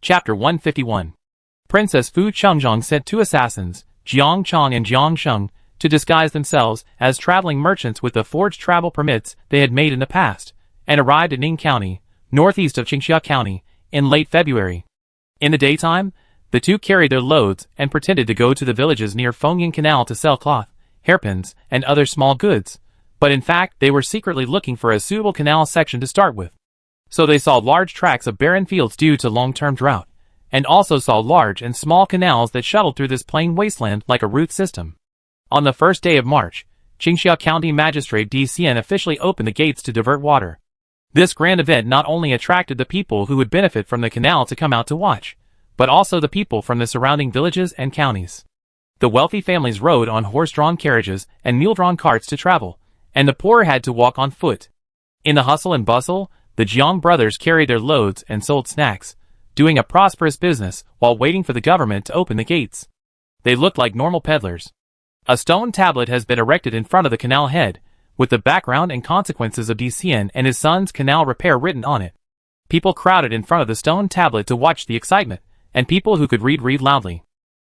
Chapter 151. Princess Fu Chengzhong sent two assassins, Jiang Chong and Jiang Sheng, to disguise themselves as traveling merchants with the forged travel permits they had made in the past, and arrived in Ning County, northeast of Qingxia County, in late February. In the daytime, the two carried their loads and pretended to go to the villages near Fengying Canal to sell cloth, hairpins, and other small goods, but in fact they were secretly looking for a suitable canal section to start with. So they saw large tracts of barren fields due to long-term drought, and also saw large and small canals that shuttled through this plain wasteland like a root system. On the first day of March, Qingxia County Magistrate DCN officially opened the gates to divert water. This grand event not only attracted the people who would benefit from the canal to come out to watch, but also the people from the surrounding villages and counties. The wealthy families rode on horse-drawn carriages and mule-drawn carts to travel, and the poor had to walk on foot. In the hustle and bustle, the Jiang brothers carried their loads and sold snacks, doing a prosperous business while waiting for the government to open the gates. They looked like normal peddlers. A stone tablet has been erected in front of the canal head, with the background and consequences of DCN and his son's canal repair written on it. People crowded in front of the stone tablet to watch the excitement, and people who could read loudly.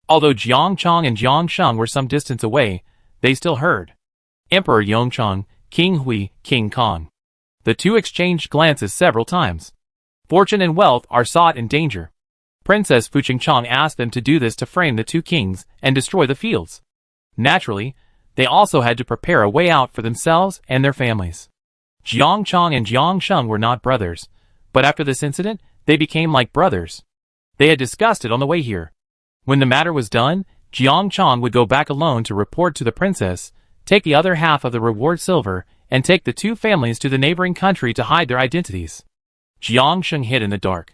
Although Jiang Chong and Jiang Sheng were some distance away, they still heard. Emperor Yongcheng, King Hui, King Kong. The two exchanged glances several times. Fortune and wealth are sought in danger. Princess Fu Chengzhong asked them to do this to frame the two kings and destroy the fields. Naturally, they also had to prepare a way out for themselves and their families. Jiang Chong and Jiang Sheng were not brothers, but after this incident, they became like brothers. They had discussed it on the way here. When the matter was done, Jiang Chong would go back alone to report to the princess, take the other half of the reward silver, and take the two families to the neighboring country to hide their identities. Jiang Sheng hid in the dark.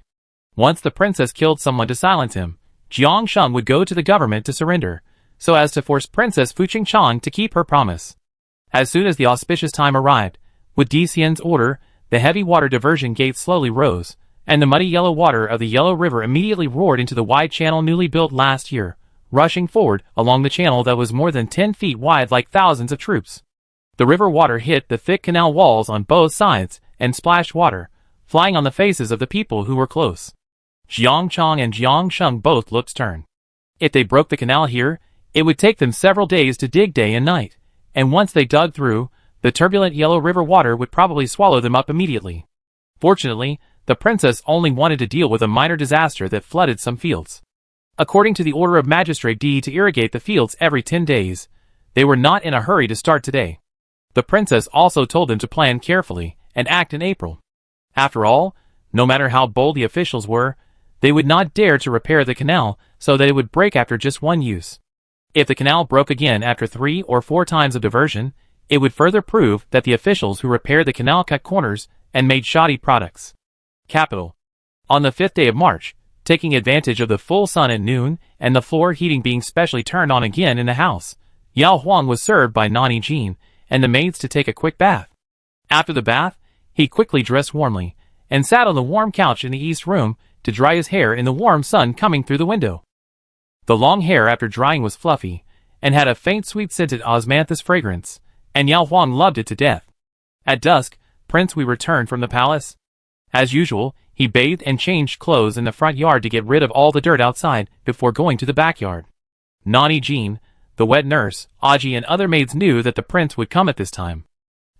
Once the princess killed someone to silence him, Jiang Sheng would go to the government to surrender, so as to force Princess Fu Chengzhong to keep her promise. As soon as the auspicious time arrived, with DCN's order, the heavy water diversion gate slowly rose, and the muddy yellow water of the Yellow River immediately roared into the wide channel newly built last year, rushing forward along the channel that was more than 10 feet wide like thousands of troops. The river water hit the thick canal walls on both sides and splashed water, flying on the faces of the people who were close. Jiang Chong and Jiang Sheng both looked stern. If they broke the canal here, it would take them several days to dig day and night, and once they dug through, the turbulent yellow river water would probably swallow them up immediately. Fortunately, the princess only wanted to deal with a minor disaster that flooded some fields. According to the order of Magistrate D to irrigate the fields every 10 days, they were not in a hurry to start today. The princess also told them to plan carefully and act in April. After all, no matter how bold the officials were, they would not dare to repair the canal so that it would break after just one use. If the canal broke again after 3 or 4 times of diversion, it would further prove that the officials who repaired the canal cut corners and made shoddy products. Capital. On the 5th day of March, taking advantage of the full sun at noon and the floor heating being specially turned on again in the house, Yao Huang was served by Nani Jin and the maids to take a quick bath. After the bath, he quickly dressed warmly and sat on the warm couch in the east room to dry his hair in the warm sun coming through the window. The long hair after drying was fluffy and had a faint sweet-scented osmanthus fragrance, and Yao Huang loved it to death. At dusk, Prince Hui returned from the palace. As usual, he bathed and changed clothes in the front yard to get rid of all the dirt outside before going to the backyard. Nani Jin, the wet nurse, Aji and other maids knew that the prince would come at this time.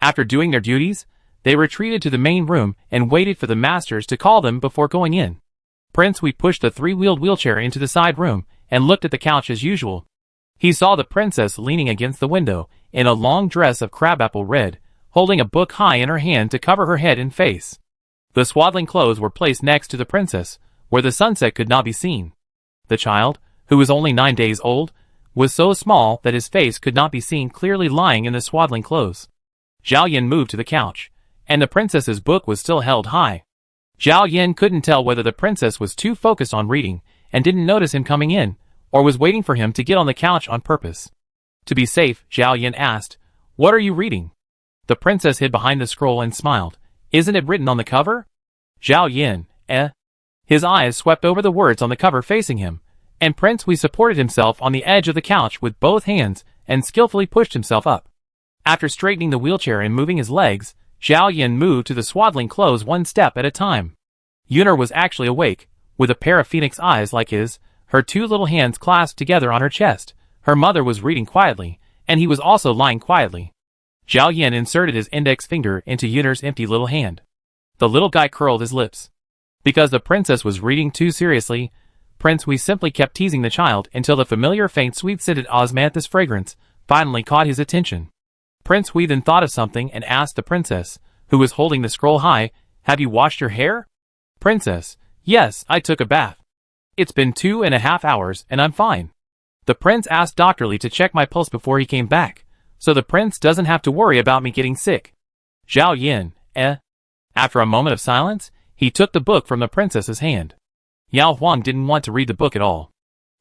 After doing their duties, they retreated to the main room and waited for the masters to call them before going in. Prince Hui pushed the 3-wheeled wheelchair into the side room and looked at the couch as usual. He saw the princess leaning against the window in a long dress of crabapple red, holding a book high in her hand to cover her head and face. The swaddling clothes were placed next to the princess, where the sunset could not be seen. The child, who was only 9 days old, was so small that his face could not be seen clearly lying in the swaddling clothes. Zhao Yan moved to the couch, and the princess's book was still held high. Zhao Yan couldn't tell whether the princess was too focused on reading and didn't notice him coming in, or was waiting for him to get on the couch on purpose. To be safe, Zhao Yan asked, "What are you reading?" The princess hid behind the scroll and smiled. "Isn't it written on the cover?" Zhao Yan, eh? His eyes swept over the words on the cover facing him, and Prince Hui supported himself on the edge of the couch with both hands and skillfully pushed himself up. After straightening the wheelchair and moving his legs, Zhao Yan moved to the swaddling clothes one step at a time. Yuner was actually awake, with a pair of phoenix eyes like his, her two little hands clasped together on her chest. Her mother was reading quietly, and he was also lying quietly. Zhao Yan inserted his index finger into Yun'er's empty little hand. The little guy curled his lips. Because the princess was reading too seriously, Prince Hui simply kept teasing the child until the familiar faint sweet-scented osmanthus fragrance finally caught his attention. Prince Hui then thought of something and asked the princess, who was holding the scroll high, "Have you washed your hair?" Princess, "Yes, I took a bath. It's been 2.5 hours and I'm fine." The prince asked Dr. Li to check my pulse before he came back, so the prince doesn't have to worry about me getting sick. Zhao Yan, After a moment of silence, he took the book from the princess's hand. Yao Huang didn't want to read the book at all.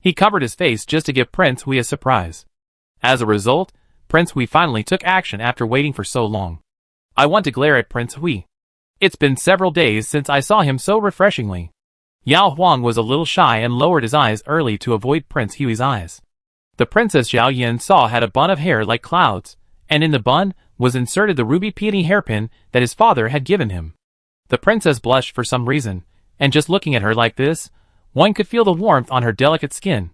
He covered his face just to give Prince Hui a surprise. As a result, Prince Hui finally took action after waiting for so long. I want to glare at Prince Hui. It's been several days since I saw him so refreshingly. Yao Huang was a little shy and lowered his eyes early to avoid Prince Hui's eyes. The princess Zhao Yan saw had a bun of hair like clouds, and in the bun was inserted the ruby peony hairpin that his father had given him. The princess blushed for some reason, and just looking at her like this, one could feel the warmth on her delicate skin.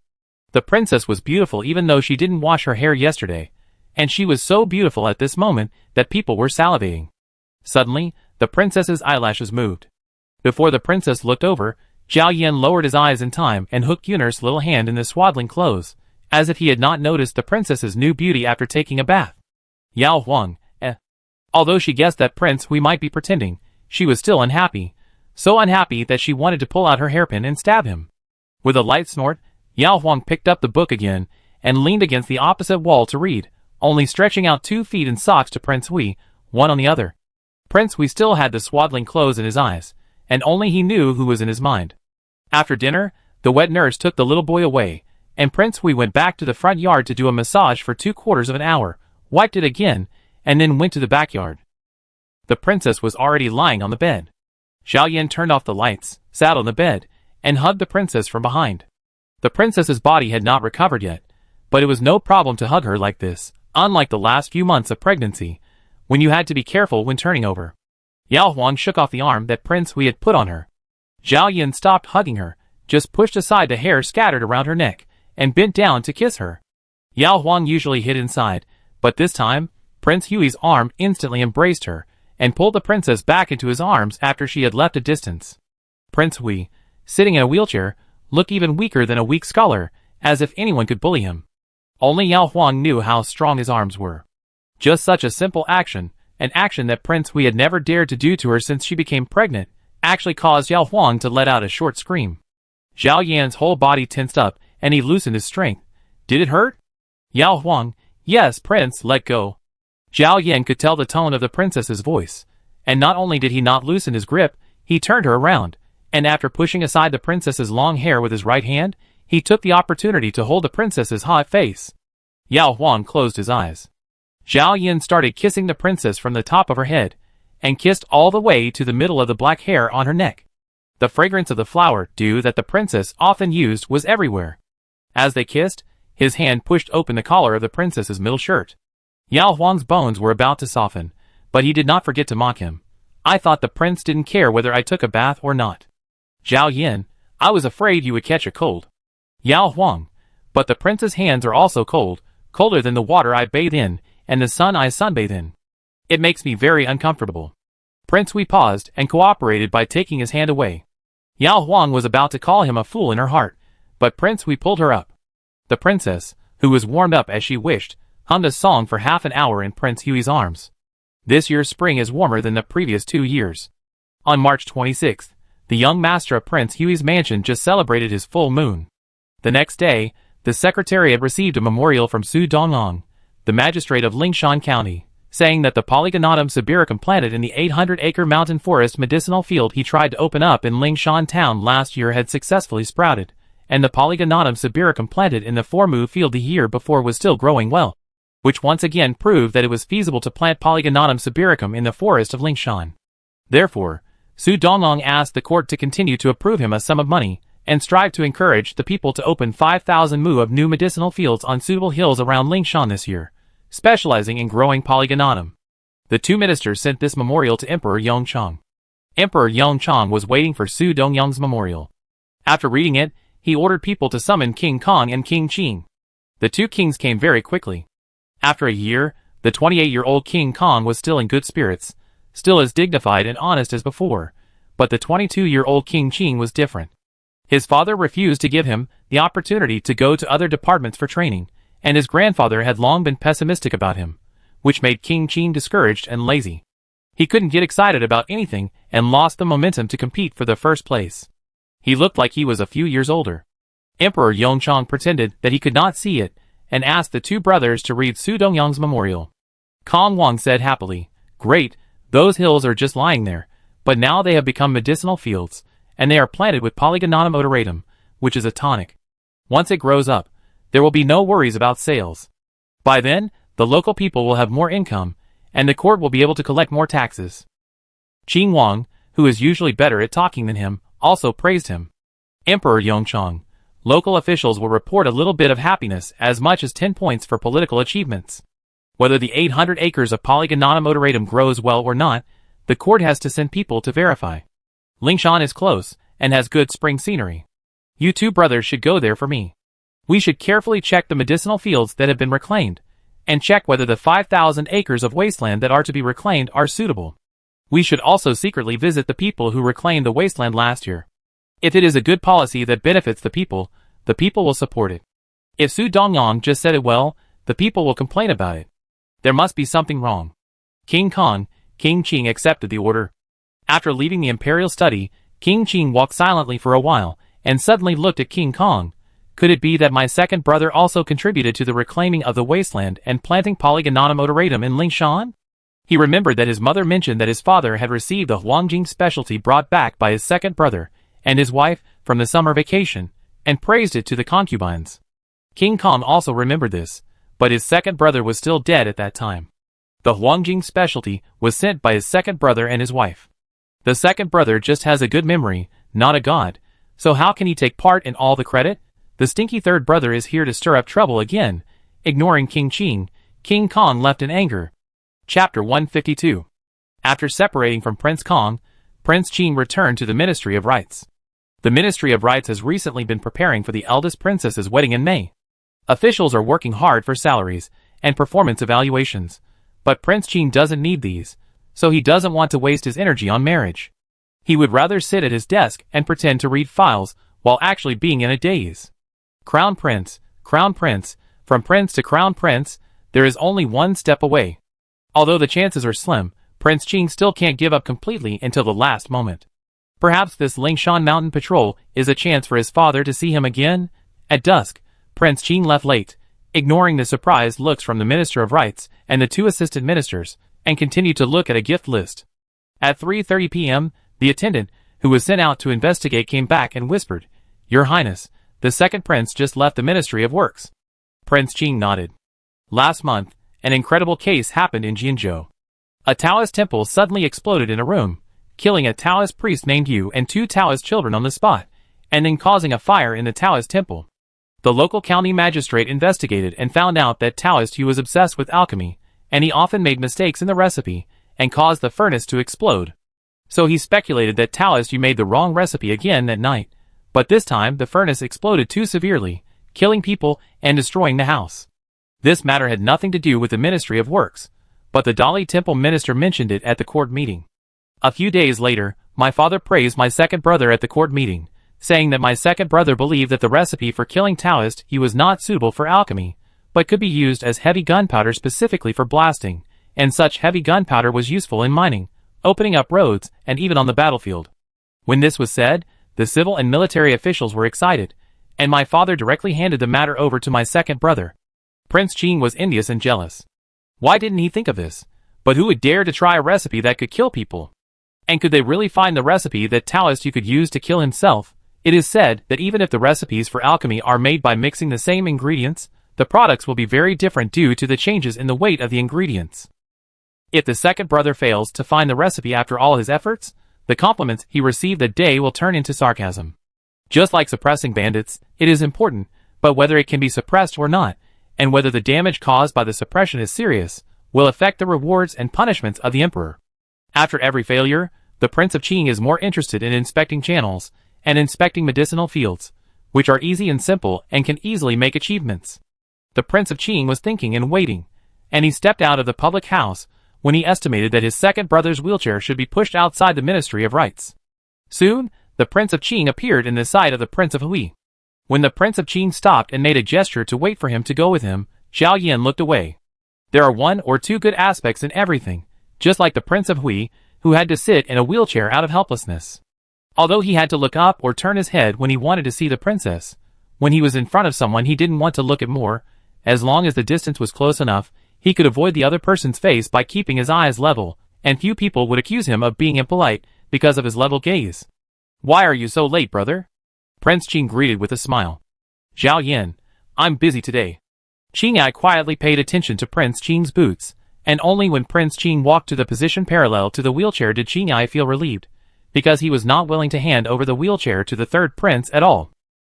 The princess was beautiful even though she didn't wash her hair yesterday, and she was so beautiful at this moment that people were salivating. Suddenly, the princess's eyelashes moved. Before the princess looked over, Zhao Yan lowered his eyes in time and hooked Yun'er's little hand in the swaddling clothes, as if he had not noticed the princess's new beauty after taking a bath. Yao Huang, Although she guessed that Prince Hui might be pretending, she was still unhappy. So unhappy that she wanted to pull out her hairpin and stab him. With a light snort, Yao Huang picked up the book again and leaned against the opposite wall to read, only stretching out 2 feet in socks to Prince Hui, one on the other. Prince Hui still had the swaddling clothes in his eyes, and only he knew who was in his mind. After dinner, the wet nurse took the little boy away, and Prince Hui went back to the front yard to do a massage for 3/4 of an hour, wiped it again, and then went to the backyard. The princess was already lying on the bed. Zhao Yan turned off the lights, sat on the bed, and hugged the princess from behind. The princess's body had not recovered yet, but it was no problem to hug her like this, unlike the last few months of pregnancy, when you had to be careful when turning over. Yao Huang shook off the arm that Prince Hui had put on her. Zhao Yan stopped hugging her, just pushed aside the hair scattered around her neck, and bent down to kiss her. Yao Huang usually hid inside, but this time, Prince Hui's arm instantly embraced her, and pulled the princess back into his arms after she had left a distance. Prince Hui, sitting in a wheelchair, looked even weaker than a weak scholar, as if anyone could bully him. Only Yao Huang knew how strong his arms were. Just such a simple action, an action that Prince Hui had never dared to do to her since she became pregnant, actually caused Yao Huang to let out a short scream. Zhao Yan's whole body tensed up, and he loosened his strength. Did it hurt? Yao Huang, yes, Prince, let go. Zhao Yan could tell the tone of the princess's voice, and not only did he not loosen his grip, he turned her around, and after pushing aside the princess's long hair with his right hand, he took the opportunity to hold the princess's hot face. Yao Huang closed his eyes. Zhao Yan started kissing the princess from the top of her head, and kissed all the way to the middle of the black hair on her neck. The fragrance of the flower dew that the princess often used was everywhere. As they kissed, his hand pushed open the collar of the princess's middle shirt. Yao Huang's bones were about to soften, but he did not forget to mock him. I thought the prince didn't care whether I took a bath or not. Zhao Yan, I was afraid you would catch a cold. Yao Huang, but the prince's hands are also cold, colder than the water I bathe in, and the sun I sunbathe in. It makes me very uncomfortable. Prince Hui paused and cooperated by taking his hand away. Yao Huang was about to call him a fool in her heart, but Prince Hui pulled her up. The princess, who was warmed up as she wished, hummed a song for half an hour in Prince Hui's arms. This year's spring is warmer than the previous 2 years. On March 26th, the young master of Prince Hui's mansion just celebrated his full moon. The next day, the secretariat received a memorial from Su Donglong, the magistrate of Lingshan County, saying that the Polygonatum sibiricum planted in the 800-acre mountain forest medicinal field he tried to open up in Lingshan town last year had successfully sprouted, and the Polygonatum sibiricum planted in the Formu field the year before was still growing well, which once again proved that it was feasible to plant Polygonatum sibiricum in the forest of Lingshan. Therefore, Su Donglong asked the court to continue to approve him a sum of money, and strive to encourage the people to open 5,000 mu of new medicinal fields on suitable hills around Lingshan this year, specializing in growing Polygonatum. The 2 ministers sent this memorial to Emperor Yongchang. Emperor Yongchang was waiting for Su Donglong's memorial. After reading it, he ordered people to summon King Kong and King Qing. The two kings came very quickly. After a year, the 28-year-old King Kong was still in good spirits, still as dignified and honest as before, but the 22-year-old King Qing was different. His father refused to give him the opportunity to go to other departments for training, and his grandfather had long been pessimistic about him, which made King Qing discouraged and lazy. He couldn't get excited about anything and lost the momentum to compete for the first place. He looked like he was a few years older. Emperor Yongchang pretended that he could not see it and asked the two brothers to read Su Dongyang's memorial. Kong Wang said happily, "Great, those hills are just lying there, but now they have become medicinal fields, and they are planted with Polygonum odoratum, which is a tonic. Once it grows up, there will be no worries about sales. By then, the local people will have more income, and the court will be able to collect more taxes." Qing Wang, who is usually better at talking than him, also praised him. Emperor Yongchang, local officials will report a little bit of happiness as much as 10 points for political achievements. Whether the 800 acres of Polygonum odoratum grows well or not, the court has to send people to verify. Lingshan is close, and has good spring scenery. You two brothers should go there for me. We should carefully check the medicinal fields that have been reclaimed, and check whether the 5,000 acres of wasteland that are to be reclaimed are suitable. We should also secretly visit the people who reclaimed the wasteland last year. If it is a good policy that benefits the people will support it. If Su Dongyang just said it well, the people will complain about it. There must be something wrong. King Kong, King Qing accepted the order. After leaving the imperial study, King Qing walked silently for a while, and suddenly looked at King Kong. Could it be that my second brother also contributed to the reclaiming of the wasteland and planting Polygonum odoratum in Lingshan? He remembered that his mother mentioned that his father had received the Huangjing specialty brought back by his second brother and his wife from the summer vacation, and praised it to the concubines. King Kong also remembered this, but his second brother was still dead at that time. The Huangjing specialty was sent by his second brother and his wife. The second brother just has a good memory, not a god, so how can he take part in all the credit? The stinky third brother is here to stir up trouble again. Ignoring King Qing, King Kong left in anger. Chapter 152. After separating from Prince Kong, Prince Qing returned to the Ministry of Rites. The Ministry of Rites has recently been preparing for the eldest princess's wedding in May. Officials are working hard for salaries and performance evaluations, but Prince Qing doesn't need these, so he doesn't want to waste his energy on marriage. He would rather sit at his desk and pretend to read files while actually being in a daze. Crown Prince, from prince to crown prince, there is only one step away. Although the chances are slim, Prince Qing still can't give up completely until the last moment. Perhaps this Lingshan mountain patrol is a chance for his father to see him again? At dusk, Prince Qing left late, ignoring the surprised looks from the Minister of Rites and the two assistant ministers, and continued to look at a gift list. At 3:30 p.m., the attendant, who was sent out to investigate, came back and whispered, "Your Highness, the second prince just left the Ministry of Works." Prince Qing nodded. Last month, an incredible case happened in Jinzhou. A Taoist temple suddenly exploded in a room, killing a Taoist priest named Yu and two Taoist children on the spot, and then causing a fire in the Taoist temple. The local county magistrate investigated and found out that Taoist Yu was obsessed with alchemy, and he often made mistakes in the recipe and caused the furnace to explode. So he speculated that Taoist Yu made the wrong recipe again that night, but this time the furnace exploded too severely, killing people and destroying the house. This matter had nothing to do with the Ministry of Works, but the Dali Temple minister mentioned it at the court meeting. A few days later, my father praised my second brother at the court meeting, saying that my second brother believed that the recipe for killing Taoist Yu was not suitable for alchemy, but could be used as heavy gunpowder specifically for blasting, and such heavy gunpowder was useful in mining, opening up roads, and even on the battlefield. When this was said, the civil and military officials were excited, and my father directly handed the matter over to my second brother. Prince Qing was envious and jealous. Why didn't he think of this? But who would dare to try a recipe that could kill people? And could they really find the recipe that Taoist Yu could use to kill himself? It is said that even if the recipes for alchemy are made by mixing the same ingredients, the products will be very different due to the changes in the weight of the ingredients. If the second brother fails to find the recipe after all his efforts, the compliments he received that day will turn into sarcasm. Just like suppressing bandits, it is important, but whether it can be suppressed or not, and whether the damage caused by the suppression is serious, will affect the rewards and punishments of the emperor. After every failure, the Prince of Qing is more interested in inspecting channels and inspecting medicinal fields, which are easy and simple and can easily make achievements. The Prince of Qing was thinking and waiting, and he stepped out of the public house when he estimated that his second brother's wheelchair should be pushed outside the Ministry of Rites. Soon, the Prince of Qing appeared in the sight of the Prince of Hui. When the Prince of Qing stopped and made a gesture to wait for him to go with him, Zhao Yan looked away. There are one or two good aspects in everything, just like the Prince of Hui, who had to sit in a wheelchair out of helplessness. Although he had to look up or turn his head when he wanted to see the princess, when he was in front of someone he didn't want to look at more, as long as the distance was close enough, he could avoid the other person's face by keeping his eyes level, and few people would accuse him of being impolite because of his level gaze. "Why are you so late, brother?" Prince Qing greeted with a smile. "Zhao Yan, I'm busy today." Qing quietly paid attention to Prince Qing's boots, and only when Prince Qing walked to the position parallel to the wheelchair did Qing feel relieved, because he was not willing to hand over the wheelchair to the third prince at all.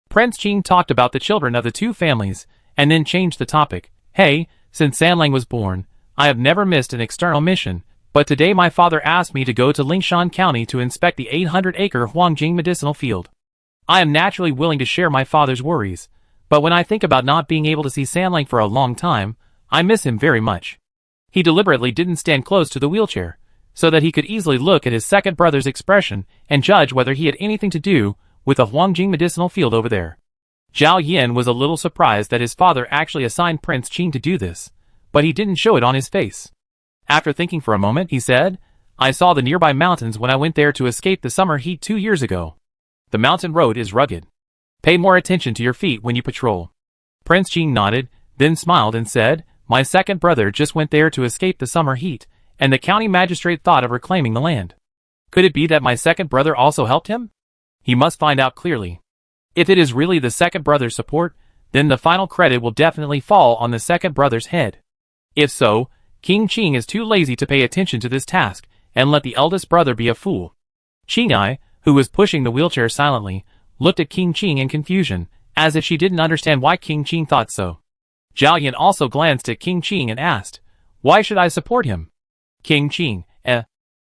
Prince Qing talked about the children of the two families, and then changed the topic. "Hey, since Sanlang was born, I have never missed an external mission, but today my father asked me to go to Lingshan County to inspect the 800-acre Huangjing medicinal field. I am naturally willing to share my father's worries, but when I think about not being able to see Sanlang for a long time, I miss him very much." He deliberately didn't stand close to the wheelchair, so that he could easily look at his second brother's expression and judge whether he had anything to do with the Huangjing medicinal field over there. Zhao Yan was a little surprised that his father actually assigned Prince Qing to do this, but he didn't show it on his face. After thinking for a moment, he said, "I saw the nearby mountains when I went there to escape the summer heat 2 years ago. The mountain road is rugged. Pay more attention to your feet when you patrol." Prince Qing nodded, then smiled and said, "My second brother just went there to escape the summer heat, and the county magistrate thought of reclaiming the land. Could it be that my second brother also helped him? He must find out clearly. If it is really the second brother's support, then the final credit will definitely fall on the second brother's head. If so, King Qing is too lazy to pay attention to this task, and let the eldest brother be a fool." Qing, who was pushing the wheelchair silently, looked at King Qing in confusion, as if she didn't understand why King Qing thought so. Zhao Yan also glanced at King Qing and asked, "Why should I support him?" King Qing,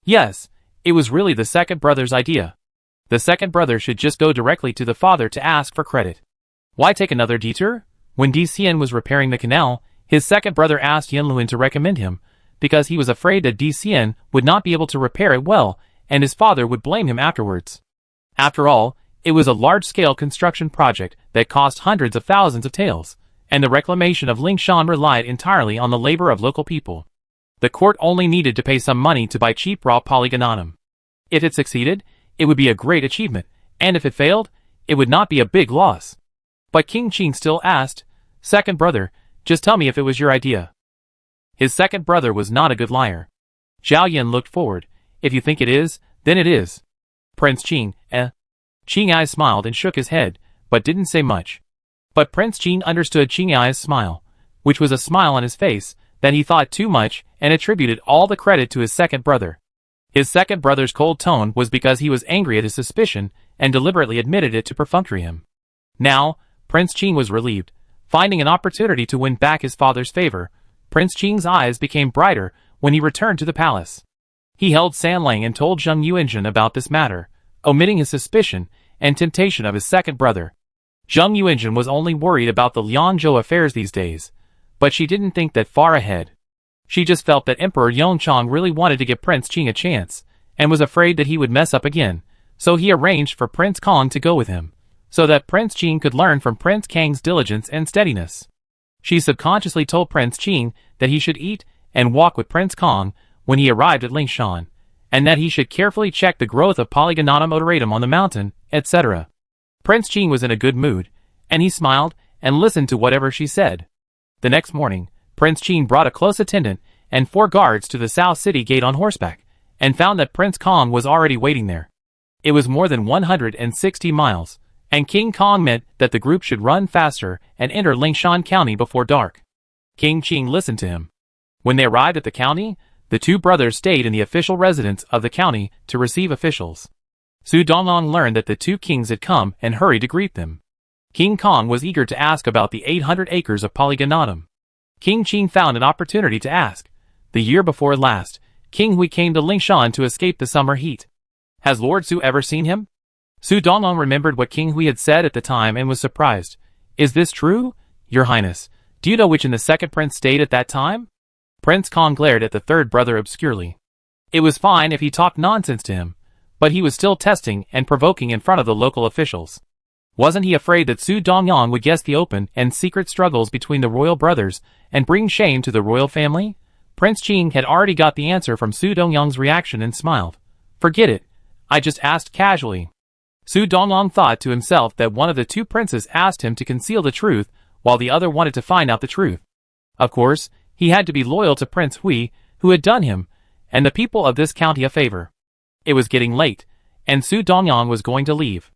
Yes, it was really the second brother's idea. The second brother should just go directly to the father to ask for credit. Why take another detour? When Di Xian was repairing the canal, his second brother asked Yan Luan to recommend him, because he was afraid that Di Xian would not be able to repair it well, and his father would blame him afterwards. After all, it was a large-scale construction project that cost hundreds of thousands of taels, and the reclamation of Lingshan relied entirely on the labor of local people. The court only needed to pay some money to buy cheap raw polygonatum. If it succeeded, it would be a great achievement, and if it failed, it would not be a big loss. But King Qing still asked, "Second brother, just tell me if it was your idea." His second brother was not a good liar. Zhao Yan looked forward. "If you think it is, then it is." Prince Qing, Qing smiled and shook his head, but didn't say much. But Prince Qing understood Qing's smile, which was a smile on his face, that he thought too much and attributed all the credit to his second brother. His second brother's cold tone was because he was angry at his suspicion and deliberately admitted it to perfunctory him. Now, Prince Qing was relieved, finding an opportunity to win back his father's favor. Prince Qing's eyes became brighter when he returned to the palace. He held Sanlang and told Zheng Yuanzhen about this matter, omitting his suspicion and temptation of his second brother. Zheng Yuanzhen was only worried about the Liangzhou affairs these days, but she didn't think that far ahead. She just felt that Emperor Yongchang really wanted to give Prince Qing a chance, and was afraid that he would mess up again, so he arranged for Prince Kong to go with him, so that Prince Qing could learn from Prince Kang's diligence and steadiness. She subconsciously told Prince Qing that he should eat and walk with Prince Kong when he arrived at Lingshan, and that he should carefully check the growth of Polygonatum odoratum on the mountain, etc. Prince Qing was in a good mood, and he smiled and listened to whatever she said. The next morning, Prince Qing brought a close attendant and 4 guards to the South City gate on horseback, and found that Prince Kong was already waiting there. It was more than 160 miles, and King Kong meant that the group should run faster and enter Lingshan County before dark. King Qing listened to him. When they arrived at the county, the 2 brothers stayed in the official residence of the county to receive officials. Su Donglong learned that the 2 kings had come and hurried to greet them. King Kong was eager to ask about the 800 acres of Polygonatum. King Qing found an opportunity to ask. The year before last, King Hui came to Lingshan to escape the summer heat. Has Lord Su ever seen him? Su Donglong remembered what King Hui had said at the time and was surprised. Is this true, Your Highness? Do you know which in the second prince stayed at that time? Prince Kong glared at the third brother obscurely. It was fine if he talked nonsense to him, but he was still testing and provoking in front of the local officials. Wasn't he afraid that Su Dongyang would guess the open and secret struggles between the royal brothers and bring shame to the royal family? Prince Qing had already got the answer from Su Dongyang's reaction and smiled. Forget it, I just asked casually. Su Dongyang thought to himself that one of the two princes asked him to conceal the truth while the other wanted to find out the truth. Of course, he had to be loyal to Prince Hui, who had done him and the people of this county a favor. It was getting late, and Su Dongyang was going to leave.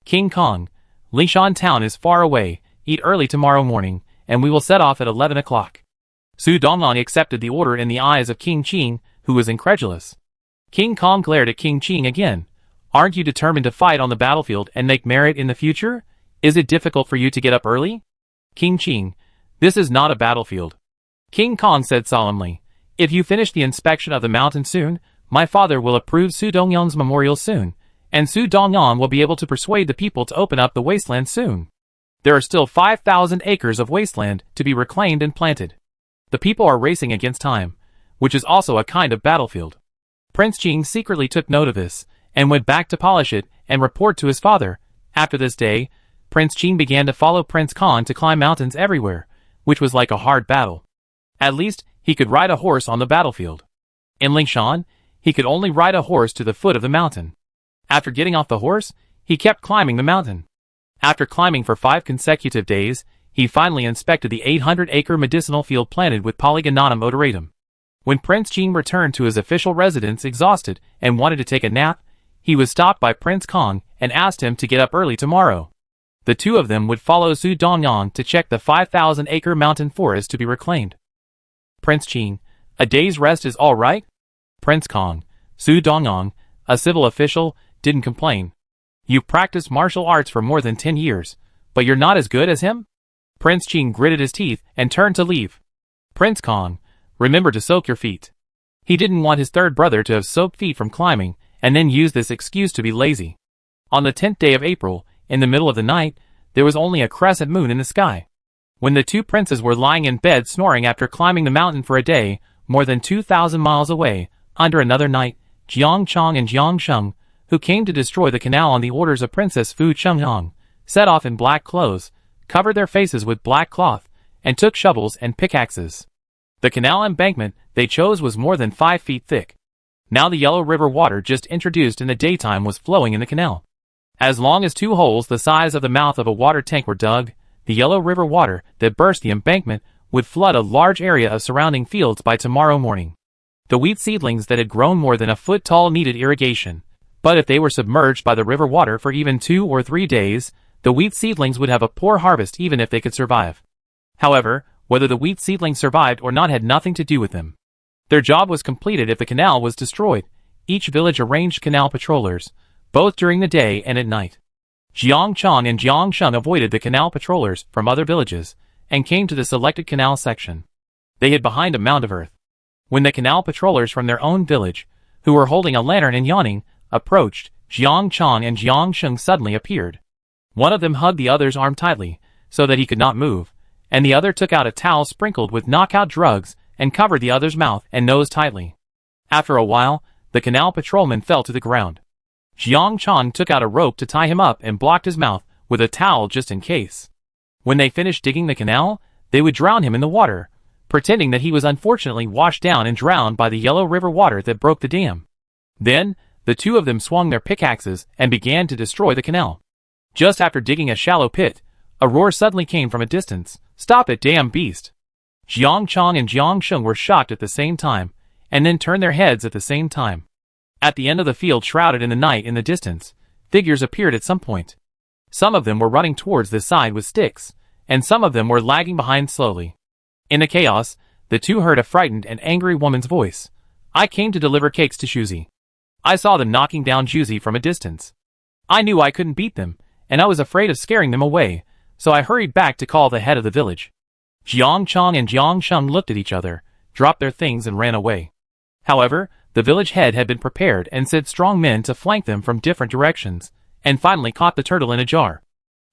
King Kong, Lishan town is far away, eat early tomorrow morning, and we will set off at 11 o'clock. Su Dongyang accepted the order in the eyes of King Qing, who was incredulous. King Kong glared at King Qing again. Aren't you determined to fight on the battlefield and make merit in the future? Is it difficult for you to get up early? King Qing, this is not a battlefield. King Kong said solemnly. If you finish the inspection of the mountain soon, my father will approve Su Dongyang's memorial soon, and Su Dongyang will be able to persuade the people to open up the wasteland soon. There are still 5,000 acres of wasteland to be reclaimed and planted. The people are racing against time, which is also a kind of battlefield. Prince Qing secretly took note of this, and went back to polish it and report to his father. After this day, Prince Qing began to follow Prince Kong to climb mountains everywhere, which was like a hard battle. At least, he could ride a horse on the battlefield. In Lingshan, he could only ride a horse to the foot of the mountain. After getting off the horse, he kept climbing the mountain. After climbing for 5 consecutive days, he finally inspected the 800-acre medicinal field planted with Polygonatum odoratum. When Prince Qing returned to his official residence exhausted and wanted to take a nap, he was stopped by Prince Kong and asked him to get up early tomorrow. The two of them would follow Su Dongyang to check the 5,000-acre mountain forest to be reclaimed. Prince Qing, a day's rest is all right? Prince Kong, Su Dongyang, a civil official, didn't complain. You've practiced martial arts for more than 10 years, but you're not as good as him? Prince Qing gritted his teeth and turned to leave. Prince Kong, remember to soak your feet. He didn't want his third brother to have soaked feet from climbing and then use this excuse to be lazy. On the 10th day of April, in the middle of the night, there was only a crescent moon in the sky. When the two princes were lying in bed snoring after climbing the mountain for a day, more than 2,000 miles away, under another night, Jiang Chong and Jiang Sheng, who came to destroy the canal on the orders of Princess Fu Chenghong, set off in black clothes, covered their faces with black cloth, and took shovels and pickaxes. The canal embankment they chose was more than 5 feet thick. Now the Yellow River water just introduced in the daytime was flowing in the canal. As long as 2 holes the size of the mouth of a water tank were dug, the Yellow River water that burst the embankment would flood a large area of surrounding fields by tomorrow morning. The wheat seedlings that had grown more than a foot tall needed irrigation, but if they were submerged by the river water for even 2 or 3 days, the wheat seedlings would have a poor harvest even if they could survive. However, whether the wheat seedlings survived or not had nothing to do with them. Their job was completed if the canal was destroyed. Each village arranged canal patrollers, both during the day and at night. Jiang Chong and Jiang Sheng avoided the canal patrollers from other villages and came to the selected canal section. They hid behind a mound of earth. When the canal patrollers from their own village, who were holding a lantern and yawning, approached, Jiang Chong and Jiang Sheng suddenly appeared. One of them hugged the other's arm tightly, so that he could not move, and the other took out a towel sprinkled with knockout drugs and covered the other's mouth and nose tightly. After a while, the canal patrolman fell to the ground. Jiang Chong took out a rope to tie him up and blocked his mouth with a towel just in case. When they finished digging the canal, they would drown him in the water, pretending that he was unfortunately washed down and drowned by the Yellow River water that broke the dam. Then, the two of them swung their pickaxes and began to destroy the canal. Just after digging a shallow pit, a roar suddenly came from a distance. "Stop it, damn beast!" Jiang Chong and Jiang Sheng were shocked at the same time, and then turned their heads at the same time. At the end of the field shrouded in the night in the distance, figures appeared at some point. Some of them were running towards this side with sticks, and some of them were lagging behind slowly. In the chaos, the two heard a frightened and angry woman's voice. "I came to deliver cakes to Shuzi. I saw them knocking down Shuzi from a distance. I knew I couldn't beat them, and I was afraid of scaring them away, so I hurried back to call the head of the village." Jiang Chong and Jiang Sheng looked at each other, dropped their things and ran away. However, the village head had been prepared and sent strong men to flank them from different directions, and finally caught the turtle in a jar.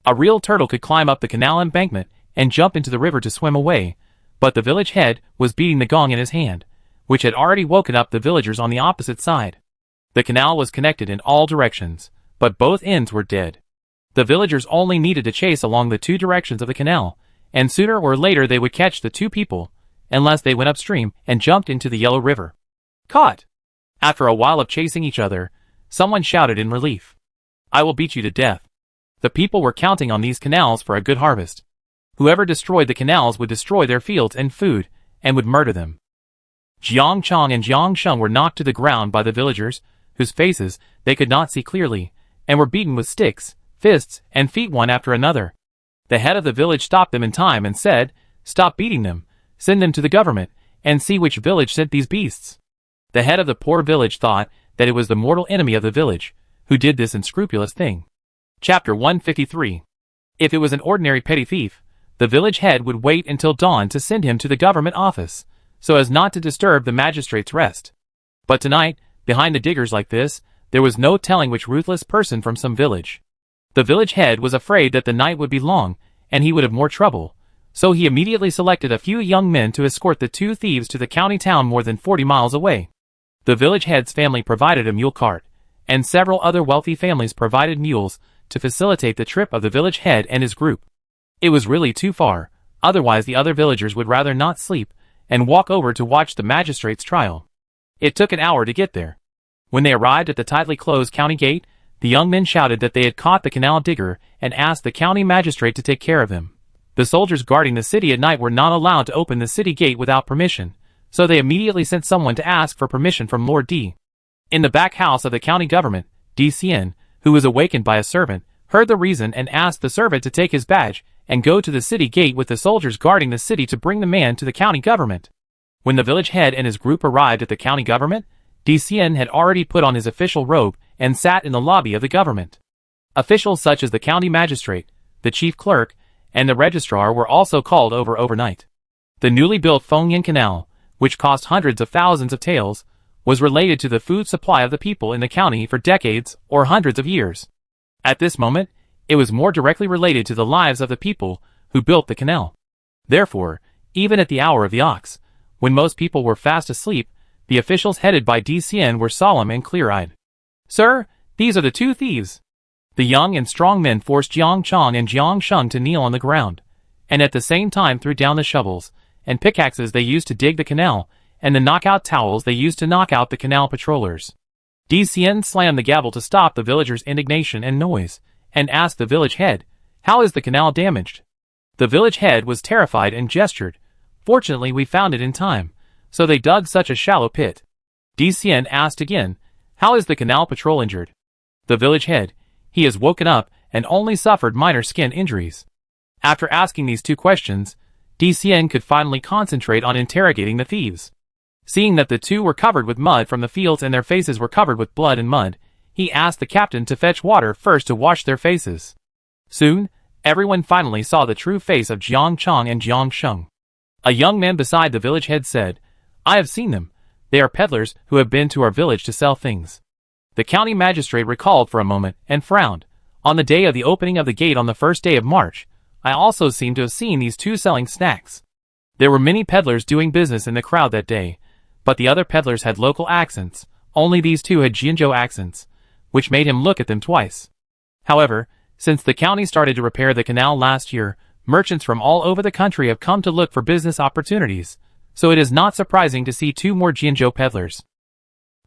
A real turtle could climb up the canal embankment and jump into the river to swim away, but the village head was beating the gong in his hand, which had already woken up the villagers on the opposite side. The canal was connected in all directions, but both ends were dead. The villagers only needed to chase along the two directions of the canal, and sooner or later they would catch the two people, unless they went upstream and jumped into the Yellow River. Caught! After a while of chasing each other, someone shouted in relief. I will beat you to death. The people were counting on these canals for a good harvest. Whoever destroyed the canals would destroy their fields and food, and would murder them. Jiang Chong and Jiang Sheng were knocked to the ground by the villagers, whose faces they could not see clearly, and were beaten with sticks, fists, and feet one after another. The head of the village stopped them in time and said, "Stop beating them, send them to the government, and see which village sent these beasts." The head of the poor village thought that it was the mortal enemy of the village, who did this unscrupulous thing. Chapter 153. If it was an ordinary petty thief, the village head would wait until dawn to send him to the government office, so as not to disturb the magistrate's rest. But tonight, behind the diggers like this, there was no telling which ruthless person from some village. The village head was afraid that the night would be long, and he would have more trouble, so he immediately selected a few young men to escort the two thieves to the county town more than 40 miles away. The village head's family provided a mule cart, and several other wealthy families provided mules to facilitate the trip of the village head and his group. It was really too far, otherwise the other villagers would rather not sleep and walk over to watch the magistrate's trial. It took an hour to get there. When they arrived at the tightly closed county gate, the young men shouted that they had caught the canal digger and asked the county magistrate to take care of him. The soldiers guarding the city at night were not allowed to open the city gate without permission, so they immediately sent someone to ask for permission from Lord D. In the back house of the county government, DCN, who was awakened by a servant, heard the reason and asked the servant to take his badge and go to the city gate with the soldiers guarding the city to bring the man to the county government. When the village head and his group arrived at the county government, DCN had already put on his official robe and sat in the lobby of the government. Officials such as the county magistrate, the chief clerk, and the registrar were also called over overnight. The newly built Fengyan Canal, which cost hundreds of thousands of taels, was related to the food supply of the people in the county for decades or hundreds of years. At this moment, it was more directly related to the lives of the people who built the canal. Therefore, even at the hour of the ox, when most people were fast asleep, the officials headed by DCN were solemn and clear-eyed. "Sir, these are the two thieves." The young and strong men forced Jiang Chong and Jiang Sheng to kneel on the ground, and at the same time threw down the shovels and pickaxes they used to dig the canal, and the knockout towels they used to knock out the canal patrollers. DCN slammed the gavel to stop the villagers' indignation and noise, and asked the village head, "How is the canal damaged?" The village head was terrified and gestured, "Fortunately we found it in time, so they dug such a shallow pit." DCN asked again, "How is the canal patrol injured?" The village head, "He has woken up and only suffered minor skin injuries." After asking these two questions, DCN could finally concentrate on interrogating the thieves. Seeing that the two were covered with mud from the fields and their faces were covered with blood and mud, he asked the captain to fetch water first to wash their faces. Soon, everyone finally saw the true face of Jiang Chong and Jiang Sheng. A young man beside the village head said, "I have seen them. They are peddlers who have been to our village to sell things." The county magistrate recalled for a moment and frowned. "On the day of the opening of the gate on the first day of March, I also seem to have seen these two selling snacks." There were many peddlers doing business in the crowd that day, but the other peddlers had local accents, only these two had Jianzhou accents, which made him look at them twice. However, since the county started to repair the canal last year, merchants from all over the country have come to look for business opportunities, so it is not surprising to see two more Jianzhou peddlers.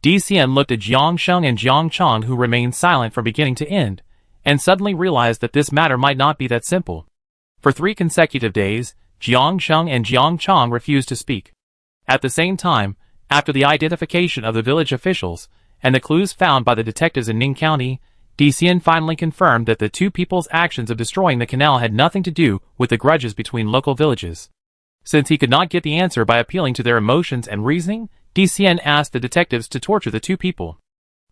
DCN looked at Jiang Sheng and Jiang Chong, who remained silent from beginning to end, and suddenly realized that this matter might not be that simple. For 3 consecutive days, Jiang Sheng and Jiang Chong refused to speak. At the same time, after the identification of the village officials and the clues found by the detectives in Ning County, DCN finally confirmed that the two people's actions of destroying the canal had nothing to do with the grudges between local villages. Since he could not get the answer by appealing to their emotions and reasoning, DCN asked the detectives to torture the two people.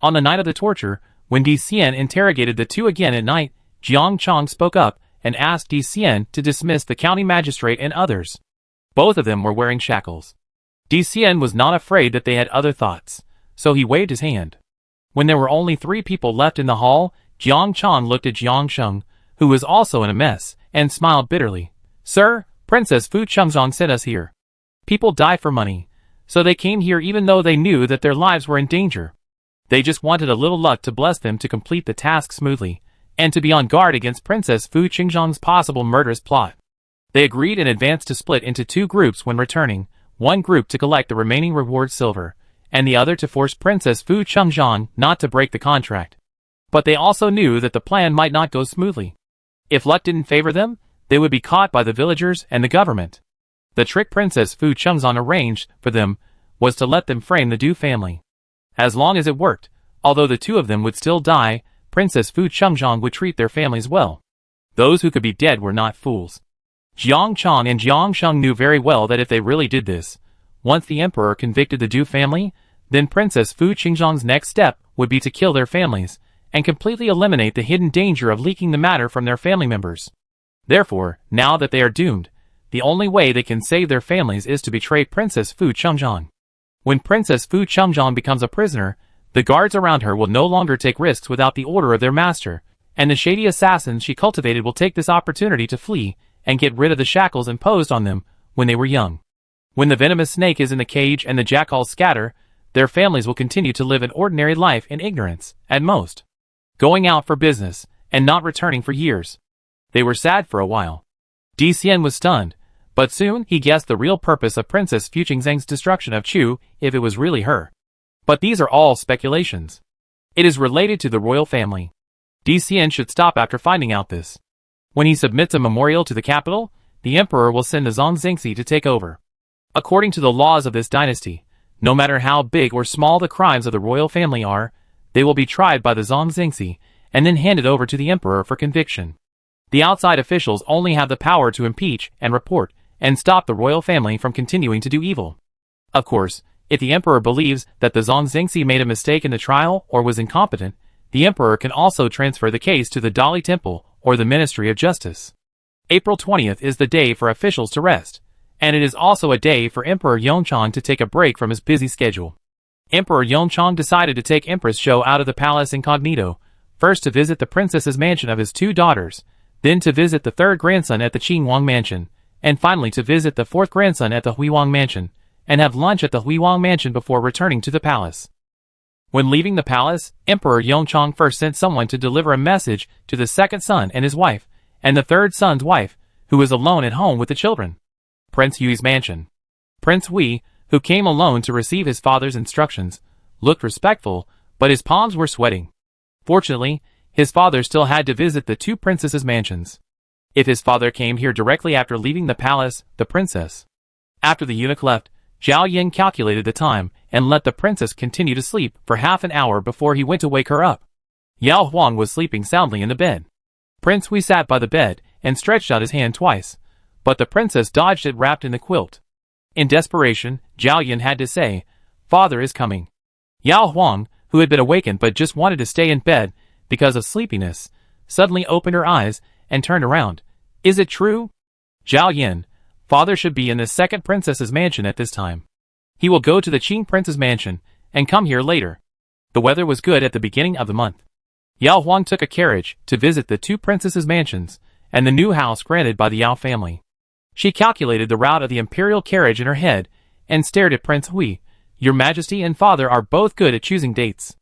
On the night of the torture, when DCN interrogated the two again at night, Jiang Chong spoke up and asked DCN to dismiss the county magistrate and others. Both of them were wearing shackles. DCN was not afraid that they had other thoughts, so he waved his hand. When there were only 3 people left in the hall, Jiang Chang looked at Jiang Sheng, who was also in a mess, and smiled bitterly. Sir, Princess Fu Chengzong sent us here. People die for money, so they came here even though they knew that their lives were in danger. They just wanted a little luck to bless them to complete the task smoothly, and to be on guard against Princess Fu Chengzong's possible murderous plot. They agreed in advance to split into 2 groups when returning, one group to collect the remaining reward silver, and the other to force Princess Fu Chengzong not to break the contract. But they also knew that the plan might not go smoothly. If luck didn't favor them, they would be caught by the villagers and the government. The trick Princess Fu Chengzong arranged for them was to let them frame the Du family. As long as it worked, although the 2 of them would still die, Princess Fu Chengzong would treat their families well. Those who could be dead were not fools. Jiang Chang and Jiang Sheng knew very well that if they really did this, once the emperor convicted the Du family, then Princess Fu Chengzong's next step would be to kill their families, and completely eliminate the hidden danger of leaking the matter from their family members. Therefore, now that they are doomed, the only way they can save their families is to betray Princess Fu Chengzong. When Princess Fu Chengzong becomes a prisoner, the guards around her will no longer take risks without the order of their master, and the shady assassins she cultivated will take this opportunity to flee and get rid of the shackles imposed on them when they were young. When the venomous snake is in the cage and the jackals scatter, their families will continue to live an ordinary life in ignorance, at most, going out for business and not returning for years. They were sad for a while. Di Xian was stunned, but soon he guessed the real purpose of Princess Fu Chengzong's destruction of Chu, if it was really her. But these are all speculations. It is related to the royal family. Di Xian should stop after finding out this. When he submits a memorial to the capital, the emperor will send the Zong Zingxi to take over. According to the laws of this dynasty, no matter how big or small the crimes of the royal family are, they will be tried by the Zong Zingxi and then handed over to the emperor for conviction. The outside officials only have the power to impeach and report and stop the royal family from continuing to do evil. Of course, if the emperor believes that the Zong Zingxi made a mistake in the trial or was incompetent, the emperor can also transfer the case to the Dali Temple or the Ministry of Justice. April 20th is the day for officials to rest, and it is also a day for Emperor Yongchang to take a break from his busy schedule. Emperor Yongchang decided to take Empress Shou out of the palace incognito, first to visit the princess's mansion of his 2 daughters, then to visit the 3rd grandson at the Qingwang mansion, and finally to visit the 4th grandson at the Huiwang mansion, and have lunch at the Huiwang mansion before returning to the palace. When leaving the palace, Emperor Yongchang first sent someone to deliver a message to the 2nd son and his wife, and the 3rd son's wife, who was alone at home with the children. Prince Yui's mansion. Prince Hui, who came alone to receive his father's instructions, looked respectful, but his palms were sweating. Fortunately, his father still had to visit the 2 princesses' mansions. If his father came here directly after leaving the palace, the princess. After the eunuch left, Zhao Yin calculated the time and let the princess continue to sleep for half an hour before he went to wake her up. Yao Huang was sleeping soundly in the bed. Prince Hui sat by the bed and stretched out his hand twice, but the princess dodged it wrapped in the quilt. In desperation, Zhao Yin had to say, "Father is coming." Yao Huang, who had been awakened but just wanted to stay in bed because of sleepiness, suddenly opened her eyes and turned around. "Is it true?" "Zhao Yin, father should be in the 2nd princess's mansion at this time. He will go to the Qing prince's mansion and come here later." The weather was good at the beginning of the month. Yao Huang took a carriage to visit the 2 princesses' mansions and the new house granted by the Yao family. She calculated the route of the imperial carriage in her head and stared at Prince Hui. "Your Majesty and father are both good at choosing dates."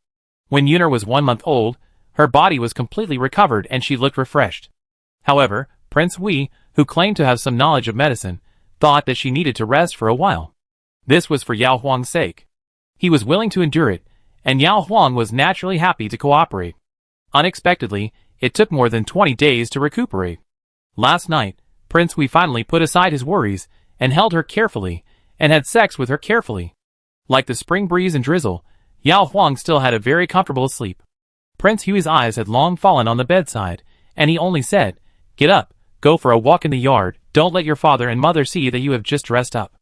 When Yunar was 1 month old, her body was completely recovered and she looked refreshed. However, Prince Hui, who claimed to have some knowledge of medicine, thought that she needed to rest for a while. This was for Yao Huang's sake. He was willing to endure it, and Yao Huang was naturally happy to cooperate. Unexpectedly, it took more than 20 days to recuperate. Last night, Prince Hui finally put aside his worries and held her carefully and had sex with her carefully. Like the spring breeze and drizzle, Yao Huang still had a very comfortable sleep. Prince Hui's eyes had long fallen on the bedside, and he only said, "Get up, go for a walk in the yard, don't let your father and mother see that you have just dressed up."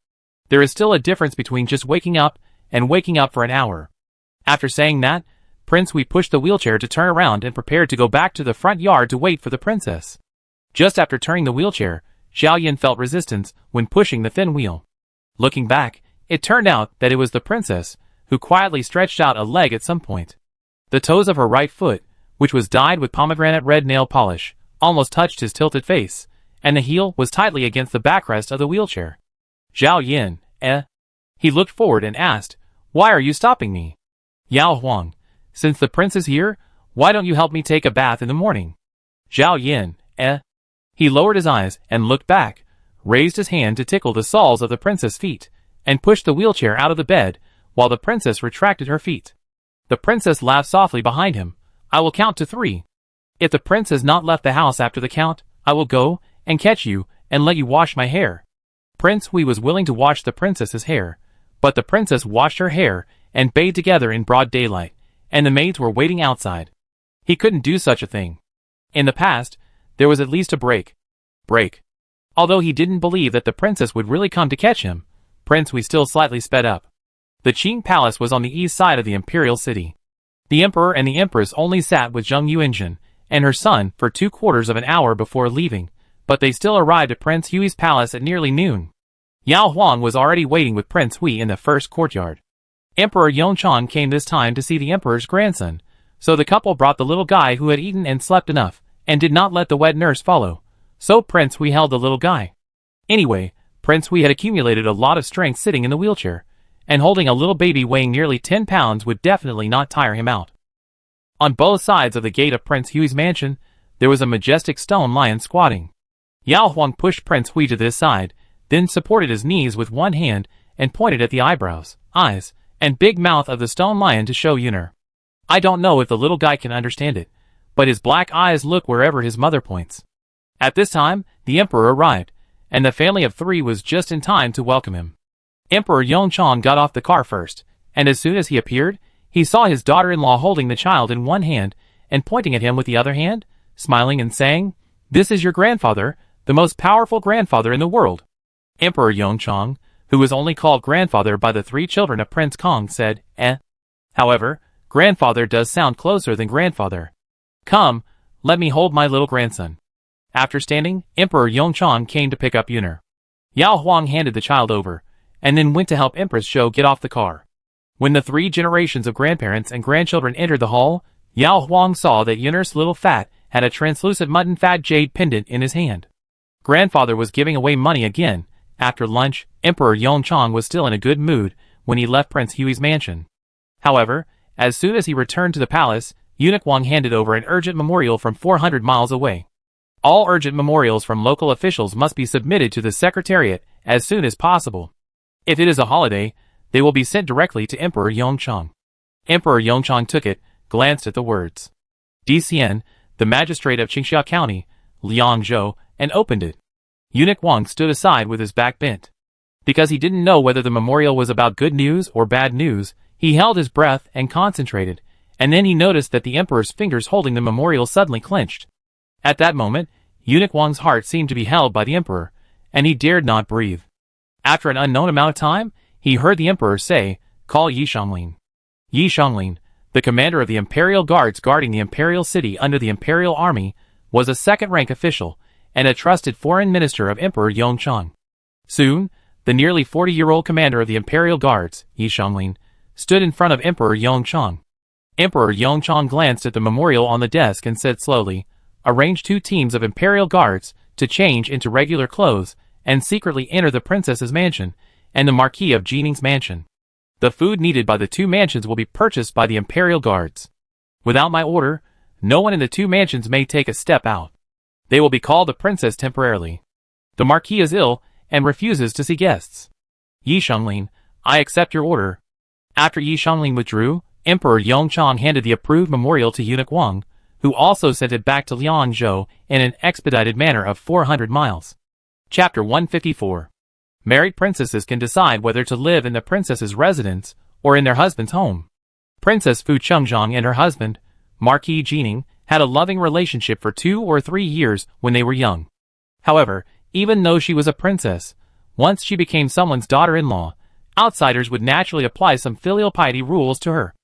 There is still a difference between just waking up and waking up for an hour. After saying that, Prince Hui pushed the wheelchair to turn around and prepared to go back to the front yard to wait for the princess. Just after turning the wheelchair, Zhao Yin felt resistance when pushing the thin wheel. Looking back, it turned out that it was the princess, who quietly stretched out a leg at some point. The toes of her right foot, which was dyed with pomegranate red nail polish, almost touched his tilted face, and the heel was tightly against the backrest of the wheelchair. Zhao Yin, eh? He looked forward and asked, "Why are you stopping me?" Yao Huang, since the prince is here, why don't you help me take a bath in the morning? Zhao Yin, eh? He lowered his eyes and looked back, raised his hand to tickle the soles of the princess' feet, and pushed the wheelchair out of the bed, while the princess retracted her feet. The princess laughed softly behind him. "I will count to 3. If the prince has not left the house after the count, I will go and catch you and let you wash my hair." Prince Hui was willing to wash the princess's hair, but the princess washed her hair and bathed together in broad daylight, and the maids were waiting outside. He couldn't do such a thing. In the past, there was at least a break. Although he didn't believe that the princess would really come to catch him, Prince Hui still slightly sped up. The Qing Palace was on the east side of the imperial city. The emperor and the empress only sat with Zheng Yuanjun and her son for 2/4 of an hour before leaving, but they still arrived at Prince Hui's palace at nearly noon. Yao Huang was already waiting with Prince Hui in the first courtyard. Emperor Yongchang came this time to see the emperor's grandson, so the couple brought the little guy who had eaten and slept enough, and did not let the wet nurse follow, so Prince Hui held the little guy. Anyway, Prince Hui had accumulated a lot of strength sitting in the wheelchair, and holding a little baby weighing nearly 10 pounds would definitely not tire him out. On both sides of the gate of Prince Hui's mansion, there was a majestic stone lion squatting. Yao Huang pushed Prince Hui to this side, then supported his knees with one hand and pointed at the eyebrows, eyes, and big mouth of the stone lion to show Yuner. I don't know if the little guy can understand it, but his black eyes look wherever his mother points. At this time, the emperor arrived, and the family of 3 was just in time to welcome him. Emperor Yongchang got off the car first, and as soon as he appeared, he saw his daughter-in-law holding the child in one hand and pointing at him with the other hand, smiling and saying, "This is your grandfather, the most powerful grandfather in the world." Emperor Yongchang, who was only called grandfather by the 3 children of Prince Kong, said, "Eh." However, grandfather does sound closer than grandfather. "Come, let me hold my little grandson." After standing, Emperor Yongchang came to pick up Yuner. Yao Huang handed the child over, and then went to help Empress Zhou get off the car. When the 3 generations of grandparents and grandchildren entered the hall, Yao Huang saw that Yuner's little fat had a translucent mutton fat jade pendant in his hand. Grandfather was giving away money again. After lunch, Emperor Yongchang was still in a good mood when he left Prince Hui's mansion. However, as soon as he returned to the palace, Eunuch Wang handed over an urgent memorial from 400 miles away. All urgent memorials from local officials must be submitted to the Secretariat as soon as possible. If it is a holiday, they will be sent directly to Emperor Yongchang. Emperor Yongchang took it, glanced at the words DCN, the magistrate of Qingxia County, Liangzhou, and opened it. Eunuch Wang stood aside with his back bent. Because he didn't know whether the memorial was about good news or bad news, he held his breath and concentrated, and then he noticed that the emperor's fingers holding the memorial suddenly clenched. At that moment, Eunuch Wang's heart seemed to be held by the emperor, and he dared not breathe. After an unknown amount of time, he heard the emperor say, "Call Yi Shanglin." Yi Shanglin, the commander of the imperial guards guarding the imperial city under the imperial army, was a second-rank official, and a trusted foreign minister of Emperor Yongchang. Soon, the nearly 40-year-old commander of the imperial guards, Yi Shanglin, stood in front of Emperor Yongchang. Emperor Yongchang glanced at the memorial on the desk and said slowly, "Arrange 2 teams of imperial guards to change into regular clothes and secretly enter the princess's mansion and the Marquis of Jining's mansion. The food needed by the 2 mansions will be purchased by the imperial guards. Without my order, no one in the 2 mansions may take a step out. They will be called the princess temporarily. The Marquis is ill and refuses to see guests. Yi Shanglin, I accept your order." After Yi Shanglin withdrew, Emperor Yongchang handed the approved memorial to Eunuch Wang, who also sent it back to Liangzhou in an expedited manner of 400 miles. Chapter 154. Married princesses can decide whether to live in the princess's residence or in their husband's home. Princess Fu Chengzhang and her husband, Marquis Jining, had a loving relationship for 2 or 3 years when they were young. However, even though she was a princess, once she became someone's daughter-in-law, outsiders would naturally apply some filial piety rules to her.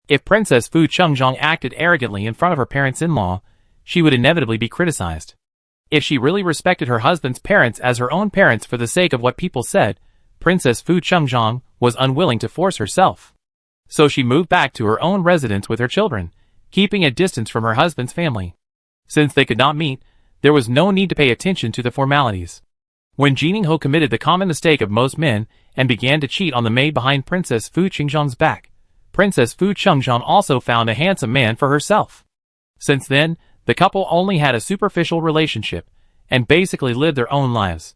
If Princess Fu Chengzhang acted arrogantly in front of her parents-in-law, she would inevitably be criticized. If she really respected her husband's parents as her own parents for the sake of what people said, Princess Fu Chengzhang was unwilling to force herself. So she moved back to her own residence with her children, keeping a distance from her husband's family. Since they could not meet, there was no need to pay attention to the formalities. When Jining-ho committed the common mistake of most men and began to cheat on the maid behind Princess Fu Qingzhang's back, Princess Fu Qingzhang also found a handsome man for herself. Since then, the couple only had a superficial relationship and basically lived their own lives.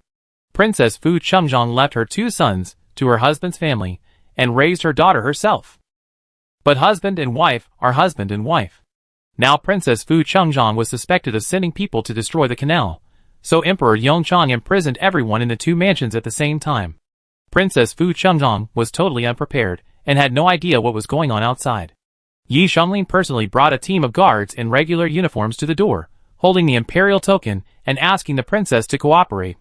Princess Fu Qingzhang left her 2 sons to her husband's family and raised her daughter herself. But husband and wife are husband and wife. Now Princess Fu Qingzhang was suspected of sending people to destroy the canal, so Emperor Yongchang imprisoned everyone in the 2 mansions at the same time. Princess Fu Qingzhang was totally unprepared and had no idea what was going on outside. Yi Xianglin personally brought a team of guards in regular uniforms to the door, holding the imperial token and asking the princess to cooperate.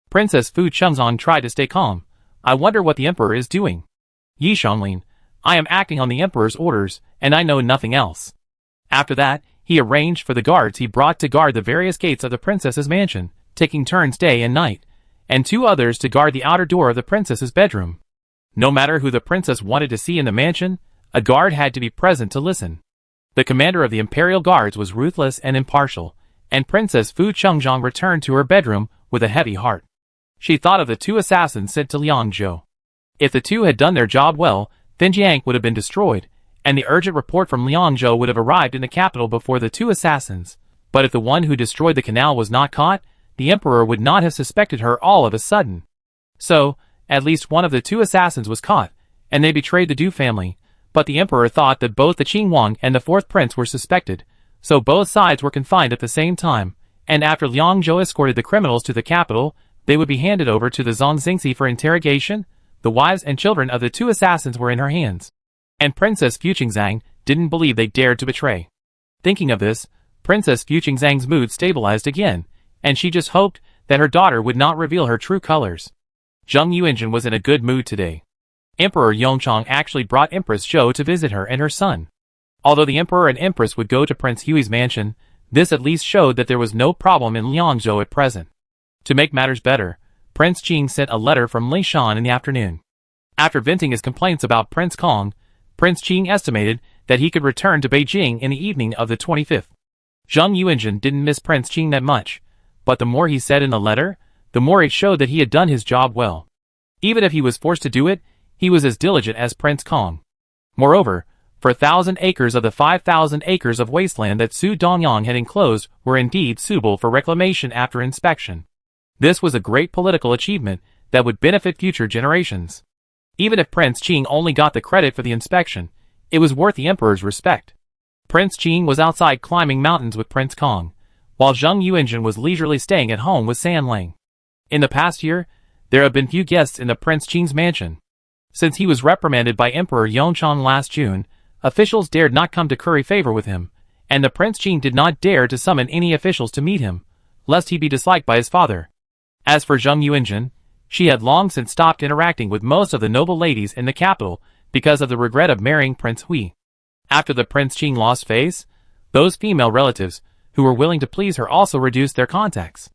Princess Fu Qingzhang tried to stay calm. I wonder what the emperor is doing. Yi Xianglin, I am acting on the emperor's orders, and I know nothing else. After that, he arranged for the guards he brought to guard the various gates of the princess's mansion, taking turns day and night, and 2 others to guard the outer door of the princess's bedroom. No matter who the princess wanted to see in the mansion, a guard had to be present to listen. The commander of the imperial guards was ruthless and impartial, and Princess Fu Qingzhang returned to her bedroom with a heavy heart. She thought of the 2 assassins sent to Liangzhou. If the 2 had done their job well, then Jiang would have been destroyed, and the urgent report from Liangzhou would have arrived in the capital before the 2 assassins. But if the one who destroyed the canal was not caught, the emperor would not have suspected her all of a sudden. So, at least one of the 2 assassins was caught, and they betrayed the Du family. But the emperor thought that both the Qingwang and the 4th prince were suspected, so both sides were confined at the same time, and after Liangzhou escorted the criminals to the capital, they would be handed over to the Zhongxingxi for interrogation. The wives and children of the 2 assassins were in her hands, and Princess Fu Qingzhang didn't believe they dared to betray. Thinking of this, Princess Fu Qingzhang's mood stabilized again, and she just hoped that her daughter would not reveal her true colors. Zheng Yuanjun was in a good mood today. Emperor Yongchang actually brought Empress Zhou to visit her and her son. Although the emperor and empress would go to Prince Hui's mansion, this at least showed that there was no problem in Liangzhou at present. To make matters better, Prince Qing sent a letter from Lei Shan in the afternoon. After venting his complaints about Prince Kong, Prince Qing estimated that he could return to Beijing in the evening of the 25th. Zheng Yuanjun didn't miss Prince Qing that much, but the more he said in the letter, the more it showed that he had done his job well. Even if he was forced to do it, he was as diligent as Prince Kong. Moreover, for 1,000 acres of the 5,000 acres of wasteland that Su Dongyang had enclosed were indeed suitable for reclamation after inspection. This was a great political achievement that would benefit future generations. Even if Prince Qing only got the credit for the inspection, it was worth the emperor's respect. Prince Qing was outside climbing mountains with Prince Kong, while Zheng Yuanjun was leisurely staying at home with San Lang. In the past year, there have been few guests in the Prince Qing's mansion. Since he was reprimanded by Emperor Yongchang last June, officials dared not come to curry favor with him, and the Prince Qing did not dare to summon any officials to meet him, lest he be disliked by his father. As for Zheng Yuanjun, she had long since stopped interacting with most of the noble ladies in the capital because of the regret of marrying Prince Hui. After the Prince Qing lost face, those female relatives who were willing to please her also reduced their contacts.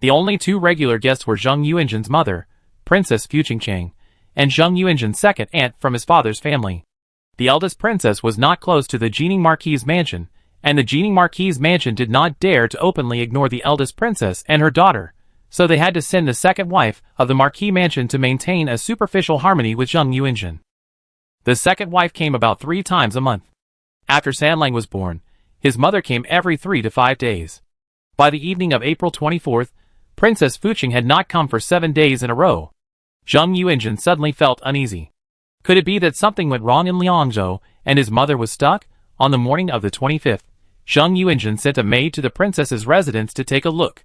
The only 2 regular guests were Zheng Yuanjun's mother, Princess Fu Qingchang, and Zheng Yuanjun's second aunt from his father's family. The eldest princess was not close to the Jining Marquis's mansion, and the Jining Marquis's mansion did not dare to openly ignore the eldest princess and her daughter, so they had to send the second wife of the Marquis mansion to maintain a superficial harmony with Zheng Yuanjun. The second wife came about 3 times a month. After Sanlang was born, his mother came every 3 to 5 days. By the evening of April 24th, Princess Fuqing had not come for 7 days in a row. Zheng Yuanjun suddenly felt uneasy. Could it be that something went wrong in Liangzhou and his mother was stuck? On the morning of the 25th, Zheng Yuanjun sent a maid to the princess's residence to take a look.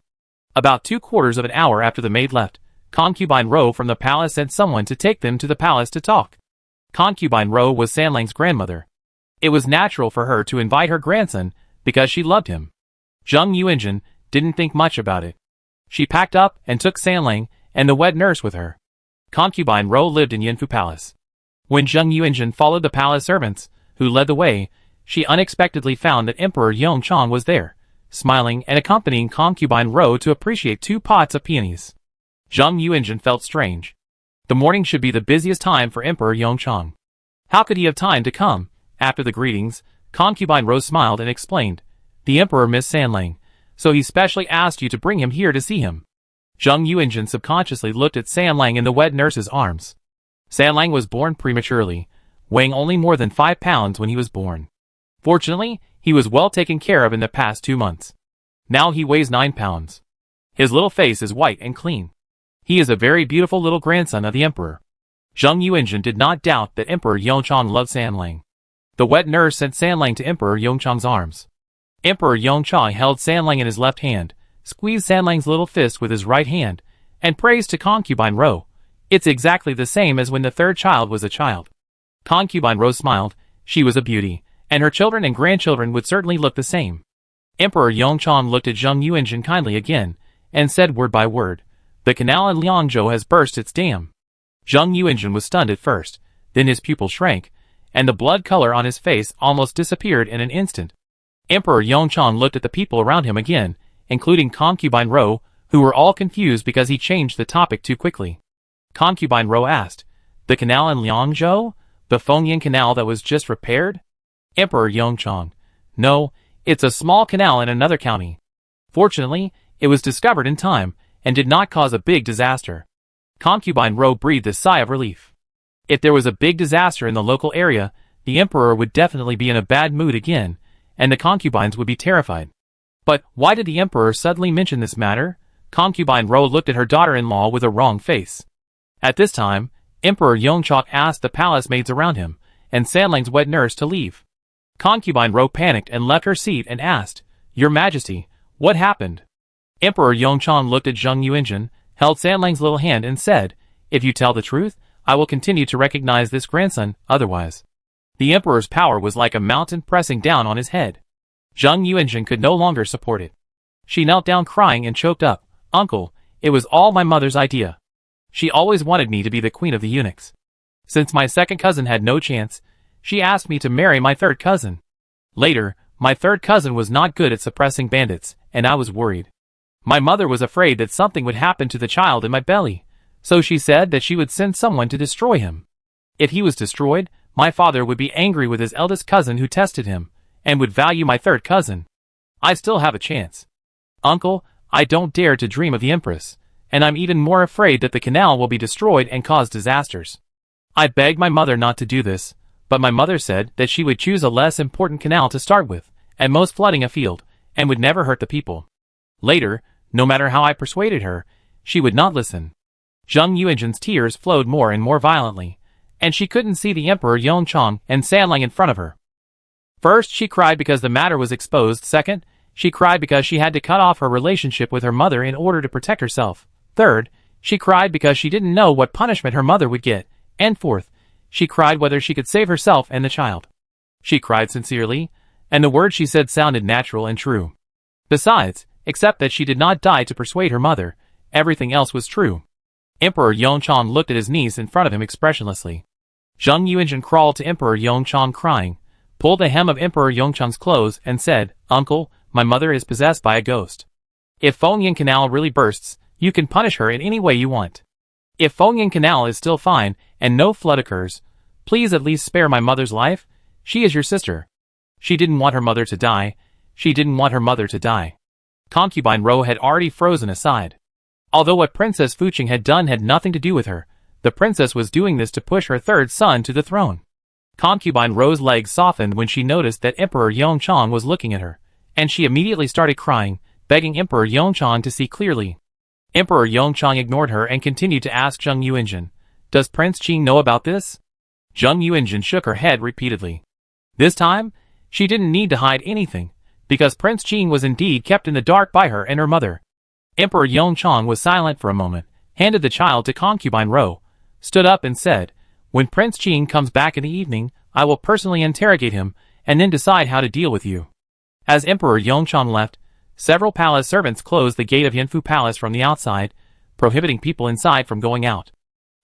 About 3/4 of an hour after the maid left, Concubine Ro from the palace sent someone to take them to the palace to talk. Concubine Ro was Sanlang's grandmother. It was natural for her to invite her grandson because she loved him. Zheng Yuanjun didn't think much about it. She packed up and took Sanlang and the wet nurse with her. Concubine Ro lived in Yanfu Palace. When Zheng Yuanjun followed the palace servants, who led the way, she unexpectedly found that Emperor Yongchang was there, smiling and accompanying Concubine Ro to appreciate 2 pots of peonies. Zheng Yuanjun felt strange. The morning should be the busiest time for Emperor Yongchang. How could he have time to come? After the greetings, Concubine Rose smiled and explained, "The Emperor Miss Sanlang, so he specially asked you to bring him here to see him." Zheng Yuanjun subconsciously looked at Sanlang in the wet nurse's arms. Sanlang was born prematurely, weighing only more than 5 pounds when he was born. Fortunately, he was well taken care of in the past 2 months. Now he weighs 9 pounds. His little face is white and clean. He is a very beautiful little grandson of the Emperor. Zheng Yuanjun did not doubt that Emperor Yongchang loved Sanlang. The wet nurse sent Sanlang to Emperor Yongchang's arms. Emperor Yongchang held Sanlang in his left hand, squeezed Sanlang's little fist with his right hand, and praised to Concubine Ro, "It's exactly the same as when the third child was a child." Concubine Ro smiled. She was a beauty, and her children and grandchildren would certainly look the same. Emperor Yongchang looked at Zheng Yuanjun kindly again, and said word by word, "The canal in Liangzhou has burst its dam." Zheng Yuanjun was stunned at first, then his pupil shrank, and the blood color on his face almost disappeared in an instant. Emperor Yongchang looked at the people around him again, including Concubine Ro, who were all confused because he changed the topic too quickly. Concubine Ro asked, "The canal in Liangzhou? The Fengyan Canal that was just repaired?" Emperor Yongchang, "No, it's a small canal in another county. Fortunately, it was discovered in time, and did not cause a big disaster." Concubine Ro breathed a sigh of relief. If there was a big disaster in the local area, the Emperor would definitely be in a bad mood again, and the concubines would be terrified. But why did the Emperor suddenly mention this matter? Concubine Ro looked at her daughter-in-law with a wrong face. At this time, Emperor Yongchok asked the palace maids around him, and Sanlang's wet nurse to leave. Concubine Ro panicked and left her seat and asked, "Your Majesty, what happened?" Emperor Yongchang looked at Zheng Yuanjun, held Sanlang's little hand and said, "If you tell the truth, I will continue to recognize this grandson, otherwise." The Emperor's power was like a mountain pressing down on his head. Zheng Yuanjun could no longer support it. She knelt down crying and choked up, "Uncle, it was all my mother's idea. She always wanted me to be the queen of the eunuchs. Since my second cousin had no chance, she asked me to marry my third cousin. Later, my third cousin was not good at suppressing bandits, and I was worried. My mother was afraid that something would happen to the child in my belly, so she said that she would send someone to destroy him. If he was destroyed, my father would be angry with his eldest cousin who tested him, and would value my third cousin. I still have a chance. Uncle, I don't dare to dream of the Empress, and I'm even more afraid that the canal will be destroyed and cause disasters. I begged my mother not to do this, but my mother said that she would choose a less important canal to start with, at most flooding a field, and would never hurt the people. Later, no matter how I persuaded her, she would not listen." Zheng Yuanjun's tears flowed more and more violently, and she couldn't see the Emperor Yongchang and Sanlang in front of her. First, she cried because the matter was exposed. Second, she cried because she had to cut off her relationship with her mother in order to protect herself. Third, she cried because she didn't know what punishment her mother would get. And fourth, she cried whether she could save herself and the child. She cried sincerely, and the words she said sounded natural and true. Besides, except that she did not die to persuade her mother, everything else was true. Emperor Yongchang looked at his niece in front of him expressionlessly. Zheng Yuanjun crawled to Emperor Yongchang crying, pulled the hem of Emperor Yongchang's clothes and said, "Uncle, my mother is possessed by a ghost. If Fengyan Canal really bursts, you can punish her in any way you want. If Fengyan Canal is still fine and no flood occurs, please at least spare my mother's life. She is your sister. She didn't want her mother to die. She didn't want her mother to die." Concubine Ro had already frozen aside. Although what Princess Fuqing had done had nothing to do with her, the princess was doing this to push her third son to the throne. Concubine Ro's legs softened when she noticed that Emperor Yongchang was looking at her, and she immediately started crying, begging Emperor Yongchang to see clearly. Emperor Yongchang ignored her and continued to ask Zheng Yuanjun, "Does Prince Qing know about this?" Zheng Yuanjun shook her head repeatedly. This time, she didn't need to hide anything, because Prince Qing was indeed kept in the dark by her and her mother. Emperor Yongchang was silent for a moment, handed the child to Concubine Ro, stood up and said, "When Prince Qing comes back in the evening, I will personally interrogate him, and then decide how to deal with you." As Emperor Yongchang left, several palace servants closed the gate of Yanfu Palace from the outside, prohibiting people inside from going out.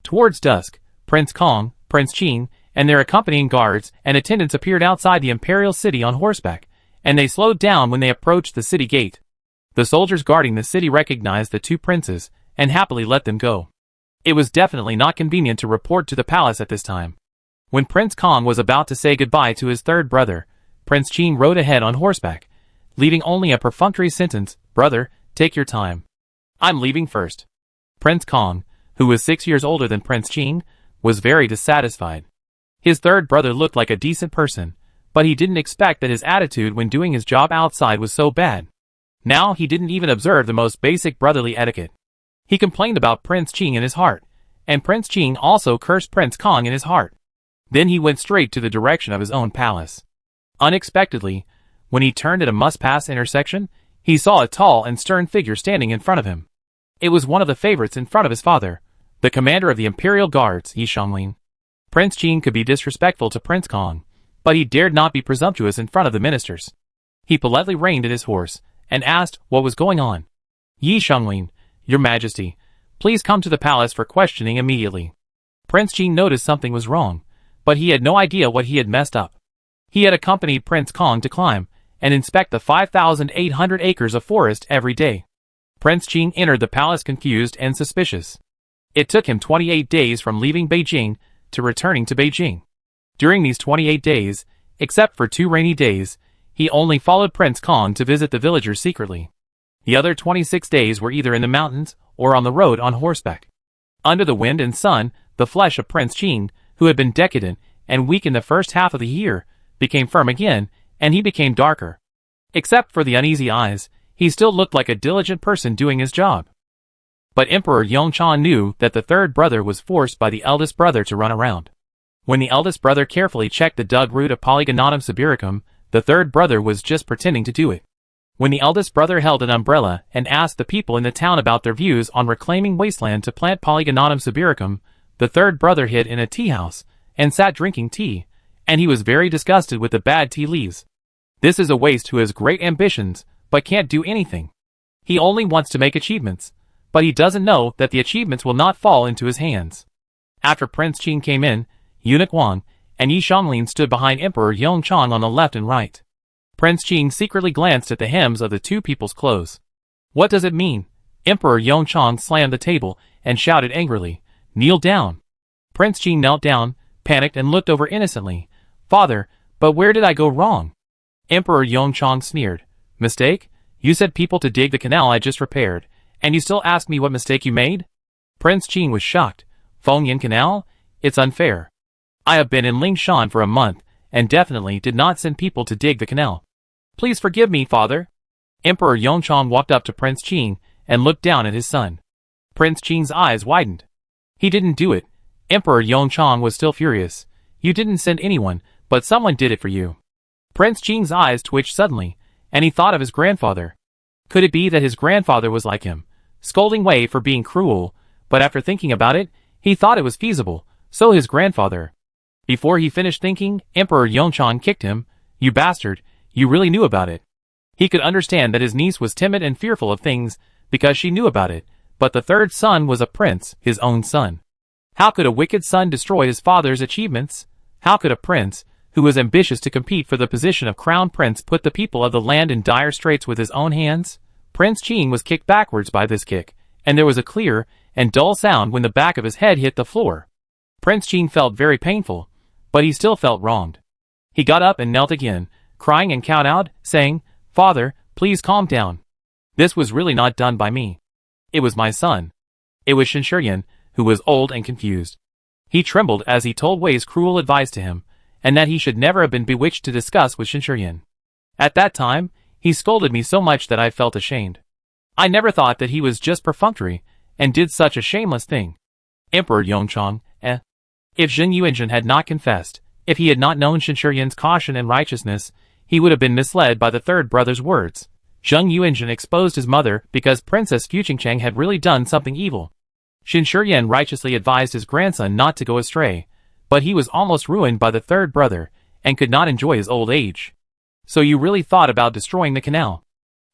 Towards dusk, Prince Kong, Prince Qing, and their accompanying guards and attendants appeared outside the imperial city on horseback, and they slowed down when they approached the city gate. The soldiers guarding the city recognized the two princes, and happily let them go. It was definitely not convenient to report to the palace at this time. When Prince Kong was about to say goodbye to his third brother, Prince Qing rode ahead on horseback, leaving only a perfunctory sentence, "Brother, take your time. I'm leaving first." Prince Kong, who was 6 years older than Prince Qing, was very dissatisfied. His third brother looked like a decent person, but he didn't expect that his attitude when doing his job outside was so bad. Now he didn't even observe the most basic brotherly etiquette. He complained about Prince Qing in his heart, and Prince Qing also cursed Prince Kong in his heart. Then he went straight to the direction of his own palace. Unexpectedly, when he turned at a must-pass intersection, he saw a tall and stern figure standing in front of him. It was one of the favorites in front of his father, the commander of the Imperial Guards, Yi Xianglin. Prince Qing could be disrespectful to Prince Kong, but he dared not be presumptuous in front of the ministers. He politely reined in his horse, and asked what was going on. "Yi Xianglin, Your Majesty, please come to the palace for questioning immediately." Prince Qing noticed something was wrong, but he had no idea what he had messed up. He had accompanied Prince Kong to climb and inspect the 5,800 acres of forest every day. Prince Qing entered the palace confused and suspicious. It took him 28 days from leaving Beijing to returning to Beijing. During these 28 days, except for 2 rainy days, he only followed Prince Kong to visit the villagers secretly. The other 26 days were either in the mountains or on the road on horseback. Under the wind and sun, the flesh of Prince Qing, who had been decadent and weak in the first half of the year, became firm again, and he became darker. Except for the uneasy eyes, he still looked like a diligent person doing his job. But Emperor Yongchan knew that the third brother was forced by the eldest brother to run around. When the eldest brother carefully checked the dug root of Polygonatum Sibiricum, the third brother was just pretending to do it. When the eldest brother held an umbrella and asked the people in the town about their views on reclaiming wasteland to plant Polygonatum Sibiricum, the third brother hid in a tea house and sat drinking tea, and he was very disgusted with the bad tea leaves. This is a waste who has great ambitions, but can't do anything. He only wants to make achievements, but he doesn't know that the achievements will not fall into his hands. After Prince Qing came in, Eunuch Wang and Yi Xianglin stood behind Emperor Yongchang on the left and right. Prince Qing secretly glanced at the hems of the two people's clothes. "What does it mean?" Emperor Yongchang slammed the table and shouted angrily, "Kneel down." Prince Qing knelt down, panicked and looked over innocently. "Father, but where did I go wrong?" Emperor Yongchang sneered. "Mistake? You said people to dig the canal I just repaired, and you still ask me what mistake you made?" Prince Qing was shocked. "Fengyan Canal? It's unfair. I have been in Lingshan for a month, and definitely did not send people to dig the canal. Please forgive me, father." Emperor Yongchang walked up to Prince Qing and looked down at his son. Prince Qing's eyes widened. "He didn't do it." Emperor Yongchang was still furious. "You didn't send anyone, but someone did it for you." Prince Qing's eyes twitched suddenly, and he thought of his grandfather. Could it be that his grandfather was like him, scolding Wei for being cruel, but after thinking about it, he thought it was feasible, so his grandfather. Before he finished thinking, Emperor Yongchang kicked him. "You bastard, you really knew about it." He could understand that his niece was timid and fearful of things, because she knew about it, but the third son was a prince, his own son. How could a wicked son destroy his father's achievements? How could a prince, who was ambitious to compete for the position of crown prince, put the people of the land in dire straits with his own hands? Prince Qing was kicked backwards by this kick, and there was a clear and dull sound when the back of his head hit the floor. Prince Qing felt very painful, but he still felt wronged. He got up and knelt again, crying and kowtowed, saying, "Father, please calm down. This was really not done by me. It was my son." It was Shinshirian, who was old and confused. He trembled as he told Wei's cruel advice to him, and that he should never have been bewitched to discuss with Shinshirian. "At that time, he scolded me so much that I felt ashamed. I never thought that he was just perfunctory, and did such a shameless thing." Emperor Yongchang, If Zheng Yuanzhen had not confessed, if he had not known Shinshirian's caution and righteousness, he would have been misled by the third brother's words. Zheng Yuanzhen exposed his mother because Princess Fuqingcheng had really done something evil. Shinshirian righteously advised his grandson not to go astray, but he was almost ruined by the third brother, and could not enjoy his old age. "So you really thought about destroying the canal?"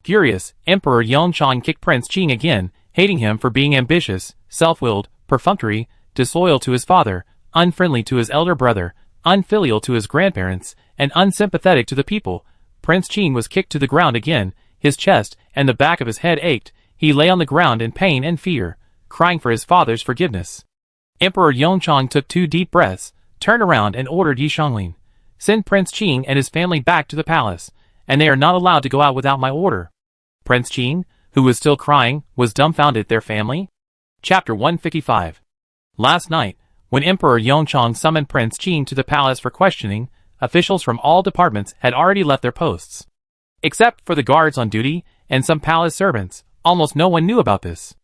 Furious, Emperor Yongchang kicked Prince Qing again, hating him for being ambitious, self-willed, perfunctory, disloyal to his father, unfriendly to his elder brother, unfilial to his grandparents, and unsympathetic to the people. Prince Qing was kicked to the ground again, his chest and the back of his head ached, he lay on the ground in pain and fear, crying for his father's forgiveness. Emperor Yongchang took 2 deep breaths, turned around and ordered Yi Xianglin, Send Prince Qing and his family back to the palace, and they are not allowed to go out without my order." Prince Qing, who was still crying, was dumbfounded at their family. Chapter 155. Last night, when Emperor Yongchang summoned Prince Qing to the palace for questioning, officials from all departments had already left their posts. Except for the guards on duty and some palace servants, almost no one knew about this.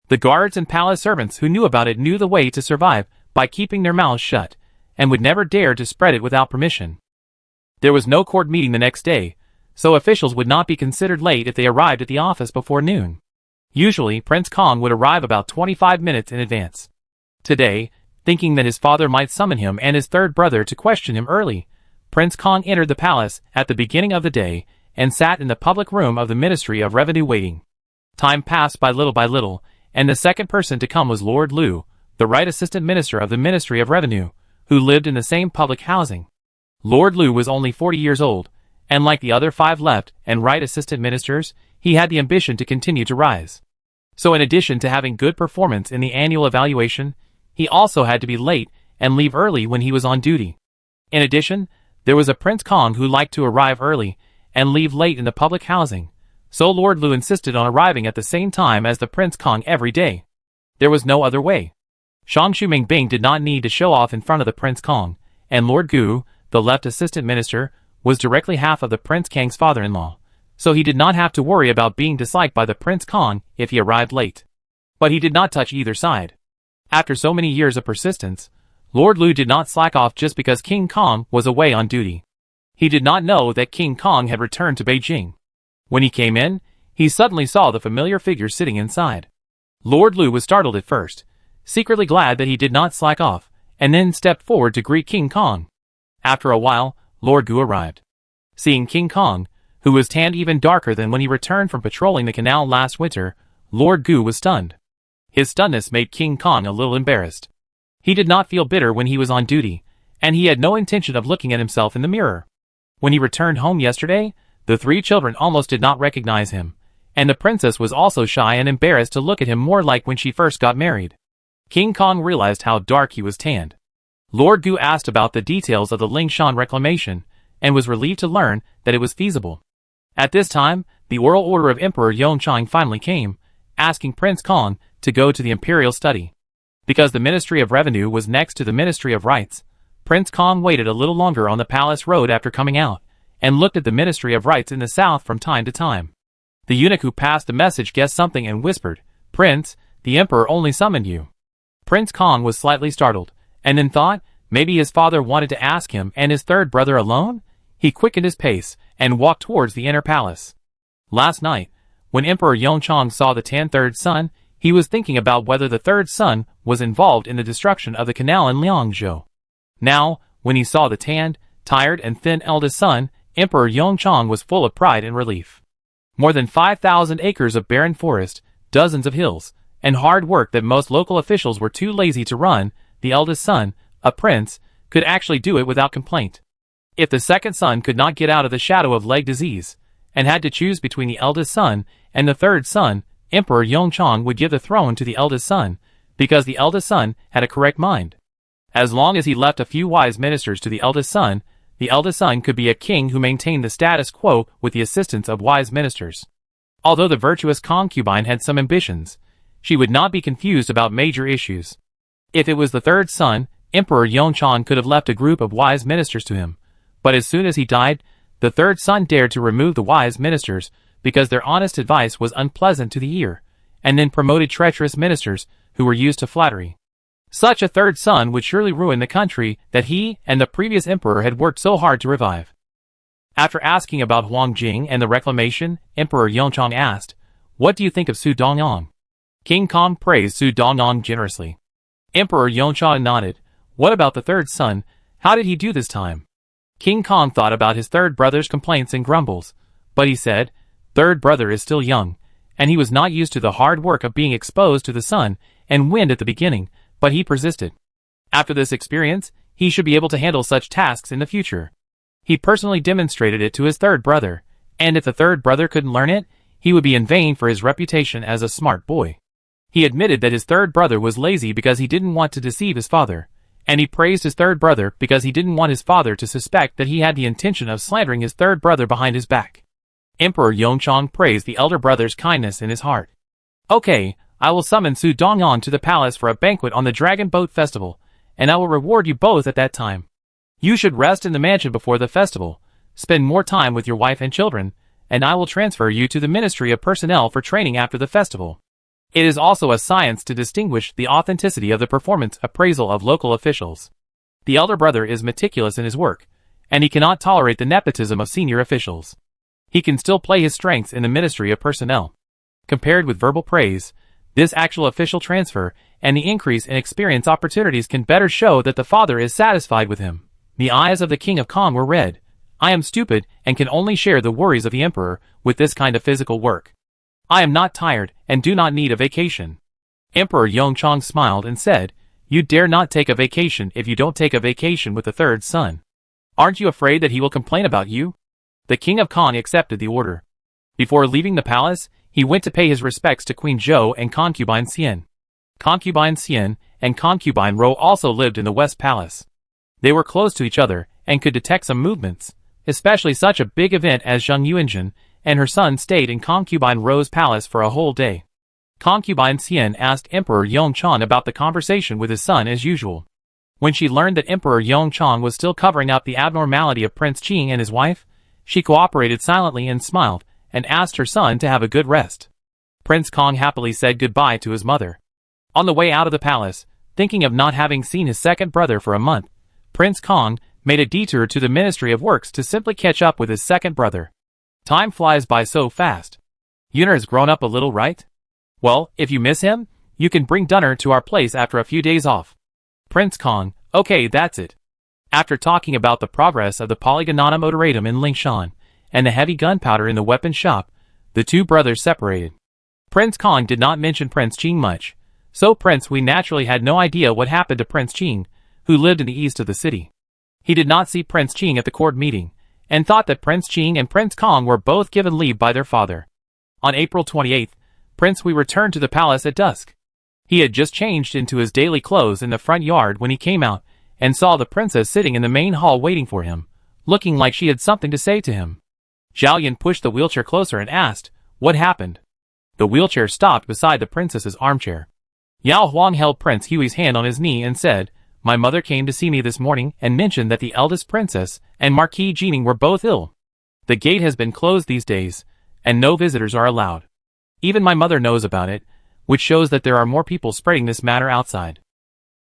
The guards and palace servants who knew about it knew the way to survive by keeping their mouths shut, and would never dare to spread it without permission. There was no court meeting the next day, so officials would not be considered late if they arrived at the office before noon. Usually, Prince Kong would arrive about 25 minutes in advance. Today, thinking that his father might summon him and his third brother to question him early, Prince Kong entered the palace at the beginning of the day and sat in the public room of the Ministry of Revenue waiting. Time passed by little, and the second person to come was Lord Liu, the right assistant minister of the Ministry of Revenue, who lived in the same public housing. Lord Liu was only 40 years old, and like the other 5 left and right assistant ministers, he had the ambition to continue to rise. So in addition to having good performance in the annual evaluation, he also had to be late and leave early when he was on duty. In addition, there was a Prince Kong who liked to arrive early and leave late in the public housing, so Lord Liu insisted on arriving at the same time as the Prince Kong every day. There was no other way. Xiangshu Mingbing did not need to show off in front of the Prince Kong, and Lord Gu, the left assistant minister, was directly half of the Prince Kang's father-in-law, so he did not have to worry about being disliked by the Prince Kong if he arrived late. But he did not touch either side. After so many years of persistence, Lord Liu did not slack off just because King Kong was away on duty. He did not know that King Kong had returned to Beijing. When he came in, he suddenly saw the familiar figure sitting inside. Lord Liu was startled at first, secretly glad that he did not slack off, and then stepped forward to greet King Kong. After a while, Lord Gu arrived. Seeing King Kong, who was tanned even darker than when he returned from patrolling the canal last winter, Lord Gu was stunned. His stunness made King Kong a little embarrassed. He did not feel bitter when he was on duty, and he had no intention of looking at himself in the mirror. When he returned home yesterday, the 3 children almost did not recognize him, and the princess was also shy and embarrassed to look at him more like when she first got married. King Kong realized how dark he was tanned. Lord Gu asked about the details of the Lingshan reclamation, and was relieved to learn that it was feasible. At this time, the oral order of Emperor Yongchang finally came, asking Prince Kong to go to the imperial study. Because the Ministry of Revenue was next to the Ministry of Rights, Prince Kong waited a little longer on the palace road after coming out, and looked at the Ministry of Rights in the south from time to time. The eunuch who passed the message guessed something and whispered, "Prince, the Emperor only summoned you." Prince Kong was slightly startled, and then thought, maybe his father wanted to ask him and his third brother alone? He quickened his pace, and walked towards the inner palace. Last night, when Emperor Yongchang saw the tan third son, he was thinking about whether the third son was involved in the destruction of the canal in Liangzhou. Now, when he saw the tanned, tired and thin eldest son, Emperor Yongchang was full of pride and relief. More than 5,000 acres of barren forest, dozens of hills, and hard work that most local officials were too lazy to run, the eldest son, a prince, could actually do it without complaint. If the second son could not get out of the shadow of leg disease, and had to choose between the eldest son and the third son, Emperor Yongchang would give the throne to the eldest son, because the eldest son had a correct mind. As long as he left a few wise ministers to the eldest son could be a king who maintained the status quo with the assistance of wise ministers. Although the virtuous concubine had some ambitions, she would not be confused about major issues. If it was the third son, Emperor Yongchang could have left a group of wise ministers to him, but as soon as he died, the third son dared to remove the wise ministers because their honest advice was unpleasant to the ear, and then promoted treacherous ministers who were used to flattery. Such a third son would surely ruin the country that he and the previous emperor had worked so hard to revive. After asking about Huang Jing and the reclamation, Emperor Yongchang asked, "What do you think of Su Dongyong?" King Kong praised Su Dongyong generously. Emperor Yongchang nodded. "What about the third son? How did he do this time?" King Kong thought about his third brother's complaints and grumbles, but he said, "Third brother is still young, and he was not used to the hard work of being exposed to the sun and wind at the beginning, but he persisted. After this experience, he should be able to handle such tasks in the future." He personally demonstrated it to his third brother, and if the third brother couldn't learn it, he would be in vain for his reputation as a smart boy. He admitted that his third brother was lazy because he didn't want to deceive his father, And he praised his third brother because he didn't want his father to suspect that he had the intention of slandering his third brother behind his back. Emperor Yongchang praised the elder brother's kindness in his heart. Okay, I will summon Su Dong'an to the palace for a banquet on the Dragon Boat Festival, and I will reward you both at that time. You should rest in the mansion before the festival, spend more time with your wife and children, and I will transfer you to the Ministry of Personnel for training after the festival. It is also a science to distinguish the authenticity of the performance appraisal of local officials. The elder brother is meticulous in his work, and he cannot tolerate the nepotism of senior officials. He can still play his strengths in the Ministry of Personnel. Compared with verbal praise, this actual official transfer and the increase in experience opportunities can better show that the father is satisfied with him. The eyes of the King of Kong were red. I am stupid and can only share the worries of the emperor with this kind of physical work. I am not tired and do not need a vacation. Emperor Yongchang smiled and said, You dare not take a vacation if you don't take a vacation with the third son. Aren't you afraid that he will complain about you? The King of Kong accepted the order. Before leaving the palace, he went to pay his respects to Queen Zhou and concubine Xian. Concubine Xian and concubine Rou also lived in the West Palace. They were close to each other and could detect some movements, especially such a big event as Zheng Yuanjun and her son stayed in concubine Rou's palace for a whole day. Concubine Xian asked Emperor Yongchang about the conversation with his son as usual. When she learned that Emperor Yongchang was still covering up the abnormality of Prince Qing and his wife, she cooperated silently and smiled, and asked her son to have a good rest. Prince Kong happily said goodbye to his mother. On the way out of the palace, thinking of not having seen his second brother for a month, Prince Kong made a detour to the Ministry of Works to simply catch up with his second brother. Time flies by so fast. Yuner has grown up a little, right? Well, if you miss him, you can bring Dunner to our place after a few days off. Prince Kong, okay, that's it. After talking about the progress of the Polygonata Moderatum in Lingshan, and the heavy gunpowder in the weapon shop, the two brothers separated. Prince Kong did not mention Prince Qing much, so Prince Wei naturally had no idea what happened to Prince Qing, who lived in the east of the city. He did not see Prince Qing at the court meeting, and thought that Prince Qing and Prince Kong were both given leave by their father. On April 28th, Prince Wei returned to the palace at dusk. He had just changed into his daily clothes in the front yard when he came out, and saw the princess sitting in the main hall waiting for him, looking like she had something to say to him. Zhao Yan pushed the wheelchair closer and asked, What happened? The wheelchair stopped beside the princess's armchair. Yao Huang held Prince Hui's hand on his knee and said, My mother came to see me this morning and mentioned that the eldest princess and Marquis Jining were both ill. The gate has been closed these days, and no visitors are allowed. Even my mother knows about it, which shows that there are more people spreading this matter outside.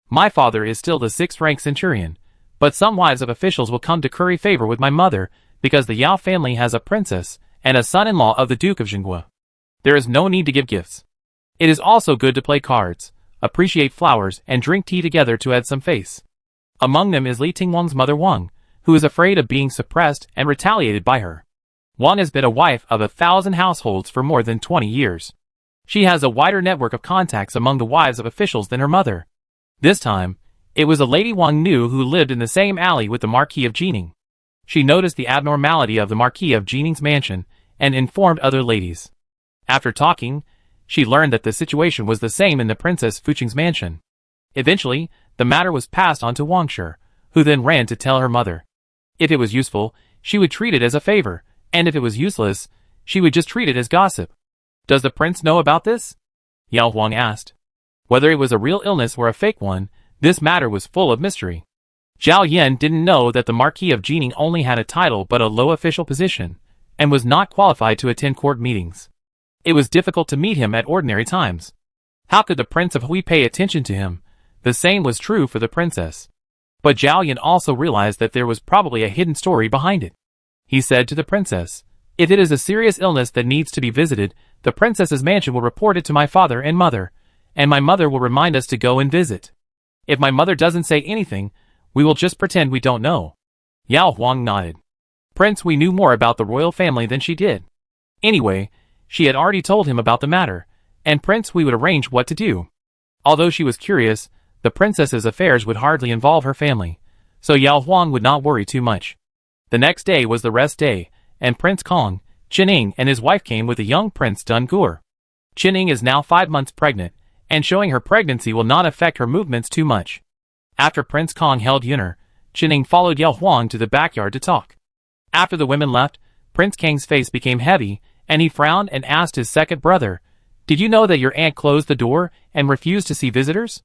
My father is still the 6th-rank centurion, but some wives of officials will come to curry favor with my mother because the Yao family has a princess and a son-in-law of the Duke of Jinghua. There is no need to give gifts. It is also good to play cards, appreciate flowers, and drink tea together to add some face. Among them is Li Tingwang's mother Wang, who is afraid of being suppressed and retaliated by her. Wang has been a wife of 1,000 households for more than 20 years. She has a wider network of contacts among the wives of officials than her mother. This time, it was a lady Wang knew who lived in the same alley with the Marquis of Jining. She noticed the abnormality of the Marquis of Jining's mansion and informed other ladies. After talking, she learned that the situation was the same in the Princess Fuqing's mansion. Eventually, the matter was passed on to Wang Shi, who then ran to tell her mother. If it was useful, she would treat it as a favor, and if it was useless, she would just treat it as gossip. Does the prince know about this? Yao Huang asked. Whether it was a real illness or a fake one, this matter was full of mystery. Zhao Yan didn't know that the Marquis of Jining only had a title but a low official position, and was not qualified to attend court meetings. It was difficult to meet him at ordinary times. How could the Prince of Hui pay attention to him? The same was true for the princess. But Zhao Yan also realized that there was probably a hidden story behind it. He said to the princess, If it is a serious illness that needs to be visited, the princess's mansion will report it to my father and mother, and my mother will remind us to go and visit. If my mother doesn't say anything, we will just pretend we don't know. Yao Huang nodded. Prince Wei knew more about the royal family than she did. Anyway, she had already told him about the matter, and Prince Wei would arrange what to do. Although she was curious, the princess's affairs would hardly involve her family, so Yao Huang would not worry too much. The next day was the rest day, and Prince Kong, Qining and his wife came with a young Prince Dungur. Qining is now 5 months pregnant, and showing her pregnancy will not affect her movements too much. After Prince Kong held Yuner, Chining followed Yao Huang to the backyard to talk. After the women left, Prince Kang's face became heavy, and he frowned and asked his second brother, "Did you know that your aunt closed the door and refused to see visitors?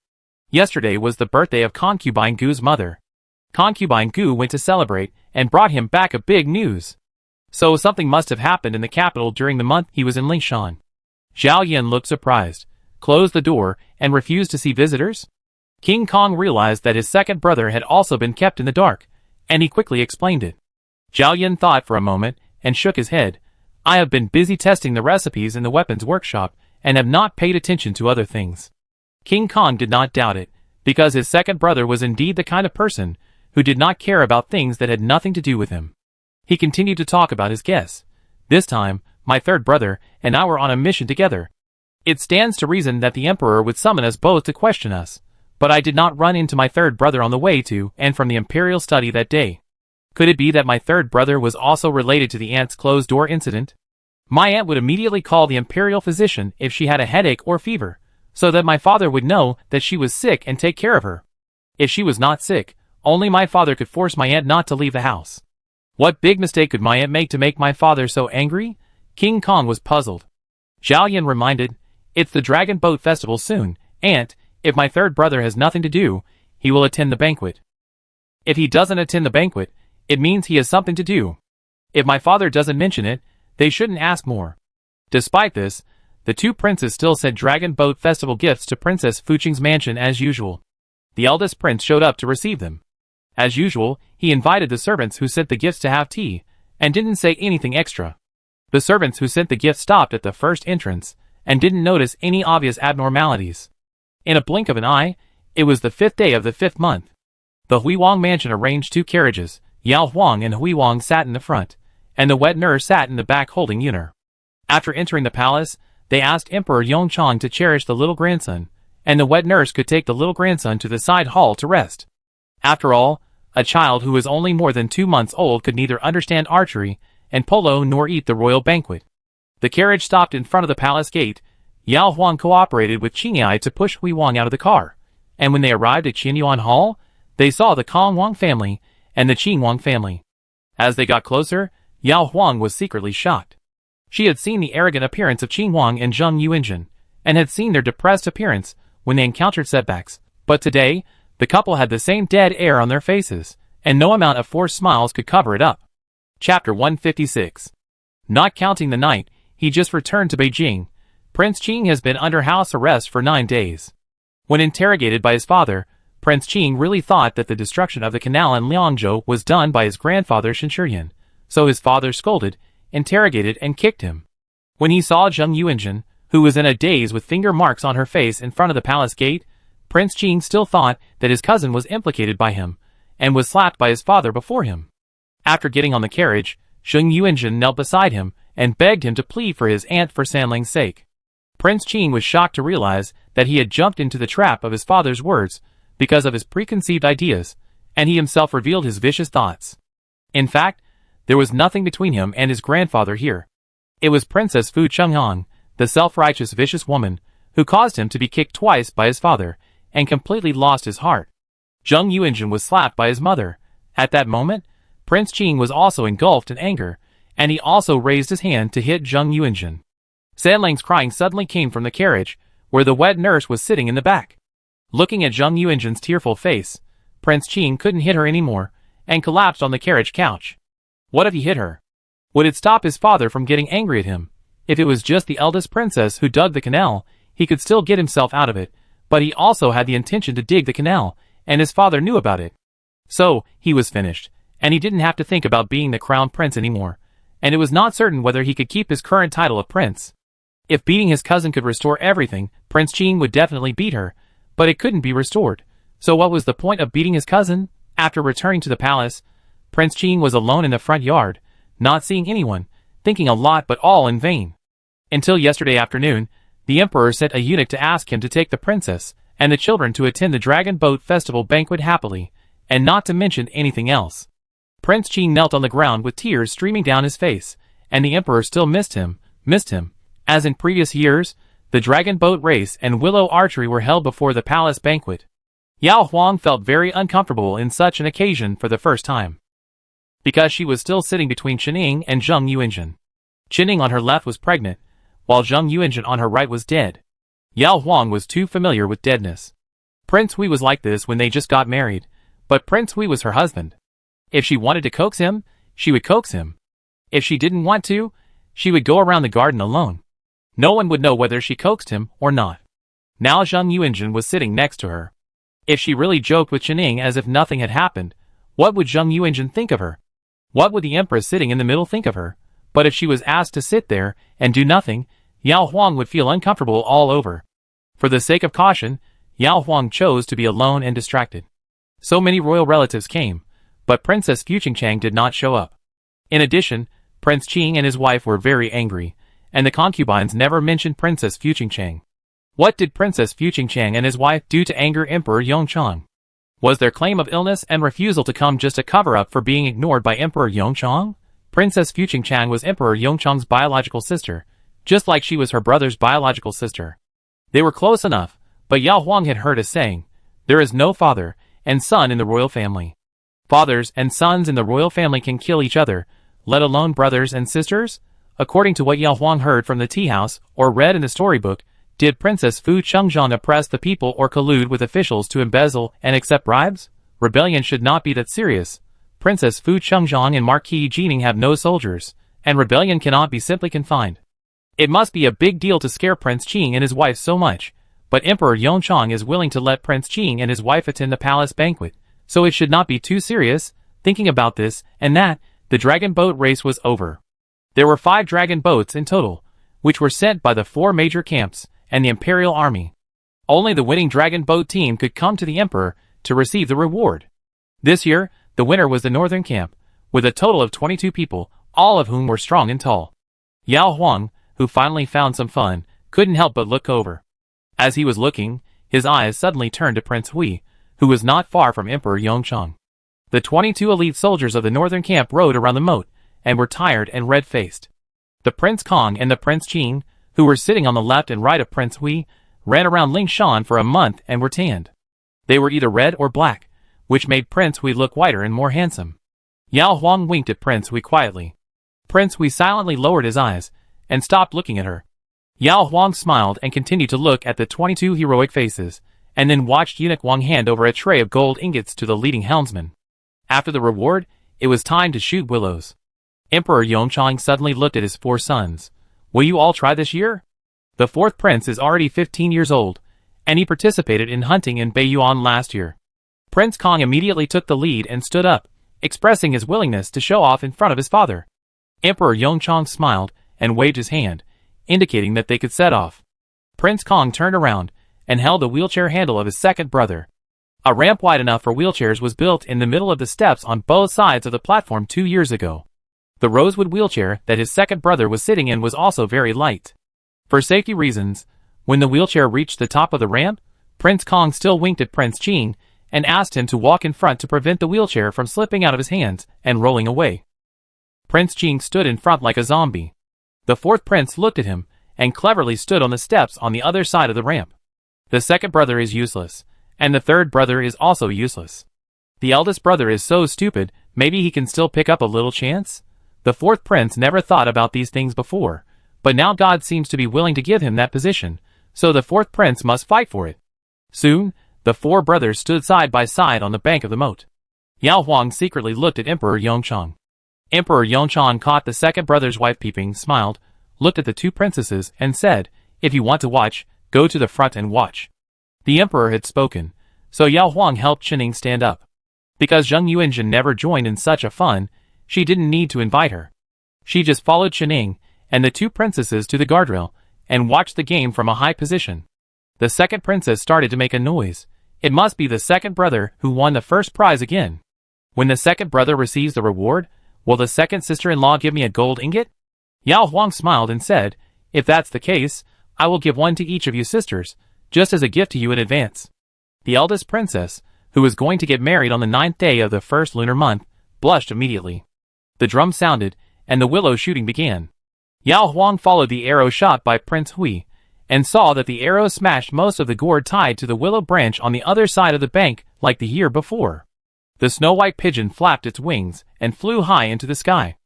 Yesterday was the birthday of Concubine Gu's mother. Concubine Gu went to celebrate and brought him back a big news. So something must have happened in the capital during the month he was in Lingshan." Zhao Yin looked surprised, closed the door, and refused to see visitors? King Kong realized that his second brother had also been kept in the dark, and he quickly explained it. Zhao Yin thought for a moment and shook his head. "I have been busy testing the recipes in the weapons workshop and have not paid attention to other things." King Kong did not doubt it, because his second brother was indeed the kind of person who did not care about things that had nothing to do with him. He continued to talk about his guests. "This time, my third brother and I were on a mission together. It stands to reason that the Emperor would summon us both to question us, but I did not run into my third brother on the way to and from the Imperial study that day. Could it be that my third brother was also related to the aunt's closed door incident? My aunt would immediately call the Imperial physician if she had a headache or fever, so that my father would know that she was sick and take care of her. If she was not sick, only my father could force my aunt not to leave the house. What big mistake could my aunt make to make my father so angry?" King Kong was puzzled. Zhao Yin reminded, "It's the Dragon Boat Festival soon, and, if my third brother has nothing to do, he will attend the banquet. If he doesn't attend the banquet, it means he has something to do. If my father doesn't mention it, they shouldn't ask more." Despite this, the two princes still sent Dragon Boat Festival gifts to Princess Fuqing's mansion as usual. The eldest prince showed up to receive them. As usual, he invited the servants who sent the gifts to have tea, and didn't say anything extra. The servants who sent the gifts stopped at the first entrance, and didn't notice any obvious abnormalities. In a blink of an eye, it was the 5th day of the 5th month. The Huiwang mansion arranged 2 carriages. Yao Huang and Huiwang sat in the front, and the wet nurse sat in the back holding Yuner. After entering the palace, they asked Emperor Yongchang to cherish the little grandson, and the wet nurse could take the little grandson to the side hall to rest. After all, a child who was only more than 2 months old could neither understand archery and polo nor eat the royal banquet. The carriage stopped in front of the palace gate. Yao Huang cooperated with Qingyai to push Huiwang out of the car, and when they arrived at Qinyuan Hall, they saw the Kong Wang family and the Qing Wang family. As they got closer, Yao Huang was secretly shocked. She had seen the arrogant appearance of Qing Wang and Zheng Yuanjun, and had seen their depressed appearance when they encountered setbacks, but today, the couple had the same dead air on their faces, and no amount of forced smiles could cover it up. Chapter 156. Not counting the night he just returned to Beijing, Prince Qing has been under house arrest for 9 days. When interrogated by his father, Prince Qing really thought that the destruction of the canal in Liangzhou was done by his grandfather Shenshirian, so his father scolded, interrogated and kicked him. When he saw Zheng Yuanjun, who was in a daze with finger marks on her face in front of the palace gate, Prince Qing still thought that his cousin was implicated by him, and was slapped by his father before him. After getting on the carriage, Zheng Yuanjun knelt beside him and begged him to plead for his aunt for Sanling's sake. Prince Qing was shocked to realize that he had jumped into the trap of his father's words because of his preconceived ideas, and he himself revealed his vicious thoughts. In fact, there was nothing between him and his grandfather here. It was Princess Fu Cheng'an, the self-righteous vicious woman, who caused him to be kicked twice by his father, and completely lost his heart. Zheng Yuanjun was slapped by his mother. At that moment, Prince Qing was also engulfed in anger, and he also raised his hand to hit Zheng Yuanjun. Sanling's crying suddenly came from the carriage, where the wet nurse was sitting in the back. Looking at Zheng Yuanjun's tearful face, Prince Qing couldn't hit her anymore, and collapsed on the carriage couch. What if he hit her? Would it stop his father from getting angry at him? If it was just the eldest princess who dug the canal, he could still get himself out of it, but he also had the intention to dig the canal, and his father knew about it. So, he was finished, and he didn't have to think about being the crown prince anymore, and it was not certain whether he could keep his current title of prince. If beating his cousin could restore everything, Prince Qing would definitely beat her, but it couldn't be restored. So what was the point of beating his cousin? After returning to the palace, Prince Qing was alone in the front yard, not seeing anyone, thinking a lot but all in vain. Until yesterday afternoon, the emperor sent a eunuch to ask him to take the princess and the children to attend the Dragon Boat Festival banquet happily, and not to mention anything else. Prince Qing knelt on the ground with tears streaming down his face, and the emperor still missed him. As in previous years, the dragon boat race and willow archery were held before the palace banquet. Yao Huang felt very uncomfortable in such an occasion for the first time, because she was still sitting between Qining and Zheng Yuanzhen. Qining on her left was pregnant, while Zheng Yuanzhen on her right was dead. Yao Huang was too familiar with deadness. Prince Hui was like this when they just got married, but Prince Hui was her husband. If she wanted to coax him, she would coax him. If she didn't want to, she would go around the garden alone. No one would know whether she coaxed him or not. Now Zheng Yuanzhen was sitting next to her. If she really joked with Qining as if nothing had happened, what would Zheng Yuanzhen think of her? What would the empress sitting in the middle think of her? But if she was asked to sit there and do nothing, Yao Huang would feel uncomfortable all over. For the sake of caution, Yao Huang chose to be alone and distracted. So many royal relatives came, but Princess Fuqingchang did not show up. In addition, Prince Qing and his wife were very angry, and the concubines never mentioned Princess Fuqingchang. What did Princess Fuqingchang and his wife do to anger Emperor Yongchang? Was their claim of illness and refusal to come just a cover-up for being ignored by Emperor Yongchang? Princess Fuqingchang was Emperor Yongchang's biological sister, just like she was her brother's biological sister. They were close enough, but Yao Huang had heard a saying, there is no father and son in the royal family. Fathers and sons in the royal family can kill each other, let alone brothers and sisters? According to what Yao Huang heard from the tea house or read in the storybook, did Princess Fu Chengzhang oppress the people or collude with officials to embezzle and accept bribes? Rebellion should not be that serious. Princess Fu Chengzhang and Marquis Jining have no soldiers, and rebellion cannot be simply confined. It must be a big deal to scare Prince Qing and his wife so much, but Emperor Yongchang is willing to let Prince Qing and his wife attend the palace banquet, so it should not be too serious. Thinking about this and that, the dragon boat race was over. There were 5 dragon boats in total, which were sent by the 4 major camps and the imperial army. Only the winning dragon boat team could come to the emperor to receive the reward. This year, the winner was the northern camp, with a total of 22 people, all of whom were strong and tall. Yao Huang, who finally found some fun, couldn't help but look over. As he was looking, his eyes suddenly turned to Prince Hui, who was not far from Emperor Yongchang. The 22 elite soldiers of the northern camp rode around the moat, and were tired and red-faced. The Prince Kong and the Prince Qing, who were sitting on the left and right of Prince Hui, ran around Lingshan for a month and were tanned. They were either red or black, which made Prince Hui look whiter and more handsome. Yao Huang winked at Prince Hui quietly. Prince Hui silently lowered his eyes, and stopped looking at her. Yao Huang smiled and continued to look at the 22 heroic faces, and then watched Eunuch Wang hand over a tray of gold ingots to the leading helmsman. After the reward, it was time to shoot willows. Emperor Yongchang suddenly looked at his 4 sons. Will you all try this year? The 4th prince is already 15 years old, and he participated in hunting in Beiyuan last year. Prince Kong immediately took the lead and stood up, expressing his willingness to show off in front of his father. Emperor Yongchang smiled and waved his hand, indicating that they could set off. Prince Kong turned around and held the wheelchair handle of his second brother. A ramp wide enough for wheelchairs was built in the middle of the steps on both sides of the platform 2 years ago. The rosewood wheelchair that his second brother was sitting in was also very light. For safety reasons, when the wheelchair reached the top of the ramp, Prince Kong still winked at Prince Qing and asked him to walk in front to prevent the wheelchair from slipping out of his hands and rolling away. Prince Qing stood in front like a zombie. The 4th prince looked at him and cleverly stood on the steps on the other side of the ramp. The second brother is useless, and the 3rd brother is also useless. The eldest brother is so stupid, maybe he can still pick up a little chance? The 4th prince never thought about these things before, but now God seems to be willing to give him that position, so the 4th prince must fight for it. Soon, the 4 brothers stood side by side on the bank of the moat. Yao Huang secretly looked at Emperor Yongchang. Emperor Yongchang caught the second brother's wife peeping, smiled, looked at the 2 princesses, and said, "If you want to watch, go to the front and watch." The emperor had spoken, so Yao Huang helped Qining stand up. Because Zheng Yuanzhen never joined in such a fun, she didn't need to invite her. She just followed Qining and the 2 princesses to the guardrail and watched the game from a high position. The second princess started to make a noise. It must be the second brother who won the first prize again. When the second brother receives the reward, will the second sister-in-law give me a gold ingot? Yao Huang smiled and said, "If that's the case, I will give one to each of you sisters, just as a gift to you in advance." The eldest princess, who was going to get married on the 9th day of the first lunar month, blushed immediately. The drum sounded, and the willow shooting began. Yao Huang followed the arrow shot by Prince Hui, and saw that the arrow smashed most of the gourd tied to the willow branch on the other side of the bank like the year before. The snow-white pigeon flapped its wings and flew high into the sky.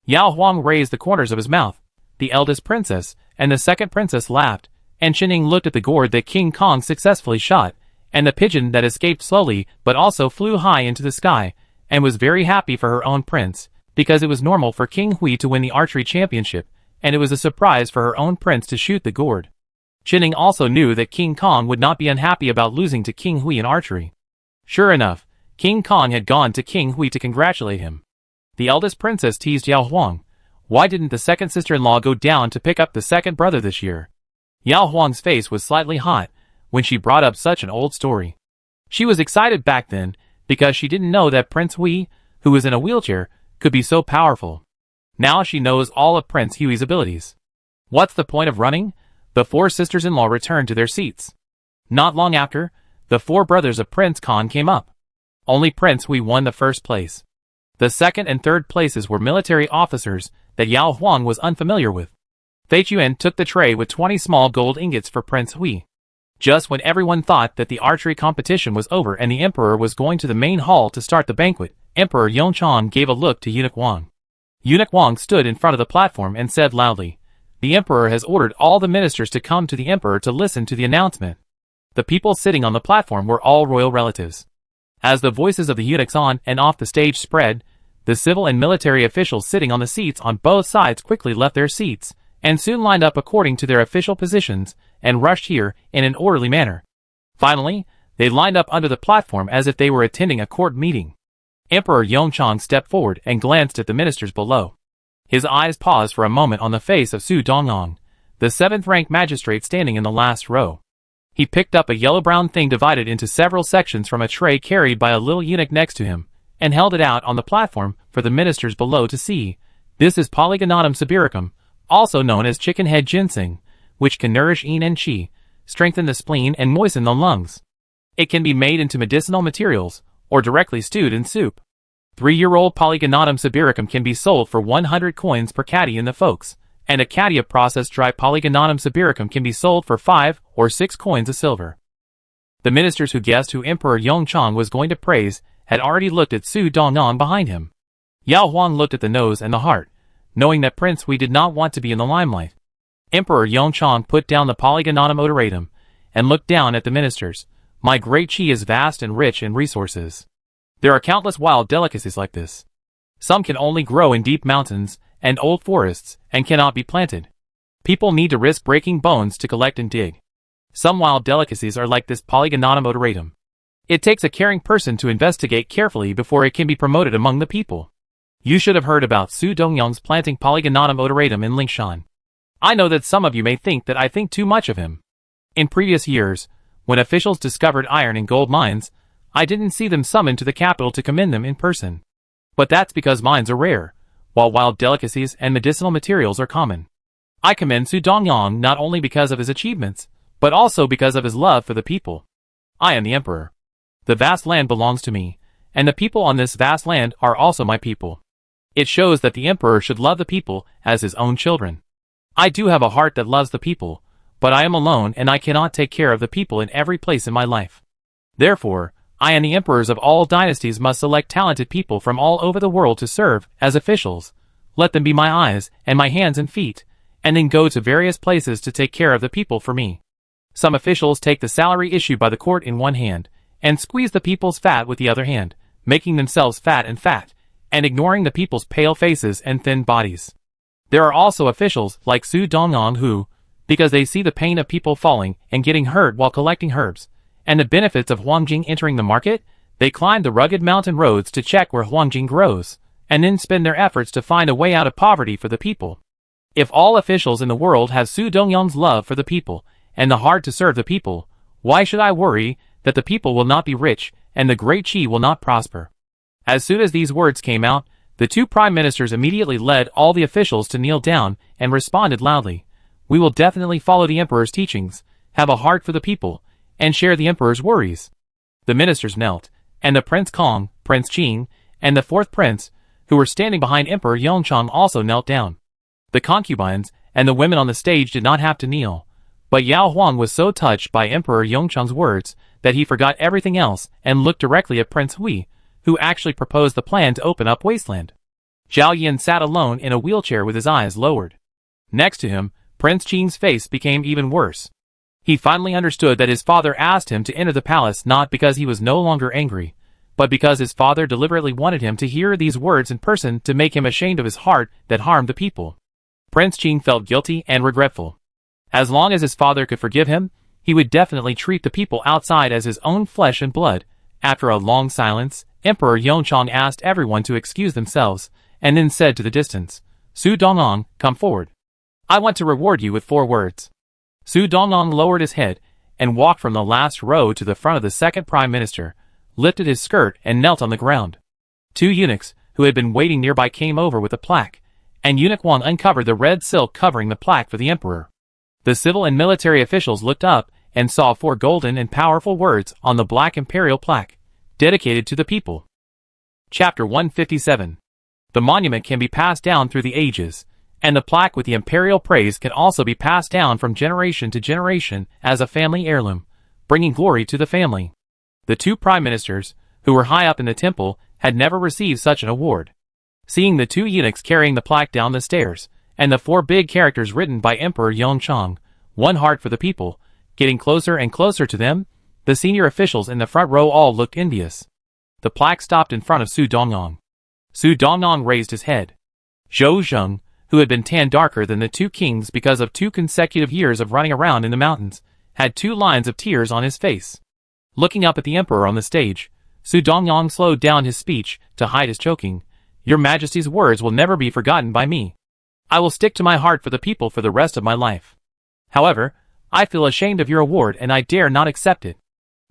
Yao Huang raised the corners of his mouth. The eldest princess and the second princess laughed, and Qining looked at the gourd that King Kong successfully shot, and the pigeon that escaped slowly but also flew high into the sky, and was very happy for her own prince, because it was normal for King Hui to win the archery championship, and it was a surprise for her own prince to shoot the gourd. Qining also knew that King Kong would not be unhappy about losing to King Hui in archery. Sure enough, King Kong had gone to King Hui to congratulate him. The eldest princess teased Yao Huang. Why didn't the second sister-in-law go down to pick up the second brother this year? Yao Huang's face was slightly hot when she brought up such an old story. She was excited back then because she didn't know that Prince Hui, who was in a wheelchair, could be so powerful. Now she knows all of Prince Hui's abilities. What's the point of running? The four sisters-in-law returned to their seats. Not long after, the four brothers of Prince Khan came up. Only Prince Hui won the first place. The second and third places were military officers that Yao Huang was unfamiliar with. Fei Chuan took the tray with 20 small gold ingots for Prince Hui. Just when everyone thought that the archery competition was over and the emperor was going to the main hall to start the banquet, Emperor Yongchang gave a look to Eunuch Wang. Eunuch Wang stood in front of the platform and said loudly, "The emperor has ordered all the ministers to come to the emperor to listen to the announcement." The people sitting on the platform were all royal relatives. As the voices of the eunuchs on and off the stage spread, the civil and military officials sitting on the seats on both sides quickly left their seats, and soon lined up according to their official positions, and rushed here in an orderly manner. Finally, they lined up under the platform as if they were attending a court meeting. Emperor Yongchang stepped forward and glanced at the ministers below. His eyes paused for a moment on the face of Su Dongyang, the seventh-rank magistrate standing in the last row. He picked up a yellow-brown thing divided into several sections from a tray carried by a little eunuch next to him, and held it out on the platform for the ministers below to see. This is Polygonatum sibiricum, also known as chicken head ginseng, which can nourish yin and qi, strengthen the spleen and moisten the lungs. It can be made into medicinal materials, or directly stewed in soup. 3-year-old Polygonatum sibiricum can be sold for 100 coins per caddy in the folks, and a caddy of processed dry Polygonatum sibiricum can be sold for 5 or 6 coins of silver. The ministers who guessed who Emperor Yongchang was going to praise had already looked at Su Dongyang behind him. Yao Huang looked at the nose and the heart, knowing that Prince Hui did not want to be in the limelight. Emperor Yongchang put down the Polygonatum odoratum and looked down at the ministers. "My great qi is vast and rich in resources. There are countless wild delicacies like this. Some can only grow in deep mountains and old forests and cannot be planted. People need to risk breaking bones to collect and dig. Some wild delicacies are like this Polygonatum odoratum. It takes a caring person to investigate carefully before it can be promoted among the people. You should have heard about Su Dongyang's planting Polygonatum odoratum in Lingshan. I know that some of you may think that I think too much of him. In previous years, when officials discovered iron and gold mines, I didn't see them summoned to the capital to commend them in person. But that's because mines are rare, while wild delicacies and medicinal materials are common. I commend Su Dongyang not only because of his achievements, but also because of his love for the people. I am the emperor. The vast land belongs to me, and the people on this vast land are also my people. It shows that the emperor should love the people as his own children. I do have a heart that loves the people, but I am alone and I cannot take care of the people in every place in my life. Therefore, I and the emperors of all dynasties must select talented people from all over the world to serve as officials. Let them be my eyes and my hands and feet, and then go to various places to take care of the people for me. Some officials take the salary issued by the court in one hand, and squeeze the people's fat with the other hand, making themselves fat, and ignoring the people's pale faces and thin bodies. There are also officials like Su Dongyang who, because they see the pain of people falling and getting hurt while collecting herbs, and the benefits of Huangjing entering the market, they climb the rugged mountain roads to check where Huangjing grows, and then spend their efforts to find a way out of poverty for the people. If all officials in the world have Su Dongyang's love for the people, and the heart to serve the people, why should I worry that the people will not be rich, and the great qi will not prosper? As soon as these words came out, the two prime ministers immediately led all the officials to kneel down and responded loudly, "We will definitely follow the emperor's teachings, have a heart for the people, and share the emperor's worries." The ministers knelt, and the Prince Kong, Prince Qing, and the fourth prince, who were standing behind Emperor Yongchang also knelt down. The concubines and the women on the stage did not have to kneel, But Yao Huang was so touched by Emperor Yongchang's words that he forgot everything else and looked directly at Prince Hui, who actually proposed the plan to open up Wasteland. Zhao Yan sat alone in a wheelchair with his eyes lowered. Next to him, Prince Qing's face became even worse. He finally understood that his father asked him to enter the palace not because he was no longer angry, but because his father deliberately wanted him to hear these words in person to make him ashamed of his heart that harmed the people. Prince Qing felt guilty and regretful. As long as his father could forgive him, he would definitely treat the people outside as his own flesh and blood. After a long silence, Emperor Yongchang asked everyone to excuse themselves, and then said to the distance, "Su Dongyang, come forward. I want to reward you with 4 words." Su Dongyang lowered his head, and walked from the last row to the front of the second prime minister, lifted his skirt and knelt on the ground. 2 eunuchs, who had been waiting nearby came over with a plaque, and Eunuch Wang uncovered the red silk covering the plaque for the emperor. The civil and military officials looked up and saw 4 golden and powerful words on the black imperial plaque, dedicated to the people. Chapter 157. The monument can be passed down through the ages, and the plaque with the imperial praise can also be passed down from generation to generation as a family heirloom, bringing glory to the family. The 2 prime ministers, who were high up in the temple, had never received such an award. Seeing the 2 eunuchs carrying the plaque down the stairs, and the 4 big characters written by Emperor Yongchang, "One heart for the people," getting closer and closer to them, the senior officials in the front row all looked envious. The plaque stopped in front of Su Dongyang. Su Dongyang raised his head. Zhou Zheng, who had been tanned darker than the 2 kings because of 2 consecutive years of running around in the mountains, had 2 lines of tears on his face. Looking up at the emperor on the stage, Su Dongyang slowed down his speech to hide his choking. "Your Majesty's words will never be forgotten by me. I will stick to my heart for the people for the rest of my life. However, I feel ashamed of your award and I dare not accept it."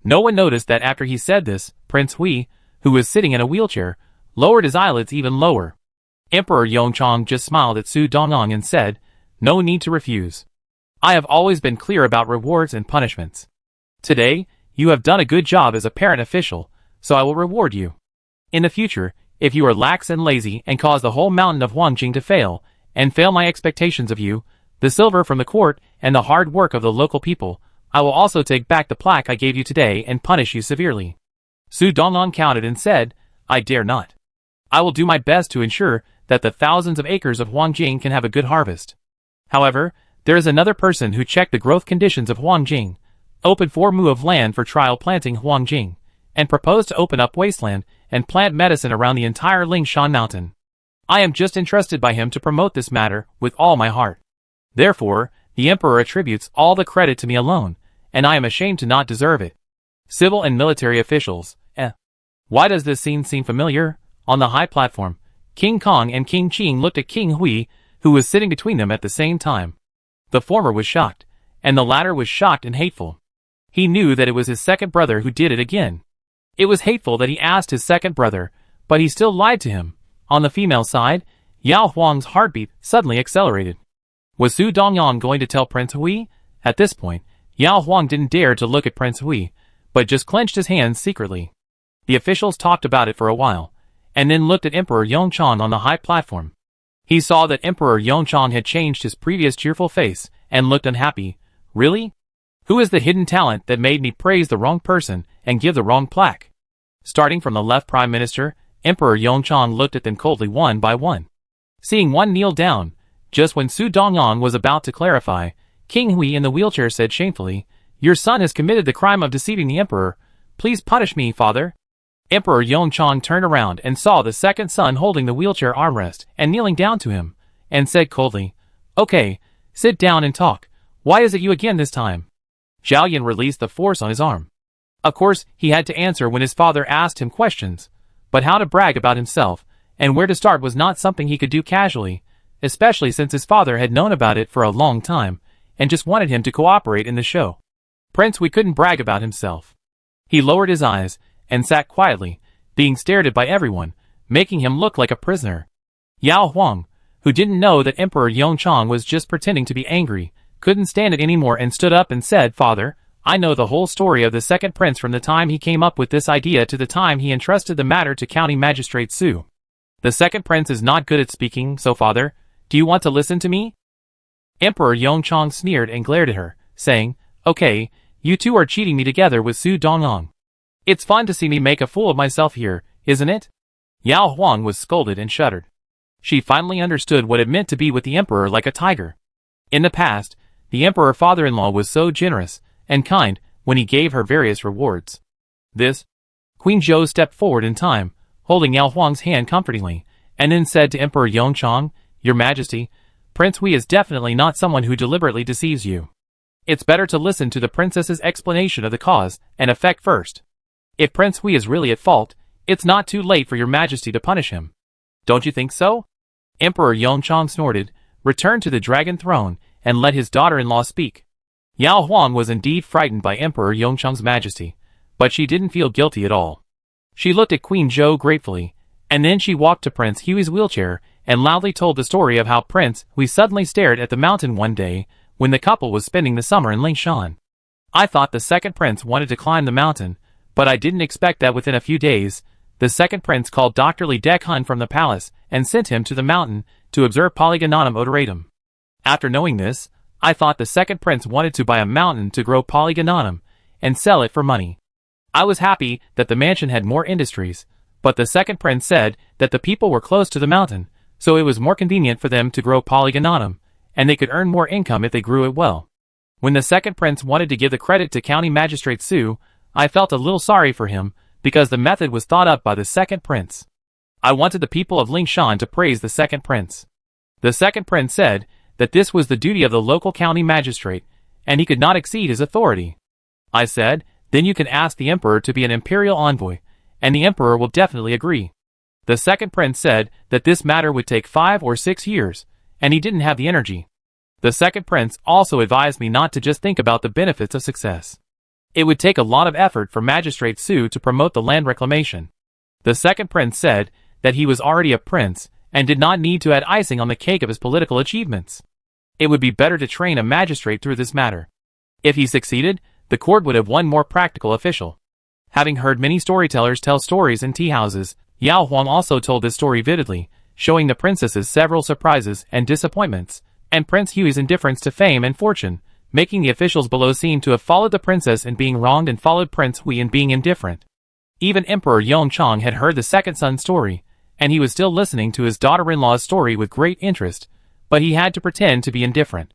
No one noticed that after he said this, Prince Hui, who was sitting in a wheelchair, lowered his eyelids even lower. Emperor Yongchang just smiled at Su Dongyang and said, "No need to refuse. I have always been clear about rewards and punishments. Today, you have done a good job as a parent official, so I will reward you. In the future, if you are lax and lazy and cause the whole mountain of Huangjing to fail, and fail my expectations of you, the silver from the court, and the hard work of the local people, I will also take back the plaque I gave you today and punish you severely." Su Dongyang counted and said, "I dare not. I will do my best to ensure that the thousands of acres of Huangjing can have a good harvest. However, there is another person who checked the growth conditions of Huangjing, opened 4 mu of land for trial planting Huangjing, and proposed to open up Wasteland and plant medicine around the entire Lingshan Mountain. I am just entrusted by him to promote this matter with all my heart. Therefore, the emperor attributes all the credit to me alone, and I am ashamed to not deserve it." Civil and military officials. Why does this scene seem familiar? On the high platform, King Kong and King Qing looked at King Hui, who was sitting between them at the same time. The former was shocked, and the latter was shocked and hateful. He knew that it was his second brother who did it again. It was hateful that he asked his second brother, but he still lied to him. On the female side, Yao Huang's heartbeat suddenly accelerated. Was Su Dongyang going to tell Prince Hui? At this point, Yao Huang didn't dare to look at Prince Hui, but just clenched his hands secretly. The officials talked about it for a while, and then looked at Emperor Yongchang on the high platform. He saw that Emperor Yongchang had changed his previous cheerful face and looked unhappy. "Really? Who is the hidden talent that made me praise the wrong person and give the wrong plaque?" Starting from the left Prime Minister, Emperor Yongchang looked at them coldly one by one. Seeing one kneel down, just when Su Dongyang was about to clarify, King Hui in the wheelchair said shamefully, "Your son has committed the crime of deceiving the emperor. Please punish me, father." Emperor Yongchang turned around and saw the second son holding the wheelchair armrest and kneeling down to him, and said coldly, "Okay, sit down and talk. Why is it you again this time?" Zhao Yan released the force on his arm. Of course, he had to answer when his father asked him questions, but how to brag about himself and where to start was not something he could do casually, especially since his father had known about it for a long time and just wanted him to cooperate in the show. Prince Hui couldn't brag about himself. He lowered his eyes and sat quietly, being stared at by everyone, making him look like a prisoner. Yao Huang, who didn't know that Emperor Yongchang was just pretending to be angry, couldn't stand it anymore and stood up and said, "Father, I know the whole story of the second prince from the time he came up with this idea to the time he entrusted the matter to County Magistrate Su. The second prince is not good at speaking, so father, do you want to listen to me?" Emperor Yongchang sneered and glared at her, saying, "Okay, you two are cheating me together with Su Dongyong. It's fun to see me make a fool of myself here, isn't it?" Yao Huang was scolded and shuddered. She finally understood what it meant to be with the emperor like a tiger. In the past, the emperor father-in-law was so generous and kind when he gave her various rewards. Queen Zhou stepped forward in time, holding Yao Huang's hand comfortingly, and then said to Emperor Yongchang, "Your Majesty, Prince Hui is definitely not someone who deliberately deceives you. It's better to listen to the princess's explanation of the cause and effect first. If Prince Hui is really at fault, it's not too late for your Majesty to punish him. Don't you think so?" Emperor Yongchang snorted, returned to the dragon throne, and let his daughter-in-law speak. Yao Huang was indeed frightened by Emperor Yongchang's majesty, but she didn't feel guilty at all. She looked at Queen Zhou gratefully, and then she walked to Prince Hui's wheelchair and loudly told the story of how Prince Hui suddenly stared at the mountain one day when the couple was spending the summer in Lingshan. "I thought the second prince wanted to climb the mountain, but I didn't expect that within a few days, the second prince called Dr. Li Dekhun from the palace and sent him to the mountain to observe Polygonum odoratum. After knowing this, I thought the second prince wanted to buy a mountain to grow Polygonum and sell it for money. I was happy that the mansion had more industries, but the second prince said that the people were close to the mountain, so it was more convenient for them to grow Polygonum, and they could earn more income if they grew it well. When the second prince wanted to give the credit to County Magistrate Su, I felt a little sorry for him, because the method was thought up by the second prince. I wanted the people of Lingshan to praise the second prince. The second prince said that this was the duty of the local county magistrate, and he could not exceed his authority. I said, then you can ask the emperor to be an imperial envoy, and the emperor will definitely agree. The second prince said that this matter would take 5 or 6 years, and he didn't have the energy. The second prince also advised me not to just think about the benefits of success. It would take a lot of effort for Magistrate Su to promote the land reclamation. The second prince said that he was already a prince and did not need to add icing on the cake of his political achievements. It would be better to train a magistrate through this matter. If he succeeded, the court would have one more practical official. Having heard many storytellers tell stories in tea houses, Yao Huang also told this story vividly, showing the princesses several surprises and disappointments, and Prince Hui's indifference to fame and fortune, making the officials below seem to have followed the princess in being wronged and followed Prince Hui in being indifferent. Even Emperor Yongchang had heard the second son's story, and he was still listening to his daughter-in-law's story with great interest, but he had to pretend to be indifferent.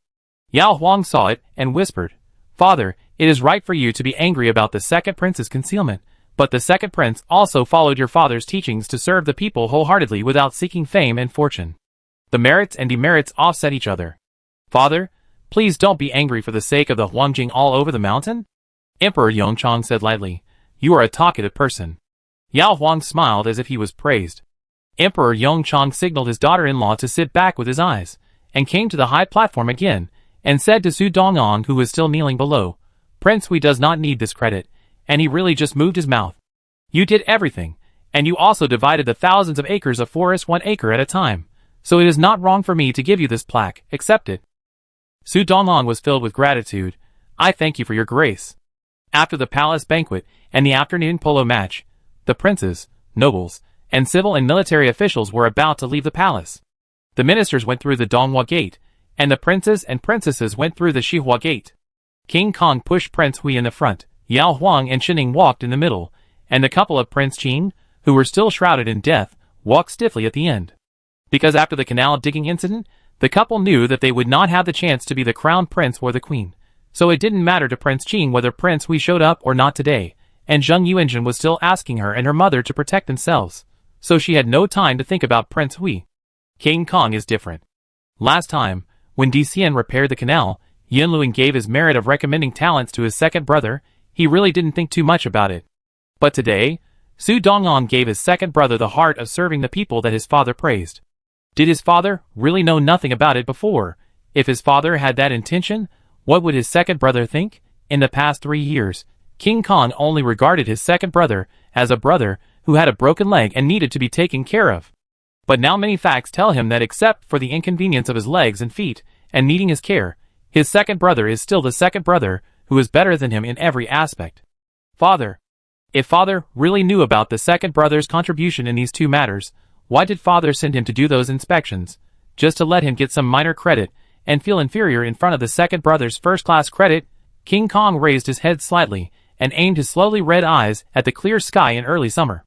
Yao Huang saw it and whispered, "Father, it is right for you to be angry about the second prince's concealment, but the second prince also followed your father's teachings to serve the people wholeheartedly without seeking fame and fortune. The merits and demerits offset each other. Father, please don't be angry for the sake of the Huangjing all over the mountain?" Emperor Yongchang said lightly, "You are a talkative person." Yao Huang smiled as if he was praised. Emperor Yongchang signaled his daughter-in-law to sit back with his eyes, and came to the high platform again, and said to Su Dongyong, who was still kneeling below, "Prince Hui does not need this credit, and he really just moved his mouth. You did everything, and you also divided the thousands of acres of forest 1 acre at a time, so it is not wrong for me to give you this plaque, accept it." Su Dongyong was filled with gratitude. "I thank you for your grace." After the palace banquet and the afternoon polo match, the princes, nobles, and civil and military officials were about to leave the palace. The ministers went through the Donghua Gate, and the princes and princesses went through the Shihua Gate. King Kong pushed Prince Hui in the front, Yao Huang and Shining walked in the middle, and the couple of Prince Qing, who were still shrouded in death, walked stiffly at the end. Because after the canal digging incident, the couple knew that they would not have the chance to be the crown prince or the queen, so it didn't matter to Prince Qing whether Prince Hui showed up or not today, and Zheng Yuanjun was still asking her and her mother to protect themselves, so she had no time to think about Prince Hui. King Kong is different. Last time, when Dxian repaired the canal, Yunluin gave his merit of recommending talents to his second brother. He really didn't think too much about it. But today, Su Dongyong gave his second brother the heart of serving the people that his father praised. Did his father really know nothing about it before? If his father had that intention, what would his second brother think? In the past 3 years, King Kong only regarded his second brother as a brother who had a broken leg and needed to be taken care of. But now many facts tell him that except for the inconvenience of his legs and feet, and needing his care, his second brother is still the second brother who is better than him in every aspect. Father. If father really knew about the second brother's contribution in these 2 matters, why did father send him to do those inspections? Just to let him get some minor credit, and feel inferior in front of the second brother's first-class credit? King Kong raised his head slightly and aimed his slowly red eyes at the clear sky in early summer.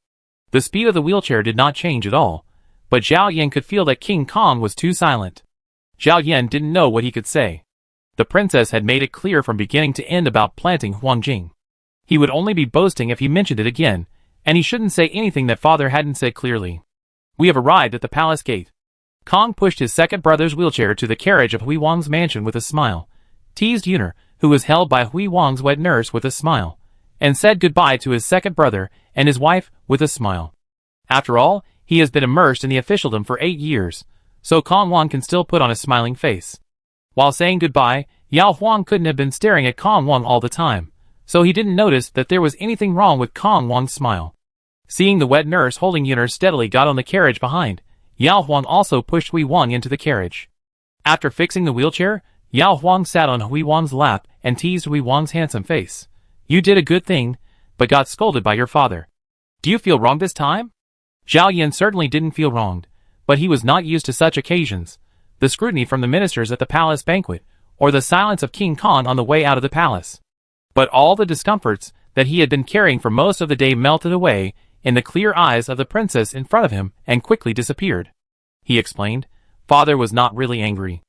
The speed of the wheelchair did not change at all, but Zhao Yan could feel that King Kong was too silent. Zhao Yan didn't know what he could say. The princess had made it clear from beginning to end about planting Huangjing. He would only be boasting if he mentioned it again, and he shouldn't say anything that father hadn't said clearly. We have arrived at the palace gate. Kong pushed his second brother's wheelchair to the carriage of Hui Wang's mansion with a smile, teased Yuner, who was held by Hui Wang's wet nurse, with a smile, and said goodbye to his second brother and his wife with a smile. After all, he has been immersed in the officialdom for 8 years, so Kong Wang can still put on a smiling face. While saying goodbye, Yao Huang couldn't have been staring at Kong Wang all the time, so he didn't notice that there was anything wrong with Kong Wang's smile. Seeing the wet nurse holding Yuner steadily got on the carriage behind, Yao Huang also pushed Hui Wang into the carriage. After fixing the wheelchair, Yao Huang sat on Hui Wang's lap and teased Hui Wang's handsome face. You did a good thing, but got scolded by your father. Do you feel wrong this time? Zhao Yan certainly didn't feel wronged, but he was not used to such occasions, the scrutiny from the ministers at the palace banquet, or the silence of King Kong on the way out of the palace. But all the discomforts that he had been carrying for most of the day melted away in the clear eyes of the princess in front of him and quickly disappeared. He explained, father was not really angry.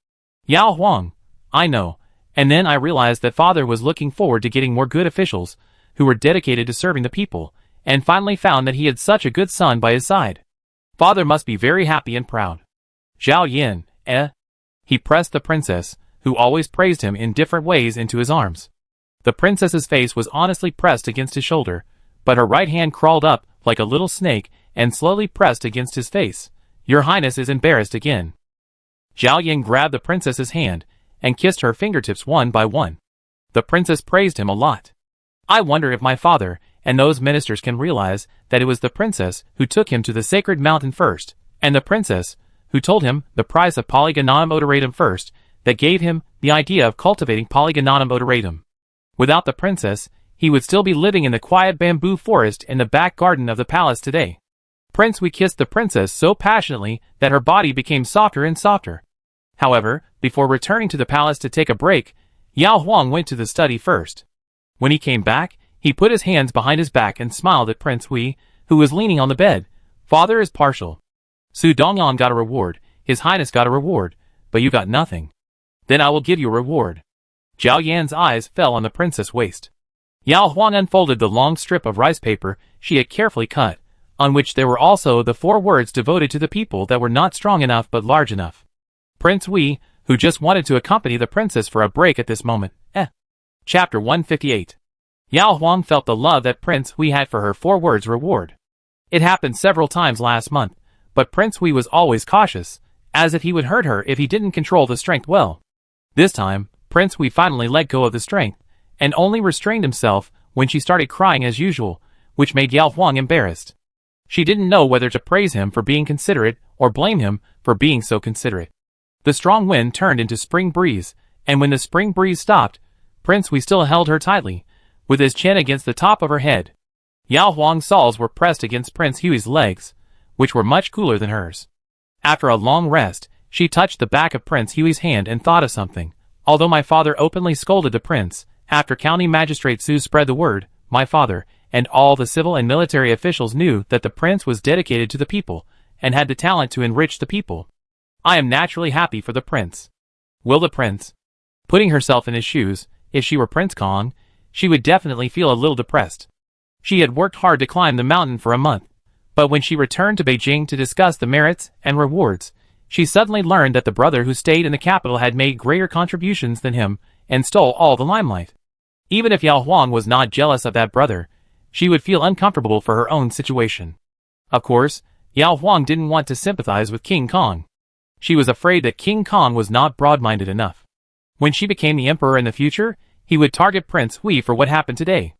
Yao Huang, I know, and then I realized that father was looking forward to getting more good officials who were dedicated to serving the people, and finally found that he had such a good son by his side. Father must be very happy and proud. Zhao Yan, He pressed the princess, who always praised him in different ways, into his arms. The princess's face was honestly pressed against his shoulder, but her right hand crawled up like a little snake and slowly pressed against his face. Your Highness is embarrassed again. Zhao Yan grabbed the princess's hand and kissed her fingertips one by one. The princess praised him a lot. I wonder if my father and those ministers can realize that it was the princess who took him to the sacred mountain first, and the princess who told him the price of Polygonatum Odoratum first, that gave him the idea of cultivating Polygonatum Odoratum. Without the princess, he would still be living in the quiet bamboo forest in the back garden of the palace today. Prince Hui kissed the princess so passionately that her body became softer and softer. However, before returning to the palace to take a break, Yao Huang went to the study first. When he came back, he put his hands behind his back and smiled at Prince Hui, who was leaning on the bed. Father is partial. Su Dongyan got a reward, His Highness got a reward, but you got nothing. Then I will give you a reward. Zhao Yan's eyes fell on the princess' waist. Yao Huang unfolded the long strip of rice paper she had carefully cut, on which there were also the 4 words devoted to the people that were not strong enough but large enough. Prince Hui, who just wanted to accompany the princess for a break at this moment. Chapter 158. Yao Huang felt the love that Prince Hui had for her 4 words reward. It happened several times last month, but Prince Hui was always cautious, as if he would hurt her if he didn't control the strength well. This time, Prince Hui finally let go of the strength, and only restrained himself when she started crying as usual, which made Yao Huang embarrassed. She didn't know whether to praise him for being considerate or blame him for being so considerate. The strong wind turned into spring breeze, and when the spring breeze stopped, Prince Hui still held her tightly, with his chin against the top of her head. Yao Huang's soles were pressed against Prince Hui's legs, which were much cooler than hers. After a long rest, she touched the back of Prince Hui's hand and thought of something. Although my father openly scolded the prince, after County Magistrate Su spread the word, my father, and all the civil and military officials knew that the prince was dedicated to the people, and had the talent to enrich the people. I am naturally happy for the prince. Will the prince? Putting herself in his shoes, if she were Prince Kong, she would definitely feel a little depressed. She had worked hard to climb the mountain for a month, but when she returned to Beijing to discuss the merits and rewards, she suddenly learned that the brother who stayed in the capital had made greater contributions than him and stole all the limelight. Even if Yao Huang was not jealous of that brother, she would feel uncomfortable for her own situation. Of course, Yao Huang didn't want to sympathize with King Kong. She was afraid that King Kong was not broad-minded enough. When she became the emperor in the future, he would target Prince Hui for what happened today.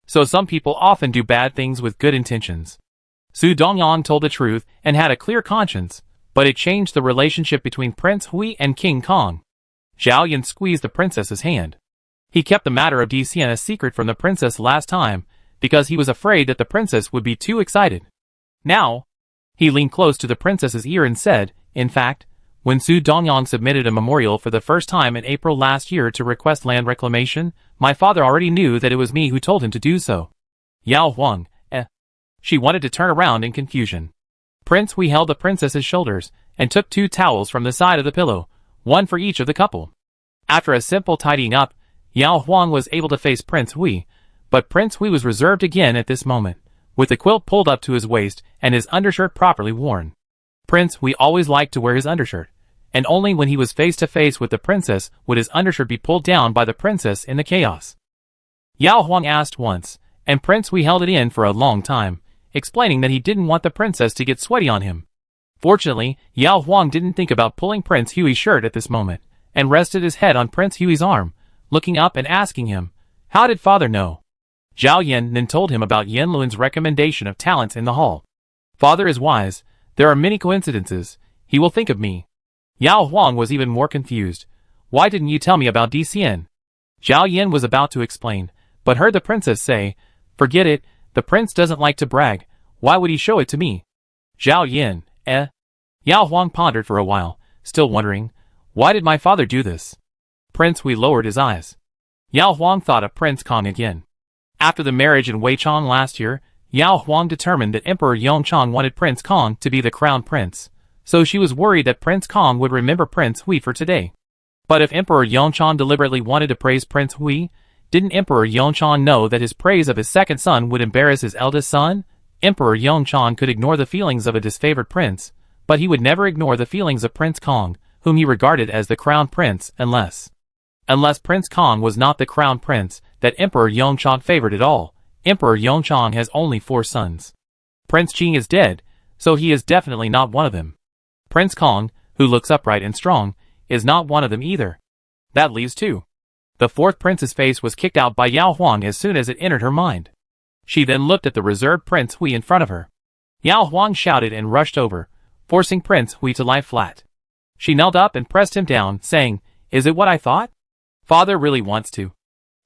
So some people often do bad things with good intentions. Su Dongyan told the truth and had a clear conscience, but it changed the relationship between Prince Hui and King Kong. Zhao Yan squeezed the princess's hand. He kept the matter of Dcian a secret from the princess last time, because he was afraid that the princess would be too excited. Now, he leaned close to the princess's ear and said, in fact, When Su Dongyang submitted a memorial for the first time in April last year to request land reclamation, my father already knew that it was me who told him to do so. Yao Huang, She wanted to turn around in confusion. Prince Hui held the princess's shoulders and took 2 towels from the side of the pillow, one for each of the couple. After a simple tidying up, Yao Huang was able to face Prince Hui, but Prince Hui was reserved again at this moment, with the quilt pulled up to his waist and his undershirt properly worn. Prince Hui always liked to wear his undershirt, and only when he was face to face with the princess would his undershirt be pulled down by the princess in the chaos. Yao Huang asked once, and Prince Hui held it in for a long time, explaining that he didn't want the princess to get sweaty on him. Fortunately, Yao Huang didn't think about pulling Prince Hui's shirt at this moment, and rested his head on Prince Hui's arm, looking up and asking him, "How did father know?" Zhao Yan then told him about Yan Luan's recommendation of talents in the hall. "Father is wise. There are many coincidences. He will think of me." Yao Huang was even more confused. "Why didn't you tell me about DCN?" Zhao Yan was about to explain, but heard the princess say, "Forget it, the prince doesn't like to brag. Why would he show it to me?" Zhao Yan, Yao Huang pondered for a while, still wondering, why did my father do this? Prince Hui lowered his eyes. Yao Huang thought of Prince Kong again. After the marriage in Weichong last year, Yao Huang determined that Emperor Yongchang wanted Prince Kong to be the crown prince, so she was worried that Prince Kong would remember Prince Hui for today. But if Emperor Yongchang deliberately wanted to praise Prince Hui, didn't Emperor Yongchang know that his praise of his second son would embarrass his eldest son? Emperor Yongchang could ignore the feelings of a disfavored prince, but he would never ignore the feelings of Prince Kong, whom he regarded as the crown prince, unless Prince Kong was not the crown prince that Emperor Yongchang favored at all. Emperor Yongchang has only 4 sons. Prince Qing is dead, so he is definitely not one of them. Prince Kong, who looks upright and strong, is not one of them either. That leaves 2. The 4th prince's face was kicked out by Yao Huang as soon as it entered her mind. She then looked at the reserved Prince Hui in front of her. Yao Huang shouted and rushed over, forcing Prince Hui to lie flat. She knelt up and pressed him down, saying, "Is it what I thought? Father really wants to."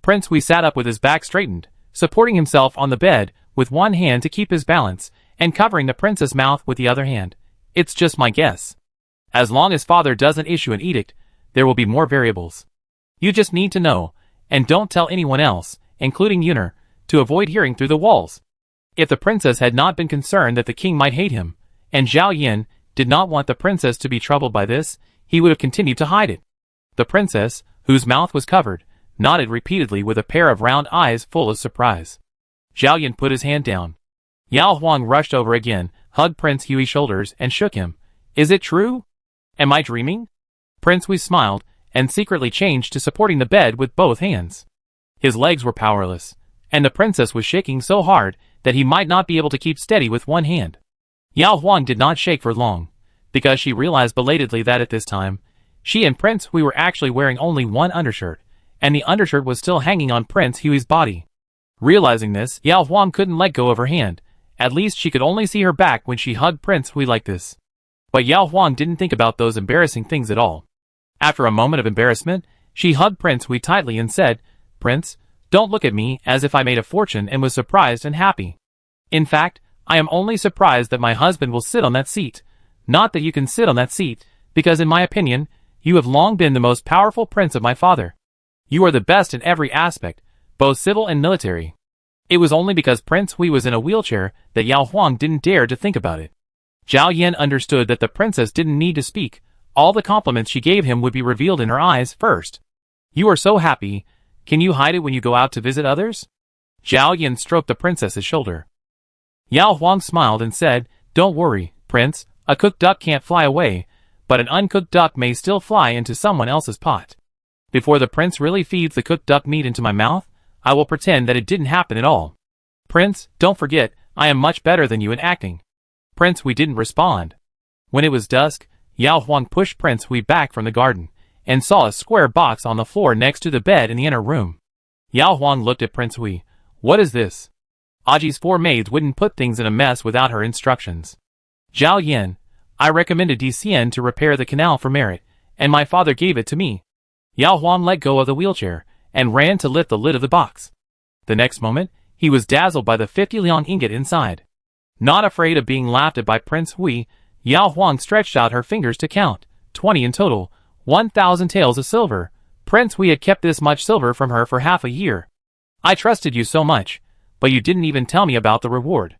Prince Hui sat up with his back straightened, supporting himself on the bed with one hand to keep his balance, and covering the prince's mouth with the other hand. "It's just my guess. As long as father doesn't issue an edict, there will be more variables. You just need to know, and don't tell anyone else, including Yuner, to avoid hearing through the walls." If the princess had not been concerned that the king might hate him, and Zhao Yan did not want the princess to be troubled by this, he would have continued to hide it. The princess, whose mouth was covered, nodded repeatedly with a pair of round eyes full of surprise. Zhao Yan put his hand down. Yao Huang rushed over again, hugged Prince Hui's shoulders, and shook him. "Is it true? Am I dreaming?" Prince Hui smiled, and secretly changed to supporting the bed with both hands. His legs were powerless, and the princess was shaking so hard that he might not be able to keep steady with one hand. Yao Huang did not shake for long, because she realized belatedly that at this time, she and Prince Hui were actually wearing only one undershirt, and the undershirt was still hanging on Prince Hui's body. Realizing this, Yao Huang couldn't let go of her hand. At least she could only see her back when she hugged Prince Hui like this. But Yao Huang didn't think about those embarrassing things at all. After a moment of embarrassment, she hugged Prince Hui tightly and said, "Prince, don't look at me as if I made a fortune and was surprised and happy. In fact, I am only surprised that my husband will sit on that seat. Not that you can sit on that seat, because in my opinion, you have long been the most powerful prince of my father. You are the best in every aspect, both civil and military." It was only because Prince Hui was in a wheelchair that Yao Huang didn't dare to think about it. Zhao Yan understood that the princess didn't need to speak. All the compliments she gave him would be revealed in her eyes first. "You are so happy. Can you hide it when you go out to visit others?" Zhao Yan stroked the princess's shoulder. Yao Huang smiled and said, "Don't worry, Prince. A cooked duck can't fly away, but an uncooked duck may still fly into someone else's pot. Before the prince really feeds the cooked duck meat into my mouth, I will pretend that it didn't happen at all. Prince, don't forget, I am much better than you in acting." Prince Hui didn't respond. When it was dusk, Yao Huang pushed Prince Hui back from the garden, and saw a square box on the floor next to the bed in the inner room. Yao Huang looked at Prince Hui. "What is this?" Aji's 4 maids wouldn't put things in a mess without her instructions. "Zhao Yan, I recommended DCN to repair the canal for merit, and my father gave it to me." Yao Huang let go of the wheelchair, and ran to lift the lid of the box. The next moment, he was dazzled by the 50 liang ingot inside. Not afraid of being laughed at by Prince Hui, Yao Huang stretched out her fingers to count, 20 in total, 1,000 taels of silver. Prince, we had kept this much silver from her for half a year. I trusted you so much, but you didn't even tell me about the reward.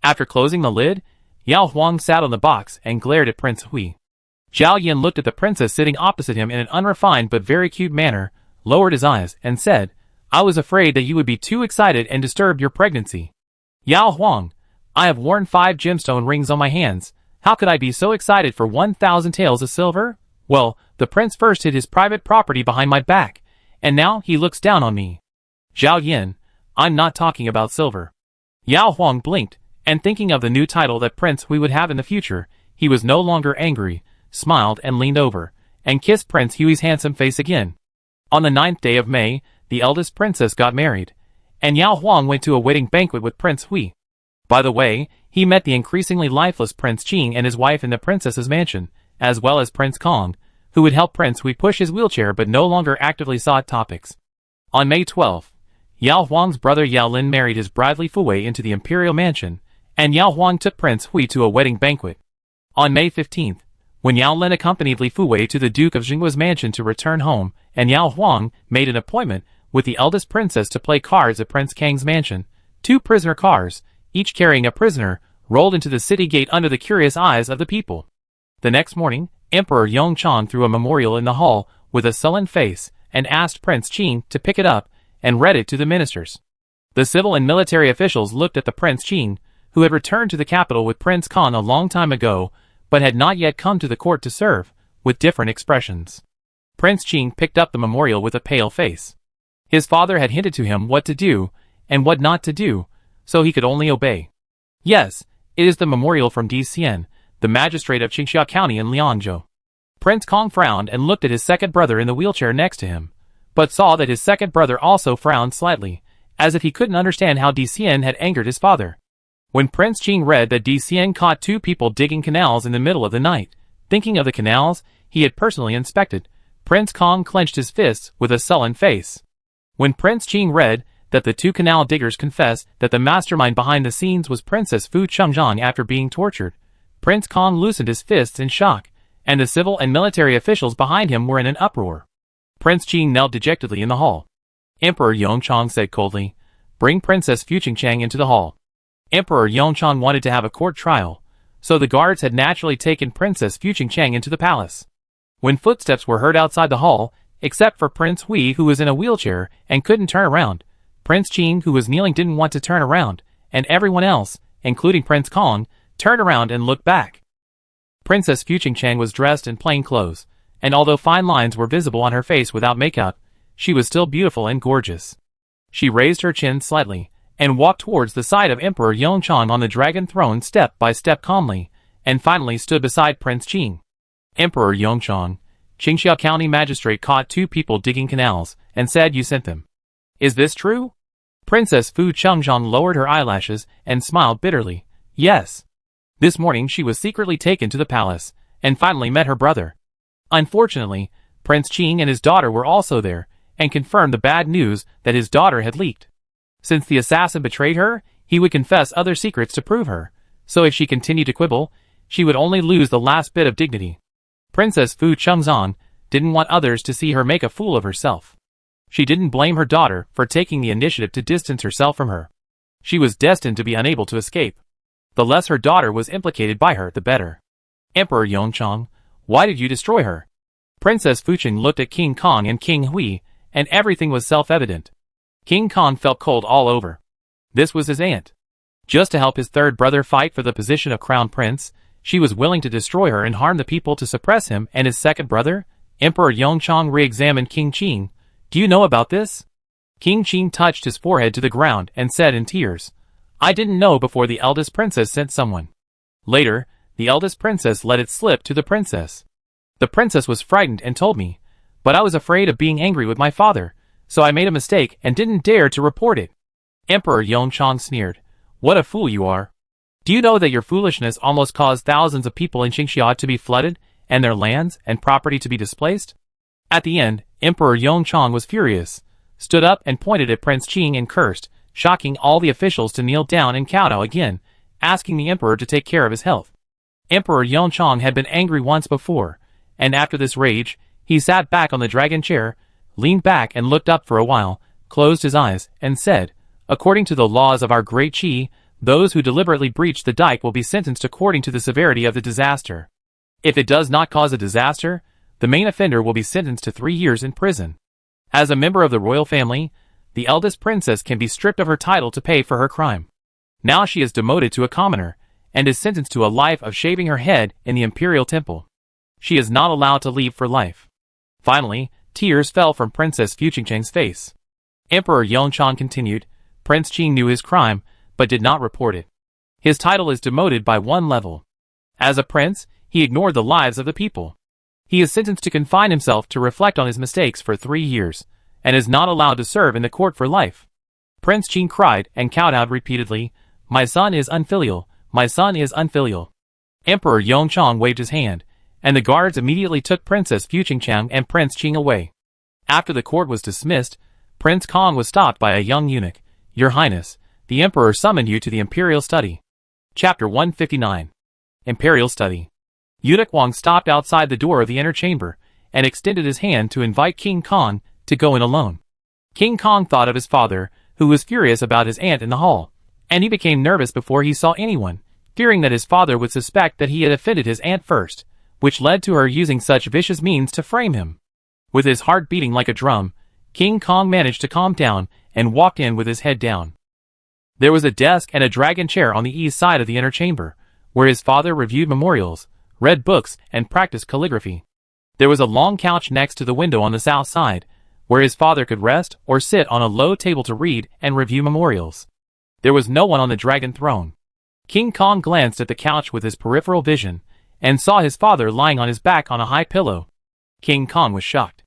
After closing the lid, Yao Huang sat on the box and glared at Prince Hui. Zhao Yin looked at the princess sitting opposite him in an unrefined but very cute manner, lowered his eyes, and said, I was afraid that you would be too excited and disturb your pregnancy. Yao Huang, I have worn 5 gemstone rings on my hands. How could I be so excited for 1,000 taels of silver? Well, the prince first hid his private property behind my back, and now he looks down on me. Zhao Yin, I'm not talking about silver. Yao Huang blinked, and thinking of the new title that Prince Hui would have in the future, he was no longer angry, smiled and leaned over, and kissed Prince Hui's handsome face again. On the 9th day of May, the eldest princess got married, and Yao Huang went to a wedding banquet with Prince Hui. By the way, he met the increasingly lifeless Prince Qing and his wife in the princess's mansion, as well as Prince Kong, who would help Prince Hui push his wheelchair but no longer actively sought topics. On May 12th, Yao Huang's brother Yao Lin married his bride Li Fuwei into the imperial mansion, and Yao Huang took Prince Hui to a wedding banquet. On May 15th, when Yao Lin accompanied Li Fuwei to the Duke of Jinghua's mansion to return home, and Yao Huang made an appointment with the eldest princess to play cards at Prince Kang's mansion, 2 prisoner cars, each carrying a prisoner, rolled into the city gate under the curious eyes of the people. The next morning, Emperor Yongchang threw a memorial in the hall with a sullen face and asked Prince Qing to pick it up and read it to the ministers. The civil and military officials looked at the Prince Qing, who had returned to the capital with Prince Kong a long time ago, but had not yet come to the court to serve, with different expressions. Prince Qing picked up the memorial with a pale face. His father had hinted to him what to do and what not to do, so he could only obey. Yes, it is the memorial from Di Xian, the magistrate of Qingxia County in Liangzhou. Prince Kong frowned and looked at his second brother in the wheelchair next to him, but saw that his second brother also frowned slightly, as if he couldn't understand how Di Xian had angered his father. When Prince Qing read that Di Xian caught 2 people digging canals in the middle of the night, thinking of the canals he had personally inspected, Prince Kong clenched his fists with a sullen face. When Prince Qing read that the 2 canal diggers confessed that the mastermind behind the scenes was Princess Fu Chengzhang after being tortured, Prince Kong loosened his fists in shock, and the civil and military officials behind him were in an uproar. Prince Qing knelt dejectedly in the hall. Emperor Yongchang said coldly, "Bring Princess Fu Chengchang into the hall." Emperor Yongchang wanted to have a court trial, so the guards had naturally taken Princess Fu Chengchang into the palace. When footsteps were heard outside the hall, except for Prince Hui, who was in a wheelchair and couldn't turn around, Prince Qing, who was kneeling, didn't want to turn around, and everyone else, including Prince Kong, turned around and looked back. Princess Fu Chengchang was dressed in plain clothes, and although fine lines were visible on her face without makeup, she was still beautiful and gorgeous. She raised her chin slightly, and walked towards the side of Emperor Yongchang on the dragon throne step by step calmly, and finally stood beside Prince Qing. Emperor Yongchang, Qingxia County magistrate caught 2 people digging canals, and said you sent them. Is this true? Princess Fu Chengzhang lowered her eyelashes and smiled bitterly. Yes. This morning she was secretly taken to the palace, and finally met her brother. Unfortunately, Prince Qing and his daughter were also there, and confirmed the bad news that his daughter had leaked. Since the assassin betrayed her, he would confess other secrets to prove her, so if she continued to quibble, she would only lose the last bit of dignity. Princess Fu Chengzhang didn't want others to see her make a fool of herself. She didn't blame her daughter for taking the initiative to distance herself from her. She was destined to be unable to escape. The less her daughter was implicated by her, the better. Emperor Yongchang, why did you destroy her? Princess Fucheng looked at King Kong and King Hui, and everything was self-evident. King Kong felt cold all over. This was his aunt. Just to help his third brother fight for the position of crown prince, she was willing to destroy her and harm the people to suppress him and his second brother? Emperor Yongchang re-examined King Qing. Do you know about this? King Qing touched his forehead to the ground and said in tears, I didn't know before the eldest princess sent someone. Later, the eldest princess let it slip to the princess. The princess was frightened and told me, but I was afraid of being angry with my father, so I made a mistake and didn't dare to report it. Emperor Yongchang sneered, what a fool you are. Do you know that your foolishness almost caused thousands of people in Qingxia to be flooded, and their lands and property to be displaced? At the end, Emperor Yongchang was furious, stood up and pointed at Prince Qing and cursed, shocking all the officials to kneel down and kowtow again, asking the emperor to take care of his health. Emperor Yongchang had been angry once before, and after this rage, he sat back on the dragon chair, leaned back and looked up for a while, closed his eyes, and said, "According to the laws of our great Qi, those who deliberately breach the dike will be sentenced according to the severity of the disaster. If it does not cause a disaster, the main offender will be sentenced to 3 years in prison. As a member of the royal family, the eldest princess can be stripped of her title to pay for her crime. Now she is demoted to a commoner, and is sentenced to a life of shaving her head in the imperial temple. She is not allowed to leave for life." Finally, tears fell from Princess Fuqingchang's face. Emperor Yongchang continued, "Prince Qing knew his crime, but did not report it. His title is demoted by 1 level. As a prince, he ignored the lives of the people. He is sentenced to confine himself to reflect on his mistakes for 3 years, and is not allowed to serve in the court for life." Prince Qing cried and kowtowed repeatedly, "My son is unfilial, my son is unfilial." Emperor Yongchang waved his hand, and the guards immediately took Princess Fuqingchang and Prince Qing away. After the court was dismissed, Prince Kong was stopped by a young eunuch. "Your Highness, the Emperor summoned you to the Imperial Study." Chapter 159. Imperial Study. Eunuch Wang stopped outside the door of the inner chamber, and extended his hand to invite King Kong to go in alone. King Kong thought of his father, who was furious about his aunt in the hall, and he became nervous before he saw anyone, fearing that his father would suspect that he had offended his aunt first, which led to her using such vicious means to frame him. With his heart beating like a drum, King Kong managed to calm down and walked in with his head down. There was a desk and a dragon chair on the east side of the inner chamber, where his father reviewed memorials, read books, and practiced calligraphy. There was a long couch next to the window on the south side, where his father could rest or sit on a low table to read and review memorials. There was no one on the dragon throne. King Kong glanced at the couch with his peripheral vision, and saw his father lying on his back on a high pillow. King Kong was shocked.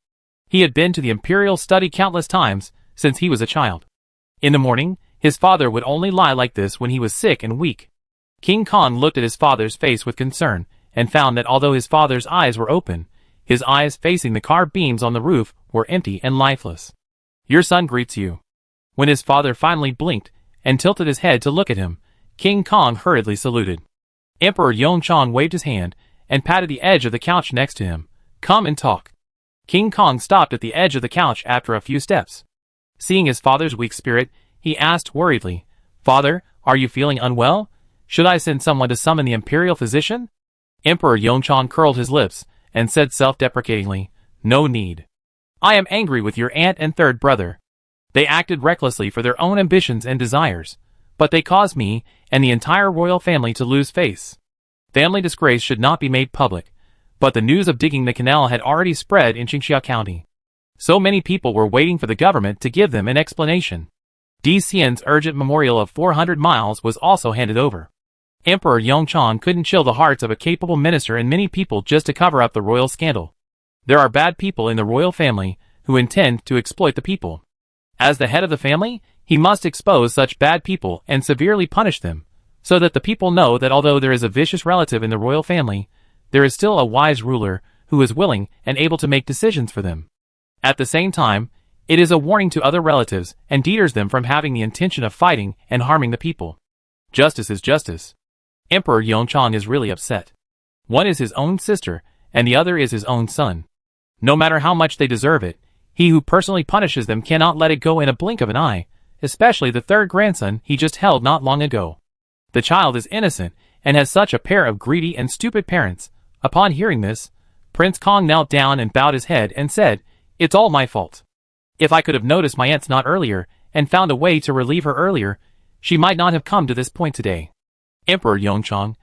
He had been to the Imperial Study countless times since he was a child. In the morning, his father would only lie like this when he was sick and weak. King Kong looked at his father's face with concern, and found that although his father's eyes were open, his eyes facing the carved beams on the roof were empty and lifeless. "Your son greets you." When his father finally blinked and tilted his head to look at him, King Kong hurriedly saluted. Emperor Yongchang waved his hand and patted the edge of the couch next to him. "Come and talk." King Kong stopped at the edge of the couch after a few steps. Seeing his father's weak spirit, he asked worriedly, "Father, are you feeling unwell? Should I send someone to summon the imperial physician?" Emperor Yongchang curled his lips and said self-deprecatingly, "No need. I am angry with your aunt and third brother. They acted recklessly for their own ambitions and desires, but they caused me and the entire royal family to lose face. Family disgrace should not be made public, but the news of digging the canal had already spread in Qingxia County. So many people were waiting for the government to give them an explanation. Di Xian's urgent memorial of 400 miles was also handed over." Emperor Yongchang couldn't chill the hearts of a capable minister and many people just to cover up the royal scandal. There are bad people in the royal family who intend to exploit the people. As the head of the family, he must expose such bad people and severely punish them, so that the people know that although there is a vicious relative in the royal family, there is still a wise ruler who is willing and able to make decisions for them. At the same time, it is a warning to other relatives and deters them from having the intention of fighting and harming the people. Justice is justice. Emperor Yongchang is really upset. One is his own sister, and the other is his own son. No matter how much they deserve it, he who personally punishes them cannot let it go in a blink of an eye, especially the third grandson he just held not long ago. The child is innocent, and has such a pair of greedy and stupid parents. Upon hearing this, Prince Kong knelt down and bowed his head and said, "It's all my fault. If I could have noticed my aunt's not earlier, and found a way to relieve her earlier, she might not have come to this point today." Emperor Yongchang,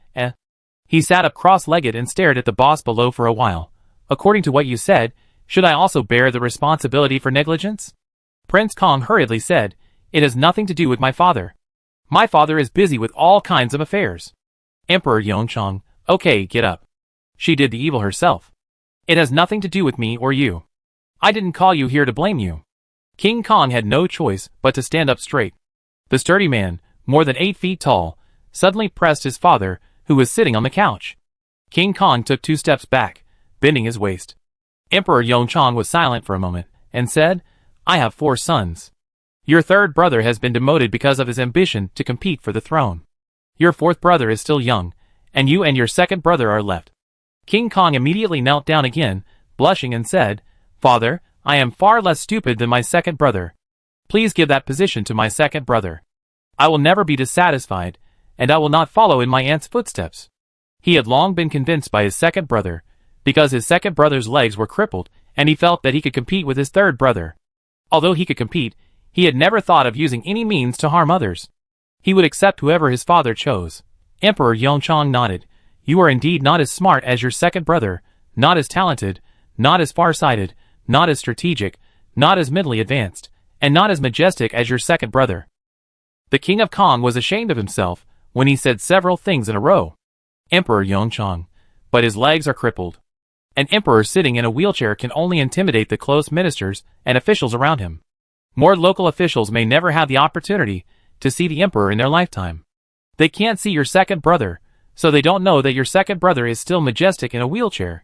He sat up cross-legged and stared at the boss below for a while. "According to what you said, should I also bear the responsibility for negligence?" Prince Kong hurriedly said, "It has nothing to do with my father. My father is busy with all kinds of affairs." Emperor Yongchang, "Okay, get up. She did the evil herself. It has nothing to do with me or you. I didn't call you here to blame you." King Kong had no choice but to stand up straight. The sturdy man, more than 8 feet tall, suddenly pressed his father, who was sitting on the couch. King Kong took 2 steps back, bending his waist. Emperor Yongchang was silent for a moment, and said, "I have 4 sons. Your third brother has been demoted because of his ambition to compete for the throne. Your fourth brother is still young, and you and your second brother are left." King Kong immediately knelt down again, blushing, and said, "Father, I am far less stupid than my second brother. Please give that position to my second brother. I will never be dissatisfied, and I will not follow in my aunt's footsteps." He had long been convinced by his second brother, because his second brother's legs were crippled, and he felt that he could compete with his third brother. Although he could compete, he had never thought of using any means to harm others. He would accept whoever his father chose. Emperor Yongchang nodded. "You are indeed not as smart as your second brother, not as talented, not as far-sighted, not as strategic, not as mentally advanced, and not as majestic as your second brother." The King of Kong was ashamed of himself when he said several things in a row. Emperor Yongchang, but his legs are crippled. An emperor sitting in a wheelchair can only intimidate the close ministers and officials around him. More local officials may never have the opportunity to see the emperor in their lifetime. They can't see your second brother, so they don't know that your second brother is still majestic in a wheelchair.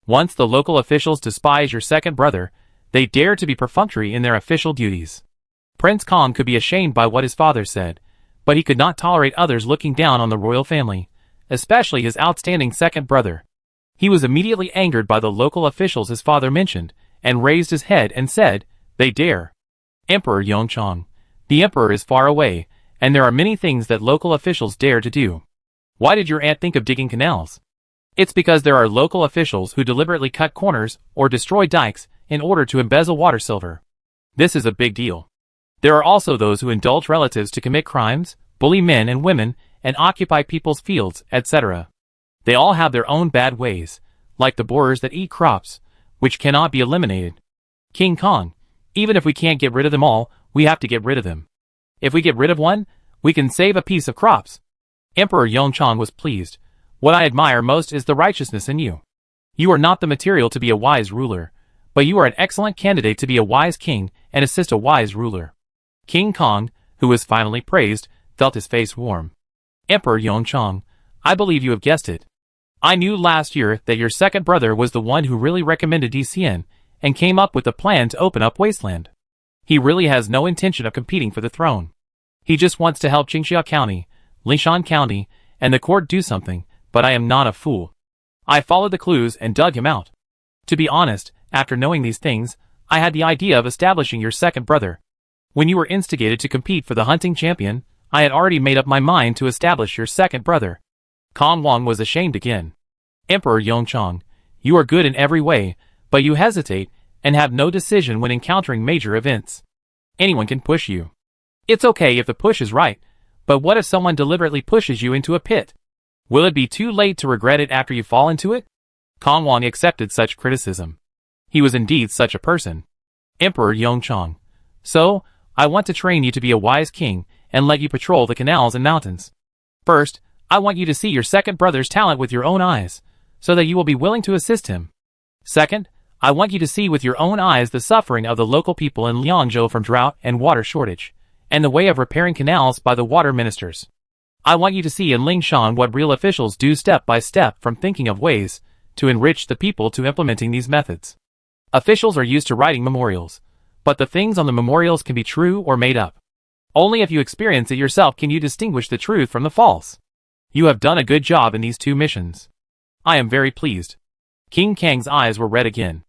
Once the local officials despise your second brother, they dare to be perfunctory in their official duties. Prince Kong could be ashamed by what his father said, but he could not tolerate others looking down on the royal family, especially his outstanding second brother. He was immediately angered by the local officials his father mentioned, and raised his head and said, "They dare." Emperor Yongchang, the emperor is far away, and there are many things that local officials dare to do. Why did your aunt think of digging canals? It's because there are local officials who deliberately cut corners or destroy dikes in order to embezzle water silver. This is a big deal. There are also those who indulge relatives to commit crimes, bully men and women, and occupy people's fields, etc. They all have their own bad ways, like the borers that eat crops, which cannot be eliminated. King Kong, even if we can't get rid of them all, we have to get rid of them. If we get rid of one, we can save a piece of crops. Emperor Yongchang was pleased. "What I admire most is the righteousness in you. You are not the material to be a wise ruler, but you are an excellent candidate to be a wise king and assist a wise ruler." King Kong, who was finally praised, felt his face warm. "Emperor Yongchang, I believe you have guessed it. I knew last year that your second brother was the one who really recommended DCN and came up with the plan to open up Wasteland. He really has no intention of competing for the throne. He just wants to help Qingxia County, Lishan County, and the court do something, but I am not a fool. I followed the clues and dug him out. To be honest, after knowing these things, I had the idea of establishing your second brother. When you were instigated to compete for the hunting champion, I had already made up my mind to establish your second brother." Kong Wang was ashamed again. "Emperor Yongchang, you are good in every way, but you hesitate and have no decision when encountering major events. Anyone can push you. It's okay if the push is right, but what if someone deliberately pushes you into a pit? Will it be too late to regret it after you fall into it?" Kong Wang accepted such criticism. He was indeed such a person. "Emperor Yongchang, so, I want to train you to be a wise king and let you patrol the canals and mountains. First, I want you to see your second brother's talent with your own eyes, so that you will be willing to assist him. Second, I want you to see with your own eyes the suffering of the local people in Liangzhou from drought and water shortage, and the way of repairing canals by the water ministers. I want you to see in Lingshan what real officials do step by step from thinking of ways to enrich the people to implementing these methods. Officials are used to writing memorials, but the things on the memorials can be true or made up. Only if you experience it yourself can you distinguish the truth from the false. You have done a good job in these 2 missions. I am very pleased." King Kang's eyes were red again.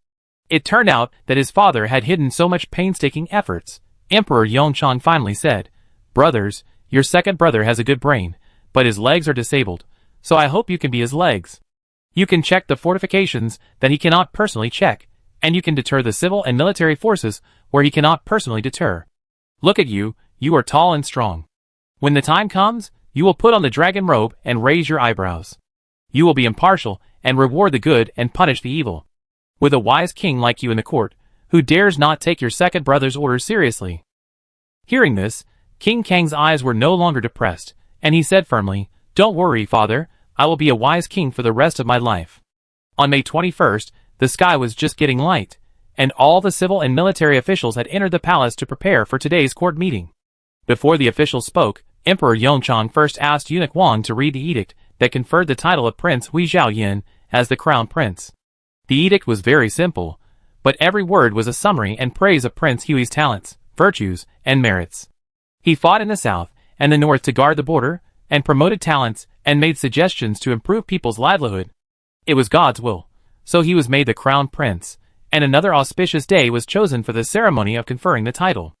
It turned out that his father had hidden so much painstaking efforts. Emperor Yongchang finally said, "Brothers, your second brother has a good brain, but his legs are disabled, so I hope you can be his legs. You can check the fortifications that he cannot personally check, and you can deter the civil and military forces where he cannot personally deter. Look at you, you are tall and strong. When the time comes, you will put on the dragon robe and raise your eyebrows. You will be impartial and reward the good and punish the evil. With a wise king like you in the court, who dares not take your second brother's orders seriously." Hearing this, King Kang's eyes were no longer depressed, and he said firmly, "Don't worry, father, I will be a wise king for the rest of my life." On May 21st, the sky was just getting light, and all the civil and military officials had entered the palace to prepare for today's court meeting. Before the officials spoke, Emperor Yongchang first asked Eunuch Wang to read the edict that conferred the title of Prince Hui Zhaoyin as the crown prince. The edict was very simple, but every word was a summary and praise of Prince Hui's talents, virtues, and merits. He fought in the south and the north to guard the border, and promoted talents and made suggestions to improve people's livelihood. It was God's will, so he was made the crown prince, and another auspicious day was chosen for the ceremony of conferring the title.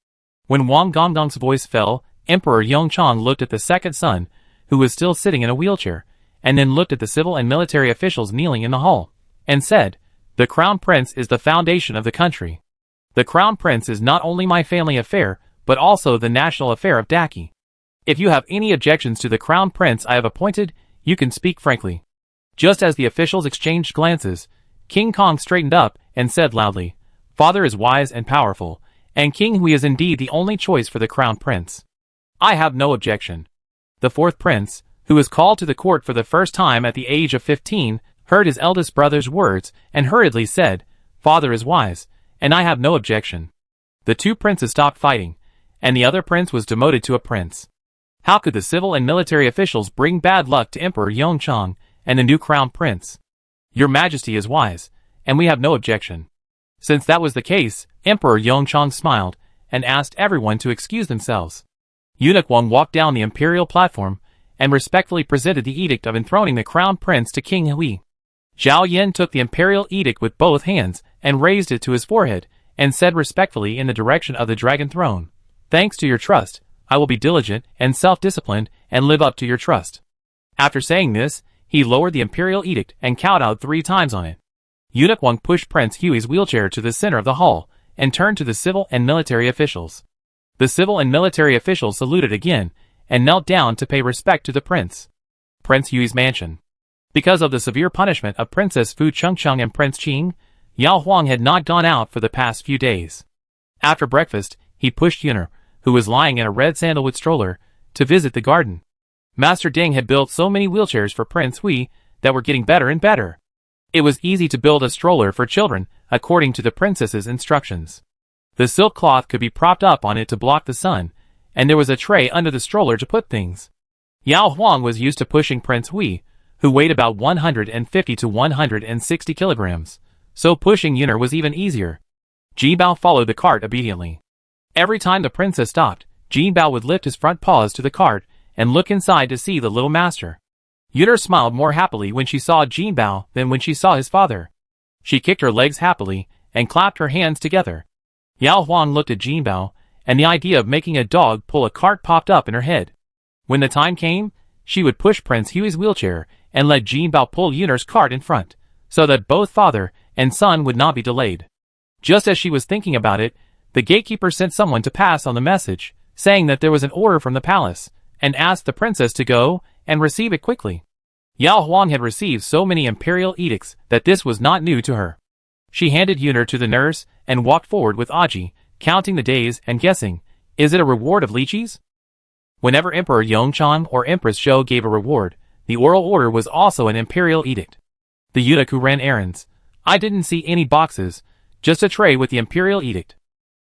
When Wang Gongdong's voice fell, Emperor Yongchang looked at the second son, who was still sitting in a wheelchair, and then looked at the civil and military officials kneeling in the hall, and said, "The crown prince is the foundation of the country. The crown prince is not only my family affair, but also the national affair of Daki. If you have any objections to the crown prince I have appointed, you can speak frankly." Just as the officials exchanged glances, King Kong straightened up and said loudly, "Father is wise and powerful, and King Hui is indeed the only choice for the crown prince. I have no objection." The fourth prince, who was called to the court for the first time at the age of 15, heard his eldest brother's words and hurriedly said, "Father is wise, and I have no objection." The two princes stopped fighting, and the other prince was demoted to a prince. How could the civil and military officials bring bad luck to Emperor Yongchang and the new crown prince? "Your Majesty is wise, and we have no objection." Since that was the case, Emperor Yongchang smiled and asked everyone to excuse themselves. Eunuch Wang walked down the imperial platform and respectfully presented the edict of enthroning the crown prince to King Hui. Zhao Yin took the imperial edict with both hands and raised it to his forehead and said respectfully in the direction of the dragon throne, "Thanks to your trust, I will be diligent and self-disciplined and live up to your trust." After saying this, he lowered the imperial edict and kowtowed 3 times on it. Eunuch Wang pushed Prince Hui's wheelchair to the center of the hall and turned to the civil and military officials. The civil and military officials saluted again and knelt down to pay respect to the prince. Prince Hui's mansion. Because of the severe punishment of Princess Fu Chengcheng and Prince Qing, Yao Huang had not gone out for the past few days. After breakfast, he pushed Yuner, who was lying in a red sandalwood stroller, to visit the garden. Master Ding had built so many wheelchairs for Prince Hui that were getting better and better. It was easy to build a stroller for children according to the princess's instructions. The silk cloth could be propped up on it to block the sun, and there was a tray under the stroller to put things. Yao Huang was used to pushing Prince Hui, who weighed about 150 to 160 kilograms, so pushing Yuner was even easier. Ji Bao followed the cart obediently. Every time the princess stopped, Ji Bao would lift his front paws to the cart and look inside to see the little master. Yuner smiled more happily when she saw Ji Bao than when she saw his father. She kicked her legs happily and clapped her hands together. Yao Huang looked at Ji Bao, and the idea of making a dog pull a cart popped up in her head. When the time came, she would push Prince Hui's wheelchair and let Ji Bao pull Yuner's cart in front, so that both father and son would not be delayed. Just as she was thinking about it, the gatekeeper sent someone to pass on the message, saying that there was an order from the palace, and asked the princess to go and receive it quickly. Yao Huang had received so many imperial edicts that this was not new to her. She handed Yuner to the nurse and walked forward with Aji, counting the days and guessing, "Is it a reward of lychees?" Whenever Emperor Yongchang or Empress Zhou gave a reward, the oral order was also an imperial edict. The eunuch who ran errands. "I didn't see any boxes, just a tray with the imperial edict."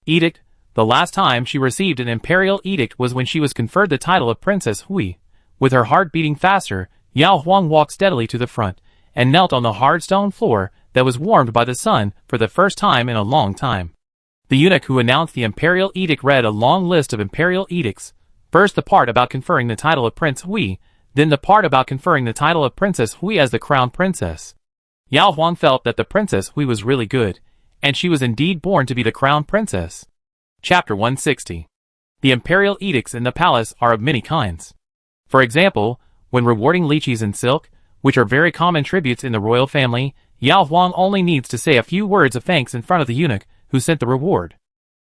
Edict. The last time she received an imperial edict was when she was conferred the title of Princess Hui. With her heart beating faster, Yao Huang walked steadily to the front and knelt on the hard stone floor that was warmed by the sun for the first time in a long time. The eunuch who announced the imperial edict read a long list of imperial edicts, first the part about conferring the title of Prince Hui, then the part about conferring the title of Princess Hui as the crown princess. Yao Huang felt that the Princess Hui was really good, and she was indeed born to be the crown princess. Chapter 160. The imperial edicts in the palace are of many kinds. For example, when rewarding lychees and silk, which are very common tributes in the royal family, Yao Huang only needs to say a few words of thanks in front of the eunuch who sent the reward.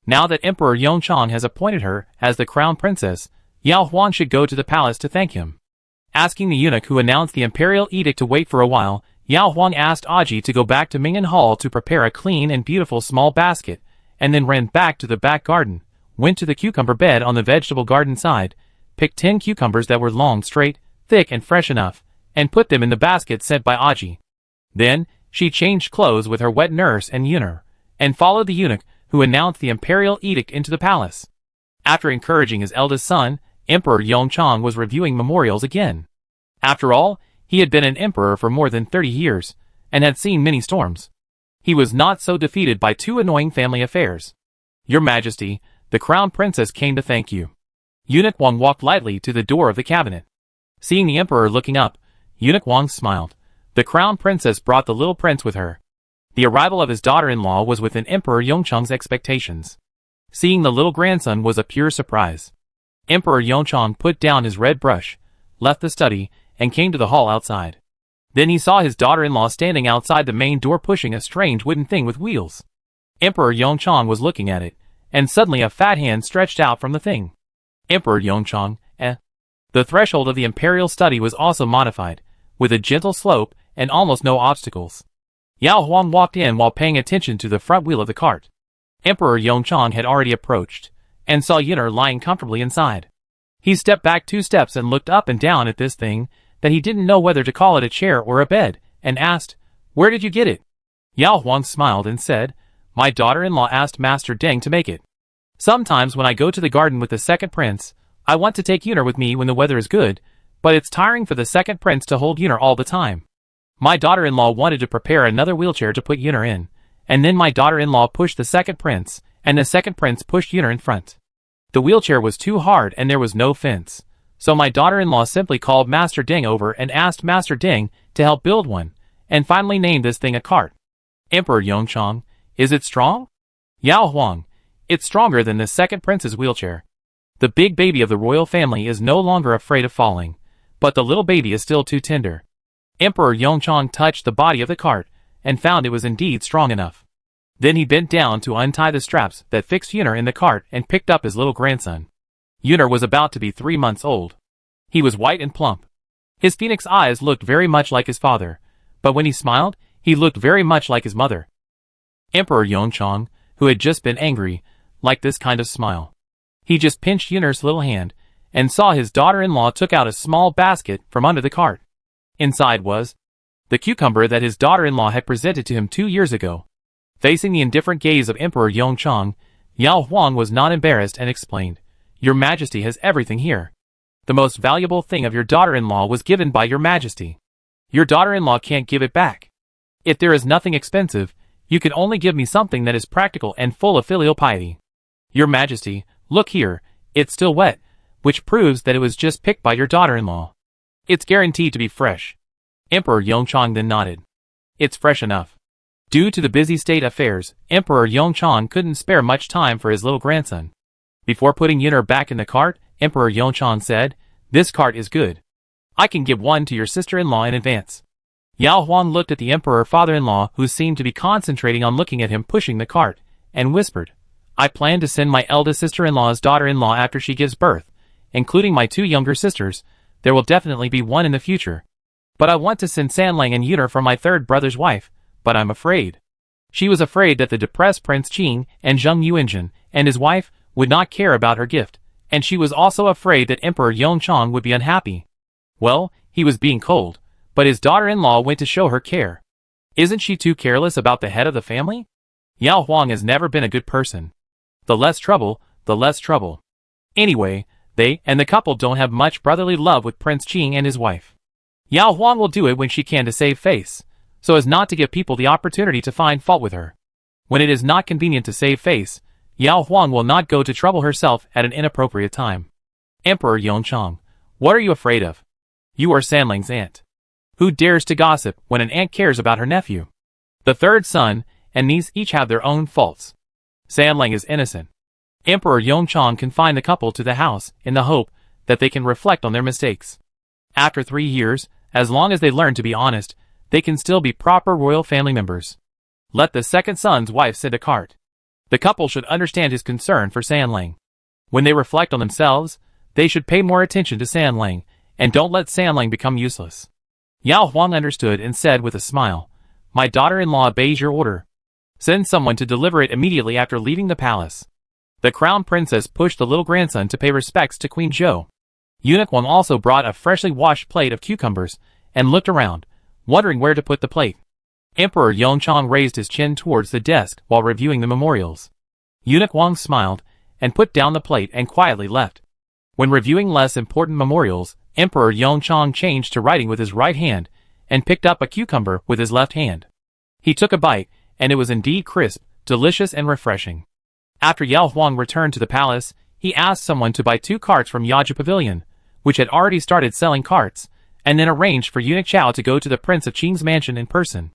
Now that Emperor Yongchang has appointed her as the crown princess, Yao Huang should go to the palace to thank him. Asking the eunuch who announced the imperial edict to wait for a while, Yao Huang asked Aji to go back to Ming'an Hall to prepare a clean and beautiful small basket, and then ran back to the back garden, went to the cucumber bed on the vegetable garden side, picked 10 cucumbers that were long, straight, thick and fresh enough, and put them in the basket sent by Aji. Then, she changed clothes with her wet nurse and Yuner, and followed the eunuch who announced the imperial edict into the palace. After encouraging his eldest son, Emperor Yongchang was reviewing memorials again. After all, he had been an emperor for more than 30 years, and had seen many storms. He was not so defeated by 2 annoying family affairs. "Your Majesty, the crown princess came to thank you." Eunuch Wang walked lightly to the door of the cabinet. Seeing the emperor looking up, Eunuch Wang smiled, The crown princess brought the little prince with her. The arrival of his daughter-in-law was within Emperor Yongchang's expectations. Seeing the little grandson was a pure surprise. Emperor Yongchang put down his red brush, left the study, and came to the hall outside. Then he saw his daughter-in-law standing outside the main door pushing a strange wooden thing with wheels. Emperor Yongchang was looking at it, and suddenly a fat hand stretched out from the thing. Emperor Yongchang, The threshold of the imperial study was also modified, with a gentle slope and almost no obstacles. Yao Huang walked in while paying attention to the front wheel of the cart. Emperor Yongchang had already approached, and saw Yuner lying comfortably inside. He stepped back 2 steps and looked up and down at this thing, that he didn't know whether to call it a chair or a bed, and asked, "Where did you get it?" Yao Huang smiled and said, "My daughter-in-law asked Master Deng to make it. Sometimes when I go to the garden with the second prince, I want to take Yuner with me when the weather is good, but it's tiring for the second prince to hold Yuner all the time. My daughter-in-law wanted to prepare another wheelchair to put Yuner in, and then my daughter-in-law pushed the second prince, and the second prince pushed Yuner in front. The wheelchair was too hard and there was no fence, so my daughter-in-law simply called Master Deng over and asked Master Deng to help build one, and finally named this thing a cart." Emperor Yongchang, "Is it strong?" Yao Huang, "It's stronger than the second prince's wheelchair. The big baby of the royal family is no longer afraid of falling, but the little baby is still too tender." Emperor Yongchang touched the body of the cart, and found it was indeed strong enough. Then he bent down to untie the straps that fixed Yuner in the cart and picked up his little grandson. Yuner was about to be 3 months old. He was white and plump. His phoenix eyes looked very much like his father, but when he smiled, he looked very much like his mother. Emperor Yongchang, who had just been angry, liked this kind of smile. He just pinched Yuner's little hand, and saw his daughter-in-law took out a small basket from under the cart. Inside was the cucumber that his daughter-in-law had presented to him 2 years ago. Facing the indifferent gaze of Emperor Yongchang, Yao Huang was not embarrassed and explained, "Your Majesty has everything here. The most valuable thing of your daughter-in-law was given by your Majesty. Your daughter-in-law can't give it back. If there is nothing expensive, you can only give me something that is practical and full of filial piety. Your Majesty, look here, it's still wet, which proves that it was just picked by your daughter-in-law. It's guaranteed to be fresh." Emperor Yongchang then nodded. "It's fresh enough." Due to the busy state affairs, Emperor Yongchang couldn't spare much time for his little grandson. Before putting Yuner back in the cart, Emperor Yongchang said, "This cart is good. I can give one to your sister-in-law in advance." Yao Huang looked at the emperor father-in-law, who seemed to be concentrating on looking at him pushing the cart, and whispered, "I plan to send my eldest sister-in-law's daughter-in-law after she gives birth, including my 2 younger sisters. There will definitely be one in the future. But I want to send Sanlang and Yuner for my 3rd brother's wife, but I'm afraid." She was afraid that the depressed Prince Qing and Zheng Yuanjin and his wife would not care about her gift, and she was also afraid that Emperor Yongchang would be unhappy. Well, he was being cold, but his daughter-in-law went to show her care. Isn't she too careless about the head of the family? Yao Huang has never been a good person. The less trouble, the less trouble. Anyway, they and the couple don't have much brotherly love with Prince Qing and his wife. Yao Huang will do it when she can to save face, so as not to give people the opportunity to find fault with her. When it is not convenient to save face, Yao Huang will not go to trouble herself at an inappropriate time. Emperor Yongchang, what are you afraid of? You are Sanlang's aunt. Who dares to gossip when an aunt cares about her nephew? The 3rd son and niece each have their own faults. Sanlang is innocent. Emperor Yongchang confined the couple to the house in the hope that they can reflect on their mistakes. After 3 years, as long as they learn to be honest, they can still be proper royal family members. Let the 2nd son's wife sit a cart. The couple should understand his concern for Sanlang. When they reflect on themselves, they should pay more attention to Sanlang, and don't let Sanlang become useless. Yao Huang understood and said with a smile, "My daughter-in-law obeys your order. Send someone to deliver it immediately after leaving the palace." The crown princess pushed the little grandson to pay respects to Queen Zhou. Eunuch Wang also brought a freshly washed plate of cucumbers, and looked around, wondering where to put the plate. Emperor Yongchang raised his chin towards the desk while reviewing the memorials. Eunuch Wang smiled, and put down the plate and quietly left. When reviewing less important memorials, Emperor Yongchang changed to writing with his right hand, and picked up a cucumber with his left hand. He took a bite, and it was indeed crisp, delicious and refreshing. After Yao Huang returned to the palace, he asked someone to buy 2 carts from Yaju Pavilion, which had already started selling carts, and then arranged for Eunuch Chao to go to the Prince of Qing's mansion in person.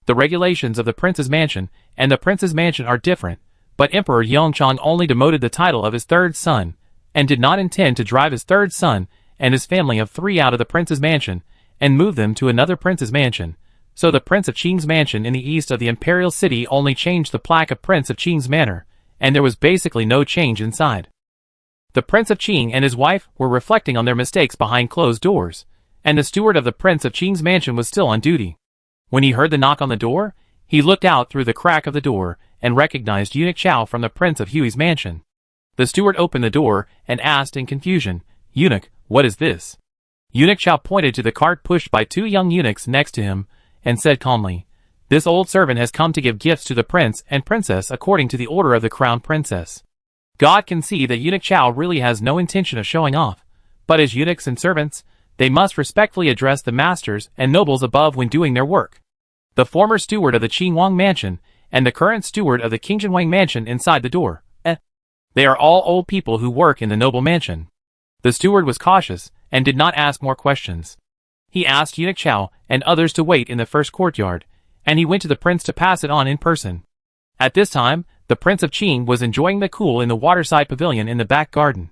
The regulations of the prince's mansion and the prince's mansion are different, but Emperor Yongchang only demoted the title of his third son, and did not intend to drive his third son and his family of 3 out of the prince's mansion and move them to another prince's mansion. So the Prince of Qing's mansion in the east of the imperial city only changed the plaque of Prince of Qing's manor, and there was basically no change inside. The Prince of Qing and his wife were reflecting on their mistakes behind closed doors, and the steward of the Prince of Qing's mansion was still on duty. When he heard the knock on the door, he looked out through the crack of the door and recognized Eunuch Chao from the Prince of Hui's mansion. The steward opened the door and asked in confusion, "Eunuch, what is this?" Eunuch Chao pointed to the cart pushed by 2 young eunuchs next to him and said calmly, "This old servant has come to give gifts to the prince and princess according to the order of the crown princess." God can see that Eunuch Chao really has no intention of showing off, but as eunuchs and servants, they must respectfully address the masters and nobles above when doing their work. The former steward of the Qingwang mansion and the current steward of the Qingzhenwang mansion inside the door. They are all old people who work in the noble mansion. The steward was cautious and did not ask more questions. He asked Eunuch Chao and others to wait in the first courtyard, and he went to the prince to pass it on in person. At this time, the Prince of Qing was enjoying the cool in the waterside pavilion in the back garden.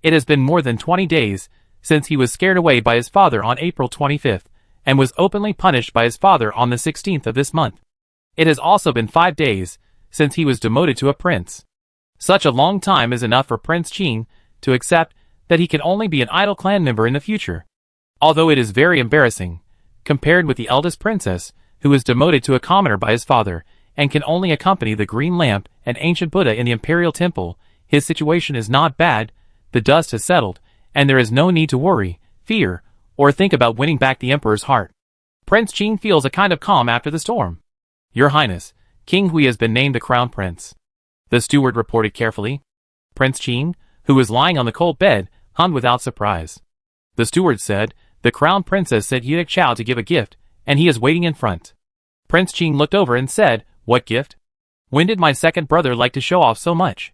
It has been more than 20 days since he was scared away by his father on April 25th, and was openly punished by his father on the 16th of this month. It has also been 5 days since he was demoted to a prince. Such a long time is enough for Prince Qing to accept that he can only be an idle clan member in the future. Although it is very embarrassing, compared with the eldest princess, who is demoted to a commoner by his father, and can only accompany the green lamp and ancient Buddha in the imperial temple, his situation is not bad. The dust has settled, and there is no need to worry, fear, or think about winning back the emperor's heart. Prince Qing feels a kind of calm after the storm. "Your Highness, King Hui has been named the crown prince," the steward reported carefully. Prince Qing, who was lying on the cold bed, hummed without surprise. The steward said, "The crown princess sent Eunuch Chao to give a gift, and he is waiting in front." Prince Qing looked over and said, "What gift? When did my second brother like to show off so much?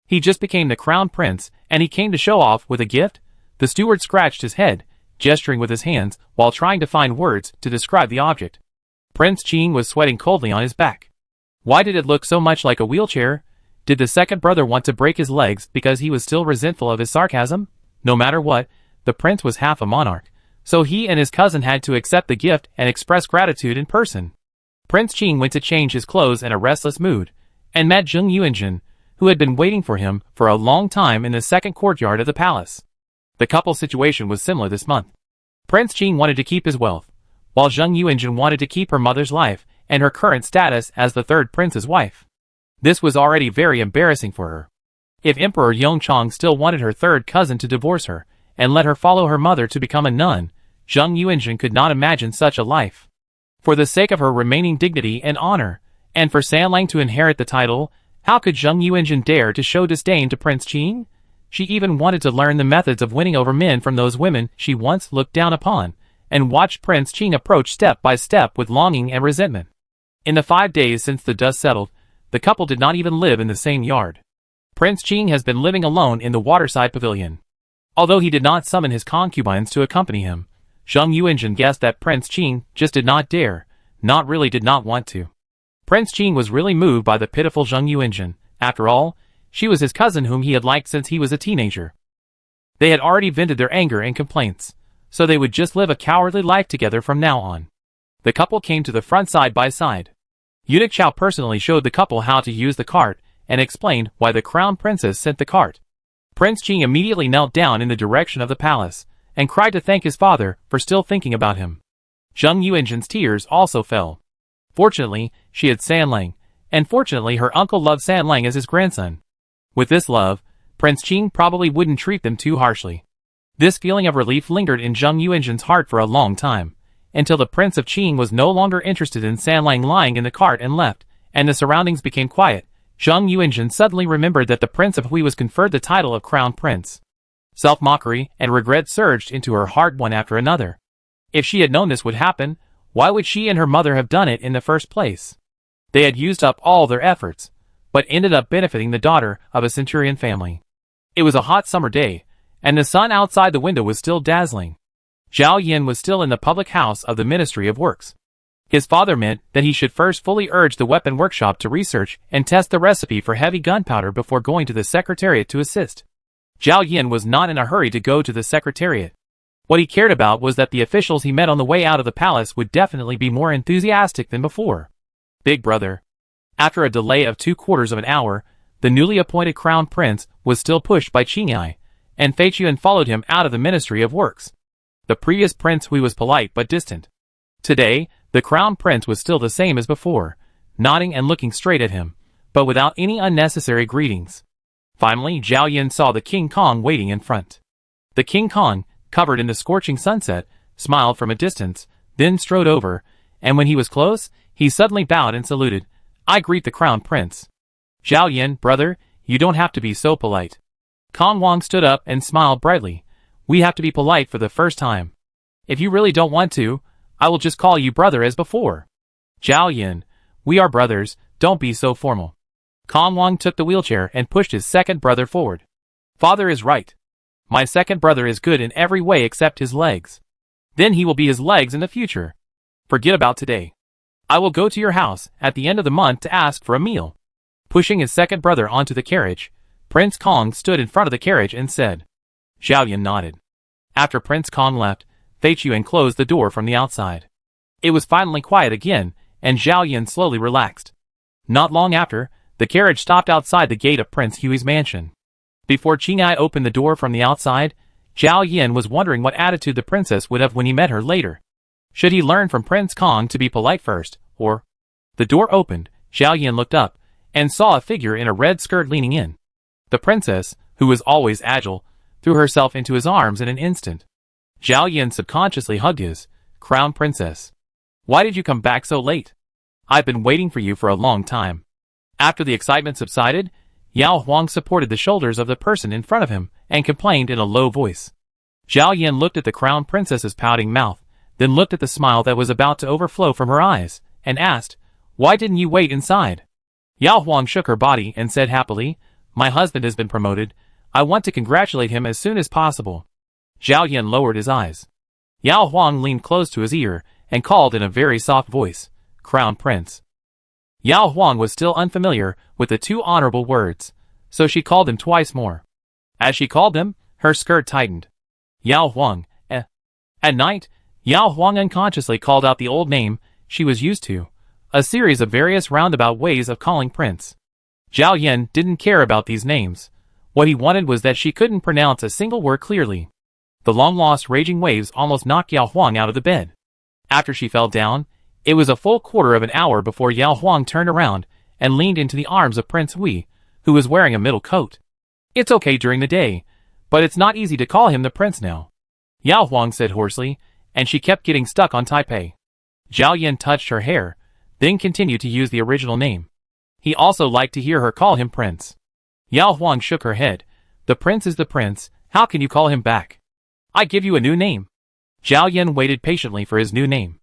He just became the crown prince, and he came to show off with a gift?" The steward scratched his head, gesturing with his hands while trying to find words to describe the object. Prince Qing was sweating coldly on his back. Why did it look so much like a wheelchair? Did the second brother want to break his legs because he was still resentful of his sarcasm? No matter what, the prince was half a monarch, so he and his cousin had to accept the gift and express gratitude in person. Prince Qing went to change his clothes in a restless mood, and met Zheng Yuanjun, who had been waiting for him for a long time in the second courtyard of the palace. The couple's situation was similar this month. Prince Qing wanted to keep his wealth, while Zheng Yuanjun wanted to keep her mother's life and her current status as the third prince's wife. This was already very embarrassing for her. If Emperor Yongchang still wanted her third cousin to divorce her and let her follow her mother to become a nun, Zheng Yuanjun could not imagine such a life. For the sake of her remaining dignity and honor, and for Sanlang to inherit the title, how could Zheng Yuanjun dare to show disdain to Prince Qing? She even wanted to learn the methods of winning over men from those women she once looked down upon, and watched Prince Qing approach step by step with longing and resentment. In the 5 days since the dust settled, the couple did not even live in the same yard. Prince Qing has been living alone in the waterside pavilion. Although he did not summon his concubines to accompany him, Zheng Yuanjun guessed that Prince Qing just did not dare, did not want to. Prince Qing was really moved by the pitiful Zheng Yuanjun. After all, she was his cousin whom he had liked since he was a teenager. They had already vented their anger and complaints, so they would just live a cowardly life together from now on. The couple came to the front side by side. Eunuch Chao personally showed the couple how to use the cart and explained why the crown princess sent the cart. Prince Qing immediately knelt down in the direction of the palace and cried to thank his father for still thinking about him. Zheng Yuanjun's tears also fell. Fortunately, she had Sanlang, and fortunately her uncle loved Sanlang as his grandson. With this love, Prince Qing probably wouldn't treat them too harshly. This feeling of relief lingered in Zheng Yuanjun's heart for a long time, until the Prince of Qing was no longer interested in Sanlang lying in the cart and left, and the surroundings became quiet. Zheng Yuanjun suddenly remembered that the Prince of Hui was conferred the title of Crown Prince. Self-mockery and regret surged into her heart one after another. If she had known this would happen, why would she and her mother have done it in the first place? They had used up all their efforts, but ended up benefiting the daughter of a centurion family. It was a hot summer day, and the sun outside the window was still dazzling. Zhao Yin was still in the public house of the Ministry of Works. His father meant that he should first fully urge the weapon workshop to research and test the recipe for heavy gunpowder before going to the Secretariat to assist. Zhao Yin was not in a hurry to go to the Secretariat. What he cared about was that the officials he met on the way out of the palace would definitely be more enthusiastic than before. Big brother. After a delay of 2/4 of an hour, the newly appointed crown prince was still pushed by Qingyai, and Fei Chuan followed him out of the Ministry of Works. The previous prince Hui was polite but distant. Today, the crown prince was still the same as before, nodding and looking straight at him, but without any unnecessary greetings. Finally, Zhao Yin saw the King Kong waiting in front. The King Kong, covered in the scorching sunset, smiled from a distance, then strode over, and when he was close, he suddenly bowed and saluted. "I greet the crown prince." "Zhao Yin, brother, you don't have to be so polite." Kong Wang stood up and smiled brightly. "We have to be polite for the first time. If you really don't want to, I will just call you brother as before." "Zhao Yin, we are brothers, don't be so formal." Kong Wang took the wheelchair and pushed his second brother forward. "Father is right. My second brother is good in every way except his legs. Then he will be his legs in the future. Forget about today. I will go to your house at the end of the month to ask for a meal." Pushing his second brother onto the carriage, Prince Kong stood in front of the carriage and said. Zhao Yin nodded. After Prince Kong left, Fei Chuan closed the door from the outside. It was finally quiet again, and Zhao Yin slowly relaxed. Not long after, the carriage stopped outside the gate of Prince Hui's mansion. Before Qingyai opened the door from the outside, Zhao Yin was wondering what attitude the princess would have when he met her later. Should he learn from Prince Kong to be polite first, or... The door opened, Zhao Yin looked up, and saw a figure in a red skirt leaning in. The princess, who was always agile, threw herself into his arms in an instant. Zhao Yin subconsciously hugged his crown princess. "Why did you come back so late? I've been waiting for you for a long time." After the excitement subsided, Yao Huang supported the shoulders of the person in front of him and complained in a low voice. Zhao Yin looked at the crown princess's pouting mouth, then looked at the smile that was about to overflow from her eyes, and asked, "Why didn't you wait inside?" Yao Huang shook her body and said happily, "My husband has been promoted. I want to congratulate him as soon as possible." Zhao Yin lowered his eyes. Yao Huang leaned close to his ear and called in a very soft voice, "Crown Prince." Yao Huang was still unfamiliar with the two honorable words, so she called him twice more. As she called him, her skirt tightened. "Yao Huang, eh." At night, Yao Huang unconsciously called out the old name she was used to, a series of various roundabout ways of calling Prince. Zhao Yin didn't care about these names. What he wanted was that she couldn't pronounce a single word clearly. The long-lost raging waves almost knocked Yao Huang out of the bed. After she fell down, it was a full quarter of an hour before Yao Huang turned around and leaned into the arms of Prince Hui, who was wearing a middle coat. "It's okay during the day, but it's not easy to call him the prince now," Yao Huang said hoarsely, and she kept getting stuck on Taipei. Zhao Yin touched her hair, then continued to use the original name. He also liked to hear her call him prince. Yao Huang shook her head. "The prince is the prince, how can you call him back? I give you a new name." Zhao Yin waited patiently for his new name.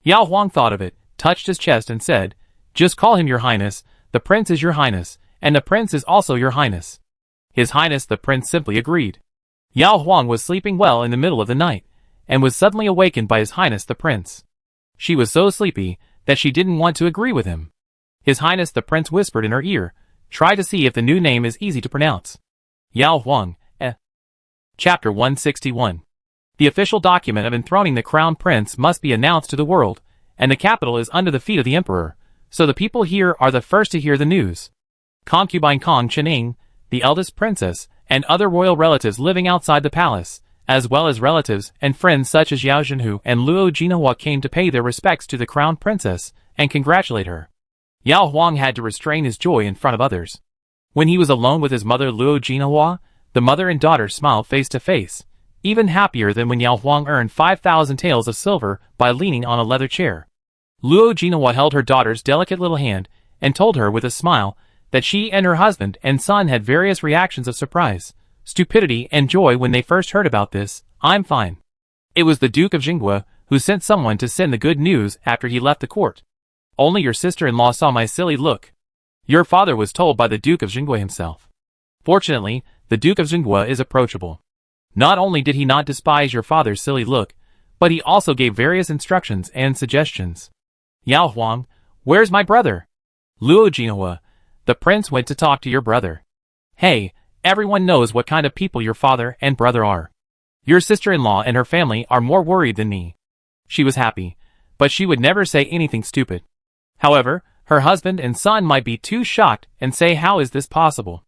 Yao Huang thought of it, touched his chest and said, "Just call him your highness, the prince is your highness, and the prince is also your highness." His highness the prince simply agreed. Yao Huang was sleeping well in the middle of the night, and was suddenly awakened by his highness the prince. She was so sleepy that she didn't want to agree with him. His highness the prince whispered in her ear, "Try to see if the new name is easy to pronounce." Yao Huang, eh. Chapter 161. The official document of enthroning the crown prince must be announced to the world, and the capital is under the feet of the emperor, so the people here are the first to hear the news. Concubine Kong Chening, the eldest princess, and other royal relatives living outside the palace, as well as relatives and friends such as Yao Zhenhu and Luo Jinhua came to pay their respects to the crown princess and congratulate her. Yao Huang had to restrain his joy in front of others. When he was alone with his mother Luo Jinhua, the mother and daughter smiled face to face, even happier than when Yao Huang earned 5,000 taels of silver by leaning on a leather chair. Luo Jinhua held her daughter's delicate little hand and told her with a smile that she and her husband and son had various reactions of surprise, stupidity and joy when they first heard about this. "I'm fine. It was the Duke of Jinghua who sent someone to send the good news after he left the court. Only your sister-in-law saw my silly look. Your father was told by the Duke of Jinghua himself. Fortunately, the Duke of Jinghua is approachable. Not only did he not despise your father's silly look, but he also gave various instructions and suggestions. Yao Huang, where's my brother? Luo Jinhua, the prince went to talk to your brother. Hey, everyone knows what kind of people your father and brother are. Your sister-in-law and her family are more worried than me. She was happy, but she would never say anything stupid. However, her husband and son might be too shocked and say, how is this possible?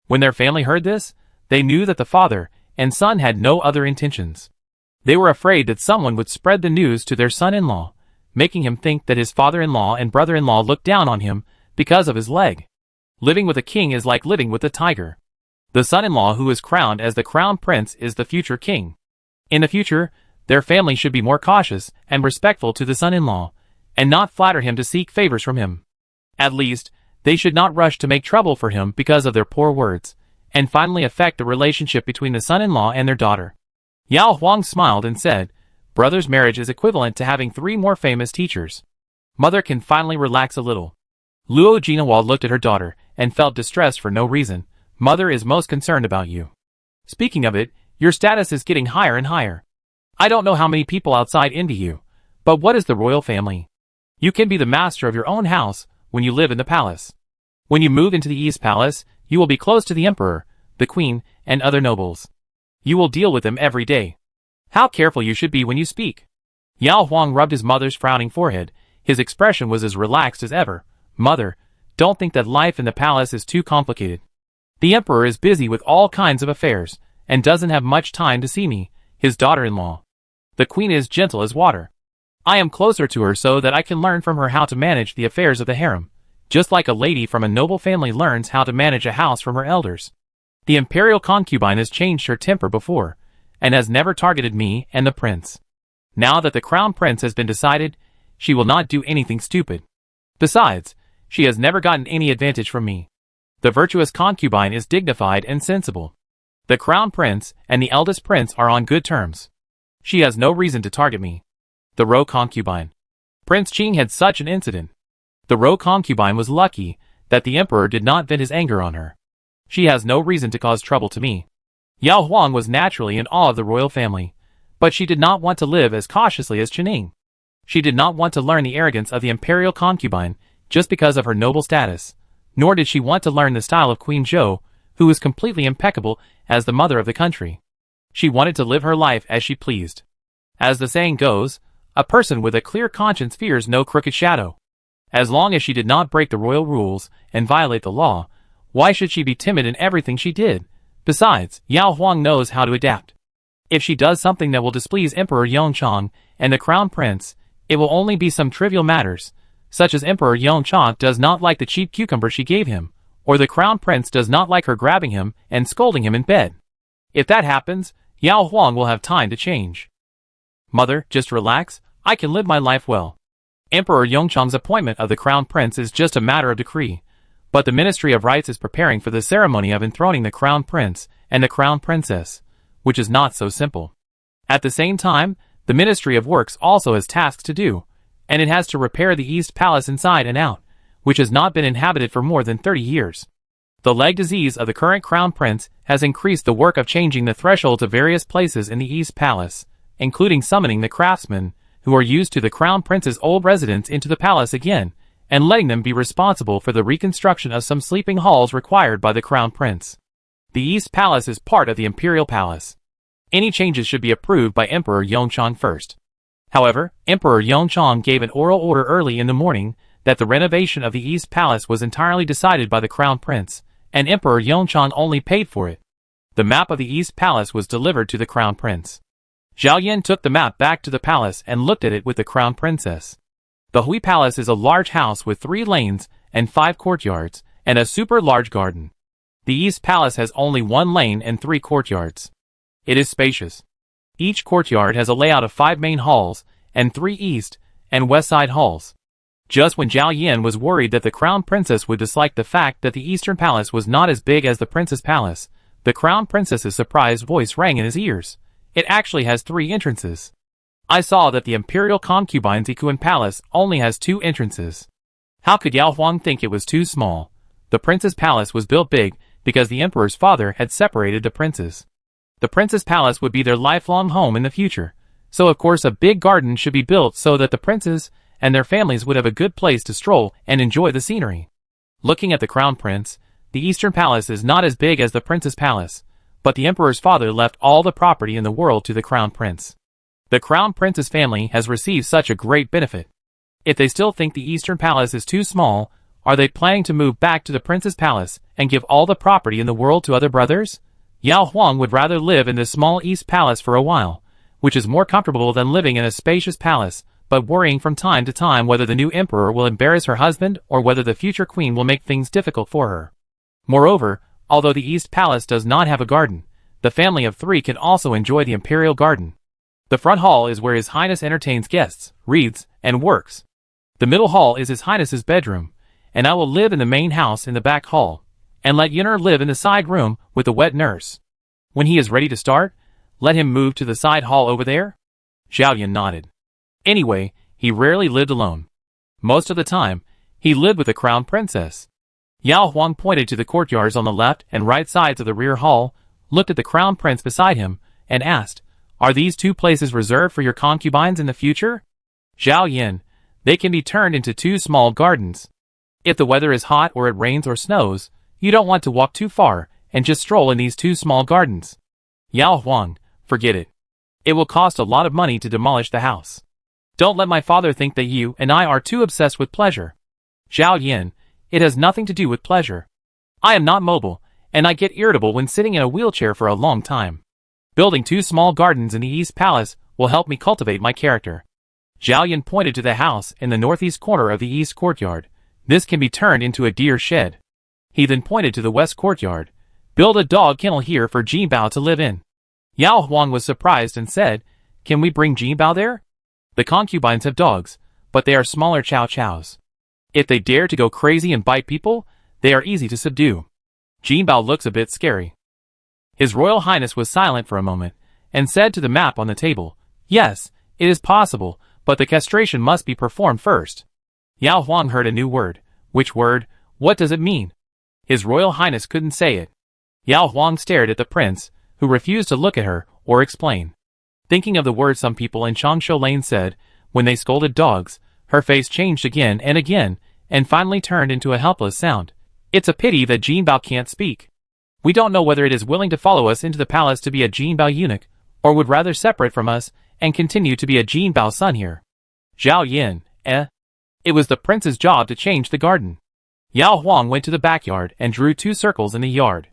When their family heard this, they knew that the father and son had no other intentions. They were afraid that someone would spread the news to their son-in-law, making him think that his father-in-law and brother-in-law looked down on him because of his leg. Living with a king is like living with a tiger. The son-in-law who is crowned as the crown prince is the future king. In the future, their family should be more cautious and respectful to the son-in-law, and not flatter him to seek favors from him. At least, they should not rush to make trouble for him because of their poor words, and finally affect the relationship between the son-in-law and their daughter. Yao Huang smiled and said, brother's marriage is equivalent to having 3 more famous teachers. Mother can finally relax a little. Luo Jinhua looked at her daughter and felt distressed for no reason. Mother is most concerned about you. Speaking of it, your status is getting higher and higher. I don't know how many people outside envy you, but what is the royal family? You can be the master of your own house when you live in the palace. When you move into the East Palace, you will be close to the emperor, the queen, and other nobles. You will deal with them every day. How careful you should be when you speak. Yao Huang rubbed his mother's frowning forehead. His expression was as relaxed as ever. Mother, don't think that life in the palace is too complicated. The emperor is busy with all kinds of affairs, and doesn't have much time to see me, his daughter-in-law. The queen is gentle as water. I am closer to her so that I can learn from her how to manage the affairs of the harem, just like a lady from a noble family learns how to manage a house from her elders. The imperial concubine has changed her temper before, and has never targeted me and the prince. Now that the crown prince has been decided, she will not do anything stupid. Besides, she has never gotten any advantage from me. The virtuous concubine is dignified and sensible. The crown prince and the eldest prince are on good terms. She has no reason to target me. The row concubine. Prince Qing had such an incident. The row concubine was lucky that the emperor did not vent his anger on her. She has no reason to cause trouble to me. Yao Huang was naturally in awe of the royal family, but she did not want to live as cautiously as Qining. She did not want to learn the arrogance of the imperial concubine just because of her noble status, nor did she want to learn the style of Queen Zhou, who was completely impeccable as the mother of the country. She wanted to live her life as she pleased. As the saying goes, a person with a clear conscience fears no crooked shadow. As long as she did not break the royal rules and violate the law, why should she be timid in everything she did? Besides, Yao Huang knows how to adapt. If she does something that will displease Emperor Yongchang and the crown prince, it will only be some trivial matters, such as Emperor Yongchang does not like the cheap cucumber she gave him, or the crown prince does not like her grabbing him and scolding him in bed. If that happens, Yao Huang will have time to change. Mother, just relax, I can live my life well. Emperor Yongchang's appointment of the crown prince is just a matter of decree, but the Ministry of Rites is preparing for the ceremony of enthroning the crown prince and the crown princess, which is not so simple. At the same time, the Ministry of Works also has tasks to do, and it has to repair the East Palace inside and out, which has not been inhabited for more than 30 years. The leg disease of the current crown prince has increased the work of changing the thresholds of various places in the East Palace, including summoning the craftsmen who are used to the crown prince's old residence into the palace again, and letting them be responsible for the reconstruction of some sleeping halls required by the crown prince. The East Palace is part of the Imperial Palace. Any changes should be approved by Emperor Yongchang first. However, Emperor Yongchang gave an oral order early in the morning that the renovation of the East Palace was entirely decided by the crown prince, and Emperor Yongchang only paid for it. The map of the East Palace was delivered to the crown prince. Zhao Yan took the map back to the palace and looked at it with the crown princess. The Hui Palace is a large house with 3 lanes and 5 courtyards, and a super large garden. The East Palace has only 1 lane and 3 courtyards. It is spacious. Each courtyard has a layout of 5 main halls, and 3 east and west side halls. Just when Zhao Yan was worried that the crown princess would dislike the fact that the Eastern Palace was not as big as the Princess Palace, the crown princess's surprised voice rang in his ears. It actually has 3 entrances. I saw that the Imperial Concubine's Ikuan Palace only has 2 entrances. How could Yao Huang think it was too small? The Prince's Palace was built big because the Emperor's father had separated the princes. The Prince's Palace would be their lifelong home in the future, So of course a big garden should be built so that the princes and their families would have a good place to stroll and enjoy the scenery. Looking at the crown prince, the Eastern Palace is not as big as the prince's palace, but the emperor's father left all the property in the world to the crown prince. The crown prince's family has received such a great benefit. If they still think the Eastern Palace is too small, are they planning to move back to the prince's palace and give all the property in the world to other brothers? Yao Huang would rather live in this small East Palace for a while, which is more comfortable than living in a spacious palace, but worrying from time to time whether the new emperor will embarrass her husband or whether the future queen will make things difficult for her. Moreover, although the East Palace does not have a garden, the family of three can also enjoy the imperial garden. The front hall is where His Highness entertains guests, reads, and works. The middle hall is His Highness's bedroom, and I will live in the main house in the back hall, and let Yunner live in the side room with the wet nurse. When he is ready to start, let him move to the side hall over there? Zhao Yun nodded. Anyway, he rarely lived alone. Most of the time, he lived with the crown princess. Yao Huang pointed to the courtyards on the left and right sides of the rear hall, looked at the crown prince beside him, and asked, "Are these two places reserved for your concubines in the future?" Zhao Yin, they can be turned into two small gardens. If the weather is hot or it rains or snows, you don't want to walk too far and just stroll in these two small gardens. Yao Huang, forget it. It will cost a lot of money to demolish the house. Don't let my father think that you and I are too obsessed with pleasure. Zhao Yin, it has nothing to do with pleasure. I am not mobile, and I get irritable when sitting in a wheelchair for a long time. Building two small gardens in the East Palace will help me cultivate my character. Zhao Yin pointed to the house in the northeast corner of the east courtyard. This can be turned into a deer shed. He then pointed to the west courtyard. Build a dog kennel here for Jinbao to live in. Yao Huang was surprised and said, "Can we bring Jinbao there?" The concubines have dogs, but they are smaller chow chows. If they dare to go crazy and bite people, they are easy to subdue. Jinbao looks a bit scary. His Royal Highness was silent for a moment, and said to the map on the table, "Yes, it is possible, but the castration must be performed first." Yao Huang heard a new word. Which word? What does it mean? His Royal Highness couldn't say it. Yao Huang stared at the prince, who refused to look at her or explain. Thinking of the words some people in Changshu Lane said when they scolded dogs, her face changed again, and finally turned into a helpless sound. It's a pity that Jinbao can't speak. We don't know whether it is willing to follow us into the palace to be a Jinbao eunuch, or would rather separate from us and continue to be a Jinbao son here. Zhao Yin, It was the prince's job to change the garden. Yao Huang went to the backyard and drew two circles in the yard.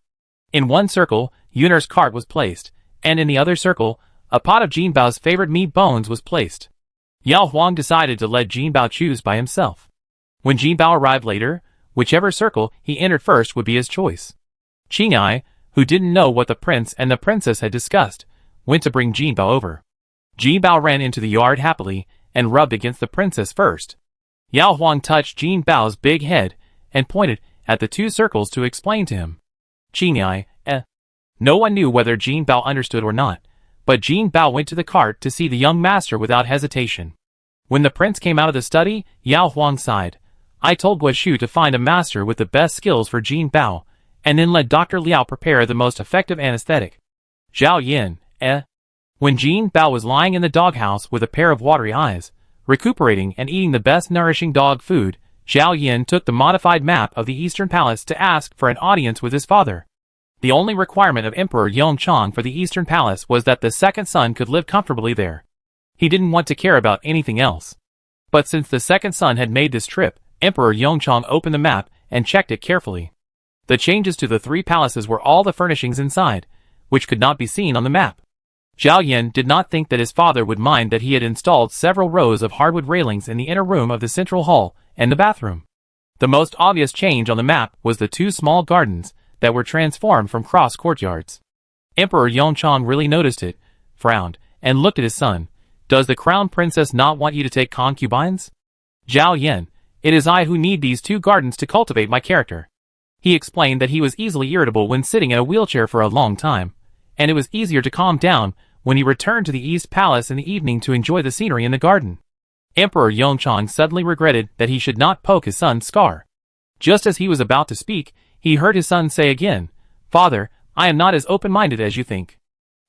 In one circle, Yunner's cart was placed, and in the other circle, a pot of Jinbao's favorite meat bones was placed. Yao Huang decided to let Jinbao choose by himself. When Jinbao arrived later, whichever circle he entered first would be his choice. Qingai, who didn't know what the prince and the princess had discussed, went to bring Jinbao over. Jinbao ran into the yard happily and rubbed against the princess first. Yao Huang touched Jinbao's big head and pointed at the two circles to explain to him. Qingai, No one knew whether Jinbao understood or not, but Jinbao went to the cart to see the young master without hesitation. When the prince came out of the study, Yao Huang sighed. I told Guoshu to find a master with the best skills for Jinbao, and then let Dr. Liao prepare the most effective anesthetic. Zhao Yin, When Jinbao was lying in the doghouse with a pair of watery eyes, recuperating and eating the best nourishing dog food, Zhao Yin took the modified map of the Eastern Palace to ask for an audience with his father. The only requirement of Emperor Yongchang for the Eastern Palace was that the second son could live comfortably there. He didn't want to care about anything else. But since the second son had made this trip, Emperor Yongchang opened the map and checked it carefully. The changes to the three palaces were all the furnishings inside, which could not be seen on the map. Zhao Yin did not think that his father would mind that he had installed several rows of hardwood railings in the inner room of the central hall and the bathroom. The most obvious change on the map was the two small gardens that were transformed from cross courtyards. Emperor Yongchang really noticed it, frowned, and looked at his son. Does the crown princess not want you to take concubines? Zhao Yin, it is I who need these two gardens to cultivate my character. He explained that he was easily irritable when sitting in a wheelchair for a long time, and it was easier to calm down when he returned to the East Palace in the evening to enjoy the scenery in the garden. Emperor Yongchang suddenly regretted that he should not poke his son's scar. Just as he was about to speak, he heard his son say again, "Father, I am not as open-minded as you think.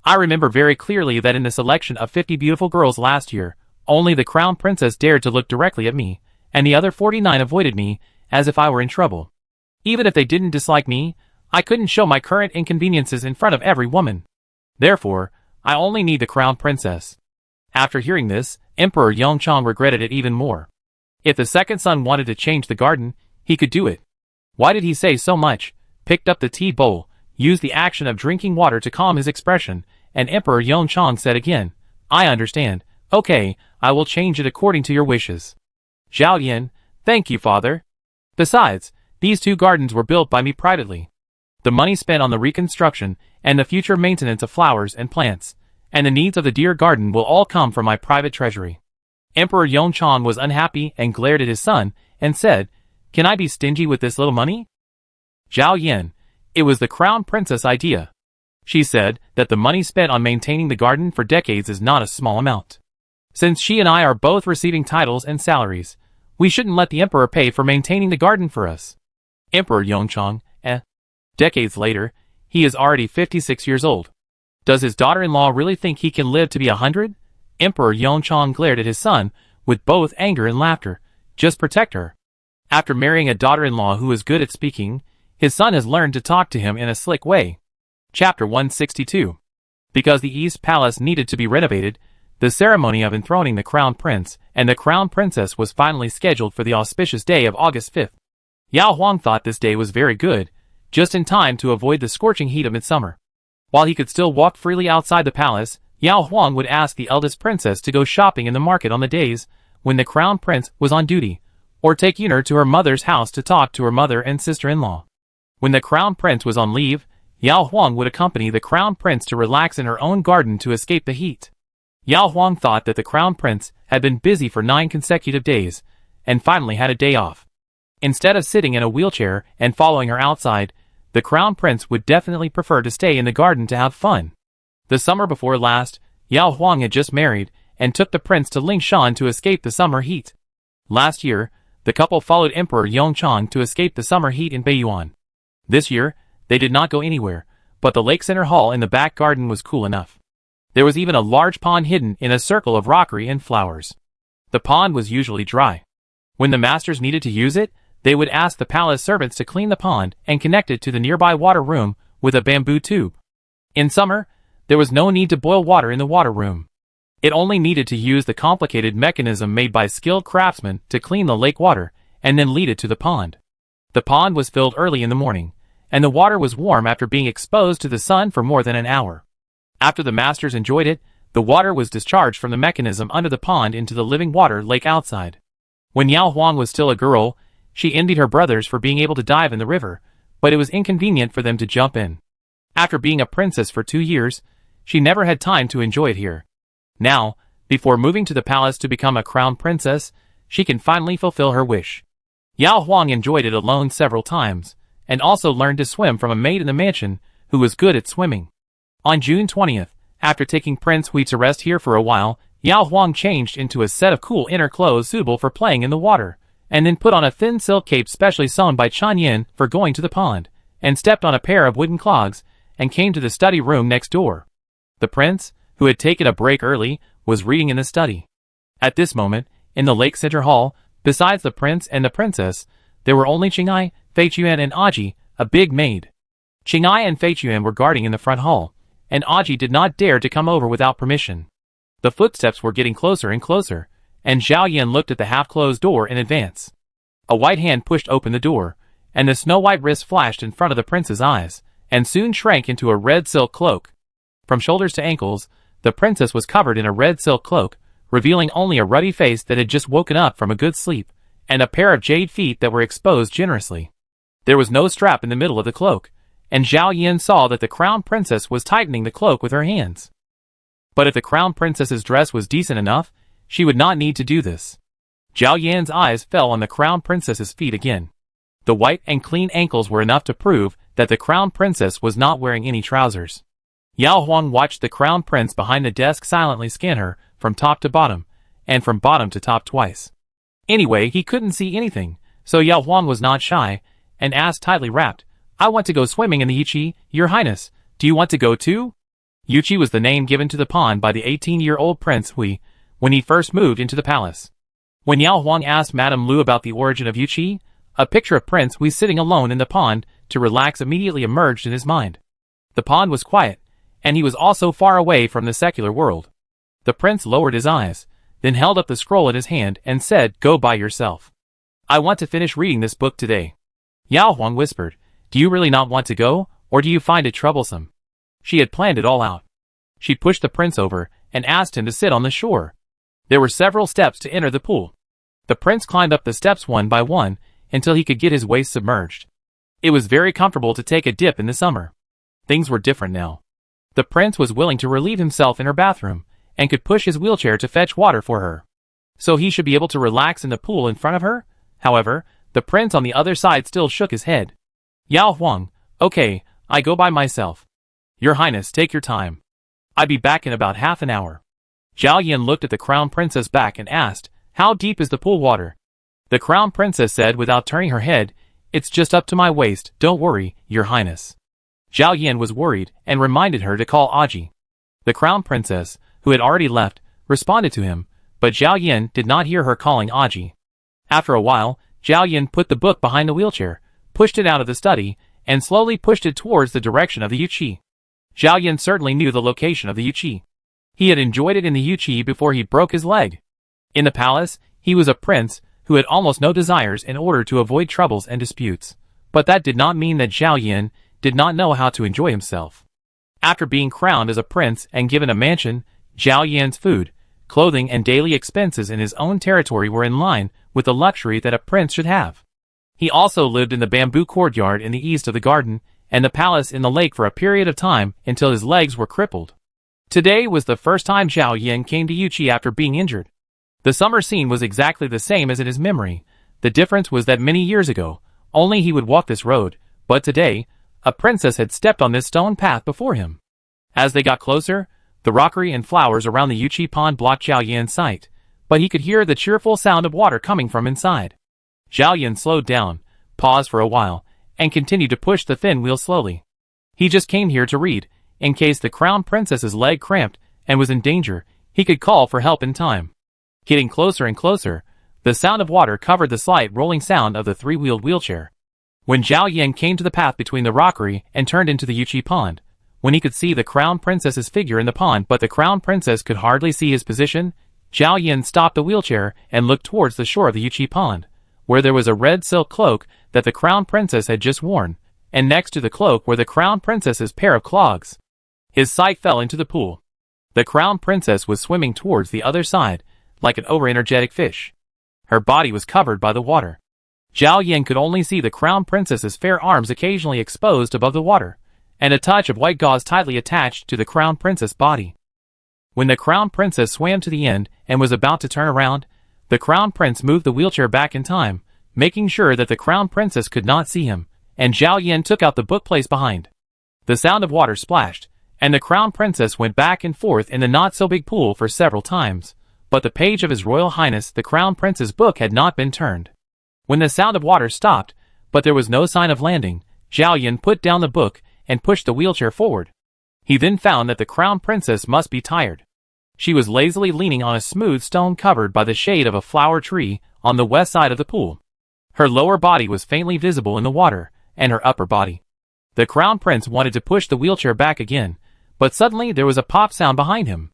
I remember very clearly that in the selection of 50 beautiful girls last year, only the crown princess dared to look directly at me, and the other 49 avoided me, as if I were in trouble. Even if they didn't dislike me, I couldn't show my current inconveniences in front of every woman. Therefore, I only need the crown princess. After hearing this, Emperor Yongchang regretted it even more. If the second son wanted to change the garden, he could do it. Why did he say so much? Picked up the tea bowl, used the action of drinking water to calm his expression, and Emperor Yongchang said again, I understand. Okay, I will change it according to your wishes. Zhao Yan, thank you, father. Besides, these two gardens were built by me privately. The money spent on the reconstruction and the future maintenance of flowers and plants, and the needs of the dear garden will all come from my private treasury. Emperor Yongchang was unhappy and glared at his son, and said, Can I be stingy with this little money? Zhao Yan, it was the crown princess' idea. She said that the money spent on maintaining the garden for decades is not a small amount. Since she and I are both receiving titles and salaries, we shouldn't let the emperor pay for maintaining the garden for us. Emperor Yongchang, Decades later, he is already 56 years old. Does his daughter-in-law really think he can live to be 100? Emperor Yongchang glared at his son, with both anger and laughter. Just protect her. After marrying a daughter-in-law who is good at speaking, his son has learned to talk to him in a slick way. Chapter 162. Because the East Palace needed to be renovated, the ceremony of enthroning the crown prince and the crown princess was finally scheduled for the auspicious day of August 5th. Yao Huang thought this day was very good, just in time to avoid the scorching heat of midsummer. While he could still walk freely outside the palace, Yao Huang would ask the eldest princess to go shopping in the market on the days when the crown prince was on duty, or take Yuner to her mother's house to talk to her mother and sister-in-law. When the crown prince was on leave, Yao Huang would accompany the crown prince to relax in her own garden to escape the heat. Yao Huang thought that the crown prince had been busy for 9 consecutive days, and finally had a day off. Instead of sitting in a wheelchair and following her outside, the crown prince would definitely prefer to stay in the garden to have fun. The summer before last, Yao Huang had just married, and took the prince to Lingshan to escape the summer heat. Last year, the couple followed Emperor Yongchang to escape the summer heat in Beiyuan. This year, they did not go anywhere, but the lake center hall in the back garden was cool enough. There was even a large pond hidden in a circle of rockery and flowers. The pond was usually dry. When the masters needed to use it, they would ask the palace servants to clean the pond and connect it to the nearby water room with a bamboo tube. In summer, there was no need to boil water in the water room. It only needed to use the complicated mechanism made by skilled craftsmen to clean the lake water and then lead it to the pond. The pond was filled early in the morning, and the water was warm after being exposed to the sun for more than an hour. After the masters enjoyed it, the water was discharged from the mechanism under the pond into the living water lake outside. When Yao Huang was still a girl, she envied her brothers for being able to dive in the river, but it was inconvenient for them to jump in. After being a princess for 2 years, she never had time to enjoy it here. Now, before moving to the palace to become a crown princess, she can finally fulfill her wish. Yao Huang enjoyed it alone several times, and also learned to swim from a maid in the mansion who was good at swimming. On June 20th, after taking Prince Hui to rest here for a while, Yao Huang changed into a set of cool inner clothes suitable for playing in the water, and then put on a thin silk cape specially sewn by Chan Yin for going to the pond, and stepped on a pair of wooden clogs, and came to the study room next door. The prince, who had taken a break early, was reading in the study. At this moment, in the lake center hall, besides the prince and the princess, there were only Qing'ai, Fei Chuan and Aji, a big maid. Qing'ai and Fei Chuan were guarding in the front hall, and Aji did not dare to come over without permission. The footsteps were getting closer and closer, and Zhao Yan looked at the half-closed door in advance. A white hand pushed open the door, and the snow-white wrist flashed in front of the prince's eyes, and soon shrank into a red silk cloak. From shoulders to ankles, the princess was covered in a red silk cloak, revealing only a ruddy face that had just woken up from a good sleep, and a pair of jade feet that were exposed generously. There was no strap in the middle of the cloak, and Zhao Yan saw that the crown princess was tightening the cloak with her hands. But if the crown princess's dress was decent enough, she would not need to do this. Zhao Yan's eyes fell on the crown princess's feet again. The white and clean ankles were enough to prove that the crown princess was not wearing any trousers. Yao Huang watched the crown prince behind the desk silently scan her from top to bottom, and from bottom to top twice. Anyway, he couldn't see anything, so Yao Huang was not shy, and asked tightly wrapped, "I want to go swimming in the Yiqi, your highness. Do you want to go too?" Yuchi was the name given to the pond by the 18-year-old Prince Hui when he first moved into the palace. When Yao Huang asked Madame Lu about the origin of Yuchi, a picture of Prince Hui sitting alone in the pond to relax immediately emerged in his mind. The pond was quiet, and he was also far away from the secular world. The prince lowered his eyes, then held up the scroll in his hand and said, "Go by yourself. I want to finish reading this book today." Yao Huang whispered, "Do you really not want to go, or do you find it troublesome?" She had planned it all out. She pushed the prince over and asked him to sit on the shore. There were several steps to enter the pool. The prince climbed up the steps one by one until he could get his waist submerged. It was very comfortable to take a dip in the summer. Things were different now. The prince was willing to relieve himself in her bathroom and could push his wheelchair to fetch water for her. So he should be able to relax in the pool in front of her? However, the prince on the other side still shook his head. "Yao Huang, okay, I go by myself. Your Highness, take your time. I'll be back in about half an hour." Zhao Yan looked at the crown princess back and asked, "How deep is the pool water?" The crown princess said without turning her head, "It's just up to my waist, don't worry, Your Highness." Zhao Yan was worried and reminded her to call Aji. The crown princess, who had already left, responded to him, but Zhao Yan did not hear her calling Aji. After a while, Zhao Yan put the book behind the wheelchair, pushed it out of the study, and slowly pushed it towards the direction of the Yuchi. Zhao Yan certainly knew the location of the Yuchi. He had enjoyed it in the Yuchi before he broke his leg. In the palace, he was a prince who had almost no desires in order to avoid troubles and disputes. But that did not mean that Zhao Yan did not know how to enjoy himself. After being crowned as a prince and given a mansion, Zhao Yan's food, clothing and daily expenses in his own territory were in line with the luxury that a prince should have. He also lived in the bamboo courtyard in the east of the garden and the palace in the lake for a period of time until his legs were crippled. Today was the first time Zhao Yan came to Yuchi after being injured. The summer scene was exactly the same as in his memory. The difference was that many years ago, only he would walk this road, but today, a princess had stepped on this stone path before him. As they got closer, the rockery and flowers around the Yuchi pond blocked Zhao Yan's sight, but he could hear the cheerful sound of water coming from inside. Zhao Yan slowed down, paused for a while, and continued to push the thin wheel slowly. He just came here to read. In case the crown princess's leg cramped and was in danger, he could call for help in time. Getting closer and closer, the sound of water covered the slight rolling sound of the three-wheeled wheelchair. When Zhao Yan came to the path between the rockery and turned into the Yuchi pond, when he could see the crown princess's figure in the pond but the crown princess could hardly see his position, Zhao Yan stopped the wheelchair and looked towards the shore of the Yuchi pond, where there was a red silk cloak that the crown princess had just worn, and next to the cloak were the crown princess's pair of clogs. His sight fell into the pool. The crown princess was swimming towards the other side, like an over-energetic fish. Her body was covered by the water. Zhao Yan could only see the crown princess's fair arms occasionally exposed above the water, and a touch of white gauze tightly attached to the crown princess' body. When the crown princess swam to the end and was about to turn around, the crown prince moved the wheelchair back in time, making sure that the crown princess could not see him, and Zhao Yan took out the book placed behind. The sound of water splashed, and the crown princess went back and forth in the not-so-big pool for several times, but the page of His Royal Highness the Crown Prince's book had not been turned. When the sound of water stopped, but there was no sign of landing, Zhao Yan put down the book and pushed the wheelchair forward. He then found that the crown princess must be tired. She was lazily leaning on a smooth stone covered by the shade of a flower tree on the west side of the pool. Her lower body was faintly visible in the water, and her upper body. The crown prince wanted to push the wheelchair back again, but suddenly there was a pop sound behind him.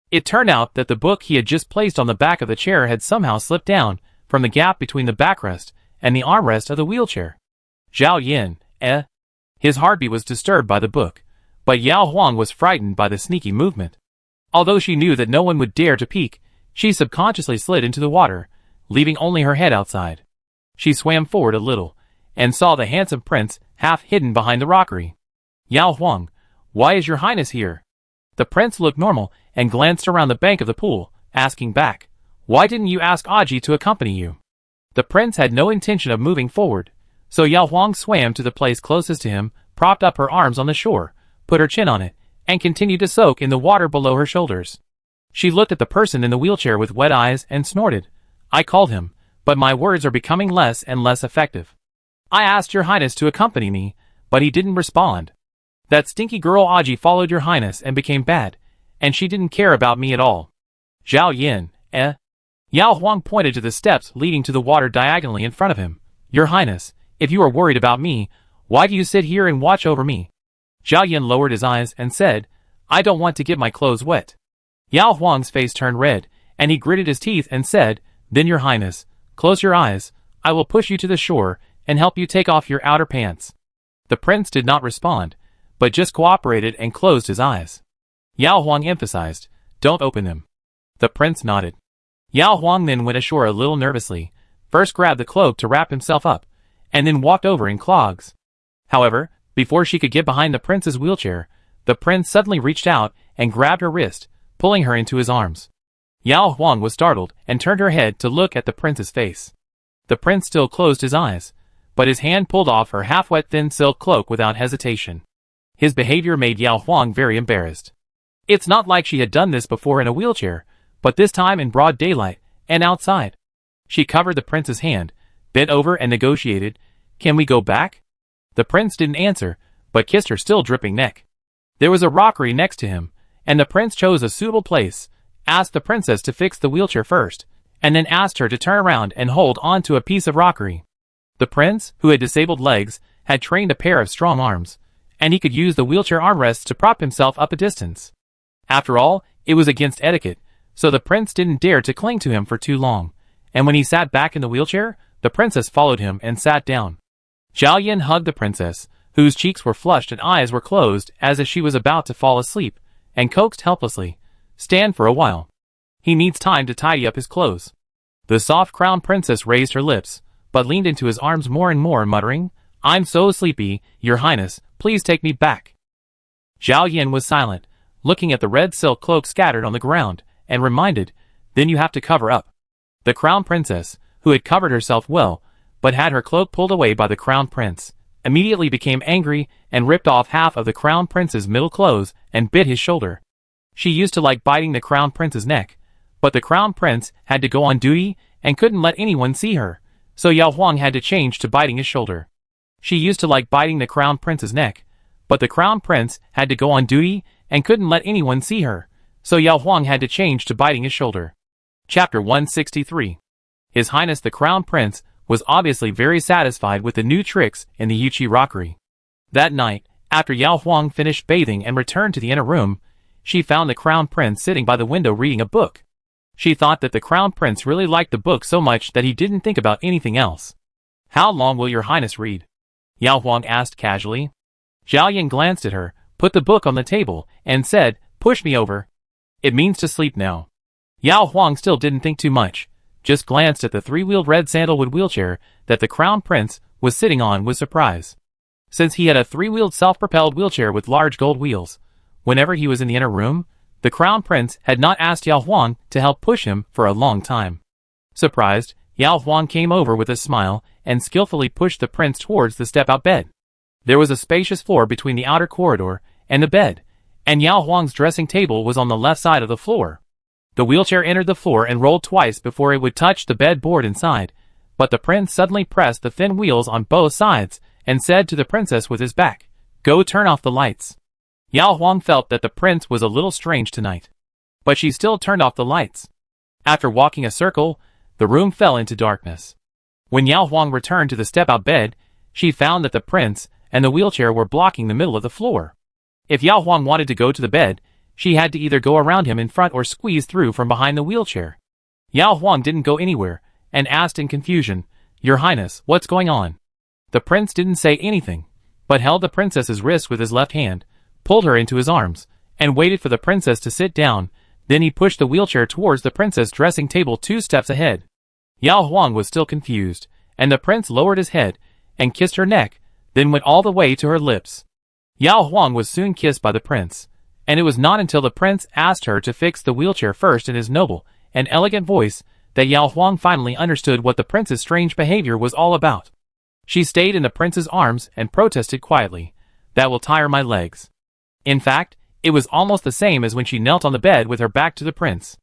It turned out that the book he had just placed on the back of the chair had somehow slipped down from the gap between the backrest and the armrest of the wheelchair. Zhao Yan, His heartbeat was disturbed by the book, but Yao Huang was frightened by the sneaky movement. Although she knew that no one would dare to peek, she subconsciously slid into the water, leaving only her head outside. She swam forward a little, and saw the handsome prince half hidden behind the rockery. "Yao Huang, why is your highness here?" The prince looked normal and glanced around the bank of the pool, asking back, "Why didn't you ask Aji to accompany you?" The prince had no intention of moving forward, so Yao Huang swam to the place closest to him, propped up her arms on the shore, put her chin on it, and continued to soak in the water below her shoulders. She looked at the person in the wheelchair with wet eyes and snorted. "I called him, but my words are becoming less and less effective. I asked your highness to accompany me, but he didn't respond." That stinky girl Aji followed your highness and became bad, and she didn't care about me at all. Zhao Yin, eh? Yao Huang pointed to the steps leading to the water diagonally in front of him. Your highness, if you are worried about me, why do you sit here and watch over me? Zhao Yin lowered his eyes and said, I don't want to get my clothes wet. Yao Huang's face turned red, and he gritted his teeth and said, Then your highness, close your eyes, I will push you to the shore and help you take off your outer pants. The prince did not respond, but just cooperated and closed his eyes. Yao Huang emphasized, Don't open them. The prince nodded. Yao Huang then went ashore a little nervously, first grabbed the cloak to wrap himself up, and then walked over in clogs. However, before she could get behind the prince's wheelchair, the prince suddenly reached out and grabbed her wrist, pulling her into his arms. Yao Huang was startled and turned her head to look at the prince's face. The prince still closed his eyes, but his hand pulled off her half-wet thin silk cloak without hesitation. His behavior made Yao Huang very embarrassed. It's not like she had done this before in a wheelchair, but this time in broad daylight, and outside. She covered the prince's hand, bent over and negotiated, Can we go back? The prince didn't answer, but kissed her still dripping neck. There was a rockery next to him, and the prince chose a suitable place, asked the princess to fix the wheelchair first, and then asked her to turn around and hold on to a piece of rockery. The prince, who had disabled legs, had trained a pair of strong arms, and he could use the wheelchair armrests to prop himself up a distance. After all, it was against etiquette, so the prince didn't dare to cling to him for too long, and when he sat back in the wheelchair, the princess followed him and sat down. Zhao Yin hugged the princess, whose cheeks were flushed and eyes were closed as if she was about to fall asleep, and coaxed helplessly, Stand for a while. He needs time to tidy up his clothes. The soft crown princess raised her lips, but leaned into his arms more and more, muttering, I'm so sleepy, your highness, please take me back. Zhao Yin was silent, looking at the red silk cloak scattered on the ground, and reminded, Then you have to cover up. The crown princess, who had covered herself well, but had her cloak pulled away by the crown prince, immediately became angry and ripped off half of the crown prince's middle clothes and bit his shoulder. She used to like biting the crown prince's neck, but the crown prince had to go on duty and couldn't let anyone see her, so Yao Huang had to change to biting his shoulder. She used to like biting the crown prince's neck, but the crown prince had to go on duty and couldn't let anyone see her, so Yao Huang had to change to biting his shoulder. Chapter 163. His Highness the Crown Prince was obviously very satisfied with the new tricks in the Yuqi rockery. That night, after Yao Huang finished bathing and returned to the inner room, she found the Crown Prince sitting by the window reading a book. She thought that the Crown Prince really liked the book so much that he didn't think about anything else. How long will your highness read? Yao Huang asked casually. Zhao Yin glanced at her, put the book on the table, and said, Push me over. It means to sleep now. Yao Huang still didn't think too much, just glanced at the three-wheeled red sandalwood wheelchair that the Crown Prince was sitting on with surprise. Since he had a three-wheeled self-propelled wheelchair with large gold wheels, whenever he was in the inner room, the Crown Prince had not asked Yao Huang to help push him for a long time. Surprised, Yao Huang came over with a smile and skillfully pushed the prince towards the step-out bed. There was a spacious floor between the outer corridor and the bed, and Yao Huang's dressing table was on the left side of the floor. The wheelchair entered the floor and rolled twice before it would touch the bed board inside, but the prince suddenly pressed the thin wheels on both sides and said to the princess with his back, Go turn off the lights. Yao Huang felt that the prince was a little strange tonight, but she still turned off the lights. After walking a circle, the room fell into darkness. When Yao Huang returned to the step-out bed, she found that the prince and the wheelchair were blocking the middle of the floor. If Yao Huang wanted to go to the bed, she had to either go around him in front or squeeze through from behind the wheelchair. Yao Huang didn't go anywhere, and asked in confusion, Your Highness, what's going on? The prince didn't say anything, but held the princess's wrist with his left hand, pulled her into his arms, and waited for the princess to sit down. Then he pushed the wheelchair towards the princess' dressing table 2 steps ahead. Yao Huang was still confused, and the prince lowered his head and kissed her neck, then went all the way to her lips. Yao Huang was soon kissed by the prince, and it was not until the prince asked her to fix the wheelchair first in his noble and elegant voice that Yao Huang finally understood what the prince's strange behavior was all about. She stayed in the prince's arms and protested quietly, That will tire my legs. In fact, it was almost the same as when she knelt on the bed with her back to the prince.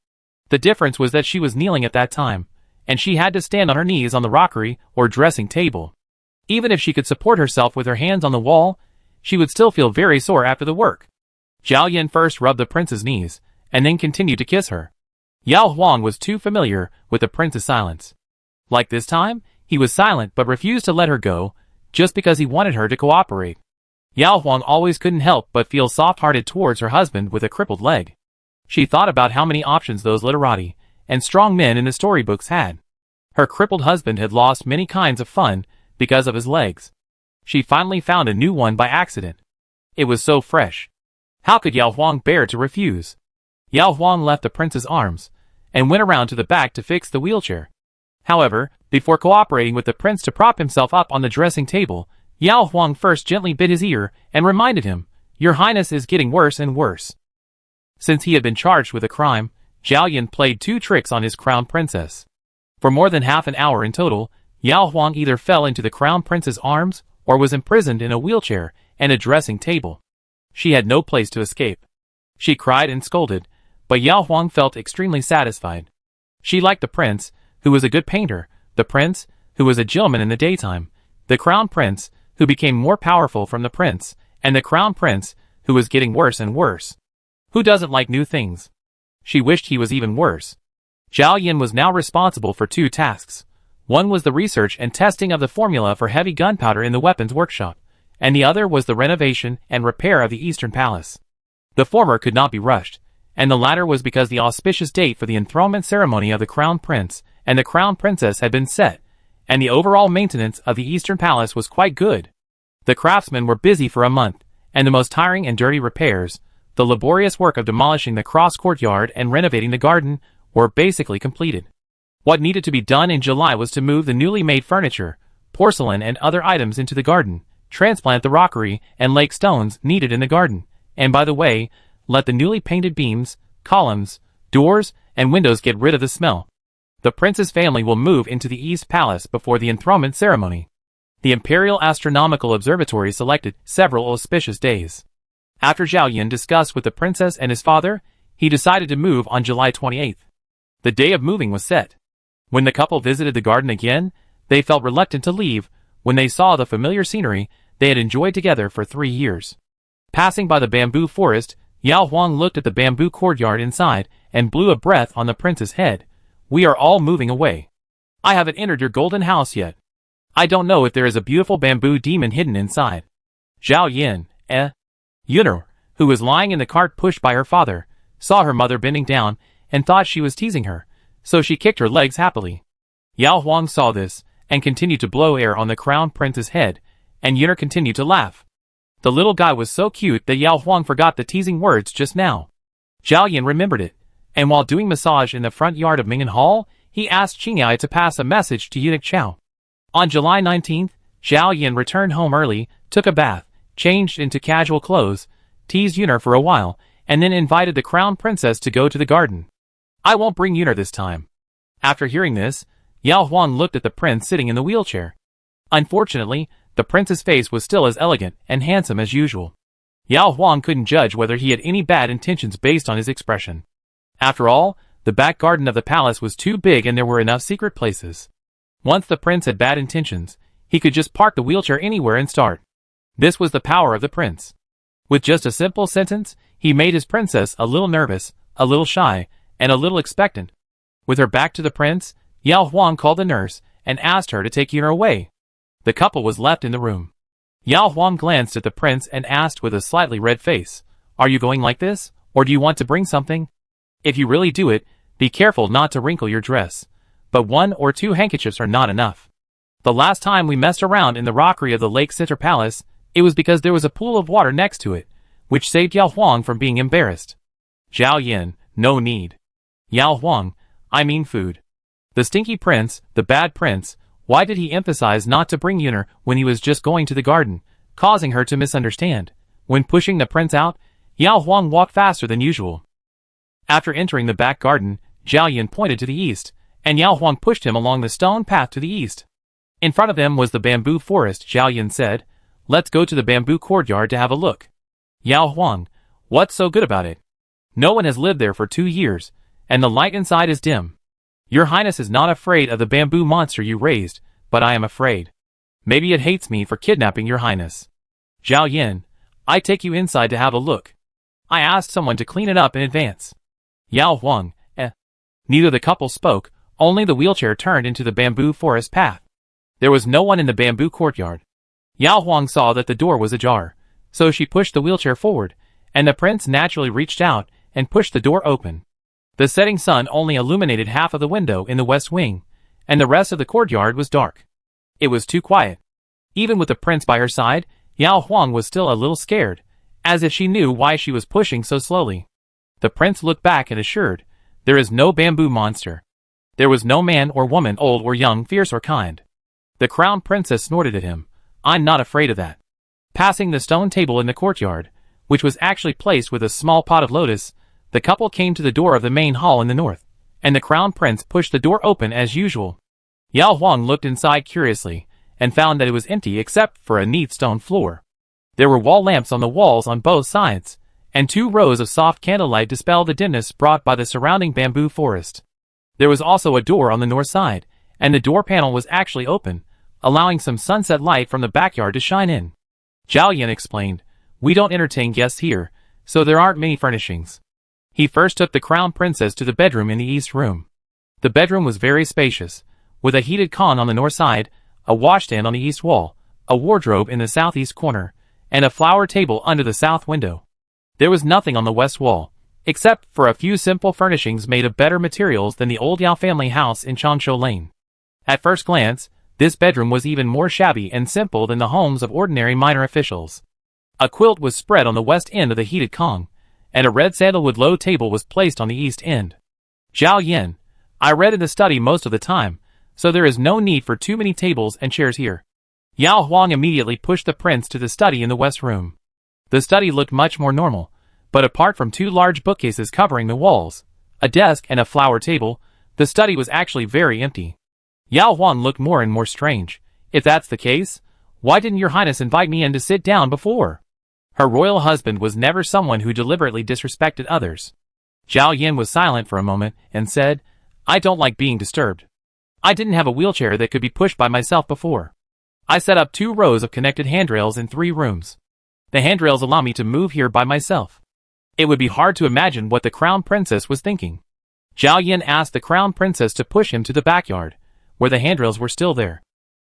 The difference was that she was kneeling at that time, and she had to stand on her knees on the rockery or dressing table. Even if she could support herself with her hands on the wall, she would still feel very sore after the work. Zhao Yin first rubbed the prince's knees, and then continued to kiss her. Yao Huang was too familiar with the prince's silence. Like this time, he was silent but refused to let her go, just because he wanted her to cooperate. Yao Huang always couldn't help but feel soft-hearted towards her husband with a crippled leg. She thought about how many options those literati and strong men in the storybooks had. Her crippled husband had lost many kinds of fun because of his legs. She finally found a new one by accident. It was so fresh. How could Yao Huang bear to refuse? Yao Huang left the prince's arms and went around to the back to fix the wheelchair. However, before cooperating with the prince to prop himself up on the dressing table, Yao Huang first gently bit his ear and reminded him, "Your Highness is getting worse and worse." Since he had been charged with a crime, Zhao Yin played 2 tricks on his crown princess. For more than half an hour in total, Yao Huang either fell into the crown prince's arms or was imprisoned in a wheelchair and a dressing table. She had no place to escape. She cried and scolded, but Yao Huang felt extremely satisfied. She liked the prince, who was a good painter, the prince, who was a gentleman in the daytime, the crown prince, who became more powerful from the prince, and the crown prince, who was getting worse and worse. Who doesn't like new things? She wished he was even worse. Zhao Yin was now responsible for 2 tasks. One was the research and testing of the formula for heavy gunpowder in the weapons workshop, and the other was the renovation and repair of the Eastern Palace. The former could not be rushed, and the latter was because the auspicious date for the enthronement ceremony of the crown prince and the crown princess had been set, and the overall maintenance of the Eastern Palace was quite good. The craftsmen were busy for a month, and the most tiring and dirty repairs, the laborious work of demolishing the cross-courtyard and renovating the garden, were basically completed. What needed to be done in July was to move the newly made furniture, porcelain and other items into the garden, transplant the rockery and lake stones needed in the garden, and by the way, let the newly painted beams, columns, doors, and windows get rid of the smell. The prince's family will move into the East Palace before the enthronement ceremony. The Imperial Astronomical Observatory selected several auspicious days. After Zhao Yin discussed with the princess and his father, he decided to move on July 28th. The day of moving was set. When the couple visited the garden again, they felt reluctant to leave when they saw the familiar scenery they had enjoyed together for 3 years. Passing by the bamboo forest, Yao Huang looked at the bamboo courtyard inside and blew a breath on the prince's head. "We are all moving away. I haven't entered your golden house yet. I don't know if there is a beautiful bamboo demon hidden inside." Zhao Yin, Yunner, who was lying in the cart pushed by her father, saw her mother bending down and thought she was teasing her, so she kicked her legs happily. Yao Huang saw this and continued to blow air on the crown prince's head, and Yunner continued to laugh. The little guy was so cute that Yao Huang forgot the teasing words just now. Zhao Yin remembered it, and while doing massage in the front yard of Minghan Hall, he asked Qingyai to pass a message to eunuch Chao. On July 19th, Zhao Yin returned home early, took a bath, changed into casual clothes, teased Yunner for a while, and then invited the crown princess to go to the garden. "I won't bring Yunner this time." After hearing this, Yao Huang looked at the prince sitting in the wheelchair. Unfortunately, the prince's face was still as elegant and handsome as usual. Yao Huang couldn't judge whether he had any bad intentions based on his expression. After all, the back garden of the palace was too big and there were enough secret places. Once the prince had bad intentions, he could just park the wheelchair anywhere and start. This was the power of the prince. With just a simple sentence, he made his princess a little nervous, a little shy, and a little expectant. With her back to the prince, Yao Huang called the nurse and asked her to take Yunner away. The couple was left in the room. Yao Huang glanced at the prince and asked with a slightly red face, "Are you going like this, or do you want to bring something? If you really do it, be careful not to wrinkle your dress. But 1 or 2 handkerchiefs are not enough. The last time we messed around in the rockery of the Lake Center Palace, it was because there was a pool of water next to it, which saved Yao Huang from being embarrassed." Zhao Yin, "No need." Yao Huang, "I mean food." The stinky prince, the bad prince, why did he emphasize not to bring Yunner when he was just going to the garden, causing her to misunderstand? When pushing the prince out, Yao Huang walked faster than usual. After entering the back garden, Zhao Yin pointed to the east, and Yao Huang pushed him along the stone path to the east. In front of them was the bamboo forest. Zhao Yin said, "Let's go to the bamboo courtyard to have a look." Yao Huang, "What's so good about it? No one has lived there for 2 years, and the light inside is dim. Your Highness is not afraid of the bamboo monster you raised, but I am afraid. Maybe it hates me for kidnapping your Highness." Zhao Yin, I take you inside to have a look. I asked someone to clean it up in advance. Yao Huang, Neither the couple spoke, only the wheelchair turned into the bamboo forest path. There was no one in the bamboo courtyard. Yao Huang saw that the door was ajar, so she pushed the wheelchair forward, and the prince naturally reached out and pushed the door open. The setting sun only illuminated half of the window in the west wing, and the rest of the courtyard was dark. It was too quiet. Even with the prince by her side, Yao Huang was still a little scared, as if she knew why she was pushing so slowly. The prince looked back and assured, "There is no bamboo monster. There was no man or woman, old or young, fierce or kind." The crown princess snorted at him, "I'm not afraid of that." Passing the stone table in the courtyard, which was actually placed with a small pot of lotus, the couple came to the door of the main hall in the north, and the crown prince pushed the door open as usual. Yao Huang looked inside curiously, and found that it was empty except for a neat stone floor. There were wall lamps on the walls on both sides, and 2 rows of soft candlelight dispelled the dimness brought by the surrounding bamboo forest. There was also a door on the north side, and the door panel was actually open, allowing some sunset light from the backyard to shine in. Zhao Yan explained, "We don't entertain guests here, so there aren't many furnishings." He first took the crown princess to the bedroom in the east room. The bedroom was very spacious, with a heated con on the north side, a washstand on the east wall, a wardrobe in the southeast corner, and a flower table under the south window. There was nothing on the west wall, except for a few simple furnishings made of better materials than the old Yao family house in Changshu Lane. At first glance, this bedroom was even more shabby and simple than the homes of ordinary minor officials. A quilt was spread on the west end of the heated kong, and a red sandalwood low table was placed on the east end. "Zhao Yan, I read in the study most of the time, so there is no need for too many tables and chairs here." Yao Huang immediately pushed the prince to the study in the west room. The study looked much more normal, but apart from 2 large bookcases covering the walls, a desk and a flower table, the study was actually very empty. Yao Huang looked more and more strange. "If that's the case, why didn't your highness invite me in to sit down before?" Her royal husband was never someone who deliberately disrespected others. Zhao Yan was silent for a moment and said, "I don't like being disturbed. I didn't have a wheelchair that could be pushed by myself before. I set up 2 rows of connected handrails in 3 rooms. The handrails allow me to move here by myself." It would be hard to imagine what the crown princess was thinking. Zhao Yan asked the crown princess to push him to the backyard, where the handrails were still there.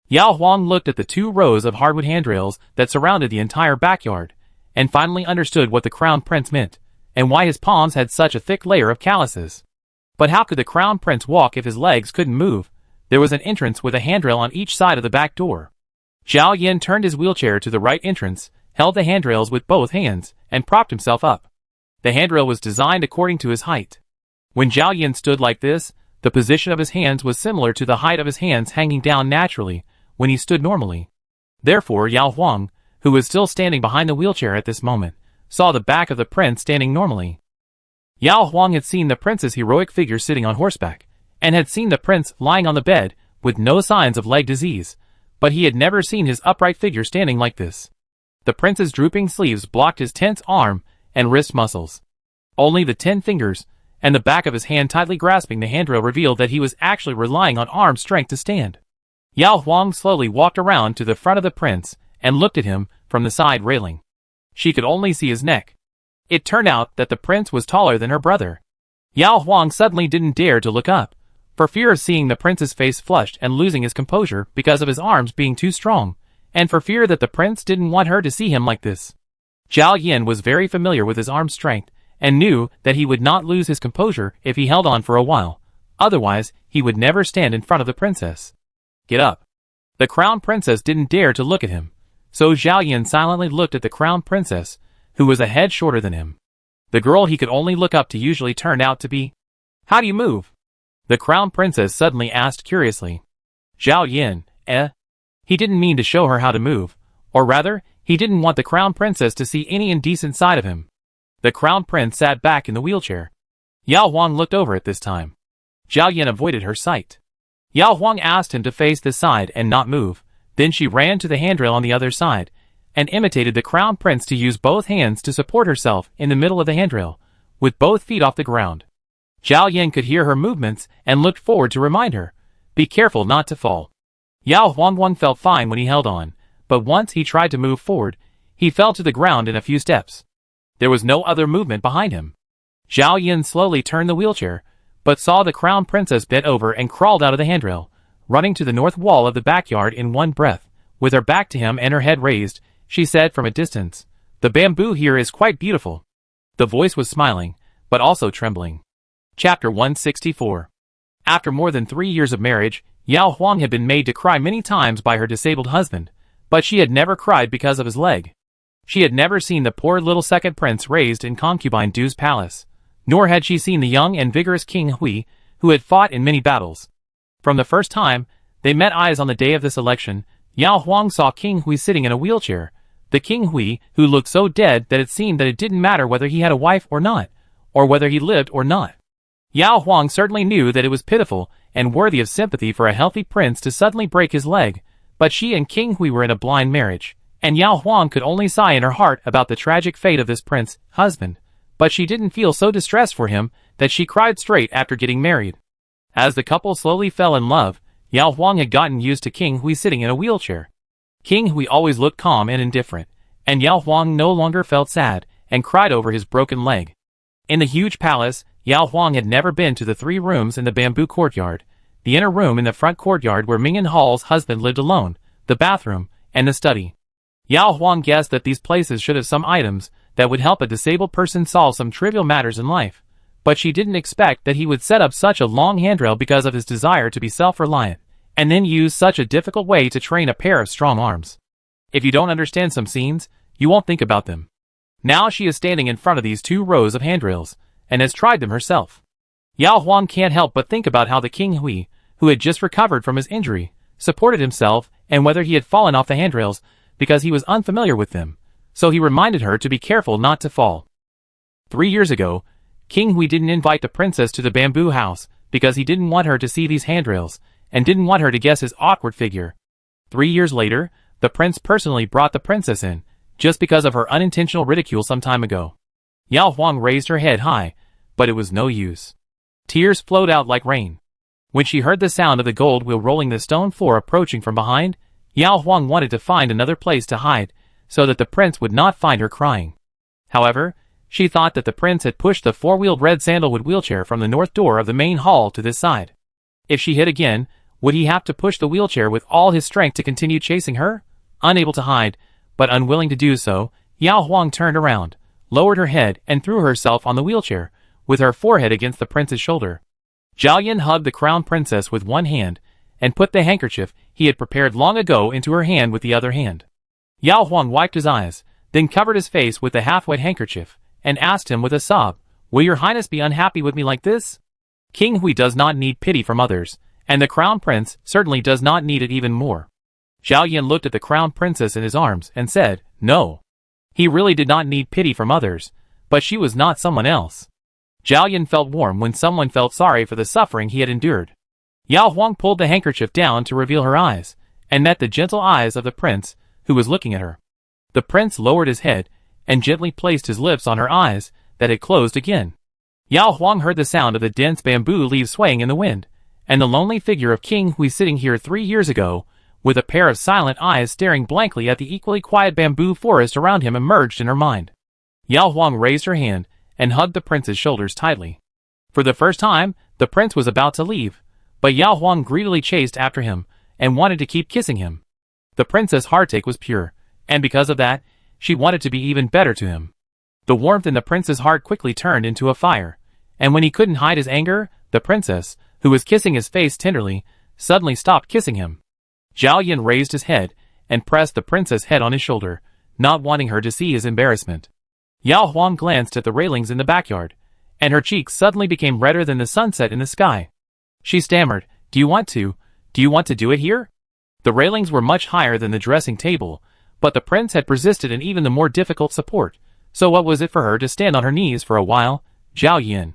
Yao Huang looked at the 2 rows of hardwood handrails that surrounded the entire backyard, and finally understood what the crown prince meant, and why his palms had such a thick layer of calluses. But how could the crown prince walk if his legs couldn't move? There was an entrance with a handrail on each side of the back door. Zhao Yan turned his wheelchair to the right entrance, held the handrails with both hands, and propped himself up. The handrail was designed according to his height. When Zhao Yan stood like this, the position of his hands was similar to the height of his hands hanging down naturally when he stood normally. Therefore Yao Huang, who was still standing behind the wheelchair at this moment, saw the back of the prince standing normally. Yao Huang had seen the prince's heroic figure sitting on horseback, and had seen the prince lying on the bed with no signs of leg disease, but he had never seen his upright figure standing like this. The prince's drooping sleeves blocked his tense arm and wrist muscles. Only the 10 fingers and the back of his hand tightly grasping the handrail revealed that he was actually relying on arm strength to stand. Yao Huang slowly walked around to the front of the prince and looked at him from the side railing. She could only see his neck. It turned out that the prince was taller than her brother. Yao Huang suddenly didn't dare to look up, for fear of seeing the prince's face flushed and losing his composure because of his arms being too strong, and for fear that the prince didn't want her to see him like this. Zhao Yan was very familiar with his arm strength, and knew that he would not lose his composure if he held on for a while, otherwise he would never stand in front of the princess. "Get up." The crown princess didn't dare to look at him, so Zhao Yan silently looked at the crown princess, who was a head shorter than him. The girl he could only look up to usually turned out to be. "How do you move?" the crown princess suddenly asked curiously. Zhao Yan, He didn't mean to show her how to move, or rather, he didn't want the crown princess to see any indecent side of him. The crown prince sat back in the wheelchair. Yao Huang looked over at this time. Zhao Yan avoided her sight. Yao Huang asked him to face this side and not move, then she ran to the handrail on the other side, and imitated the crown prince to use both hands to support herself in the middle of the handrail, with both feet off the ground. Zhao Yan could hear her movements and looked forward to remind her, "Be careful not to fall." Yao Huang felt fine when he held on, but once he tried to move forward, He fell to the ground in a few steps. There was no other movement behind him. Zhao Yin slowly turned the wheelchair, but saw the crown princess bent over and crawled out of the handrail, running to the north wall of the backyard in one breath. With her back to him and her head raised, she said from a distance, "The bamboo here is quite beautiful." The voice was smiling, but also trembling. Chapter 164. After more than 3 years of marriage, Yao Huang had been made to cry many times by her disabled husband, but she had never cried because of his leg. She had never seen the poor little second prince raised in concubine Du's palace, nor had she seen the young and vigorous King Hui, who had fought in many battles. From the first time they met eyes on the day of this election, Yao Huang saw King Hui sitting in a wheelchair, the King Hui who looked so dead that it seemed that it didn't matter whether he had a wife or not, or whether he lived or not. Yao Huang certainly knew that it was pitiful and worthy of sympathy for a healthy prince to suddenly break his leg, but she and King Hui were in a blind marriage, and Yao Huang could only sigh in her heart about the tragic fate of this prince, husband, but she didn't feel so distressed for him that she cried straight after getting married. As the couple slowly fell in love, Yao Huang had gotten used to King Hui sitting in a wheelchair. King Hui always looked calm and indifferent, and Yao Huang no longer felt sad and cried over his broken leg. In the huge palace, Yao Huang had never been to the 3 rooms in the bamboo courtyard, the inner room in the front courtyard where Mingyan Hall's husband lived alone, the bathroom, and the study. Yao Huang guessed that these places should have some items that would help a disabled person solve some trivial matters in life, but she didn't expect that he would set up such a long handrail because of his desire to be self-reliant, and then use such a difficult way to train a pair of strong arms. If you don't understand some scenes, you won't think about them. Now she is standing in front of these 2 rows of handrails, and has tried them herself. Yao Huang can't help but think about how the King Hui, who had just recovered from his injury, supported himself and whether he had fallen off the handrails because he was unfamiliar with them, so he reminded her to be careful not to fall. 3 years ago, King Hui didn't invite the princess to the bamboo house because he didn't want her to see these handrails and didn't want her to guess his awkward figure. 3 years later, the prince personally brought the princess in, just because of her unintentional ridicule some time ago. Yao Huang raised her head high, but it was no use. Tears flowed out like rain. When she heard the sound of the gold wheel rolling the stone floor approaching from behind, Yao Huang wanted to find another place to hide, so that the prince would not find her crying. However, she thought that the prince had pushed the 4-wheeled red sandalwood wheelchair from the north door of the main hall to this side. If she hit again, would he have to push the wheelchair with all his strength to continue chasing her? Unable to hide, but unwilling to do so, Yao Huang turned around, lowered her head and threw herself on the wheelchair, with her forehead against the prince's shoulder. Zhao Yin hugged the crown princess with one hand, and put the handkerchief he had prepared long ago into her hand with the other hand. Yao Huang wiped his eyes, then covered his face with the half-wet handkerchief, and asked him with a sob, "Will your highness be unhappy with me like this?" King Hui does not need pity from others, and the crown prince certainly does not need it even more. Zhao Yin looked at the crown princess in his arms and said, "No." He really did not need pity from others, but she was not someone else. Zhao Yin felt warm when someone felt sorry for the suffering he had endured. Yao Huang pulled the handkerchief down to reveal her eyes, and met the gentle eyes of the prince, who was looking at her. The prince lowered his head, and gently placed his lips on her eyes, that had closed again. Yao Huang heard the sound of the dense bamboo leaves swaying in the wind, and the lonely figure of King Hui sitting here 3 years ago, with a pair of silent eyes staring blankly at the equally quiet bamboo forest around him emerged in her mind. Yao Huang raised her hand, and hugged the prince's shoulders tightly. For the first time, the prince was about to leave, but Yao Huang greedily chased after him, and wanted to keep kissing him. The princess' heartache was pure, and because of that, she wanted to be even better to him. The warmth in the prince's heart quickly turned into a fire, and when he couldn't hide his anger, the princess, who was kissing his face tenderly, suddenly stopped kissing him. Zhao Yin raised his head, and pressed the princess' head on his shoulder, not wanting her to see his embarrassment. Yao Huang glanced at the railings in the backyard, and her cheeks suddenly became redder than the sunset in the sky. She stammered, Do you want to do it here?" The railings were much higher than the dressing table, but the prince had persisted in even the more difficult support, so what was it for her to stand on her knees for a while? Zhao Yin,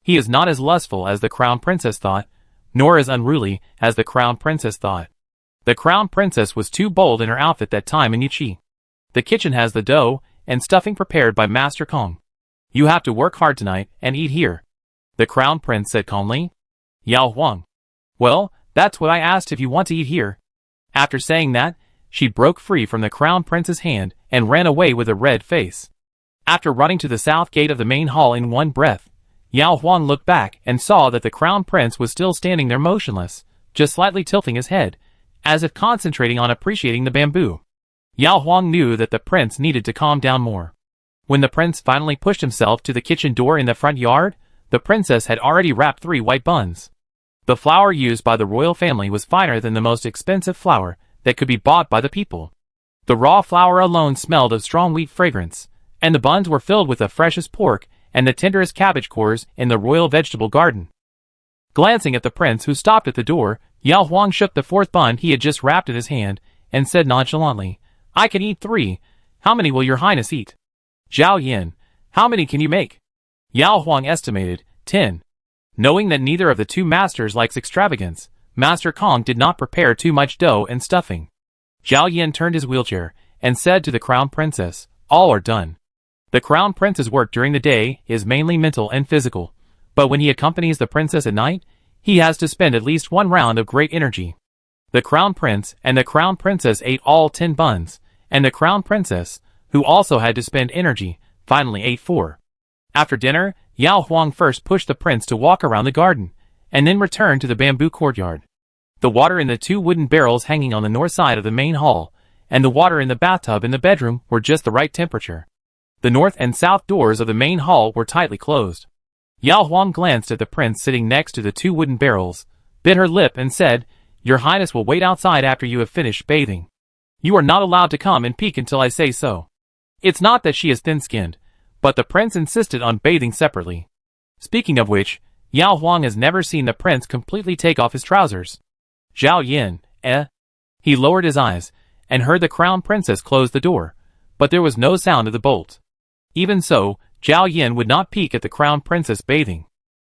He is not as lustful as the crown princess thought, nor as unruly as the crown princess thought. The crown princess was too bold in her outfit that time in Yiqi. The kitchen has the dough and stuffing prepared by Master Kong. You have to work hard tonight and eat here, the crown prince said calmly. Yao Huang. Well, that's what I asked, if you want to eat here. After saying that, she broke free from the crown prince's hand and ran away with a red face. After running to the south gate of the main hall in one breath, Yao Huang looked back and saw that the crown prince was still standing there motionless, just slightly tilting his head, as if concentrating on appreciating the bamboo. Yao Huang knew that the prince needed to calm down more. When the prince finally pushed himself to the kitchen door in the front yard, the princess had already wrapped 3 white buns. The flour used by the royal family was finer than the most expensive flour that could be bought by the people. The raw flour alone smelled of strong wheat fragrance, and the buns were filled with the freshest pork and the tenderest cabbage cores in the royal vegetable garden. Glancing at the prince who stopped at the door, Yao Huang shook the 4th bun he had just wrapped in his hand and said nonchalantly, "I can eat 3. How many will your highness eat?" "Zhao Yin, how many can you make?" Yao Huang estimated, 10. Knowing that neither of the 2 masters likes extravagance, Master Kong did not prepare too much dough and stuffing. Zhao Yin turned his wheelchair and said to the crown princess, "All are done." The crown prince's work during the day is mainly mental and physical, but when he accompanies the princess at night, he has to spend at least 1 round of great energy. The crown prince and the crown princess ate all 10 buns, and the crown princess, who also had to spend energy, finally ate 4. After dinner, Yao Huang first pushed the prince to walk around the garden, and then returned to the bamboo courtyard. The water in the 2 wooden barrels hanging on the north side of the main hall, and the water in the bathtub in the bedroom were just the right temperature. The north and south doors of the main hall were tightly closed. Yao Huang glanced at the prince sitting next to the 2 wooden barrels, bit her lip and said, "Your highness will wait outside after you have finished bathing. You are not allowed to come and peek until I say so." It's not that she is thin-skinned, but the prince insisted on bathing separately. Speaking of which, Yao Huang has never seen the prince completely take off his trousers. "Zhao Yin, eh?" He lowered his eyes, and heard the crown princess close the door, but there was no sound of the bolt. Even so, Zhao Yin would not peek at the crown princess bathing.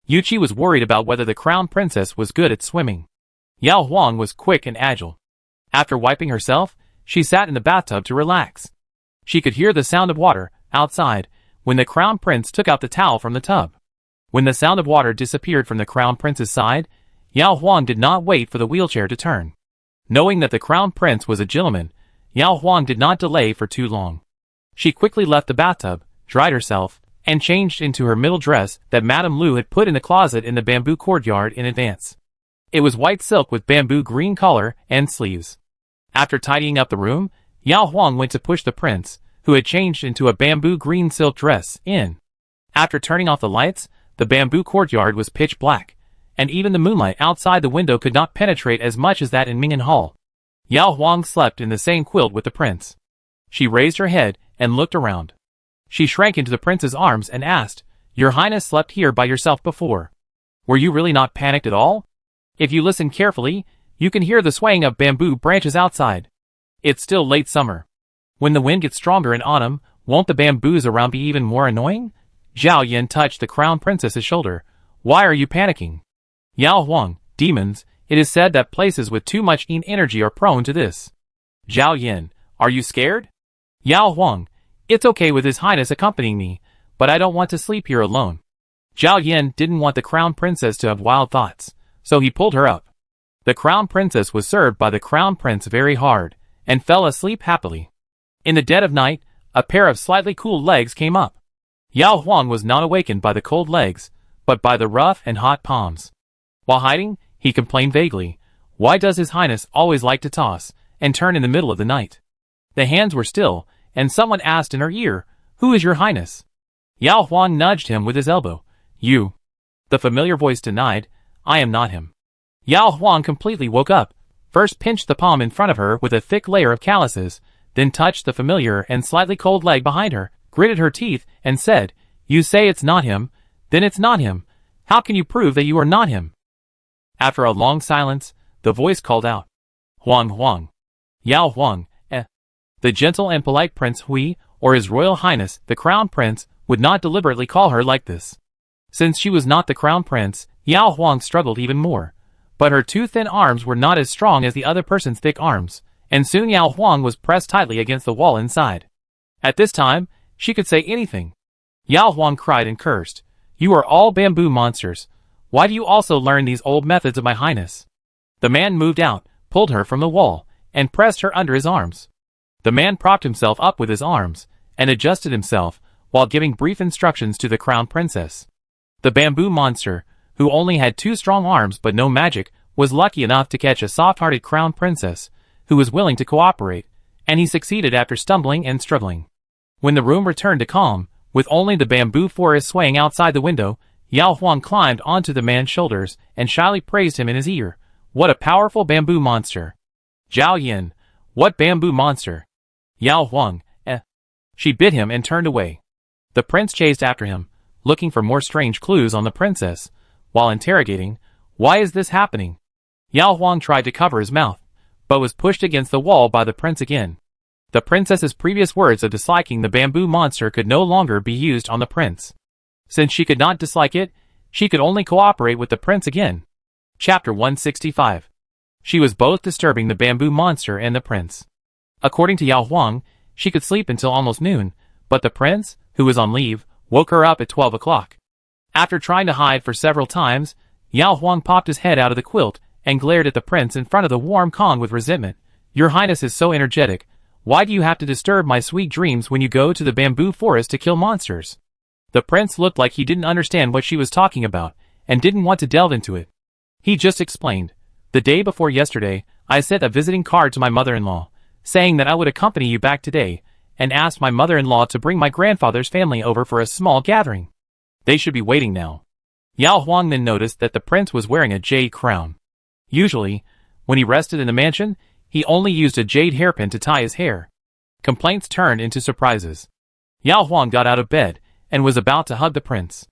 Yuqi was worried about whether the crown princess was good at swimming. Yao Huang was quick and agile. After wiping herself, she sat in the bathtub to relax. She could hear the sound of water outside when the crown prince took out the towel from the tub. When the sound of water disappeared from the crown prince's side, Yao Huang did not wait for the wheelchair to turn. Knowing that the crown prince was a gentleman, Yao Huang did not delay for too long. She quickly left the bathtub, dried herself, and changed into her middle dress that Madame Lu had put in the closet in the bamboo courtyard in advance. It was white silk with bamboo green collar and sleeves. After tidying up the room, Yao Huang went to push the prince, who had changed into a bamboo green silk dress, in. After turning off the lights, the bamboo courtyard was pitch black, and even the moonlight outside the window could not penetrate as much as that in Ming'an Hall. Yao Huang slept in the same quilt with the prince. She raised her head and looked around. She shrank into the prince's arms and asked, "Your highness slept here by yourself before. Were you really not panicked at all? If you listen carefully, you can hear the swaying of bamboo branches outside. It's still late summer. When the wind gets stronger in autumn, won't the bamboos around be even more annoying?" Zhao Yin touched the crown princess's shoulder. "Why are you panicking?" "Yao Huang, demons, it is said that places with too much yin energy are prone to this." "Zhao Yin, are you scared?" "Yao Huang, it's okay with his highness accompanying me, but I don't want to sleep here alone." Zhao Yin didn't want the crown princess to have wild thoughts, so he pulled her up. The crown princess was served by the crown prince very hard, and fell asleep happily. In the dead of night, a pair of slightly cool legs came up. Yao Huang was not awakened by the cold legs, but by the rough and hot palms. While hiding, he complained vaguely, "Why does his highness always like to toss and turn in the middle of the night?" The hands were still, and someone asked in her ear, "Who is your highness?" Yao Huang nudged him with his elbow. "You." The familiar voice denied, "I am not him." Yao Huang completely woke up, first pinched the palm in front of her with a thick layer of calluses, then touched the familiar and slightly cold leg behind her, gritted her teeth, and said, "You say it's not him, then it's not him. How can you prove that you are not him?" After a long silence, the voice called out, "Huang Huang." Yao Huang, eh. The gentle and polite Prince Hui, or His Royal Highness, the Crown Prince, would not deliberately call her like this. Since she was not the Crown Prince, Yao Huang struggled even more. But her 2 thin arms were not as strong as the other person's thick arms, and soon Yao Huang was pressed tightly against the wall inside. At this time, she could say anything. Yao Huang cried and cursed, "You are all bamboo monsters. Why do you also learn these old methods of my highness?" The man moved out, pulled her from the wall, and pressed her under his arms. The man propped himself up with his arms, and adjusted himself, while giving brief instructions to the crown princess. The bamboo monster, who only had 2 strong arms but no magic, was lucky enough to catch a soft-hearted crown princess, who was willing to cooperate, and he succeeded after stumbling and struggling. When the room returned to calm, with only the bamboo forest swaying outside the window, Yao Huang climbed onto the man's shoulders and shyly praised him in his ear. "What a powerful bamboo monster!" "Zhao Yin, what bamboo monster?" "Yao Huang, eh." She bit him and turned away. The prince chased after him, looking for more strange clues on the princess, while interrogating, "Why is this happening?" Yao Huang tried to cover his mouth, but was pushed against the wall by the prince again. The princess's previous words of disliking the bamboo monster could no longer be used on the prince. Since she could not dislike it, she could only cooperate with the prince again. Chapter 165. She was both disturbing the bamboo monster and the prince. According to Yao Huang, she could sleep until almost noon, but the prince, who was on leave, woke her up at 12 o'clock. After trying to hide for several times, Yao Huang popped his head out of the quilt and glared at the prince in front of the warm Kong with resentment. "Your Highness is so energetic. Why do you have to disturb my sweet dreams when you go to the bamboo forest to kill monsters?" The prince looked like he didn't understand what she was talking about, and didn't want to delve into it. He just explained, "The day before yesterday, I sent a visiting card to my mother-in-law, saying that I would accompany you back today, and asked my mother-in-law to bring my grandfather's family over for a small gathering. They should be waiting now." Yao Huang then noticed that the prince was wearing a jade crown. Usually, when he rested in the mansion, he only used a jade hairpin to tie his hair. Complaints turned into surprises. Yao Huang got out of bed, and was about to hug the prince.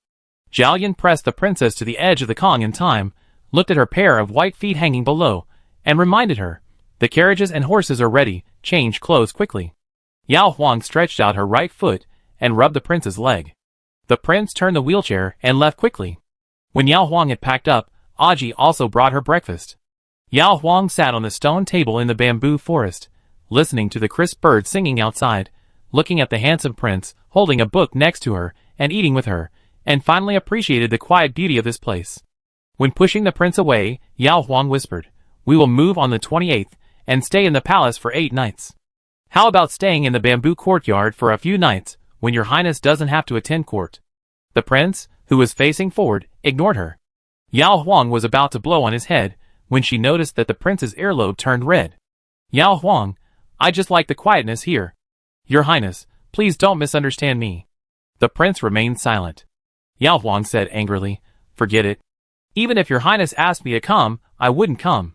Zhao Yin pressed the princess to the edge of the Kong in time, looked at her pair of white feet hanging below, and reminded her, "The carriages and horses are ready, change clothes quickly." Yao Huang stretched out her right foot, and rubbed the prince's leg. The prince turned the wheelchair and left quickly. When Yao Huang had packed up, Aji also brought her breakfast. Yao Huang sat on the stone table in the bamboo forest, listening to the crisp birds singing outside, looking at the handsome prince, holding a book next to her, and eating with her, and finally appreciated the quiet beauty of this place. When pushing the prince away, Yao Huang whispered, "We will move on the 28th, and stay in the palace for 8 nights. How about staying in the bamboo courtyard for a few nights, when your highness doesn't have to attend court?" The prince, who was facing forward, ignored her. Yao Huang was about to blow on his head, when she noticed that the prince's earlobe turned red. "Yao Huang, I just like the quietness here. Your highness, please don't misunderstand me." The prince remained silent. Yao Huang said angrily, "Forget it. Even if your highness asked me to come, I wouldn't come.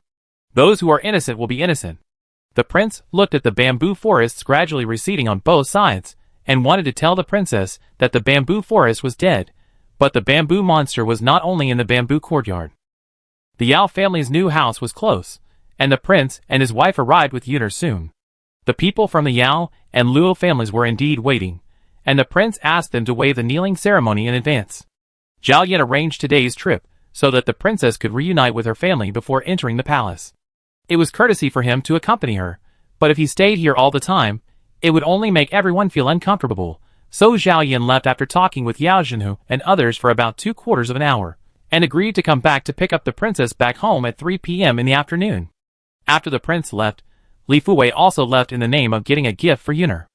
Those who are innocent will be innocent." The prince looked at the bamboo forests gradually receding on both sides, and wanted to tell the princess that the bamboo forest was dead, but the bamboo monster was not only in the bamboo courtyard. The Yao family's new house was close, and the prince and his wife arrived with Yuner soon. The people from the Yao and Luo families were indeed waiting, and the prince asked them to waive the kneeling ceremony in advance. Zhao Yin arranged today's trip, so that the princess could reunite with her family before entering the palace. It was courtesy for him to accompany her, but if he stayed here all the time, it would only make everyone feel uncomfortable, so Zhao Yin left after talking with Yao Zhenhu and others for about 3/4 of an hour, and agreed to come back to pick up the princess back home at 3 p.m. in the afternoon. After the prince left, Li Fuwei also left in the name of getting a gift for Yuner.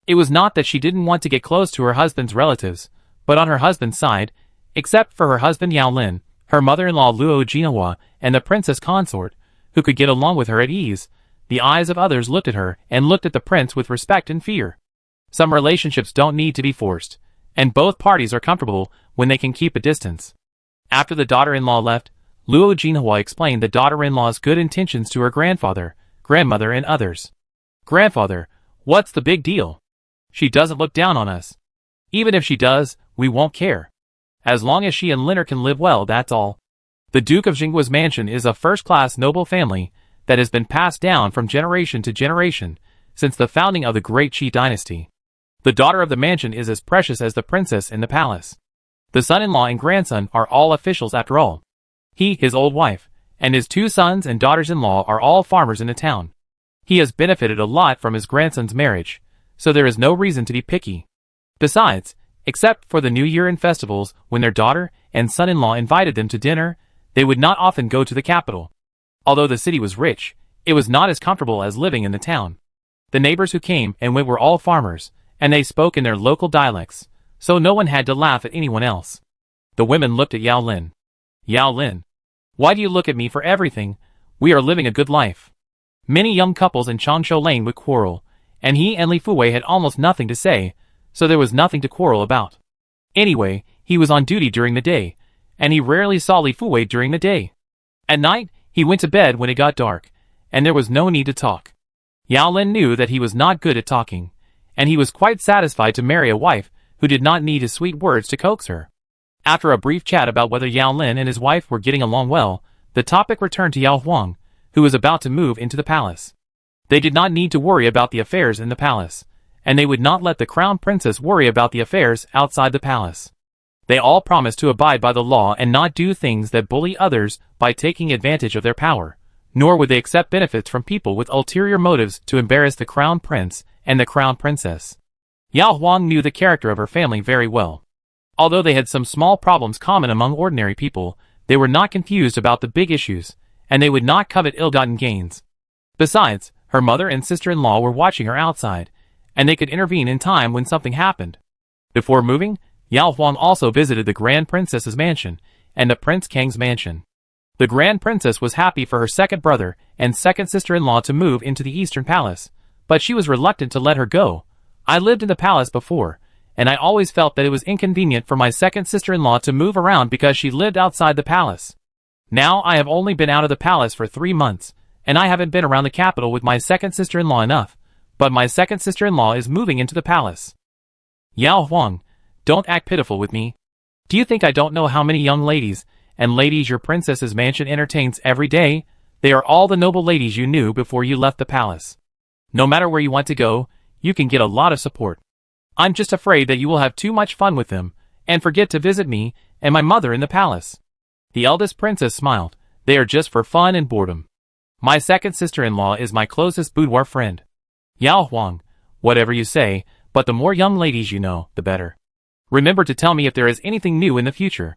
It was not that she didn't want to get close to her husband's relatives, but on her husband's side, except for her husband Yao Lin, her mother-in-law Luo Jinhua, and the princess consort, who could get along with her at ease, the eyes of others looked at her and looked at the prince with respect and fear. Some relationships don't need to be forced, and both parties are comfortable when they can keep a distance. After the daughter-in-law left, Luo Jinhua explained the daughter-in-law's good intentions to her grandfather, grandmother and others. "Grandfather, what's the big deal? She doesn't look down on us. Even if she does, we won't care. As long as she and Liner can live well, that's all." The Duke of Jinggua's mansion is a first-class noble family that has been passed down from generation to generation since the founding of the Great Qi dynasty. The daughter of the mansion is as precious as the princess in the palace. The son-in-law and grandson are all officials after all. He, his old wife, and his 2 sons and daughters-in-law are all farmers in the town. He has benefited a lot from his grandson's marriage, so there is no reason to be picky. Besides, except for the New Year and festivals when their daughter and son-in-law invited them to dinner, they would not often go to the capital. Although the city was rich, It was not as comfortable as living in the town. The neighbors who came and went were all farmers, and they spoke in their local dialects, so no one had to laugh at anyone else. The women looked at Yao Lin. Yao Lin, why do you look at me for everything? We are living a good life. Many young couples in Changshu Lane would quarrel, and he and Li Fuwei had almost nothing to say, so there was nothing to quarrel about. Anyway, he was on duty during the day, and he rarely saw Li Fuwei during the day. At night, he went to bed when it got dark, and there was no need to talk. Yao Lin knew that he was not good at talking, and he was quite satisfied to marry a wife who did not need his sweet words to coax her. After a brief chat about whether Yao Lin and his wife were getting along well, the topic returned to Yao Huang, who was about to move into the palace. They did not need to worry about the affairs in the palace, and they would not let the crown princess worry about the affairs outside the palace. They all promised to abide by the law and not do things that bully others by taking advantage of their power, nor would they accept benefits from people with ulterior motives to embarrass the crown prince and the crown princess. Yao Huang knew the character of her family very well. Although they had some small problems common among ordinary people, they were not confused about the big issues, and they would not covet ill-gotten gains. Besides, her mother and sister-in-law were watching her outside, and they could intervene in time when something happened. Before moving, Yao Huang also visited the Grand Princess's mansion and the Prince Kang's mansion. The Grand Princess was happy for her second brother and second sister-in-law to move into the Eastern Palace, but she was reluctant to let her go. I lived in the palace before, and I always felt that it was inconvenient for my second sister-in-law to move around because she lived outside the palace. Now I have only been out of the palace for 3 months, and I haven't been around the capital with my second sister-in-law enough, but my second sister-in-law is moving into the palace. Yao Huang, don't act pitiful with me. Do you think I don't know how many young ladies and ladies your princess's mansion entertains every day? They are all the noble ladies you knew before you left the palace. No matter where you want to go, you can get a lot of support. I'm just afraid that you will have too much fun with them, and forget to visit me and my mother in the palace. The eldest princess smiled. They are just for fun and boredom. My second sister-in-law is my closest boudoir friend. Yao Huang, whatever you say, but the more young ladies you know, the better. Remember to tell me if there is anything new in the future.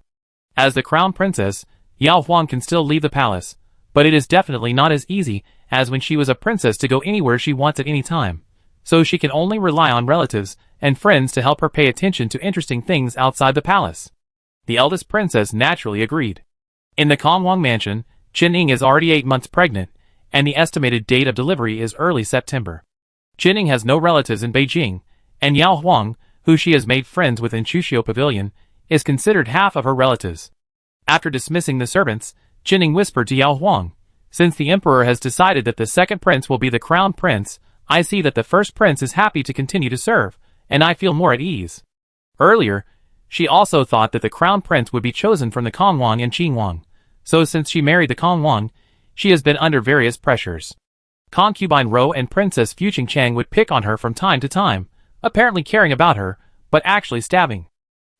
As the crown princess, Yao Huang can still leave the palace, but it is definitely not as easy as when she was a princess to go anywhere she wants at any time, so she can only rely on relatives and friends to help her pay attention to interesting things outside the palace. The eldest princess naturally agreed. In the Kongwang mansion, Qin Ying is already 8 months pregnant, and the estimated date of delivery is early September. Qin Ying has no relatives in Beijing, and Yao Huang, who she has made friends with in Chuxiu Pavilion, is considered half of her relatives. After dismissing the servants, Qin Ying whispered to Yao Huang, since the emperor has decided that the second prince will be the crown prince, I see that the first prince is happy to continue to serve, and I feel more at ease. Earlier, she also thought that the crown prince would be chosen from the Kongwang and Qingwang, so since she married the Kongwang, she has been under various pressures. Concubine Ro and Princess Fuqing Chang would pick on her from time to time, apparently caring about her, but actually stabbing.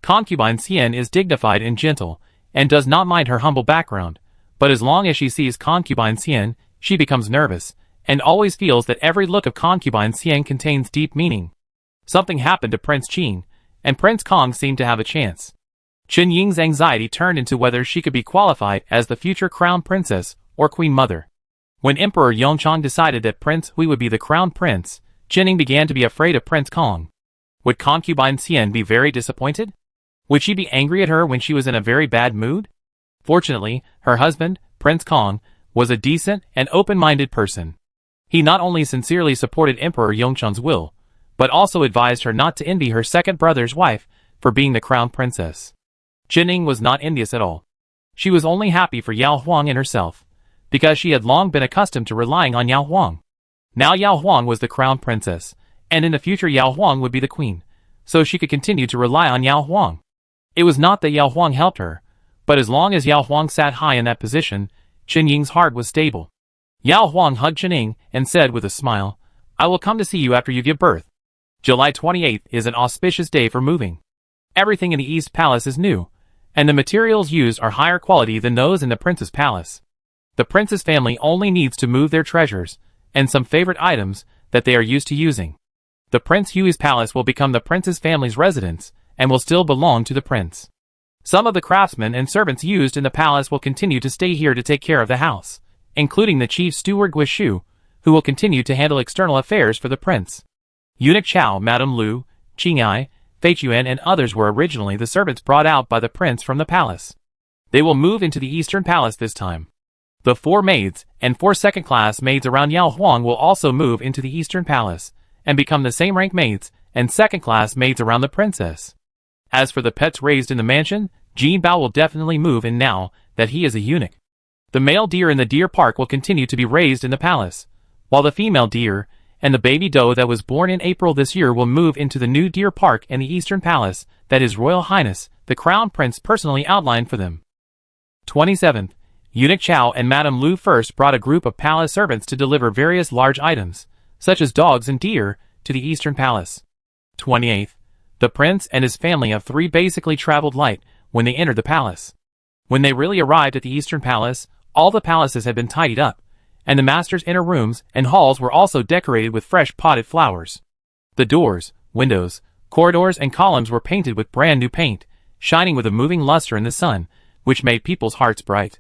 Concubine Xian is dignified and gentle, and does not mind her humble background, but as long as she sees Concubine Xian, she becomes nervous, and always feels that every look of Concubine Xian contains deep meaning. Something happened to Prince Qing, and Prince Kong seemed to have a chance. Qin Ying's anxiety turned into whether she could be qualified as the future crown princess or queen mother. When Emperor Yongchang decided that Prince Hui would be the crown prince, Qin Ying began to be afraid of Prince Kong. Would Concubine Xian be very disappointed? Would she be angry at her when she was in a very bad mood? Fortunately, her husband, Prince Kong, was a decent and open-minded person. He not only sincerely supported Emperor Yongchang's will, but also advised her not to envy her second brother's wife for being the crown princess. Qin Ying was not envious at all. She was only happy for Yao Huang and herself, because she had long been accustomed to relying on Yao Huang. Now Yao Huang was the crown princess, and in the future Yao Huang would be the queen, so she could continue to rely on Yao Huang. It was not that Yao Huang helped her, but as long as Yao Huang sat high in that position, Qin Ying's heart was stable. Yao Huang hugged Qin Ying and said with a smile, I will come to see you after you give birth. July 28th is an auspicious day for moving. Everything in the East Palace is new, and the materials used are higher quality than those in the Prince's Palace. The Prince's family only needs to move their treasures, and some favorite items that they are used to using. The Prince Hui's palace will become the Prince's family's residence, and will still belong to the Prince. Some of the craftsmen and servants used in the palace will continue to stay here to take care of the house, including the chief steward Guishu, who will continue to handle external affairs for the prince. Eunuch Chao, Madame Lu, Qingai, Fei Chuan and others were originally the servants brought out by the prince from the palace. They will move into the Eastern Palace this time. The 4 maids and 4 second-class maids around Yao Huang will also move into the Eastern Palace and become the same rank maids and second-class maids around the princess. As for the pets raised in the mansion, Jin Bao will definitely move in now that he is a eunuch. The male deer in the deer park will continue to be raised in the palace, while the female deer and the baby doe that was born in April this year will move into the new deer park in the Eastern Palace that His Royal Highness, the Crown Prince personally outlined for them. 27th. Eunuch Chao and Madame Lu first brought a group of palace servants to deliver various large items, such as dogs and deer, to the Eastern Palace. 28th. The prince and his family of 3 basically traveled light when they entered the palace. When they really arrived at the Eastern Palace, all the palaces had been tidied up, and the master's inner rooms and halls were also decorated with fresh potted flowers. The doors, windows, corridors and columns were painted with brand new paint, shining with a moving luster in the sun, which made people's hearts bright.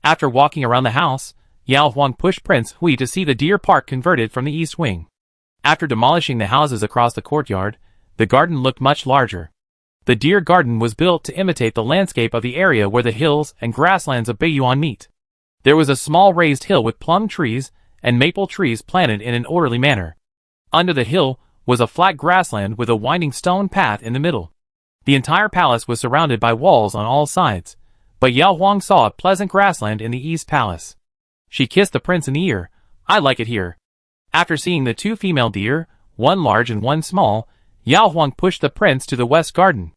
After walking around the house, Yao Huang pushed Prince Hui to see the deer park converted from the east wing. After demolishing the houses across the courtyard, the garden looked much larger. The deer garden was built to imitate the landscape of the area where the hills and grasslands of Beiyuan meet. There was a small raised hill with plum trees and maple trees planted in an orderly manner. Under the hill was a flat grassland with a winding stone path in the middle. The entire palace was surrounded by walls on all sides, but Yao Huang saw a pleasant grassland in the East Palace. She kissed the prince in the ear. "I like it here." After seeing the 2 female deer, one large and one small, Yao Huang pushed the prince to the West Garden.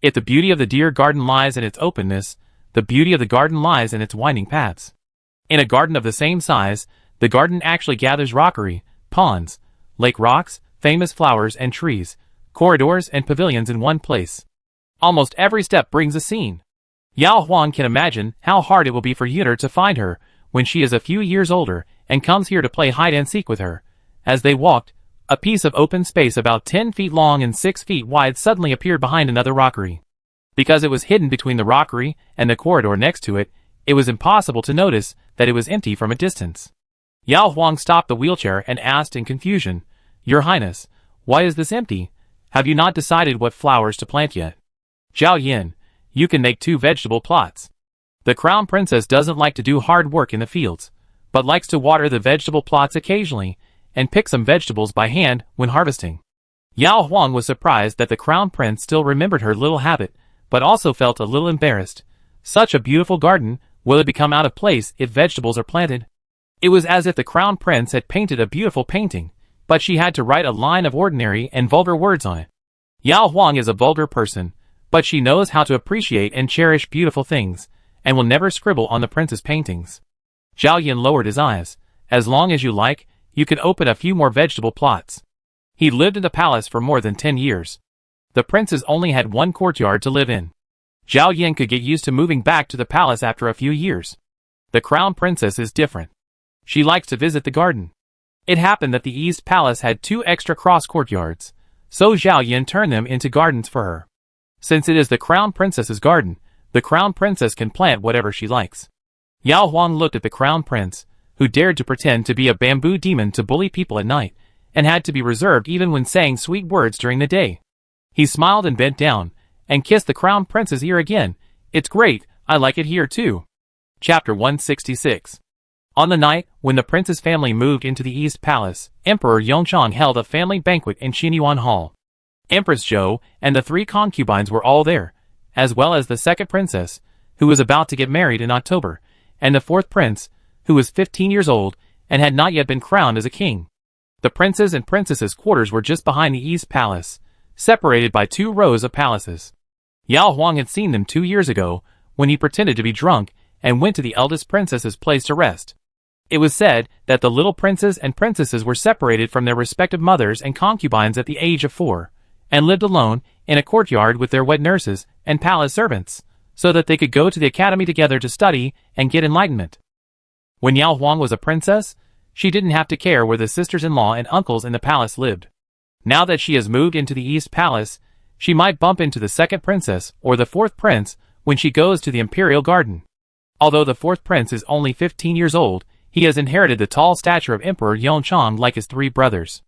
If the beauty of the deer garden lies in its openness, the beauty of the garden lies in its winding paths. In a garden of the same size, the garden actually gathers rockery, ponds, lake rocks, famous flowers and trees, corridors and pavilions in one place. Almost every step brings a scene. Yao Huang can imagine how hard it will be for Yuner to find her when she is a few years older and comes here to play hide-and-seek with her. As they walked, a piece of open space about 10 feet long and 6 feet wide suddenly appeared behind another rockery. Because it was hidden between the rockery and the corridor next to it, it was impossible to notice that it was empty from a distance. Yao Huang stopped the wheelchair and asked in confusion, "Your Highness, why is this empty? Have you not decided what flowers to plant yet?" "Zhao Yin, you can make 2 vegetable plots. The crown princess doesn't like to do hard work in the fields, but likes to water the vegetable plots occasionally and pick some vegetables by hand when harvesting." Yao Huang was surprised that the crown prince still remembered her little habit, but also felt a little embarrassed. Such a beautiful garden, will it become out of place if vegetables are planted? It was as if the crown prince had painted a beautiful painting, but she had to write a line of ordinary and vulgar words on it. Yao Huang is a vulgar person, but she knows how to appreciate and cherish beautiful things, and will never scribble on the prince's paintings. Zhao Yin lowered his eyes. "As long as you like, you can open a few more vegetable plots." He lived in the palace for more than 10 years. The princes only had 1 courtyard to live in. Zhao Yin could get used to moving back to the palace after a few years. The crown princess is different. She likes to visit the garden. It happened that the East Palace had 2 extra cross courtyards, so Zhao Yin turned them into gardens for her. Since it is the crown princess's garden, the crown princess can plant whatever she likes. Yao Huang looked at the crown prince, who dared to pretend to be a bamboo demon to bully people at night, and had to be reserved even when saying sweet words during the day. He smiled and bent down, and kissed the crown prince's ear again. "It's great, I like it here too." Chapter 166. On the night when the prince's family moved into the East Palace, Emperor Yongchang held a family banquet in Qinyuan Hall. Empress Zhou and the 3 concubines were all there, as well as the 2nd princess, who was about to get married in October, and the 4th prince, who was 15 years old and had not yet been crowned as a king. The princes and princesses' quarters were just behind the East Palace, separated by 2 rows of palaces. Yao Huang had seen them 2 years ago, when he pretended to be drunk and went to the eldest princess's place to rest. It was said that the little princes and princesses were separated from their respective mothers and concubines at the age of 4, and lived alone in a courtyard with their wet nurses and palace servants, so that they could go to the academy together to study and get enlightenment. When Yao Huang was a princess, she didn't have to care where the sisters-in-law and uncles in the palace lived. Now that she has moved into the East Palace, she might bump into the 2nd princess or the 4th prince when she goes to the imperial garden. Although the 4th prince is only 15 years old, He has inherited the tall stature of Emperor Yongchang like his three brothers.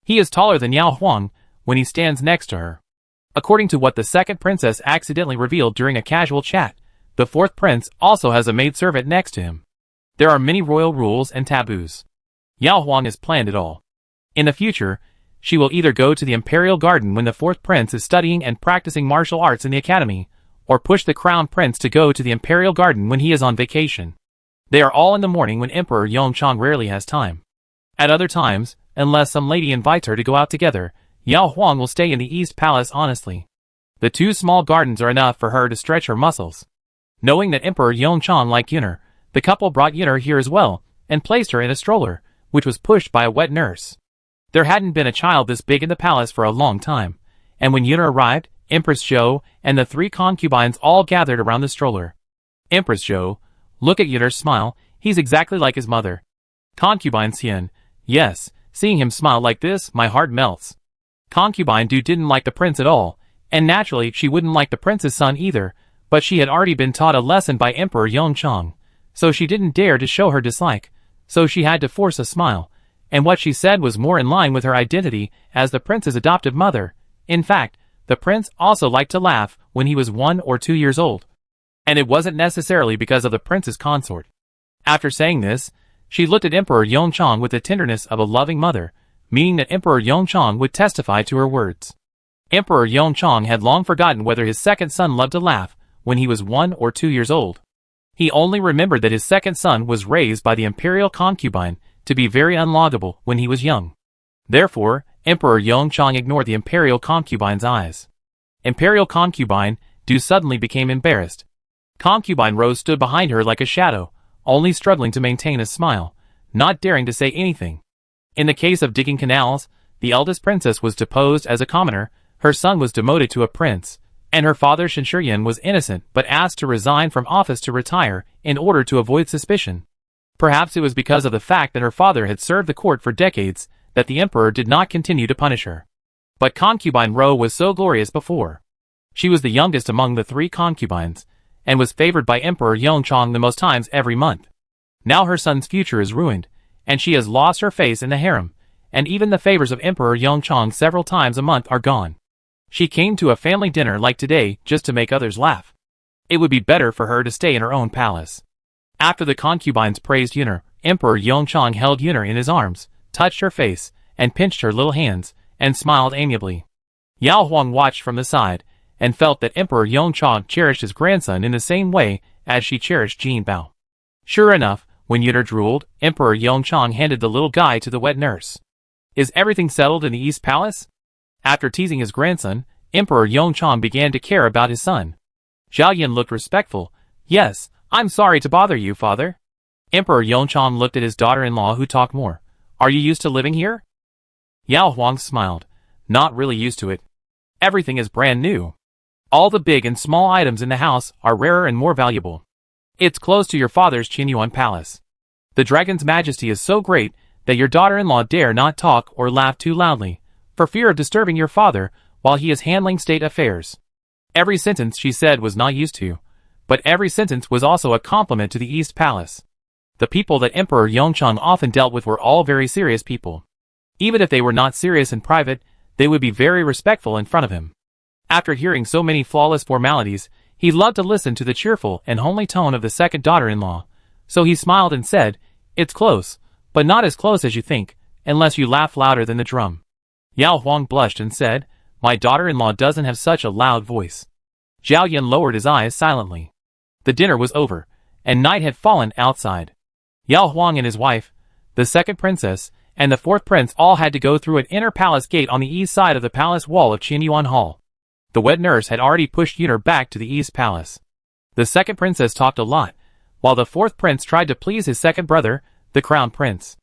He is taller than Yao Huang when he stands next to her. According to what the second princess accidentally revealed during a casual chat, the fourth prince also has a maidservant next to him. There are many royal rules and taboos. Yao Huang has planned it all. In the future, she will either go to the imperial garden when the fourth prince is studying and practicing martial arts in the academy, or push the crown prince to go to the imperial garden when he is on vacation. They are all in the morning when Emperor Yongchang rarely has time. At other times, unless some lady invites her to go out together, Yao Huang will stay in the East Palace honestly. The two small gardens are enough for her to stretch her muscles. Knowing that Emperor Yongchang liked Yuner, the couple brought Yuner here as well, and placed her in a stroller, which was pushed by a wet nurse. There hadn't been a child this big in the palace for a long time, and when Yuner arrived, Empress Zhou and the three concubines all gathered around the stroller. Empress Zhou, look at Yuner's smile, he's exactly like his mother. Concubine Xian, yes, seeing him smile like this, my heart melts. Concubine Du didn't like the prince at all, and naturally she wouldn't like the prince's son either, but she had already been taught a lesson by Emperor Yongchang, so she didn't dare to show her dislike, so she had to force a smile, and what she said was more in line with her identity as the prince's adoptive mother. In fact, the prince also liked to laugh when he was 1 or 2 years old. And it wasn't necessarily because of the prince's consort. After saying this, she looked at Emperor Yongchang with the tenderness of a loving mother, meaning that Emperor Yongchang would testify to her words. Emperor Yongchang had long forgotten whether his second son loved to laugh when he was 1 or 2 years old. He only remembered that his second son was raised by the imperial concubine to be very unlaudable when he was young. Therefore, Emperor Yongchang ignored the imperial concubine's eyes. Imperial concubine Du suddenly became embarrassed. Concubine Rose stood behind her like a shadow, only struggling to maintain a smile, not daring to say anything. In the case of digging canals, the eldest princess was deposed as a commoner, her son was demoted to a prince, and her father Shenshuryan was innocent but asked to resign from office to retire in order to avoid suspicion. Perhaps it was because of the fact that her father had served the court for decades that the emperor did not continue to punish her. But concubine Ro was so glorious before. She was the youngest among the three concubines, and was favored by Emperor Yongchang the most times every month. Now her son's future is ruined, and she has lost her face in the harem, and even the favors of Emperor Yongchang several times a month are gone. She came to a family dinner like today just to make others laugh. It would be better for her to stay in her own palace. After the concubines praised Yuner, Emperor Yongchang held Yuner in his arms, touched her face, and pinched her little hands, and smiled amiably. Yao Huang watched from the side, and felt that Emperor Yongchang cherished his grandson in the same way as she cherished Jin Bao. Sure enough, when Yuner drooled, Emperor Yongchang handed the little guy to the wet nurse. Is everything settled in the East Palace? After teasing his grandson, Emperor Yongchang began to care about his son. Zhao Yan looked respectful. Yes, I'm sorry to bother you, father. Emperor Yongchang looked at his daughter-in-law who talked more. Are you used to living here? Yao Huang smiled. Not really used to it. Everything is brand new. All the big and small items in the house are rarer and more valuable. It's close to your father's Qinyuan palace. The dragon's majesty is so great that your daughter-in-law dare not talk or laugh too loudly, for fear of disturbing your father while he is handling state affairs. Every sentence she said was not used to, but every sentence was also a compliment to the East Palace. The people that Emperor Yongchang often dealt with were all very serious people. Even if they were not serious in private, they would be very respectful in front of him. After hearing so many flawless formalities, he loved to listen to the cheerful and homely tone of the second daughter-in-law, so he smiled and said, It's close, but not as close as you think, unless you laugh louder than the drum. Yao Huang blushed and said, My daughter-in-law doesn't have such a loud voice. Zhao Yan lowered his eyes silently. The dinner was over, and night had fallen outside. Yao Huang and his wife, the second princess, and the fourth prince all had to go through an inner palace gate on the east side of the palace wall of Qinyuan Hall. The wet nurse had already pushed Yuner back to the East Palace. The second princess talked a lot, while the fourth prince tried to please his second brother, the crown prince.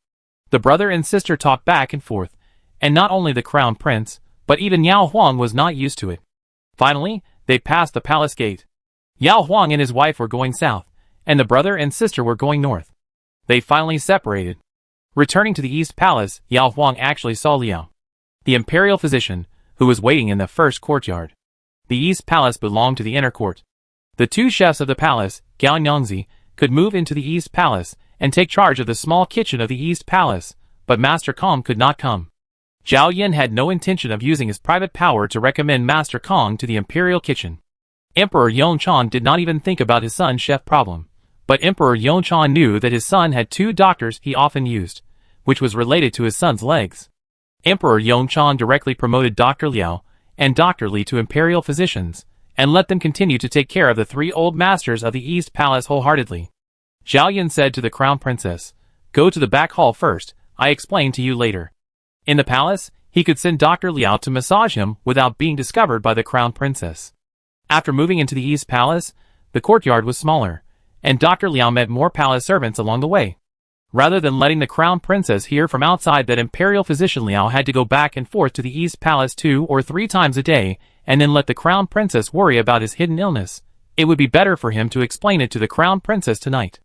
The brother and sister talked back and forth, and not only the crown prince, but even Yao Huang was not used to it. Finally, they passed the palace gate. Yao Huang and his wife were going south, and the brother and sister were going north. They finally separated. Returning to the East Palace, Yao Huang actually saw Liao, the imperial physician, who was waiting in the first courtyard. The East Palace belonged to the inner court. The two chefs of the palace, Gao and Yangzi, could move into the East Palace, and take charge of the small kitchen of the East Palace, but Master Kong could not come. Zhao Yan had no intention of using his private power to recommend Master Kong to the imperial kitchen. Emperor Yongchang did not even think about his son's chef problem, but Emperor Yongchang knew that his son had 2 doctors he often used, which was related to his son's legs. Emperor Yongchang directly promoted Dr. Liao and Dr. Li to imperial physicians, and let them continue to take care of the 3 old masters of the East Palace wholeheartedly. Zhao Yan said to the crown princess, "Go to the back hall first, I explain to you later." In the palace, he could send Dr. Liao to massage him without being discovered by the crown princess. After moving into the East Palace, the courtyard was smaller, and Dr. Liao met more palace servants along the way. Rather than letting the crown princess hear from outside that imperial physician Liao had to go back and forth to the East Palace 2 or 3 times a day, and then let the crown princess worry about his hidden illness, it would be better for him to explain it to the crown princess tonight.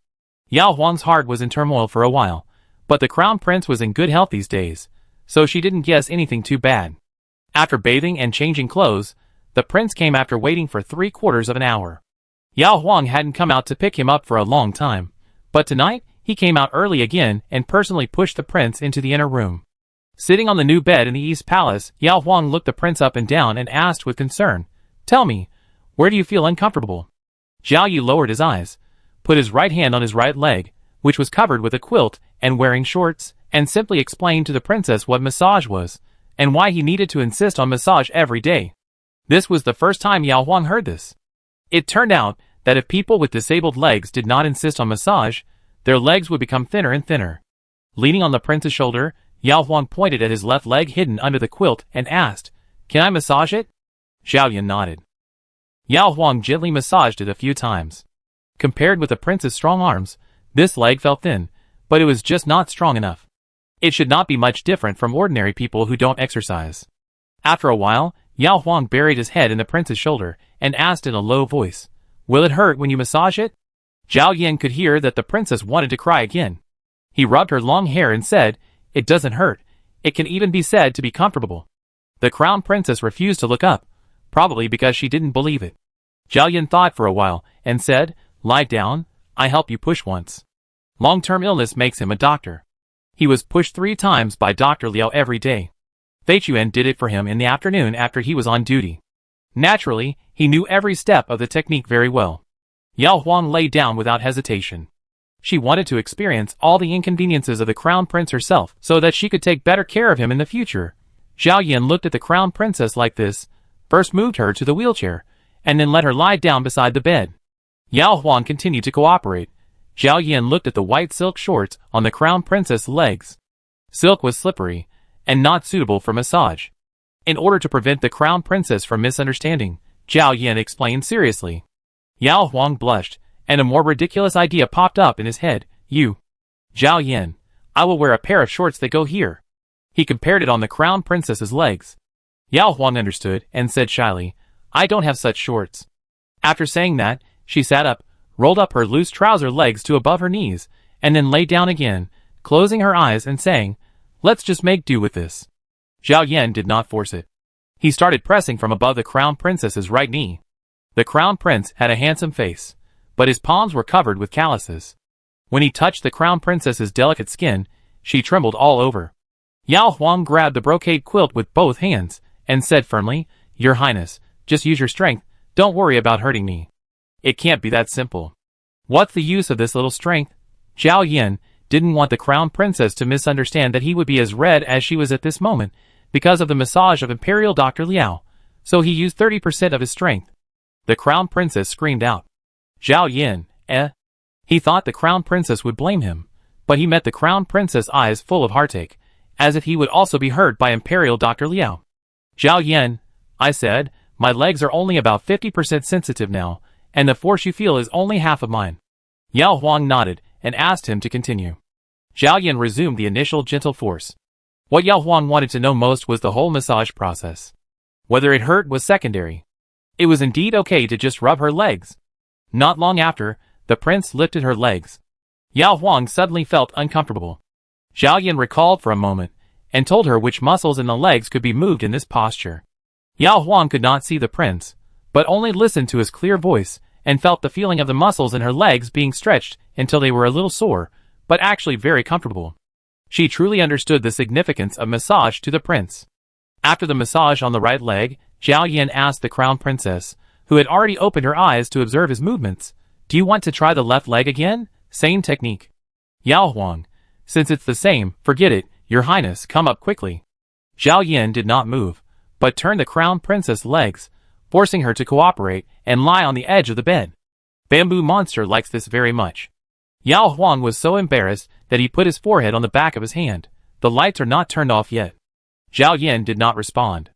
Yao Huang's heart was in turmoil for a while, but the crown prince was in good health these days, so she didn't guess anything too bad. After bathing and changing clothes, the prince came after waiting for 3/4 of an hour. Yao Huang hadn't come out to pick him up for a long time, but tonight, he came out early again and personally pushed the prince into the inner room. Sitting on the new bed in the East Palace, Yao Huang looked the prince up and down and asked with concern, "Tell me, where do you feel uncomfortable?" Zhao Yu lowered his eyes, put his right hand on his right leg, which was covered with a quilt and wearing shorts, and simply explained to the princess what massage was, and why he needed to insist on massage every day. This was the first time Yao Huang heard this. It turned out that if people with disabled legs did not insist on massage, their legs would become thinner and thinner. Leaning on the prince's shoulder, Yao Huang pointed at his left leg hidden under the quilt and asked, "Can I massage it?" Zhao Yan nodded. Yao Huang gently massaged it a few times. Compared with the prince's strong arms, this leg felt thin, but it was just not strong enough. It should not be much different from ordinary people who don't exercise. After a while, Yao Huang buried his head in the prince's shoulder and asked in a low voice, "Will it hurt when you massage it?" Zhao Yan could hear that the princess wanted to cry again. He rubbed her long hair and said, "It doesn't hurt. It can even be said to be comfortable." The crown princess refused to look up, probably because she didn't believe it. Zhao Yan thought for a while and said, "Lie down, I help you push once." Long-term illness makes him a doctor. He was pushed 3 times by Dr. Liao every day. Fei Chuan did it for him in the afternoon after he was on duty. Naturally, he knew every step of the technique very well. Yao Huang lay down without hesitation. She wanted to experience all the inconveniences of the crown prince herself so that she could take better care of him in the future. Zhao Yan looked at the crown princess like this, first moved her to the wheelchair, and then let her lie down beside the bed. Yao Huang continued to cooperate. Zhao Yan looked at the white silk shorts on the crown princess' legs. Silk was slippery and not suitable for massage. In order to prevent the crown princess from misunderstanding, Zhao Yan explained seriously. Yao Huang blushed, and a more ridiculous idea popped up in his head. Zhao Yan, I will wear a pair of shorts that go here." He compared it on the crown princess's legs. Yao Huang understood and said shyly, "I don't have such shorts." After saying that, she sat up, rolled up her loose trouser legs to above her knees, and then lay down again, closing her eyes and saying, "Let's just make do with this." Zhao Yan did not force it. He started pressing from above the crown princess's right knee. The crown prince had a handsome face, but his palms were covered with calluses. When he touched the crown princess's delicate skin, she trembled all over. Yao Huang grabbed the brocade quilt with both hands, and said firmly, "Your Highness, just use your strength, don't worry about hurting me." It can't be that simple. What's the use of this little strength? Zhao Yan didn't want the crown princess to misunderstand that he would be as red as she was at this moment, because of the massage of Imperial Dr. Liao, so he used 30% of his strength. The crown princess screamed out. Zhao Yan, He thought the crown princess would blame him, but he met the crown princess' eyes full of heartache, as if he would also be hurt by Imperial Dr. Liao. "Zhao Yan," I said, "my legs are only about 50% sensitive now, and the force you feel is only half of mine." Yao Huang nodded and asked him to continue. Zhao Yan resumed the initial gentle force. What Yao Huang wanted to know most was the whole massage process. Whether it hurt was secondary. It was indeed okay to just rub her legs. Not long after, the prince lifted her legs. Yao Huang suddenly felt uncomfortable. Zhao Yan recalled for a moment, and told her which muscles in the legs could be moved in this posture. Yao Huang could not see the prince, but only listened to his clear voice, and felt the feeling of the muscles in her legs being stretched until they were a little sore, but actually very comfortable. She truly understood the significance of massage to the prince. After the massage on the right leg, Zhao Yan asked the crown princess, who had already opened her eyes to observe his movements, "Do you want to try the left leg again? Same technique." "Yao Huang, since it's the same, forget it, your highness, come up quickly." Zhao Yan did not move, but turned the crown princess' legs, forcing her to cooperate and lie on the edge of the bed. Bamboo monster likes this very much. Yao Huang was so embarrassed that he put his forehead on the back of his hand. "The lights are not turned off yet." Zhao Yan did not respond.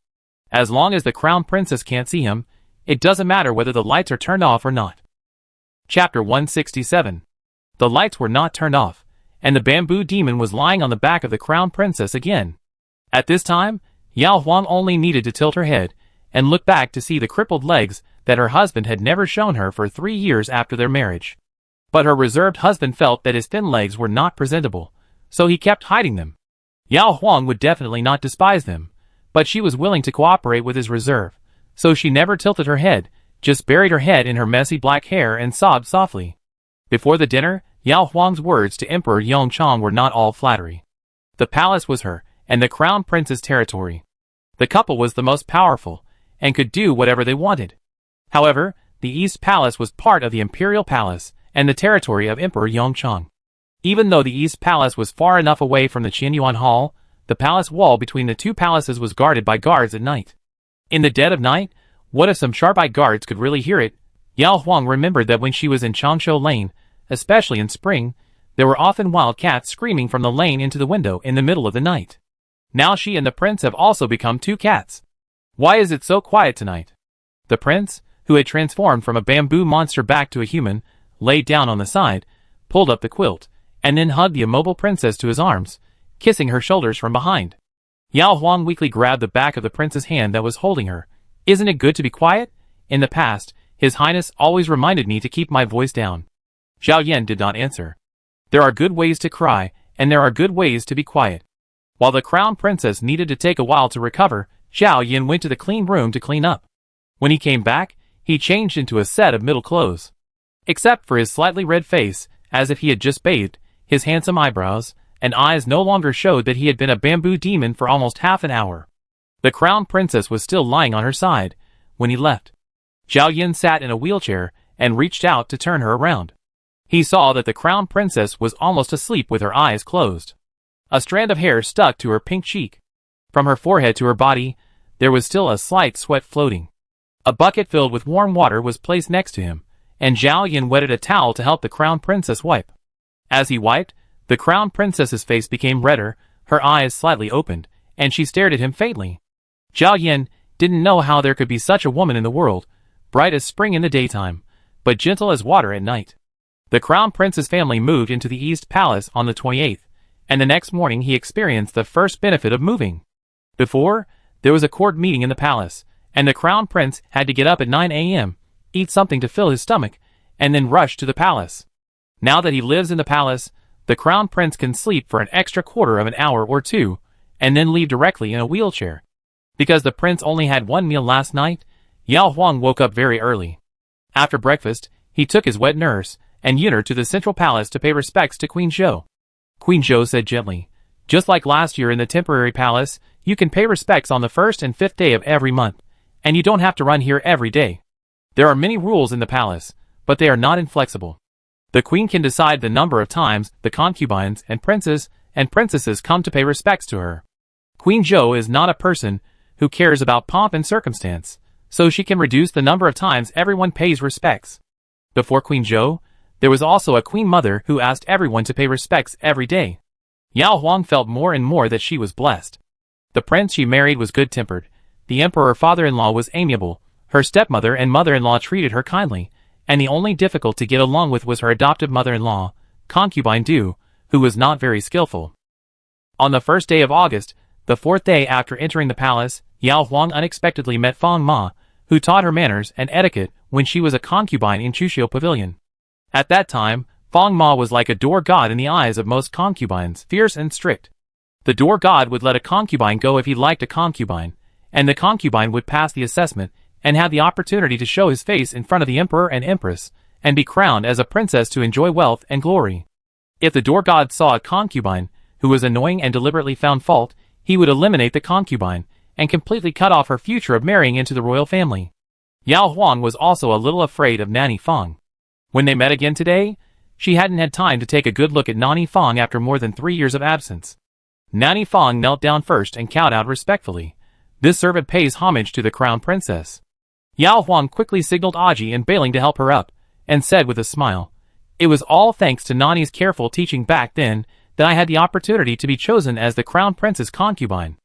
As long as the crown princess can't see him, it doesn't matter whether the lights are turned off or not. Chapter 167. The lights were not turned off, and the bamboo demon was lying on the back of the crown princess again. At this time, Yao Huang only needed to tilt her head and look back to see the crippled legs that her husband had never shown her for 3 years after their marriage. But her reserved husband felt that his thin legs were not presentable, so he kept hiding them. Yao Huang would definitely not despise them, but she was willing to cooperate with his reserve, so she never tilted her head, just buried her head in her messy black hair and sobbed softly. Before the dinner, Yao Huang's words to Emperor Yongchang were not all flattery. The palace was her, and the crown prince's territory. The couple was the most powerful, and could do whatever they wanted. However, the East Palace was part of the Imperial Palace, and the territory of Emperor Yongchang. Even though the East Palace was far enough away from the Qianyuan Hall, the palace wall between the two palaces was guarded by guards at night. In the dead of night, what if some sharp-eyed guards could really hear it? Yao Huang remembered that when she was in Changshu Lane, especially in spring, there were often wild cats screaming from the lane into the window in the middle of the night. Now she and the prince have also become 2 cats. Why is it so quiet tonight? The prince, who had transformed from a bamboo monster back to a human, laid down on the side, pulled up the quilt, and then hugged the immobile princess to his arms, kissing her shoulders from behind. Yao Huang weakly grabbed the back of the prince's hand that was holding her. "Isn't it good to be quiet? In the past, His Highness always reminded me to keep my voice down." Zhao Yan did not answer. There are good ways to cry, and there are good ways to be quiet. While the crown princess needed to take a while to recover, Zhao Yan went to the clean room to clean up. When he came back, he changed into a set of middle clothes. Except for his slightly red face, as if he had just bathed, his handsome eyebrows and eyes no longer showed that he had been a bamboo demon for almost half an hour. The crown princess was still lying on her side when he left. Zhao Yan sat in a wheelchair and reached out to turn her around. He saw that the crown princess was almost asleep with her eyes closed. A strand of hair stuck to her pink cheek. From her forehead to her body, there was still a slight sweat floating. A bucket filled with warm water was placed next to him, and Zhao Yan wetted a towel to help the crown princess wipe. As he wiped, the crown princess's face became redder, her eyes slightly opened, and she stared at him faintly. Zhao Yan didn't know how there could be such a woman in the world, bright as spring in the daytime, but gentle as water at night. The crown prince's family moved into the East Palace on the 28th, and the next morning he experienced the first benefit of moving. Before, there was a court meeting in the palace, and the crown prince had to get up at 9 a.m., eat something to fill his stomach, and then rush to the palace. Now that he lives in the palace, the crown prince can sleep for an extra quarter of an hour or 2, and then leave directly in a wheelchair. Because the prince only had 1 meal last night, Yao Huang woke up very early. After breakfast, he took his wet nurse and Yuner to the central palace to pay respects to Queen Zhou. Queen Zhou said gently, "Just like last year in the temporary palace, you can pay respects on the 1st and 5th day of every month, and you don't have to run here every day. There are many rules in the palace, but they are not inflexible. The queen can decide the number of times the concubines and princes and princesses come to pay respects to her. Queen Zhou is not a person who cares about pomp and circumstance, so she can reduce the number of times everyone pays respects." Before Queen Zhou, there was also a queen mother who asked everyone to pay respects every day. Yao Huang felt more and more that she was blessed. The prince she married was good-tempered, the emperor father-in-law was amiable, her stepmother and mother-in-law treated her kindly, and the only difficult to get along with was her adoptive mother-in-law, concubine Du, who was not very skillful. On the 1st day of August, the 4th day after entering the palace, Yao Huang unexpectedly met Fang Ma, who taught her manners and etiquette when she was a concubine in Chuxiu Pavilion. At that time, Fang Ma was like a door god in the eyes of most concubines, fierce and strict. The door god would let a concubine go if he liked a concubine, and the concubine would pass the assessment and have the opportunity to show his face in front of the emperor and empress, and be crowned as a princess to enjoy wealth and glory. If the door god saw a concubine who was annoying and deliberately found fault, he would eliminate the concubine and completely cut off her future of marrying into the royal family. Yao Huang was also a little afraid of Nanny Feng. When they met again today, she hadn't had time to take a good look at Nanny Feng after more than 3 years of absence. Nanny Feng knelt down first and kowtowed respectfully. This servant pays homage to the crown princess. Yao Huang quickly signaled Aji and Bailing to help her up, and said with a smile, "It was all thanks to Nani's careful teaching back then that I had the opportunity to be chosen as the crown prince's concubine.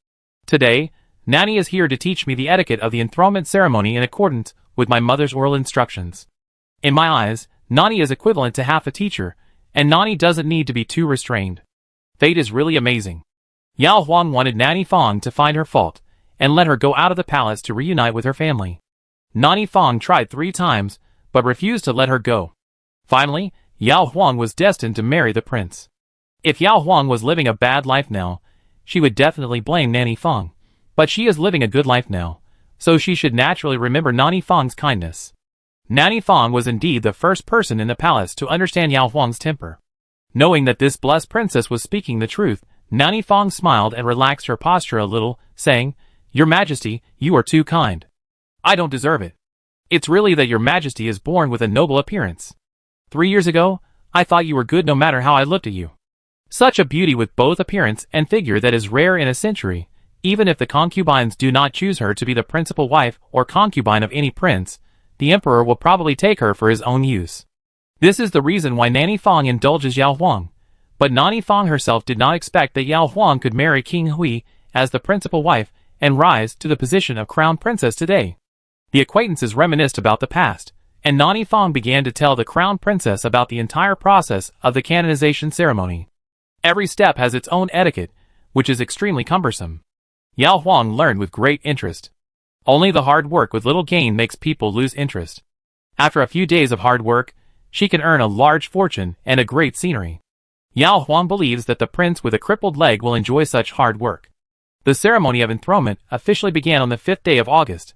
Today, Nani is here to teach me the etiquette of the enthronement ceremony in accordance with my mother's oral instructions. In my eyes, Nani is equivalent to half a teacher, and Nani doesn't need to be too restrained. Fate is really amazing." Yao Huang wanted Nanny Feng to find her fault, and let her go out of the palace to reunite with her family. Nanny Feng tried 3 times, but refused to let her go. Finally, Yao Huang was destined to marry the prince. If Yao Huang was living a bad life now, she would definitely blame Nanny Feng, but she is living a good life now, so she should naturally remember Nanny Feng's kindness. Nanny Feng was indeed the first person in the palace to understand Yao Huang's temper. Knowing that this blessed princess was speaking the truth, Nanny Feng smiled and relaxed her posture a little, saying, "Your Majesty, you are too kind. I don't deserve it. It's really that your Majesty is born with a noble appearance. 3 years ago, I thought you were good no matter how I looked at you. Such a beauty with both appearance and figure that is rare in a century. Even if the concubines do not choose her to be the principal wife or concubine of any prince, the emperor will probably take her for his own use. This is the reason why Nanny Feng indulges Yao Huang. But Nanny Feng herself did not expect that Yao Huang could marry King Hui as the principal wife and rise to the position of crown princess today." The acquaintances reminisced about the past, and Nanny Feng began to tell the crown princess about the entire process of the canonization ceremony. Every step has its own etiquette, which is extremely cumbersome. Yao Huang learned with great interest. Only the hard work with little gain makes people lose interest. After a few days of hard work, she can earn a large fortune and a great scenery. Yao Huang believes that the prince with a crippled leg will enjoy such hard work. The ceremony of enthronement officially began on the 5th day of August.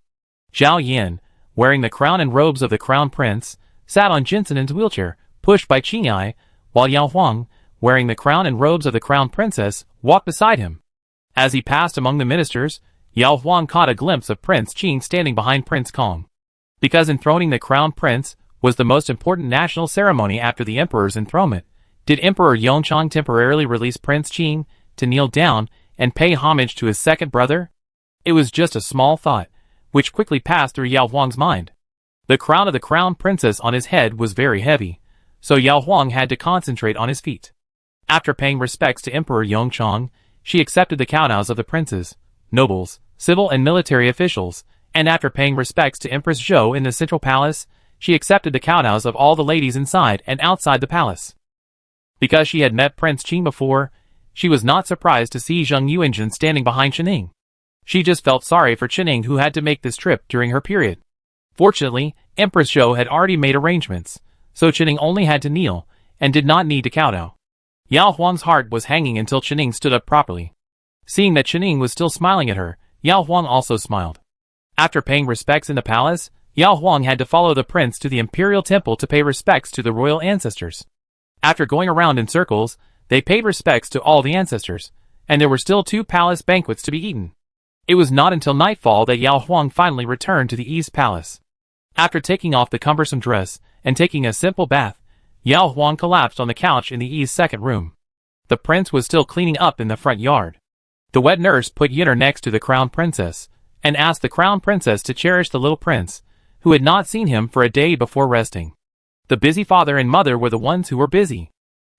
Zhao Yin, wearing the crown and robes of the crown prince, sat on Jinsenen's wheelchair, pushed by Qingyai, while Yao Huang, wearing the crown and robes of the crown princess, walked beside him. As he passed among the ministers, Yao Huang caught a glimpse of Prince Qing standing behind Prince Kong. Because enthroning the crown prince was the most important national ceremony after the emperor's enthronement, did Emperor Yongchang temporarily release Prince Qing to kneel down and pay homage to his second brother? It was just a small thought, which quickly passed through Yao Huang's mind. The crown of the crown princess on his head was very heavy, so Yao Huang had to concentrate on his feet. After paying respects to Emperor Yongchang, she accepted the kowtows of the princes, nobles, civil and military officials, and after paying respects to Empress Zhou in the central palace, she accepted the kowtows of all the ladies inside and outside the palace. Because she had met Prince Qing before, she was not surprised to see Zheng Yuanjun standing behind Qining. She just felt sorry for Qining, who had to make this trip during her period. Fortunately, Empress Zhou had already made arrangements, so Qining only had to kneel, and did not need to kowtow. Yao Huang's heart was hanging until Qining stood up properly. Seeing that Qining was still smiling at her, Yao Huang also smiled. After paying respects in the palace, Yao Huang had to follow the prince to the imperial temple to pay respects to the royal ancestors. After going around in circles, they paid respects to all the ancestors, and there were still 2 palace banquets to be eaten. It was not until nightfall that Yao Huang finally returned to the East Palace. After taking off the cumbersome dress and taking a simple bath, Yao Huang collapsed on the couch in the E's second room. The prince was still cleaning up in the front yard. The wet nurse put Yinner next to the crown princess, and asked the crown princess to cherish the little prince, who had not seen him for a day before resting. The busy father and mother were the ones who were busy.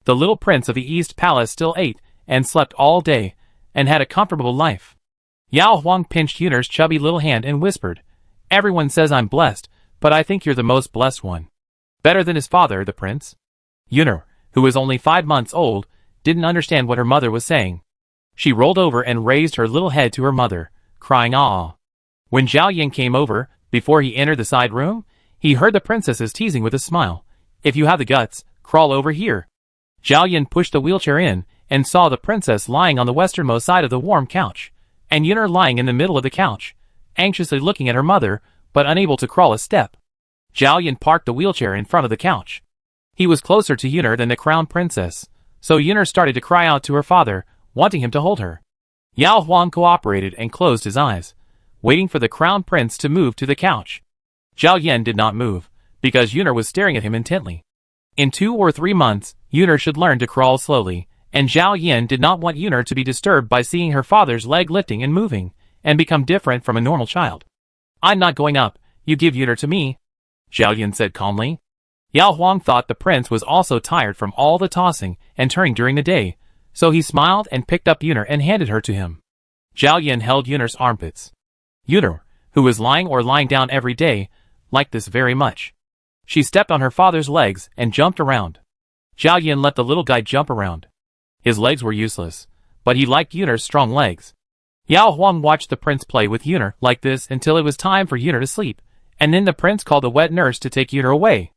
The little prince of the East Palace still ate and slept all day, and had a comfortable life. Yao Huang pinched Yunner's chubby little hand and whispered, "Everyone says I'm blessed, but I think you're the most blessed one. Better than his father, the prince." Yunner, who was only 5 months old, didn't understand what her mother was saying. She rolled over and raised her little head to her mother, crying "Ah." When Zhao Yin came over, before he entered the side room, he heard the princesses teasing with a smile, "If you have the guts, crawl over here." Zhao Yin pushed the wheelchair in, and saw the princess lying on the westernmost side of the warm couch, and Yunner lying in the middle of the couch, anxiously looking at her mother, but unable to crawl a step. Zhao Yin parked the wheelchair in front of the couch. He was closer to Yunner than the crown princess, so Yunar started to cry out to her father, wanting him to hold her. Yao Huang cooperated and closed his eyes, waiting for the crown prince to move to the couch. Zhao Yan did not move, because Yunar was staring at him intently. In 2 or 3 months, Yunar should learn to crawl slowly, and Zhao Yan did not want Yunar to be disturbed by seeing her father's leg lifting and moving, and become different from a normal child. "I'm not going up, you give Yunar to me," Zhao Yan said calmly. Yao Huang thought the prince was also tired from all the tossing and turning during the day, so he smiled and picked up Yunar and handed her to him. Zhao Yan held Yunar's armpits. Yunar, who was lying down every day, liked this very much. She stepped on her father's legs and jumped around. Zhao Yan let the little guy jump around. His legs were useless, but he liked Yunar's strong legs. Yao Huang watched the prince play with Yunar like this until it was time for Yunar to sleep, and then the prince called a wet nurse to take Yunar away.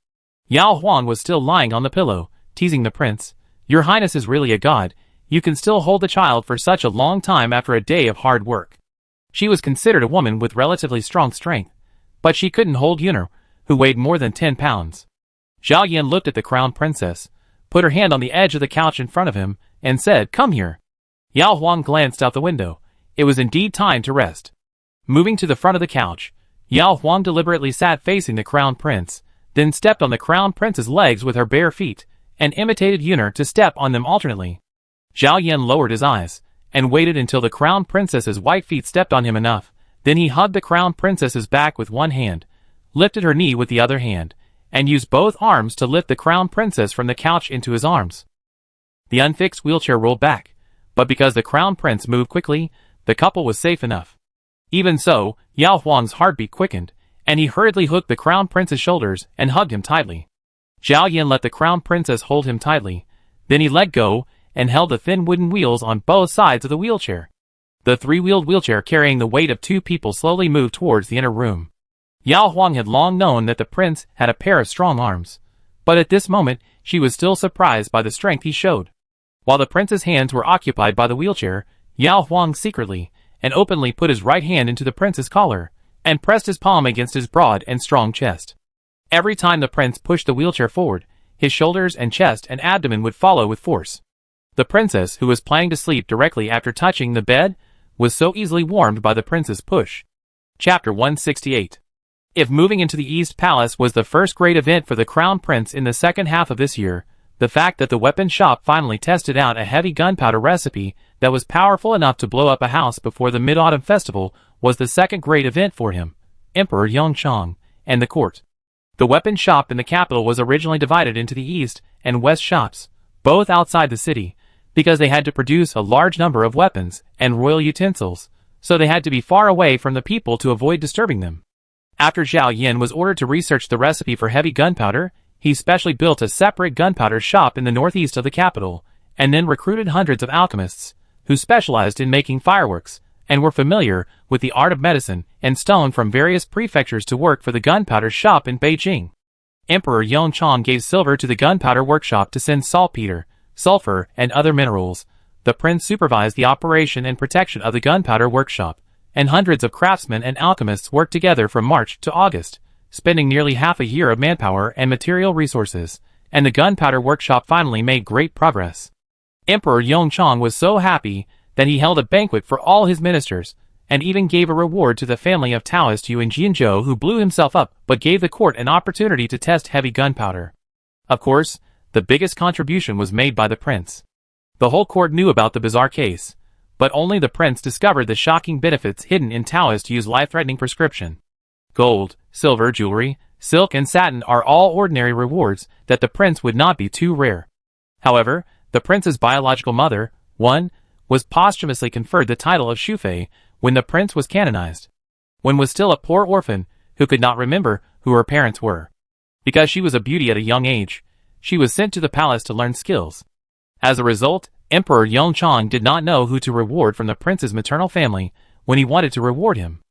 Yao Huang was still lying on the pillow, teasing the prince. "Your Highness is really a god. You can still hold the child for such a long time after a day of hard work." She was considered a woman with relatively strong strength, but she couldn't hold Yunar, who weighed more than 10 pounds. Zhao Yan looked at the crown princess, put her hand on the edge of the couch in front of him, and said, "Come here." Yao Huang glanced out the window. It was indeed time to rest. Moving to the front of the couch, Yao Huang deliberately sat facing the crown prince, then stepped on the crown prince's legs with her bare feet, and imitated Yunar to step on them alternately. Zhao Yan lowered his eyes, and waited until the crown princess's white feet stepped on him enough. Then he hugged the crown princess's back with one hand, lifted her knee with the other hand, and used both arms to lift the crown princess from the couch into his arms. The unfixed wheelchair rolled back, but because the crown prince moved quickly, the couple was safe enough. Even so, Yao Huang's heartbeat quickened, and he hurriedly hooked the crown prince's shoulders and hugged him tightly. Zhao Yan let the crown princess hold him tightly, then he let go and held the thin wooden wheels on both sides of the wheelchair. The 3-wheeled wheelchair carrying the weight of 2 people slowly moved towards the inner room. Yao Huang had long known that the prince had a pair of strong arms, but at this moment she was still surprised by the strength he showed. While the prince's hands were occupied by the wheelchair, Yao Huang secretly and openly put his right hand into the prince's collar, and pressed his palm against his broad and strong chest. Every time the prince pushed the wheelchair forward, his shoulders and chest and abdomen would follow with force. The princess, who was planning to sleep directly after touching the bed, was so easily warmed by the prince's push. Chapter 168. If moving into the East Palace was the first great event for the Crown Prince in the second half of this year, the fact that the weapon shop finally tested out a heavy gunpowder recipe that was powerful enough to blow up a house before the Mid-Autumn Festival was the second great event for him, Emperor Yongchang, and the court. The weapon shop in the capital was originally divided into the East and West shops, both outside the city, because they had to produce a large number of weapons and royal utensils, so they had to be far away from the people to avoid disturbing them. After Zhao Yan was ordered to research the recipe for heavy gunpowder, he specially built a separate gunpowder shop in the northeast of the capital, and then recruited hundreds of alchemists, who specialized in making fireworks, and were familiar with the art of medicine and stone from various prefectures to work for the gunpowder shop in Beijing. Emperor Yongchang gave silver to the gunpowder workshop to send saltpeter, sulfur, and other minerals. The prince supervised the operation and protection of the gunpowder workshop, and hundreds of craftsmen and alchemists worked together from March to August, spending nearly half a year of manpower and material resources, and the gunpowder workshop finally made great progress. Emperor Yongchang was so happy that he held a banquet for all his ministers, and even gave a reward to the family of Taoist Yuan Jianzhou, who blew himself up but gave the court an opportunity to test heavy gunpowder. Of course, the biggest contribution was made by the prince. The whole court knew about the bizarre case, but only the prince discovered the shocking benefits hidden in Taoist Yu's life-threatening prescription. Gold, silver, jewelry, silk, and satin are all ordinary rewards that the prince would not be too rare. However, the prince's biological mother, Wen, was posthumously conferred the title of Shufei when the prince was canonized. Wen was still a poor orphan who could not remember who her parents were. Because she was a beauty at a young age, she was sent to the palace to learn skills. As a result, Emperor Yongchang did not know who to reward from the prince's maternal family when he wanted to reward him.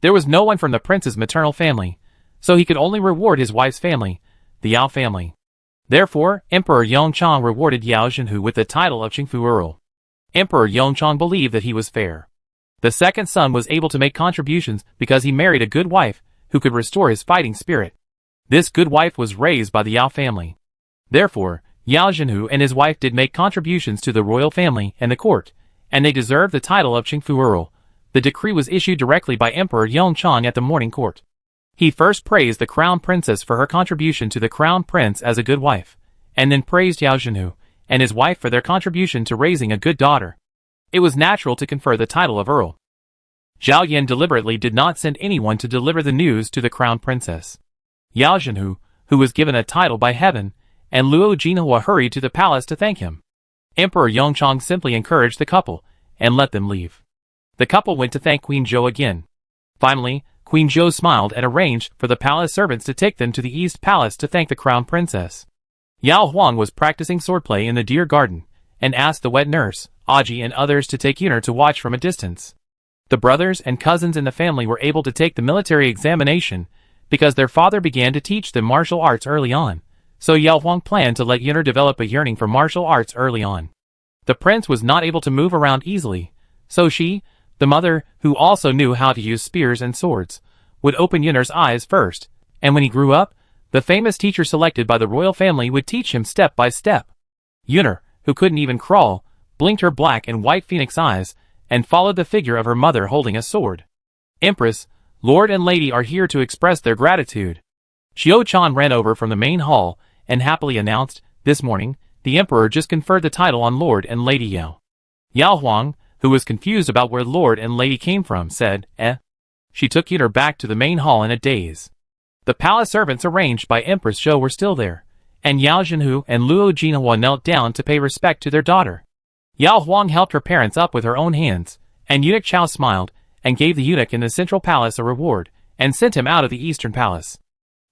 There was no one from the prince's maternal family, so he could only reward his wife's family, the Yao family. Therefore, Emperor Yongchang rewarded Yao Zhenhu with the title of Qingfu Earl. Emperor Yongchang believed that he was fair. The second son was able to make contributions because he married a good wife who could restore his fighting spirit. This good wife was raised by the Yao family. Therefore, Yao Zhenhu and his wife did make contributions to the royal family and the court, and they deserved the title of Qingfu Earl. The decree was issued directly by Emperor Yongchang at the morning court. He first praised the crown princess for her contribution to the crown prince as a good wife, and then praised Yao Zhenhu and his wife for their contribution to raising a good daughter. It was natural to confer the title of Earl. Zhao Yan deliberately did not send anyone to deliver the news to the crown princess. Yao Zhenhu, who was given a title by heaven, and Luo Jinhua hurried to the palace to thank him. Emperor Yongchang simply encouraged the couple and let them leave. The couple went to thank Queen Zhou again. Finally, Queen Zhou smiled and arranged for the palace servants to take them to the East Palace to thank the crown princess. Yao Huang was practicing swordplay in the deer garden, and asked the wet nurse, Aji and others to take Yuner to watch from a distance. The brothers and cousins in the family were able to take the military examination because their father began to teach them martial arts early on, so Yao Huang planned to let Yuner develop a yearning for martial arts early on. The prince was not able to move around easily, so she, the mother, who also knew how to use spears and swords, would open Yuner's eyes first, and when he grew up, the famous teacher selected by the royal family would teach him step by step. Yuner, who couldn't even crawl, blinked her black and white phoenix eyes, and followed the figure of her mother holding a sword. Empress, Lord and Lady are here to express their gratitude. Xiao Chan ran over from the main hall, and happily announced, this morning, the emperor just conferred the title on Lord and Lady Yao. Yao Huang, who was confused about where Lord and Lady came from, said, She took Yuner back to the main hall in a daze. The palace servants arranged by Empress Zhou were still there, and Yao Zhenhu and Luo Jinhua knelt down to pay respect to their daughter. Yao Huang helped her parents up with her own hands, and Eunuch Chao smiled, and gave the eunuch in the central palace a reward, and sent him out of the eastern palace.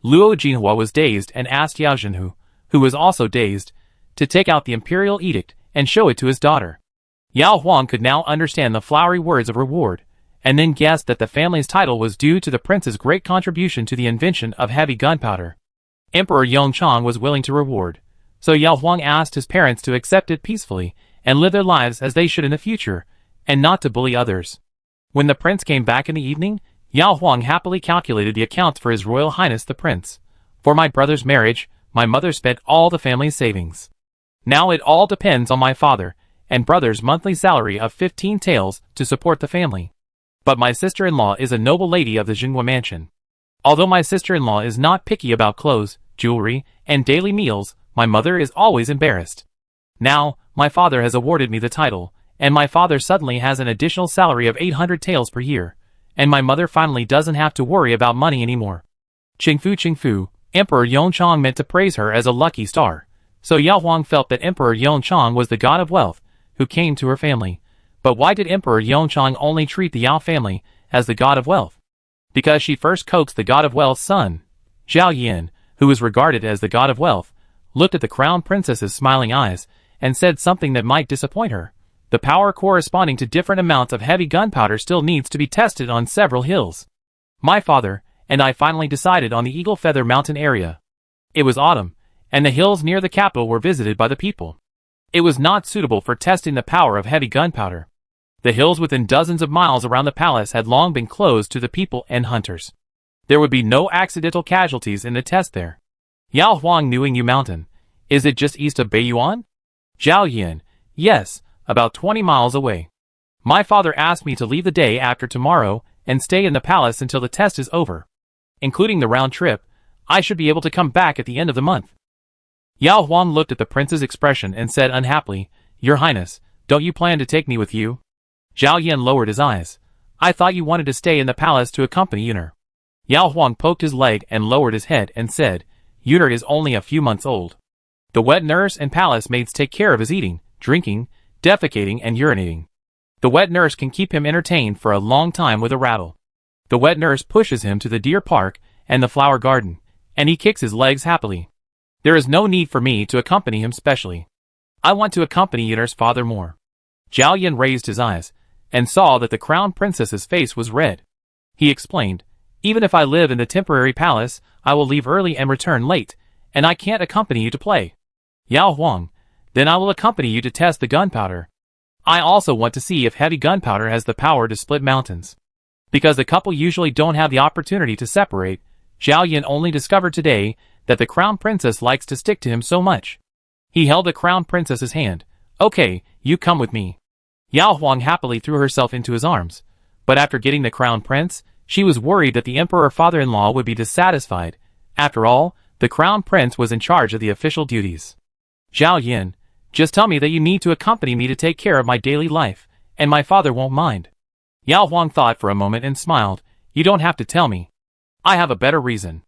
Luo Jinhua was dazed and asked Yao Zhenhu, who was also dazed, to take out the imperial edict and show it to his daughter. Yao Huang could now understand the flowery words of reward, and then guessed that the family's title was due to the prince's great contribution to the invention of heavy gunpowder. Emperor Yongchang was willing to reward, so Yao Huang asked his parents to accept it peacefully and live their lives as they should in the future, and not to bully others. When the prince came back in the evening, Yao Huang happily calculated the accounts for His Royal Highness the Prince. For my brother's marriage, my mother spent all the family's savings. Now it all depends on my father and brother's monthly salary of 15 taels to support the family. But my sister-in-law is a noble lady of the Jinhua mansion. Although my sister-in-law is not picky about clothes, jewelry, and daily meals, my mother is always embarrassed. Now, my father has awarded me the title, and my father suddenly has an additional salary of 800 taels per year, and my mother finally doesn't have to worry about money anymore. Qingfu, Emperor Yongchang meant to praise her as a lucky star, so Yao Huang felt that Emperor Yongchang was the god of wealth, who came to her family. But why did Emperor Yongchang only treat the Yao family as the god of wealth? Because she first coaxed the god of wealth's son, Zhao Yan, who was regarded as the god of wealth, looked at the crown princess's smiling eyes, and said something that might disappoint her. The power corresponding to different amounts of heavy gunpowder still needs to be tested on several hills. My father and I finally decided on the Eagle Feather Mountain area. It was autumn, and the hills near the capital were visited by the people. It was not suitable for testing the power of heavy gunpowder. The hills within dozens of miles around the palace had long been closed to the people and hunters. There would be no accidental casualties in the test there. Yao Huang Nuingyu Mountain. Is it just east of Beiyuan? Zhao Yan. Yes, about 20 miles away. My father asked me to leave the day after tomorrow and stay in the palace until the test is over. Including the round trip, I should be able to come back at the end of the month. Yao Huang looked at the prince's expression and said unhappily, Your Highness, don't you plan to take me with you? Zhao Yan lowered his eyes. I thought you wanted to stay in the palace to accompany Yuner. Yao Huang poked his leg and lowered his head and said, Yuner is only a few months old. The wet nurse and palace maids take care of his eating, drinking, defecating and urinating. The wet nurse can keep him entertained for a long time with a rattle. The wet nurse pushes him to the deer park and the flower garden, and he kicks his legs happily. There is no need for me to accompany him specially. I want to accompany Yuner's father more. Zhao Yan raised his eyes, and saw that the crown princess's face was red. He explained, Even if I live in the temporary palace, I will leave early and return late, and I can't accompany you to play. Yao Huang, then I will accompany you to test the gunpowder. I also want to see if heavy gunpowder has the power to split mountains. Because the couple usually don't have the opportunity to separate, Zhao Yan only discovered today that the crown princess likes to stick to him so much. He held the crown princess's hand. Okay, you come with me. Yao Huang happily threw herself into his arms. But after getting the crown prince, she was worried that the emperor father-in-law would be dissatisfied. After all, the crown prince was in charge of the official duties. Zhao Yin, just tell me that you need to accompany me to take care of my daily life, and my father won't mind. Yao Huang thought for a moment and smiled. You don't have to tell me. I have a better reason.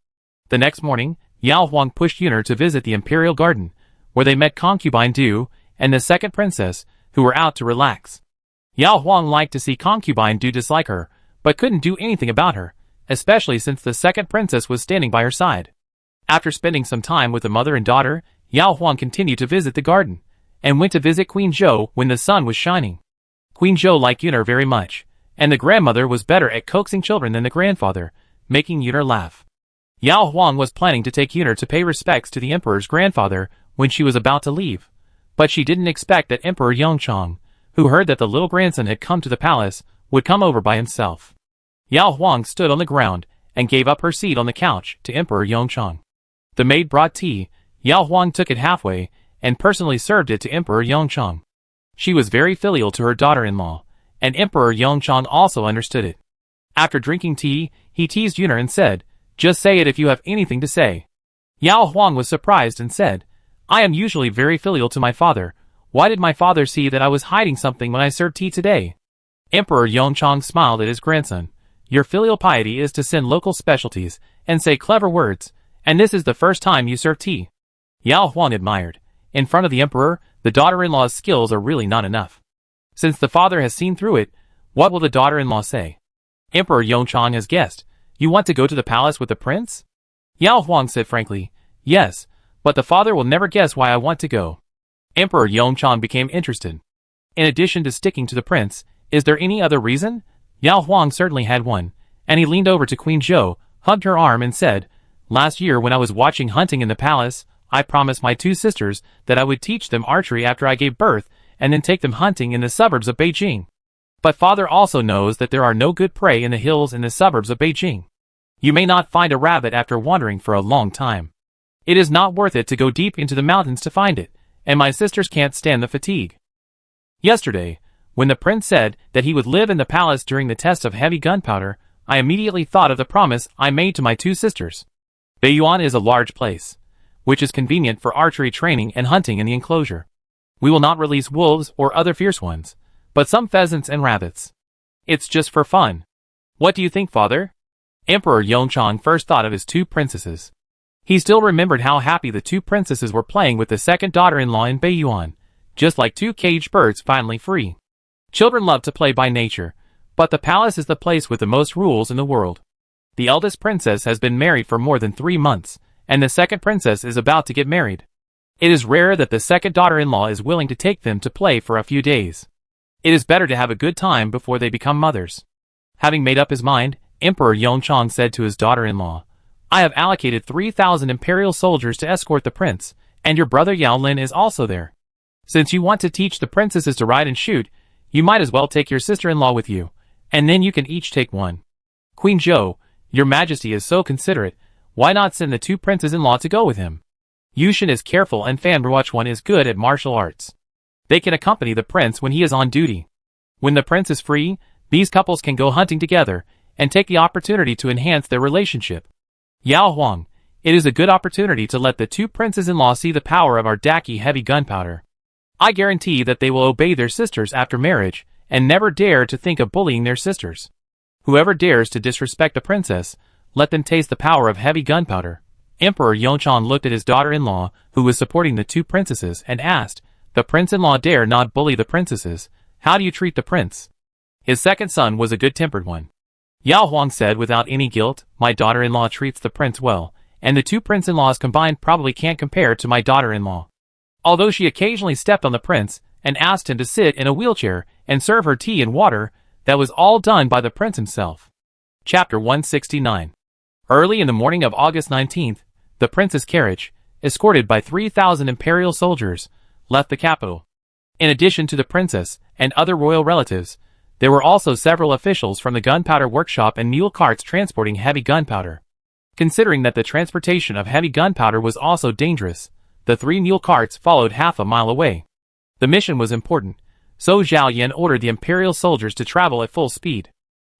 The next morning, Yao Huang pushed Yuner to visit the imperial garden, where they met concubine Du and the second princess, who were out to relax. Yao Huang liked to see concubine Du dislike her, but couldn't do anything about her, especially since the second princess was standing by her side. After spending some time with the mother and daughter, Yao Huang continued to visit the garden, and went to visit Queen Zhou when the sun was shining. Queen Zhou liked Yuner very much, and the grandmother was better at coaxing children than the grandfather, making Yuner laugh. Yao Huang was planning to take Yuner to pay respects to the emperor's grandfather when she was about to leave, but she didn't expect that Emperor Yongchang, who heard that the little grandson had come to the palace, would come over by himself. Yao Huang stood on the ground and gave up her seat on the couch to Emperor Yongchang. The maid brought tea. Yao Huang took it halfway and personally served it to Emperor Yongchang. She was very filial to her daughter-in-law, and Emperor Yongchang also understood it. After drinking tea, he teased Yuner and said, "Just say it if you have anything to say." Yao Huang was surprised and said, "I am usually very filial to my father. Why did my father see that I was hiding something when I served tea today?" Emperor Yongchang smiled at his grandson. "Your filial piety is to send local specialties and say clever words, and this is the first time you serve tea." Yao Huang admired. In front of the emperor, the daughter-in-law's skills are really not enough. Since the father has seen through it, what will the daughter-in-law say? Emperor Yongchang has guessed. "You want to go to the palace with the prince?" Yao Huang said frankly, "Yes, but the father will never guess why I want to go." Emperor Yongchang became interested. In addition to sticking to the prince, is there any other reason? Yao Huang certainly had one, and he leaned over to Queen Zhou, hugged her arm and said, "Last year when I was watching hunting in the palace, I promised my two sisters that I would teach them archery after I gave birth and then take them hunting in the suburbs of Beijing. But father also knows that there are no good prey in the hills in the suburbs of Beijing. You may not find a rabbit after wandering for a long time. It is not worth it to go deep into the mountains to find it, and my sisters can't stand the fatigue." Yesterday, when the prince said that he would live in the palace during the test of heavy gunpowder, I immediately thought of the promise I made to my two sisters. Beiyuan is a large place, which is convenient for archery training and hunting in the enclosure. We will not release wolves or other fierce ones, but some pheasants and rabbits. It's just for fun. What do you think, father? Emperor Yongchang first thought of his two princesses. He still remembered how happy the two princesses were playing with the second daughter-in-law in Beiyuan, just like two caged birds finally free. Children love to play by nature, but the palace is the place with the most rules in the world. The eldest princess has been married for more than 3 months, and the second princess is about to get married. It is rare that the second daughter-in-law is willing to take them to play for a few days. It is better to have a good time before they become mothers. Having made up his mind, Emperor Yongchang said to his daughter-in-law, "I have allocated 3,000 imperial soldiers to escort the prince, and your brother Yao Lin is also there. Since you want to teach the princesses to ride and shoot, you might as well take your sister-in-law with you, and then you can each take one. Queen Zhou, your majesty is so considerate, why not send the two princes-in-law to go with him? Yushin is careful and Fan Ruochuan is good at martial arts. They can accompany the prince when he is on duty. When the prince is free, these couples can go hunting together, and take the opportunity to enhance their relationship. Yao Huang, it is a good opportunity to let the two princes-in-law see the power of our Daki heavy gunpowder. I guarantee that they will obey their sisters after marriage, and never dare to think of bullying their sisters. Whoever dares to disrespect a princess, let them taste the power of heavy gunpowder." Emperor Yongchang looked at his daughter-in-law, who was supporting the two princesses, and asked, "The prince-in-law dare not bully the princesses. How do you treat the prince?" His second son was a good-tempered one. Yao Huang said without any guilt, "My daughter-in-law treats the prince well, and the two prince-in-laws combined probably can't compare to my daughter-in-law. Although she occasionally stepped on the prince, and asked him to sit in a wheelchair, and serve her tea and water, that was all done by the prince himself." Chapter 169. Early in the morning of August 19th, the prince's carriage, escorted by 3,000 imperial soldiers, left the capital. In addition to the princess and other royal relatives, there were also several officials from the gunpowder workshop and mule carts transporting heavy gunpowder. Considering that the transportation of heavy gunpowder was also dangerous, The 3 mule carts followed half a mile away. The mission was important, so Zhao Yan ordered the imperial soldiers to travel at full speed.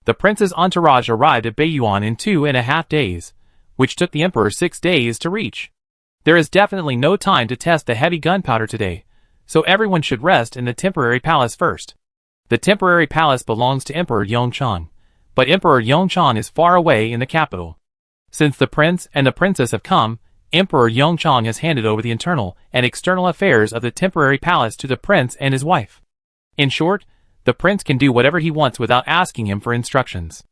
The prince's entourage arrived at Beiyuan in 2.5 days, which took the emperor 6 days to reach. There is definitely no time to test the heavy gunpowder today, so everyone should rest in the temporary palace first. The temporary palace belongs to Emperor Yongchang, but Emperor Yongchang is far away in the capital. Since the prince and the princess have come, Emperor Yongchang has handed over the internal and external affairs of the temporary palace to the prince and his wife. In short, the prince can do whatever he wants without asking him for instructions.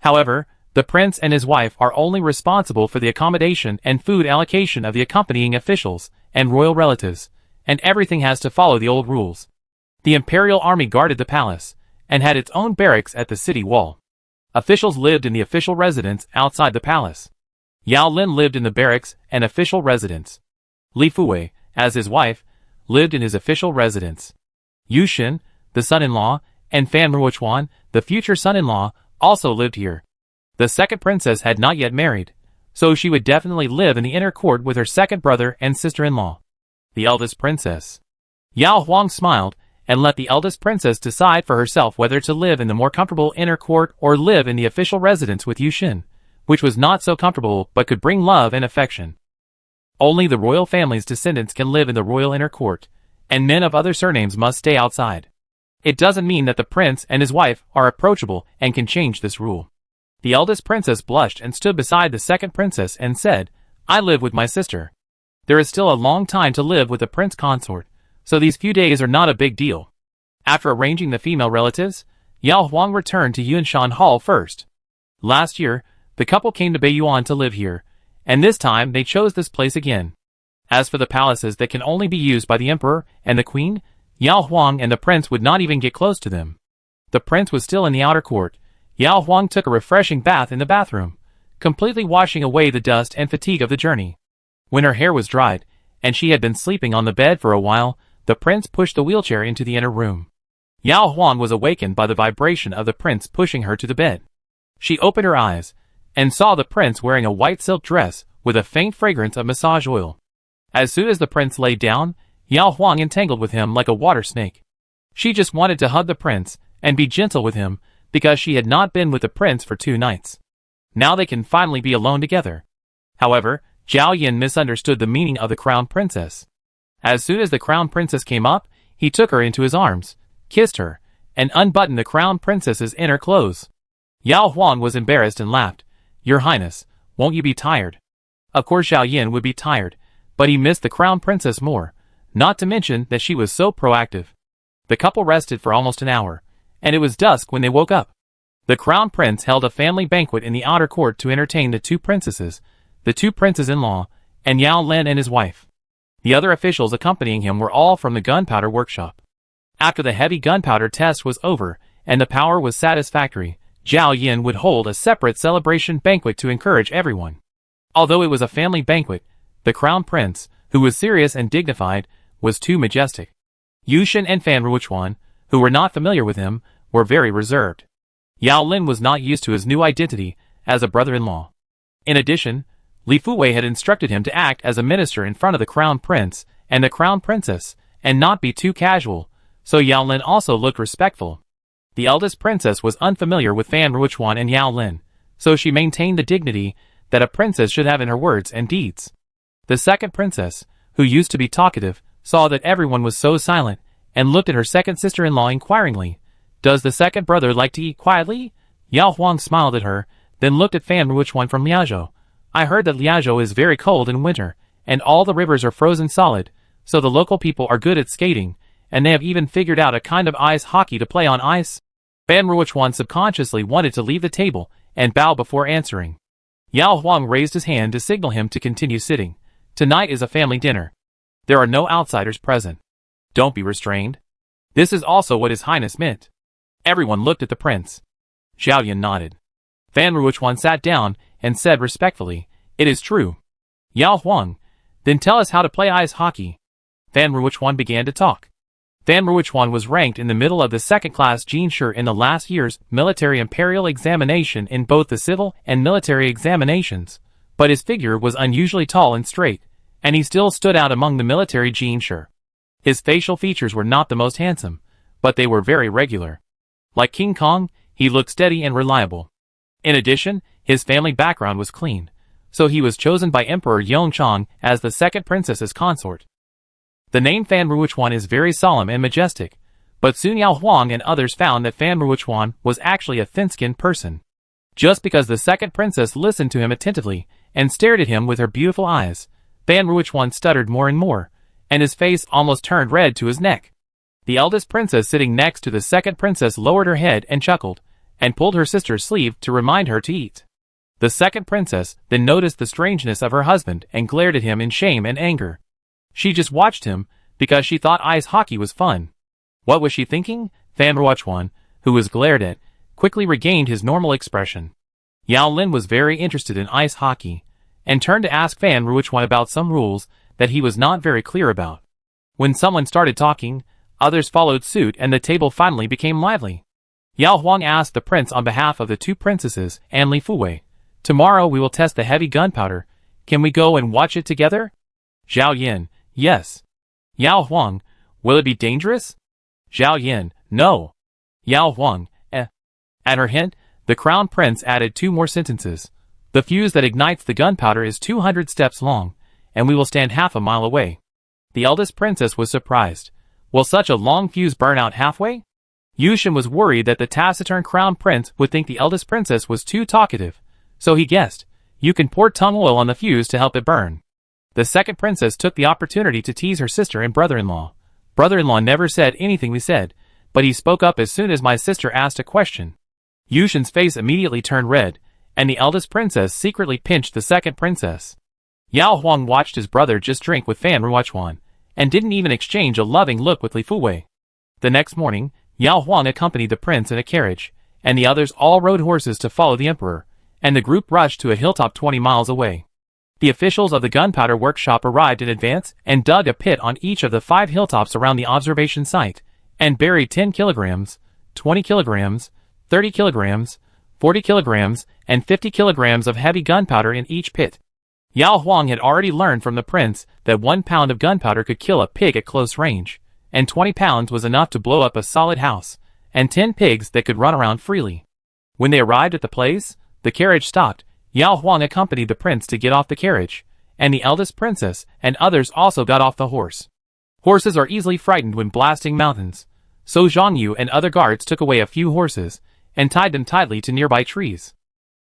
However, the prince and his wife are only responsible for the accommodation and food allocation of the accompanying officials and royal relatives, and everything has to follow the old rules. The imperial army guarded the palace, and had its own barracks at the city wall. Officials lived in the official residence outside the palace. Yao Lin lived in the barracks and official residence. Li Fuwei, as his wife, lived in his official residence. Yu Xin, the son-in-law, and Fan Ruochuan, the future son-in-law, also lived here. The second princess had not yet married, so she would definitely live in the inner court with her second brother and sister-in-law. The eldest princess. Yao Huang smiled, and let the eldest princess decide for herself whether to live in the more comfortable inner court or live in the official residence with Yu Xin, which was not so comfortable but could bring love and affection. Only the royal family's descendants can live in the royal inner court, and men of other surnames must stay outside. It doesn't mean that the prince and his wife are approachable and can change this rule. The eldest princess blushed and stood beside the second princess and said, "I live with my sister. There is still a long time to live with the prince consort, so these few days are not a big deal." After arranging the female relatives, Yao Huang returned to Yunshan Hall first. Last year, the couple came to Beiyuan to live here, and this time they chose this place again. As for the palaces that can only be used by the emperor and the queen, Yao Huang and the prince would not even get close to them. The prince was still in the outer court. Yao Huang took a refreshing bath in the bathroom, completely washing away the dust and fatigue of the journey. When her hair was dried, and she had been sleeping on the bed for a while, the prince pushed the wheelchair into the inner room. Yao Huang was awakened by the vibration of the prince pushing her to the bed. She opened her eyes, and saw the prince wearing a white silk dress with a faint fragrance of massage oil. As soon as the prince lay down, Yao Huang entangled with him like a water snake. She just wanted to hug the prince and be gentle with him, because she had not been with the prince for 2 nights. Now they can finally be alone together. However, Zhao Yan misunderstood the meaning of the crown princess. As soon as the crown princess came up, he took her into his arms, kissed her, and unbuttoned the crown princess's inner clothes. Yao Huang was embarrassed and laughed. "Your Highness, won't you be tired?" Of course Zhao Yan would be tired, but he missed the crown princess more, not to mention that she was so proactive. The couple rested for almost an hour, and it was dusk when they woke up. The crown prince held a family banquet in the outer court to entertain the 2 princesses, the 2 princes-in-law, and Yao Lin and his wife. The other officials accompanying him were all from the gunpowder workshop. After the heavy gunpowder test was over and the power was satisfactory, Zhao Yan would hold a separate celebration banquet to encourage everyone. Although it was a family banquet, the crown prince, who was serious and dignified, was too majestic. Yu Xin and Fan Ruochuan, who were not familiar with him, were very reserved. Yao Lin was not used to his new identity as a brother-in-law. In addition, Li Fuwei had instructed him to act as a minister in front of the crown prince and the crown princess, and not be too casual, so Yao Lin also looked respectful. The eldest princess was unfamiliar with Fan Ruochuan and Yao Lin, so she maintained the dignity that a princess should have in her words and deeds. The second princess, who used to be talkative, saw that everyone was so silent, and looked at her second sister-in-law inquiringly. "Does the second brother like to eat quietly?" Yao Huang smiled at her, then looked at Fan Ruochuan from Liazhou. "I heard that Liazhou is very cold in winter, and all the rivers are frozen solid, so the local people are good at skating, and they have even figured out a kind of ice hockey to play on ice." Fan Ruochuan subconsciously wanted to leave the table and bow before answering. Yao Huang raised his hand to signal him to continue sitting. "Tonight is a family dinner. There are no outsiders present. Don't be restrained." This is also what His Highness meant. Everyone looked at the prince. Zhao Yan nodded. Fan Ruochuan sat down and said respectfully, "It is true." "Yao Huang, then tell us how to play ice hockey." Fan Ruochuan began to talk. Fan Ruochuan was ranked in the middle of the second-class Jinshi in the last year's military imperial examination in both the civil and military examinations, but his figure was unusually tall and straight, and he still stood out among the military genus. His facial features were not the most handsome, but they were very regular. Like King Kong, he looked steady and reliable. In addition, his family background was clean, so he was chosen by Emperor Yongchang as the second princess's consort. The name Fan Ruochuan is very solemn and majestic, but soon Yao Huang and others found that Fan Ruochuan was actually a thin-skinned person. Just because the second princess listened to him attentively and stared at him with her beautiful eyes, Fan Ruochuan stuttered more and more, and his face almost turned red to his neck. The eldest princess sitting next to the second princess lowered her head and chuckled, and pulled her sister's sleeve to remind her to eat. The second princess then noticed the strangeness of her husband and glared at him in shame and anger. She just watched him because she thought ice hockey was fun. What was she thinking? Fan Ruochuan, who was glared at, quickly regained his normal expression. Yao Lin was very interested in ice hockey, and turned to ask Fan Ruochuan about some rules that he was not very clear about. When someone started talking, others followed suit and the table finally became lively. Yao Huang asked the prince on behalf of the two princesses and Li Fuwei, "Tomorrow we will test the heavy gunpowder. Can we go and watch it together?" Zhao Yin, "Yes." Yao Huang, "Will it be dangerous?" Zhao Yin, "No." Yao Huang, "Eh." At her hint, the crown prince added 2 more sentences. "The fuse that ignites the gunpowder is 200 steps long, and we will stand half a mile away." The eldest princess was surprised. Will such a long fuse burn out halfway? Yushin was worried that the taciturn crown prince would think the eldest princess was too talkative, so he guessed, "You can pour tung oil on the fuse to help it burn." The second princess took the opportunity to tease her sister and brother-in-law. "Brother-in-law never said anything we said, but he spoke up as soon as my sister asked a question." Yushin's face immediately turned red, and the eldest princess secretly pinched the second princess. Yao Huang watched his brother just drink with Fan Ruochuan, and didn't even exchange a loving look with Li Fuwei. The next morning, Yao Huang accompanied the prince in a carriage, and the others all rode horses to follow the emperor, and the group rushed to a hilltop 20 miles away. The officials of the gunpowder workshop arrived in advance and dug a pit on each of the 5 hilltops around the observation site, and buried 10 kilograms, 20 kilograms, 30 kilograms, 40 kilograms, and 50 kilograms of heavy gunpowder in each pit. Yao Huang had already learned from the prince that 1 pound of gunpowder could kill a pig at close range, and 20 pounds was enough to blow up a solid house, and 10 pigs that could run around freely. When they arrived at the place, the carriage stopped. Yao Huang accompanied the prince to get off the carriage, and the eldest princess and others also got off the horse. Horses are easily frightened when blasting mountains, so Zhang Yu and other guards took away a few horses, and tied them tightly to nearby trees.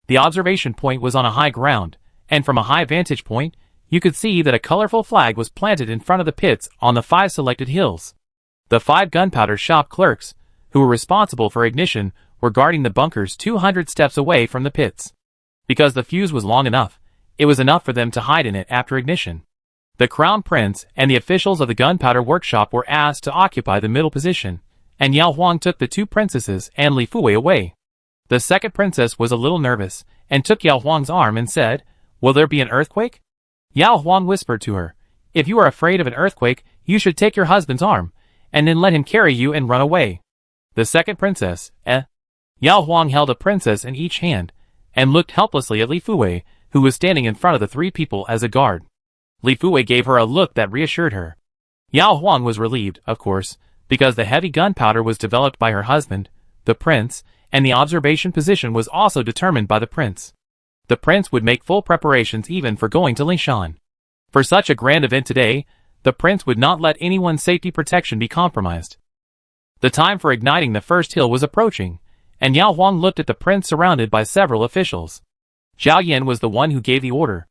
The observation point was on a high ground, and from a high vantage point, you could see that a colorful flag was planted in front of the pits on the 5 selected hills. The 5 gunpowder shop clerks, who were responsible for ignition, were guarding the bunkers 200 steps away from the pits. Because the fuse was long enough, it was enough for them to hide in it after ignition. The crown prince and the officials of the gunpowder workshop were asked to occupy the middle position, and Yao Huang took the 2 princesses and Li Fuwei away. The second princess was a little nervous, and took Yao Huang's arm and said, "Will there be an earthquake?" Yao Huang whispered to her, "If you are afraid of an earthquake, you should take your husband's arm, and then let him carry you and run away." The second princess, Yao Huang held a princess in each hand, and looked helplessly at Li Fuwei, who was standing in front of the 3 people as a guard. Li Fuwei gave her a look that reassured her. Yao Huang was relieved, of course, because the heavy gunpowder was developed by her husband, the prince, and the observation position was also determined by the prince. The prince would make full preparations even for going to Linshan. For such a grand event today, the prince would not let anyone's safety protection be compromised. The time for igniting the first hill was approaching, and Yao Huang looked at the prince surrounded by several officials. Zhao Yin was the one who gave the order.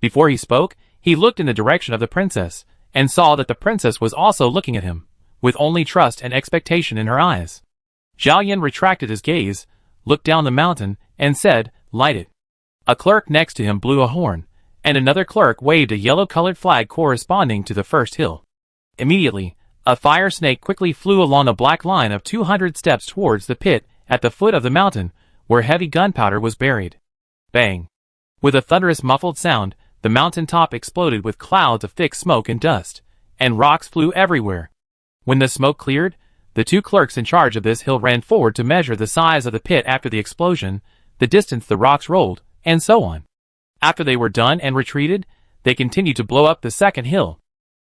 Before he spoke, he looked in the direction of the princess, and saw that the princess was also looking at him, with only trust and expectation in her eyes. Zhao Yin retracted his gaze, looked down the mountain, and said, "Light it." A clerk next to him blew a horn, and another clerk waved a yellow-colored flag corresponding to the first hill. Immediately, a fire snake quickly flew along a black line of 200 steps towards the pit at the foot of the mountain, where heavy gunpowder was buried. Bang! With a thunderous muffled sound, the mountain top exploded with clouds of thick smoke and dust, and rocks flew everywhere. When the smoke cleared, the 2 clerks in charge of this hill ran forward to measure the size of the pit after the explosion, the distance the rocks rolled, and so on. After they were done and retreated, they continued to blow up the second hill.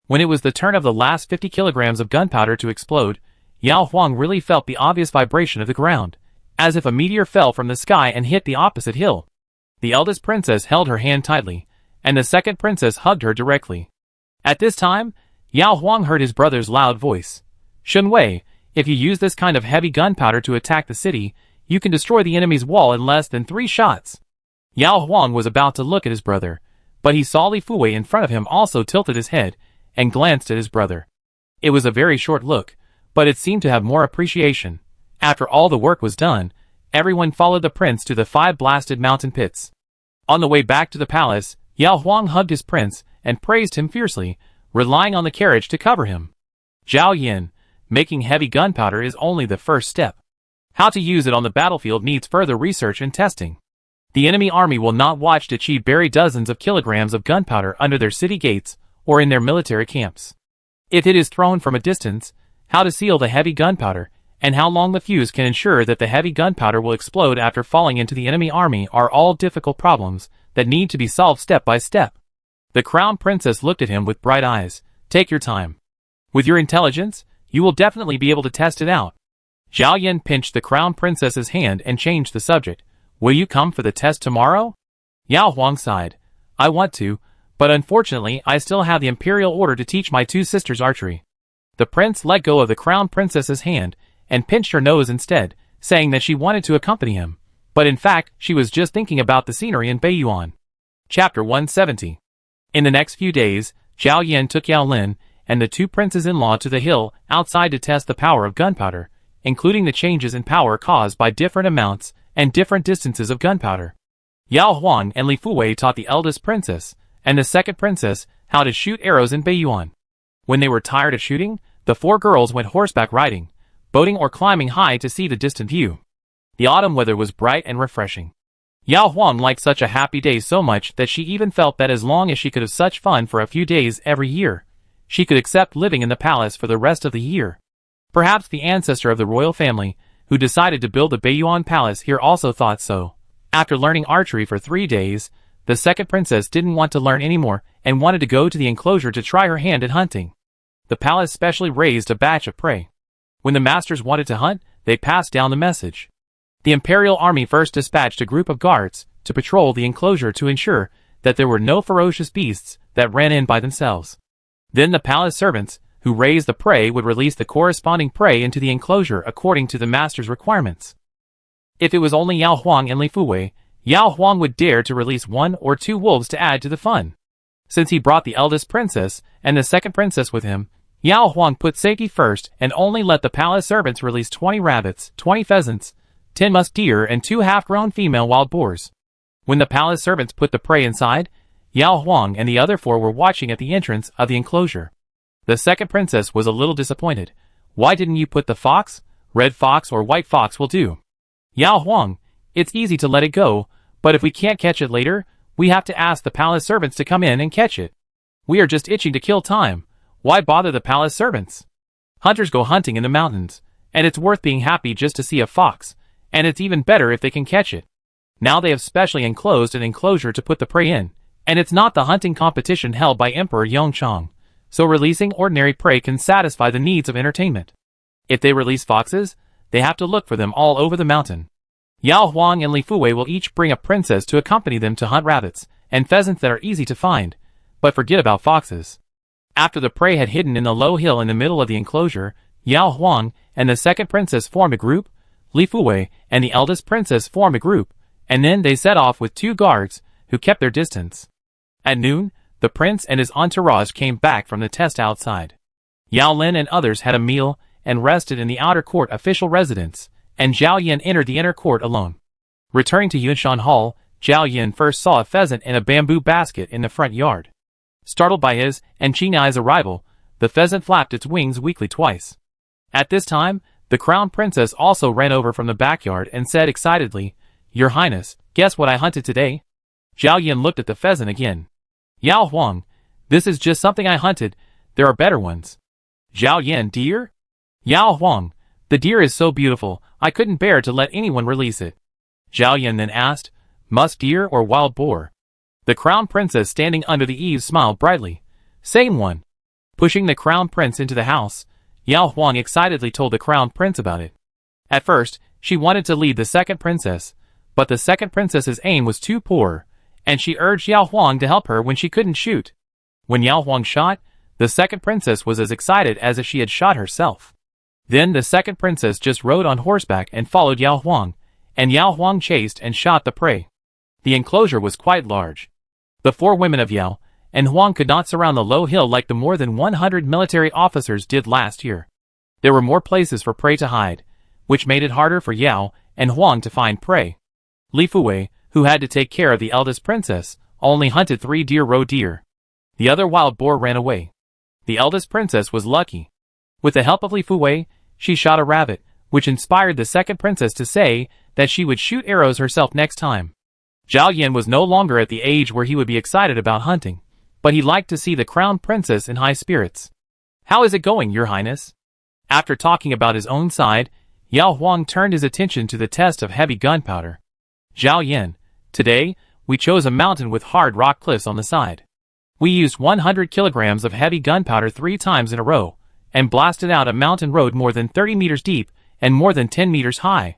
When it was the turn of the last 50 kilograms of gunpowder to explode, Yao Huang really felt the obvious vibration of the ground, as if a meteor fell from the sky and hit the opposite hill. The eldest princess held her hand tightly, and the second princess hugged her directly. At this time, Yao Huang heard his brother's loud voice. "Shun Wei, if you use this kind of heavy gunpowder to attack the city, you can destroy the enemy's wall in less than 3 shots. Yao Huang was about to look at his brother, but he saw Li Fuwei in front of him also tilted his head and glanced at his brother. It was a very short look, but it seemed to have more appreciation. After all the work was done, everyone followed the prince to the 5 blasted mountain pits. On the way back to the palace, Yao Huang hugged his prince and praised him fiercely, relying on the carriage to cover him. Zhao Yin, making heavy gunpowder is only the first step. How to use it on the battlefield needs further research and testing. The enemy army will not watch the Qi bury dozens of kilograms of gunpowder under their city gates or in their military camps. If it is thrown from a distance, how to seal the heavy gunpowder, and how long the fuse can ensure that the heavy gunpowder will explode after falling into the enemy army are all difficult problems that need to be solved step by step. The crown princess looked at him with bright eyes. "Take your time. With your intelligence, you will definitely be able to test it out." Zhao Yan pinched the crown princess's hand and changed the subject. "Will you come for the test tomorrow?" Yao Huang sighed. "I want to, but unfortunately I still have the imperial order to teach my 2 sisters archery." The prince let go of the crown princess's hand and pinched her nose instead, saying that she wanted to accompany him, but in fact she was just thinking about the scenery in Beiyuan. Chapter 170. In the next few days, Zhao Yan took Yao Lin and the 2 princes-in-law to the hill outside to test the power of gunpowder, including the changes in power caused by different amounts and different distances of gunpowder. Yao Huang and Li Fuwei taught the eldest princess and the second princess how to shoot arrows in Beiyuan. When they were tired of shooting, the 4 girls went horseback riding, boating or climbing high to see the distant view. The autumn weather was bright and refreshing. Yao Huang liked such a happy day so much that she even felt that as long as she could have such fun for a few days every year, she could accept living in the palace for the rest of the year. Perhaps the ancestor of the royal family, who decided to build the Beiyuan palace here also thought so. After learning archery for 3 days, the second princess didn't want to learn anymore and wanted to go to the enclosure to try her hand at hunting. The palace specially raised a batch of prey. When the masters wanted to hunt, they passed down the message. The imperial army first dispatched a group of guards to patrol the enclosure to ensure that there were no ferocious beasts that ran in by themselves. Then the palace servants, who raised the prey, would release the corresponding prey into the enclosure according to the master's requirements. If it was only Yao Huang and Li Fuwei, Yao Huang would dare to release 1 or 2 wolves to add to the fun. Since he brought the eldest princess and the second princess with him, Yao Huang put safety first and only let the palace servants release 20 rabbits, 20 pheasants, 10 musk deer and 2 half-grown female wild boars. When the palace servants put the prey inside, Yao Huang and the other 4 were watching at the entrance of the enclosure. The second princess was a little disappointed. "Why didn't you put the fox? Red fox or white fox will do." "Yao Huang, it's easy to let it go, but if we can't catch it later, we have to ask the palace servants to come in and catch it. We are just itching to kill time. Why bother the palace servants? Hunters go hunting in the mountains, and it's worth being happy just to see a fox, and it's even better if they can catch it. Now they have specially enclosed an enclosure to put the prey in, and it's not the hunting competition held by Emperor Yongchang, so releasing ordinary prey can satisfy the needs of entertainment. If they release foxes, they have to look for them all over the mountain. Yao Huang and Li Fuwei will each bring a princess to accompany them to hunt rabbits and pheasants that are easy to find, but forget about foxes." After the prey had hidden in the low hill in the middle of the enclosure, Yao Huang and the second princess formed a group, Li Fuwei and the eldest princess formed a group, and then they set off with 2 guards, who kept their distance. At noon, the prince and his entourage came back from the test outside. Yao Lin and others had a meal and rested in the outer court official residence, and Zhao Yan entered the inner court alone. Returning to Yunshan Hall, Zhao Yan first saw a pheasant in a bamboo basket in the front yard. Startled by his and Qinai's arrival, the pheasant flapped its wings weakly twice. At this time, the crown princess also ran over from the backyard and said excitedly, "Your Highness, guess what I hunted today?" Zhao Yan looked at the pheasant again. "Yao Huang, this is just something I hunted, there are better ones." "Zhao Yan, deer?" "Yao Huang, the deer is so beautiful, I couldn't bear to let anyone release it." Zhao Yan then asked, "Musk deer or wild boar?" The crown princess standing under the eaves smiled brightly. Same one. Pushing the crown prince into the house, Yao Huang excitedly told the crown prince about it. At first, she wanted to lead the second princess, but the second princess's aim was too poor, and she urged Yao Huang to help her when she couldn't shoot. When Yao Huang shot, the second princess was as excited as if she had shot herself. Then the second princess just rode on horseback and followed Yao Huang, and Yao Huang chased and shot the prey. The enclosure was quite large. The 4 women of Yao and Huang could not surround the low hill like the more than 100 military officers did last year. There were more places for prey to hide, which made it harder for Yao and Huang to find prey. Li Fuwei, who had to take care of the eldest princess, only hunted 3 roe deer. The other wild boar ran away. The eldest princess was lucky. With the help of Li Fuwei, she shot a rabbit, which inspired the second princess to say that she would shoot arrows herself next time. Zhao Yan was no longer at the age where he would be excited about hunting, but he liked to see the crown princess in high spirits. How is it going, Your Highness? After talking about his own side, Yao Huang turned his attention to the test of heavy gunpowder. Zhao Yan, today, we chose a mountain with hard rock cliffs on the side. We used 100 kilograms of heavy gunpowder 3 times in a row, and blasted out a mountain road more than 30 meters deep and more than 10 meters high.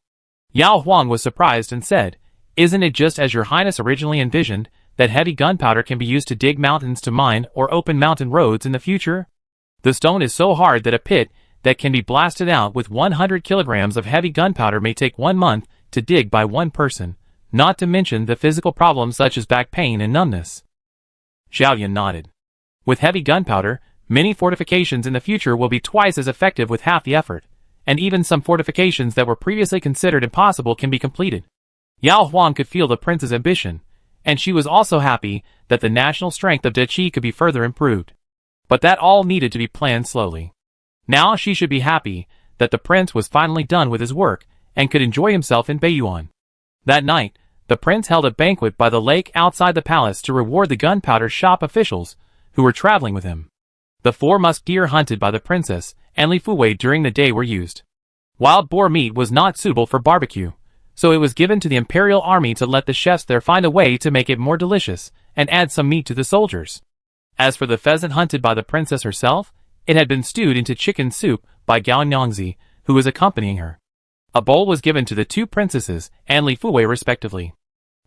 Yao Huang was surprised and said, Isn't it just as Your Highness originally envisioned, that heavy gunpowder can be used to dig mountains to mine or open mountain roads in the future? The stone is so hard that a pit that can be blasted out with 100 kilograms of heavy gunpowder may take 1 month to dig by one person, not to mention the physical problems such as back pain and numbness. Zhao Yan nodded. With heavy gunpowder, many fortifications in the future will be twice as effective with half the effort, and even some fortifications that were previously considered impossible can be completed. Yao Huang could feel the prince's ambition, and she was also happy that the national strength of Deqi could be further improved. But that all needed to be planned slowly. Now she should be happy that the prince was finally done with his work and could enjoy himself in Beiyuan. That night, the prince held a banquet by the lake outside the palace to reward the gunpowder shop officials who were traveling with him. The 4 musk deer hunted by the princess and Li Fuwei during the day were used. Wild boar meat was not suitable for barbecue, so it was given to the imperial army to let the chefs there find a way to make it more delicious and add some meat to the soldiers. As for the pheasant hunted by the princess herself, it had been stewed into chicken soup by Gao Nyangzi, who was accompanying her. A bowl was given to the 2 princesses and Li Fuwei respectively.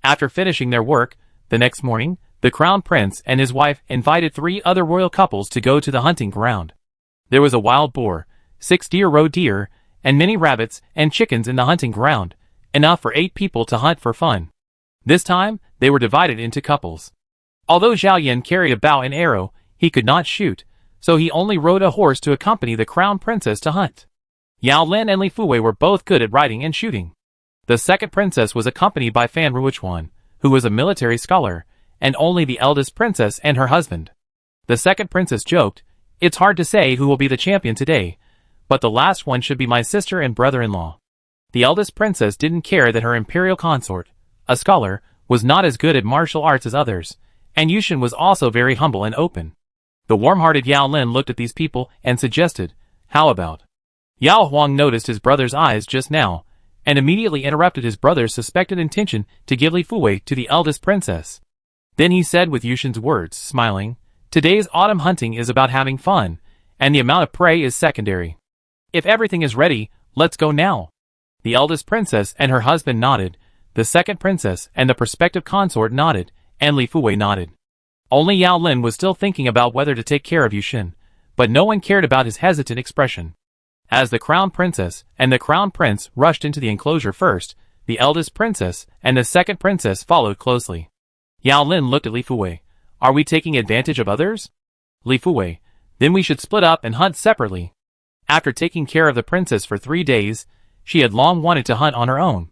After finishing their work, the next morning, the crown prince and his wife invited 3 other royal couples to go to the hunting ground. There was a wild boar, 6 roe deer, and many rabbits and chickens in the hunting ground, enough for 8 people to hunt for fun. This time, they were divided into couples. Although Zhao Yan carried a bow and arrow, he could not shoot, so he only rode a horse to accompany the crown princess to hunt. Yao Lin and Li Fuwei were both good at riding and shooting. The second princess was accompanied by Fan Ruichuan, who was a military scholar, and only the eldest princess and her husband. The second princess joked, It's hard to say who will be the champion today, but the last one should be my sister and brother-in-law. The eldest princess didn't care that her imperial consort, a scholar, was not as good at martial arts as others, and Yushin was also very humble and open. The warm-hearted Yao Lin looked at these people and suggested, How about? Yao Huang noticed his brother's eyes just now, and immediately interrupted his brother's suspected intention to give Li Fuwei to the eldest princess. Then he said with Yushin's words, smiling, Today's autumn hunting is about having fun, and the amount of prey is secondary. If everything is ready, let's go now. The eldest princess and her husband nodded, the second princess and the prospective consort nodded, and Li Fuwei nodded. Only Yao Lin was still thinking about whether to take care of Yushin, but no one cared about his hesitant expression. As the crown princess and the crown prince rushed into the enclosure first, the eldest princess and the second princess followed closely. Yao Lin looked at Li Fuwei. Are we taking advantage of others? Li Fuwei, then we should split up and hunt separately. After taking care of the princess for 3 days, she had long wanted to hunt on her own.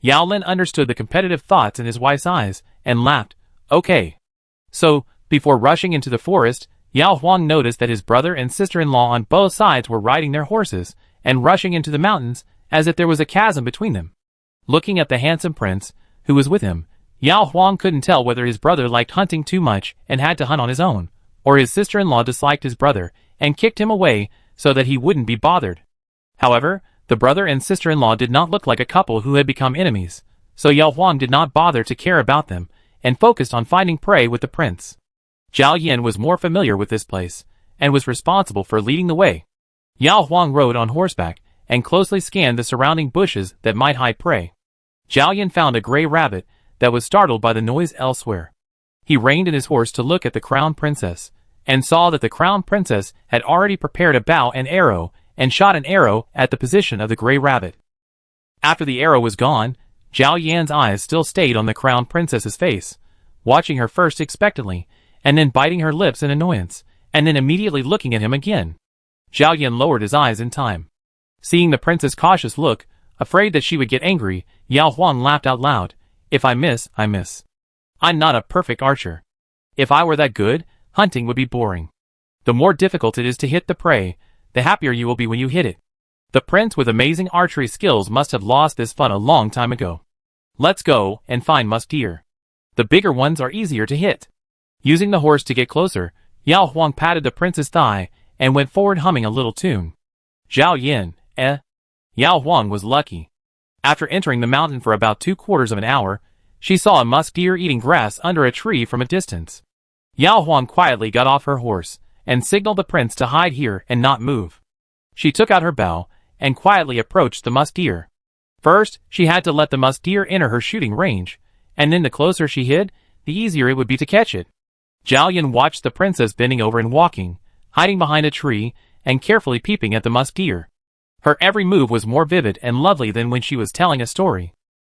Yao Lin understood the competitive thoughts in his wife's eyes, and laughed, Okay. So, before rushing into the forest, Yao Huang noticed that his brother and sister-in-law on both sides were riding their horses, and rushing into the mountains, as if there was a chasm between them. Looking at the handsome prince, who was with him, Yao Huang couldn't tell whether his brother liked hunting too much and had to hunt on his own, or his sister-in-law disliked his brother and kicked him away so that he wouldn't be bothered. However, the brother and sister-in-law did not look like a couple who had become enemies, so Yao Huang did not bother to care about them, and focused on finding prey with the prince. Zhao Yan was more familiar with this place, and was responsible for leading the way. Yao Huang rode on horseback, and closely scanned the surrounding bushes that might hide prey. Zhao Yan found a gray rabbit that was startled by the noise elsewhere. He reined in his horse to look at the crown princess, and saw that the crown princess had already prepared a bow and arrow, and shot an arrow at the position of the gray rabbit. After the arrow was gone, Zhao Yan's eyes still stayed on the crown princess's face, watching her first expectantly, and then biting her lips in annoyance, and then immediately looking at him again. Zhao Yan lowered his eyes in time. Seeing the prince's cautious look, afraid that she would get angry, Yao Huang laughed out loud. If I miss, I miss. I'm not a perfect archer. If I were that good, hunting would be boring. The more difficult it is to hit the prey, the happier you will be when you hit it. The prince with amazing archery skills must have lost this fun a long time ago. Let's go and find musk deer. The bigger ones are easier to hit. Using the horse to get closer, Yao Huang patted the prince's thigh and went forward humming a little tune. Zhao Yan, Yao Huang was lucky. After entering the mountain for about 3/4 of an hour, she saw a musk deer eating grass under a tree from a distance. Yao Huang quietly got off her horse and signaled the prince to hide here and not move. She took out her bow and quietly approached the musk deer. First, she had to let the musk deer enter her shooting range, and then the closer she hid, the easier it would be to catch it. Zhao Yan watched the princess bending over and walking, hiding behind a tree, and carefully peeping at the musk deer. Her every move was more vivid and lovely than when she was telling a story.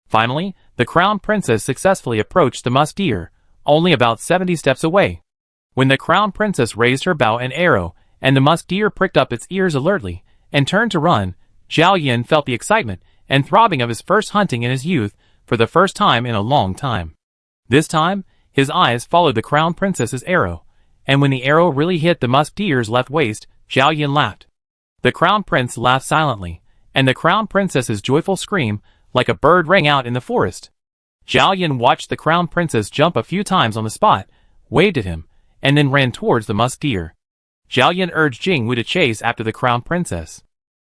Finally, the crown princess successfully approached the musk deer, only about 70 steps away. When the crown princess raised her bow and arrow, and the musk deer pricked up its ears alertly, and turned to run, Zhao Yan felt the excitement and throbbing of his first hunting in his youth for the first time in a long time. This time, his eyes followed the crown princess's arrow, and when the arrow really hit the musk deer's left waist, Zhao Yan laughed. The crown prince laughed silently, and the crown princess's joyful scream, like a bird, rang out in the forest. Zhao Yan watched the crown princess jump a few times on the spot, waved at him, and then ran towards the musk deer. Zhao Yan urged Jing Wu to chase after the crown princess.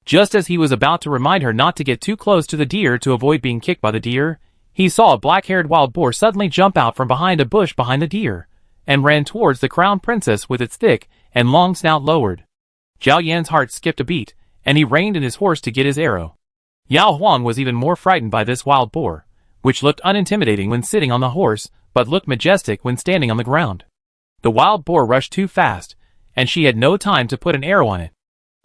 Just as he was about to remind her not to get too close to the deer to avoid being kicked by the deer, he saw a black-haired wild boar suddenly jump out from behind a bush behind the deer, and ran towards the crown princess with its thick and long snout lowered. Zhao Yan's heart skipped a beat, and he reined in his horse to get his arrow. Yao Huang was even more frightened by this wild boar, which looked unintimidating when sitting on the horse, but looked majestic when standing on the ground. The wild boar rushed too fast, and she had no time to put an arrow on it.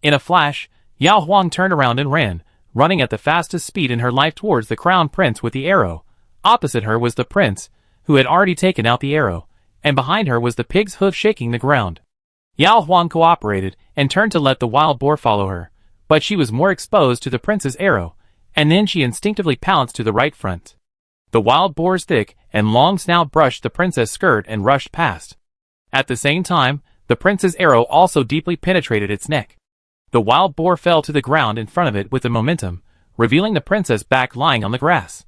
In a flash, Yao Huang turned around and ran, running at the fastest speed in her life towards the crown prince with the arrow. Opposite her was the prince, who had already taken out the arrow, and behind her was the pig's hoof shaking the ground. Yao Huang cooperated and turned to let the wild boar follow her, but she was more exposed to the prince's arrow, and then she instinctively pounced to the right front. The wild boar's thick and long snout brushed the princess' skirt and rushed past. At the same time, the prince's arrow also deeply penetrated its neck. The wild boar fell to the ground in front of it with the momentum, revealing the princess back lying on the grass.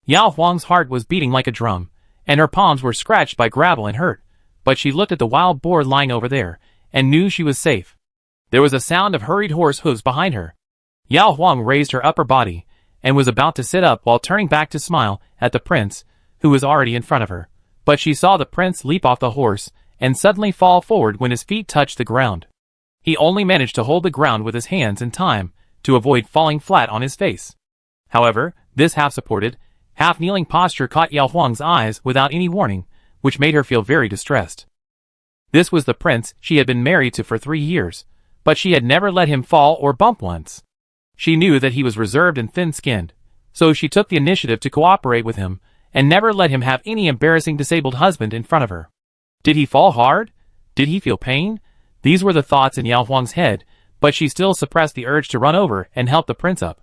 Yao Huang's heart was beating like a drum, and her palms were scratched by gravel and hurt, but she looked at the wild boar lying over there, and knew she was safe. There was a sound of hurried horse hooves behind her. Yao Huang raised her upper body, and was about to sit up while turning back to smile at the prince, who was already in front of her, but she saw the prince leap off the horse, and suddenly fall forward when his feet touched the ground. He only managed to hold the ground with his hands in time to avoid falling flat on his face. However, this half-supported, half-kneeling posture caught Yao Huang's eyes without any warning, which made her feel very distressed. This was the prince she had been married to for 3 years, but she had never let him fall or bump once. She knew that he was reserved and thin-skinned, so she took the initiative to cooperate with him and never let him have any embarrassing disabled husband in front of her. Did he fall hard? Did he feel pain? These were the thoughts in Yao Huang's head, but she still suppressed the urge to run over and help the prince up.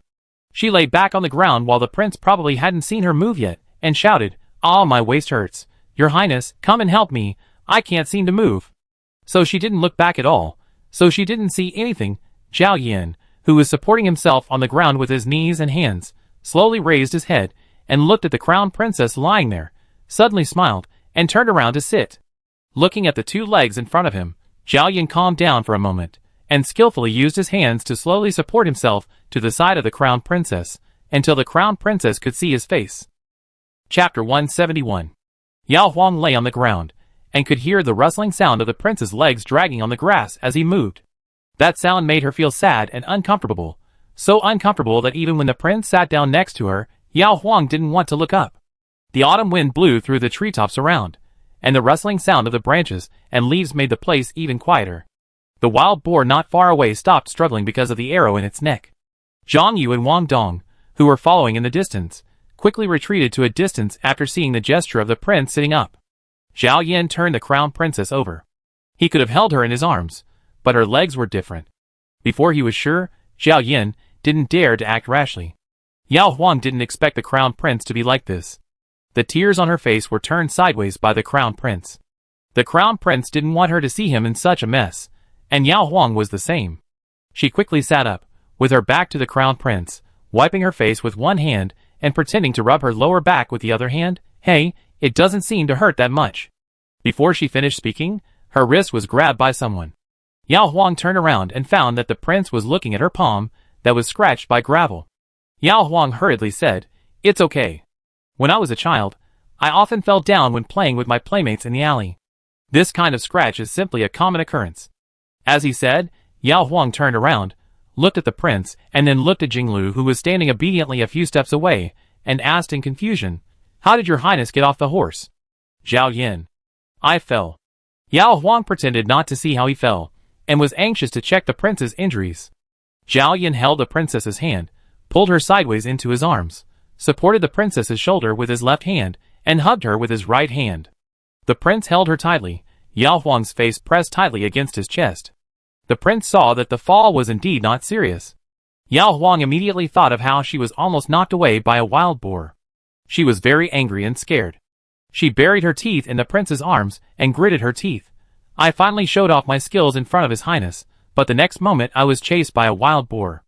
She lay back on the ground while the prince probably hadn't seen her move yet, and shouted, "Ah, my waist hurts. Your Highness, come and help me. I can't seem to move." So she didn't look back at all, so she didn't see anything. Zhao Yan, who was supporting himself on the ground with his knees and hands, slowly raised his head and looked at the crown princess lying there, suddenly smiled, and turned around to sit. Looking at the 2 legs in front of him, Zhao Yan calmed down for a moment, and skillfully used his hands to slowly support himself to the side of the crown princess, until the crown princess could see his face. Chapter 171. Yao Huang lay on the ground, and could hear the rustling sound of the prince's legs dragging on the grass as he moved. That sound made her feel sad and uncomfortable, so uncomfortable that even when the prince sat down next to her, Yao Huang didn't want to look up. The autumn wind blew through the treetops around, and the rustling sound of the branches and leaves made the place even quieter. The wild boar not far away stopped struggling because of the arrow in its neck. Zhang Yu and Wang Dong, who were following in the distance, quickly retreated to a distance after seeing the gesture of the prince sitting up. Zhao Yan turned the crown princess over. He could have held her in his arms, but her legs were different. Before he was sure, Zhao Yan didn't dare to act rashly. Yao Huang didn't expect the crown prince to be like this. The tears on her face were turned sideways by the crown prince. The crown prince didn't want her to see him in such a mess, and Yao Huang was the same. She quickly sat up, with her back to the crown prince, wiping her face with one hand and pretending to rub her lower back with the other hand. Hey, it doesn't seem to hurt that much. Before she finished speaking, her wrist was grabbed by someone. Yao Huang turned around and found that the prince was looking at her palm, that was scratched by gravel. Yao Huang hurriedly said, "It's okay. When I was a child, I often fell down when playing with my playmates in the alley. This kind of scratch is simply a common occurrence." As he said, Yao Huang turned around, looked at the prince, and then looked at Jinglu, who was standing obediently a few steps away, and asked in confusion, "How did your highness get off the horse?" "Zhao Yan. I fell." Yao Huang pretended not to see how he fell, and was anxious to check the prince's injuries. Zhao Yan held the princess's hand, pulled her sideways into his arms, supported the princess's shoulder with his left hand, and hugged her with his right hand. The prince held her tightly, Yao Huang's face pressed tightly against his chest. The prince saw that the fall was indeed not serious. Yao Huang immediately thought of how she was almost knocked away by a wild boar. She was very angry and scared. She buried her teeth in the prince's arms and gritted her teeth. "I finally showed off my skills in front of his highness, but the next moment I was chased by a wild boar.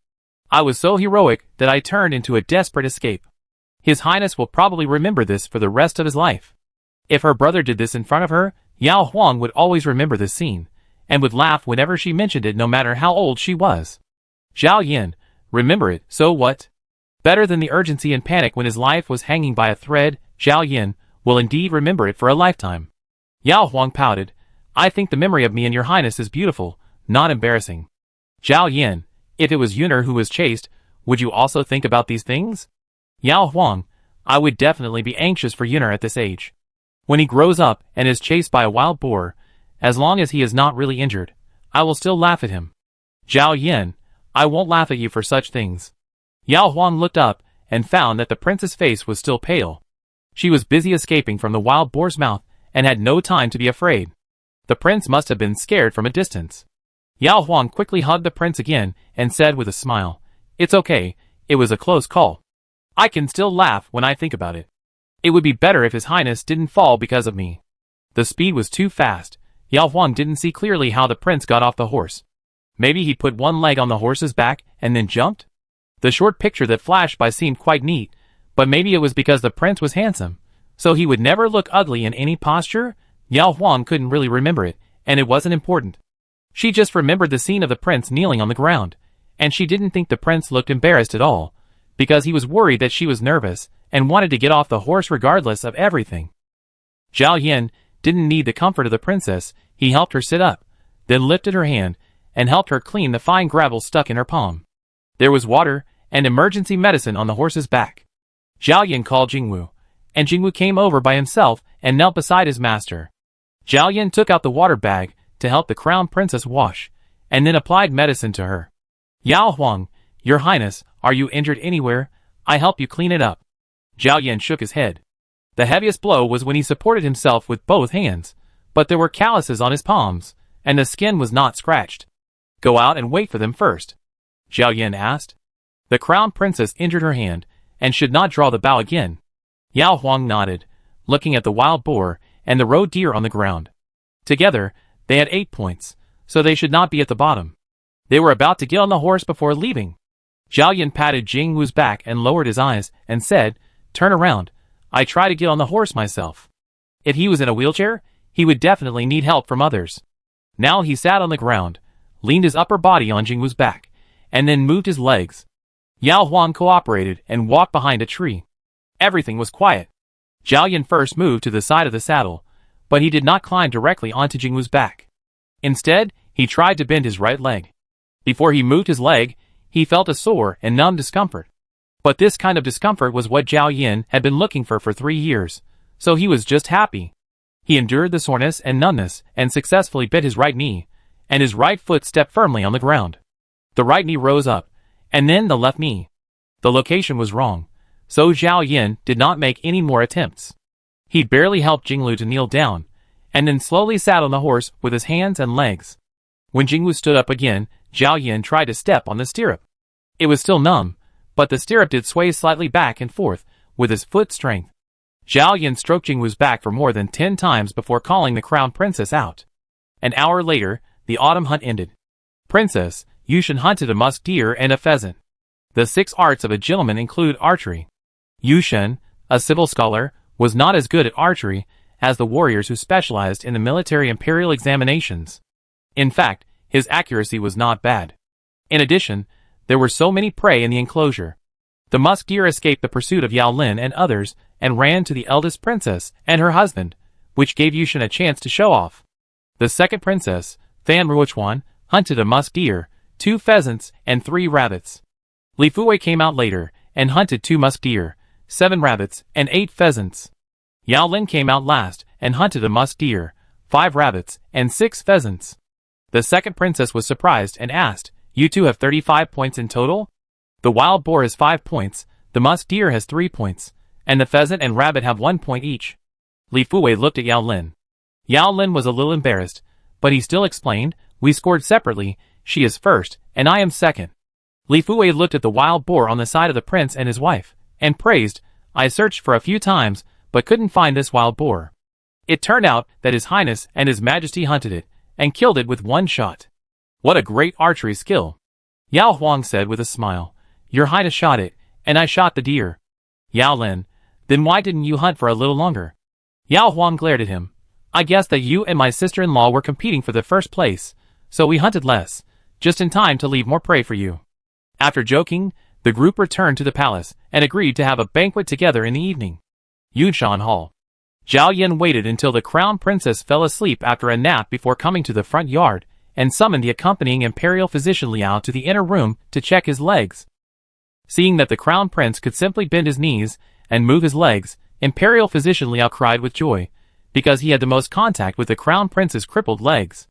I was so heroic that I turned into a desperate escape. His highness will probably remember this for the rest of his life." If her brother did this in front of her, Yao Huang would always remember this scene, and would laugh whenever she mentioned it, no matter how old she was. Zhao Yan, remember it, so what? Better than the urgency and panic when his life was hanging by a thread. Zhao Yan will indeed remember it for a lifetime. Yao Huang pouted, "I think the memory of me and your highness is beautiful, not embarrassing." Zhao Yan, if it was Yuner who was chased, would you also think about these things? Yao Huang, I would definitely be anxious for Yuner at this age. When he grows up and is chased by a wild boar, as long as he is not really injured, I will still laugh at him. Zhao Yan, I won't laugh at you for such things. Yao Huang looked up and found that the prince's face was still pale. She was busy escaping from the wild boar's mouth and had no time to be afraid. The prince must have been scared from a distance. Yao Huang quickly hugged the prince again and said with a smile, "It's okay, it was a close call. I can still laugh when I think about it. It would be better if his highness didn't fall because of me." The speed was too fast. Yao Huang didn't see clearly how the prince got off the horse. Maybe he put one leg on the horse's back and then jumped? The short picture that flashed by seemed quite neat, but maybe it was because the prince was handsome, so he would never look ugly in any posture? Yao Huang couldn't really remember it, and it wasn't important. She just remembered the scene of the prince kneeling on the ground, and she didn't think the prince looked embarrassed at all, because he was worried that she was nervous and wanted to get off the horse regardless of everything. Zhao Yan didn't need the comfort of the princess. He helped her sit up, then lifted her hand and helped her clean the fine gravel stuck in her palm. There was water and emergency medicine on the horse's back. Zhao Yan called Jingwu, and Jingwu came over by himself and knelt beside his master. Zhao Yan took out the water bag to help the crown princess wash, and then applied medicine to her. "Yao Huang, your highness, are you injured anywhere? I help you clean it up." Zhao Yan shook his head. The heaviest blow was when he supported himself with both hands, but there were calluses on his palms, and the skin was not scratched. "Go out and wait for them first," Zhao Yan asked. The crown princess injured her hand, and should not draw the bow again. Yao Huang nodded, looking at the wild boar and the roe deer on the ground. Together, they had 8 points, so they should not be at the bottom. They were about to get on the horse before leaving. Zhao Yan patted Jingwu's back and lowered his eyes, and said, "Turn around. I try to get on the horse myself." If he was in a wheelchair, he would definitely need help from others. Now he sat on the ground, leaned his upper body on Jingwu's back, and then moved his legs. Yao Huang cooperated and walked behind a tree. Everything was quiet. Zhao Yan first moved to the side of the saddle, but he did not climb directly onto Jingwu's back. Instead, he tried to bend his right leg. Before he moved his leg, he felt a sore and numb discomfort. But this kind of discomfort was what Zhao Yan had been looking for 3 years, so he was just happy. He endured the soreness and numbness and successfully bent his right knee, and his right foot stepped firmly on the ground. The right knee rose up, and then the left knee. The location was wrong, so Zhao Yan did not make any more attempts. He barely helped Jinglu to kneel down, and then slowly sat on the horse with his hands and legs. When Jingwu stood up again, Zhao Yan tried to step on the stirrup. It was still numb, but the stirrup did sway slightly back and forth with his foot strength. Zhao Yan stroked Jingwu's back for more than 10 times before calling the crown princess out. An hour later, the autumn hunt ended. Princess Yushan hunted a musk deer and a pheasant. The 6 arts of a gentleman include archery. Yushan, a civil scholar, was not as good at archery as the warriors who specialized in the military imperial examinations. In fact, his accuracy was not bad. In addition, there were so many prey in the enclosure. The musk deer escaped the pursuit of Yao Lin and others and ran to the eldest princess and her husband, which gave Yushan a chance to show off. The second princess, Fan Ruochuan, hunted a musk deer, 2 pheasants, and 3 rabbits. Li Fuwei came out later and hunted 2 musk deer, 7 rabbits, and 8 pheasants. Yao Lin came out last and hunted a musk deer, 5 rabbits, and 6 pheasants. The second princess was surprised and asked, "You two have 35 points in total? The wild boar has 5 points, the musk deer has 3 points, and the pheasant and rabbit have 1 point each." Li Fuwei looked at Yao Lin. Yao Lin was a little embarrassed, but he still explained, "We scored separately, she is first, and I am second." Li Fuwei looked at the wild boar on the side of the prince and his wife, and praised, "I searched for a few times, but couldn't find this wild boar. It turned out that His Highness and His Majesty hunted it, and killed it with 1 shot. What a great archery skill." Yao Huang said with a smile, "Your Highness shot it, and I shot the deer." Yao Lin, "Then why didn't you hunt for a little longer?" Yao Huang glared at him. "I guess that you and my sister-in-law were competing for the first place, so we hunted less, just in time to leave more prey for you." After joking, the group returned to the palace and agreed to have a banquet together in the evening. Yunshan Hall. Zhao Yan waited until the crown princess fell asleep after a nap before coming to the front yard and summoned the accompanying imperial physician Liao to the inner room to check his legs. Seeing that the crown prince could simply bend his knees and move his legs, imperial physician Liao cried with joy, because he had the most contact with the crown prince's crippled legs.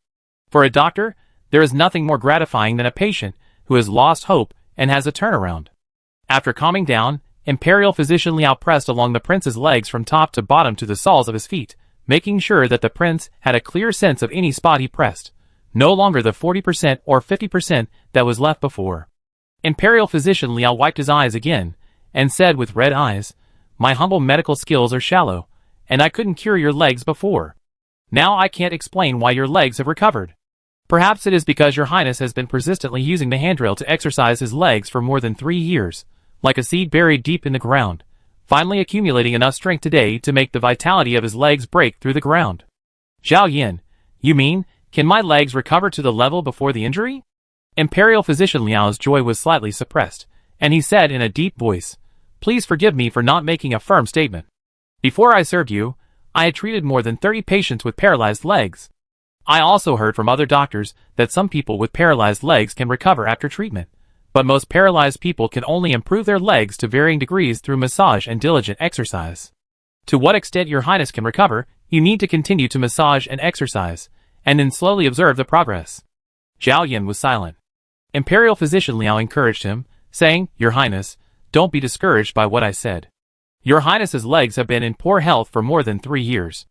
For a doctor, there is nothing more gratifying than a patient who has lost hope and has a turnaround. After calming down, imperial physician Liao pressed along the prince's legs from top to bottom to the soles of his feet, making sure that the prince had a clear sense of any spot he pressed, no longer the 40% or 50% that was left before. Imperial physician Liao wiped his eyes again, and said with red eyes, "My humble medical skills are shallow, and I couldn't cure your legs before. Now I can't explain why your legs have recovered. Perhaps it is because your highness has been persistently using the handrail to exercise his legs for more than 3 years, like a seed buried deep in the ground, finally accumulating enough strength today to make the vitality of his legs break through the ground." Zhao Yan, "You mean, can my legs recover to the level before the injury?" Imperial physician Liao's joy was slightly suppressed, and he said in a deep voice, "Please forgive me for not making a firm statement. Before I served you, I had treated more than 30 patients with paralyzed legs. I also heard from other doctors that some people with paralyzed legs can recover after treatment, but most paralyzed people can only improve their legs to varying degrees through massage and diligent exercise. To what extent your highness can recover, you need to continue to massage and exercise, and then slowly observe the progress." Zhao Yan was silent. Imperial physician Liao encouraged him, saying, "Your highness, don't be discouraged by what I said. Your highness's legs have been in poor health for more than 3 years.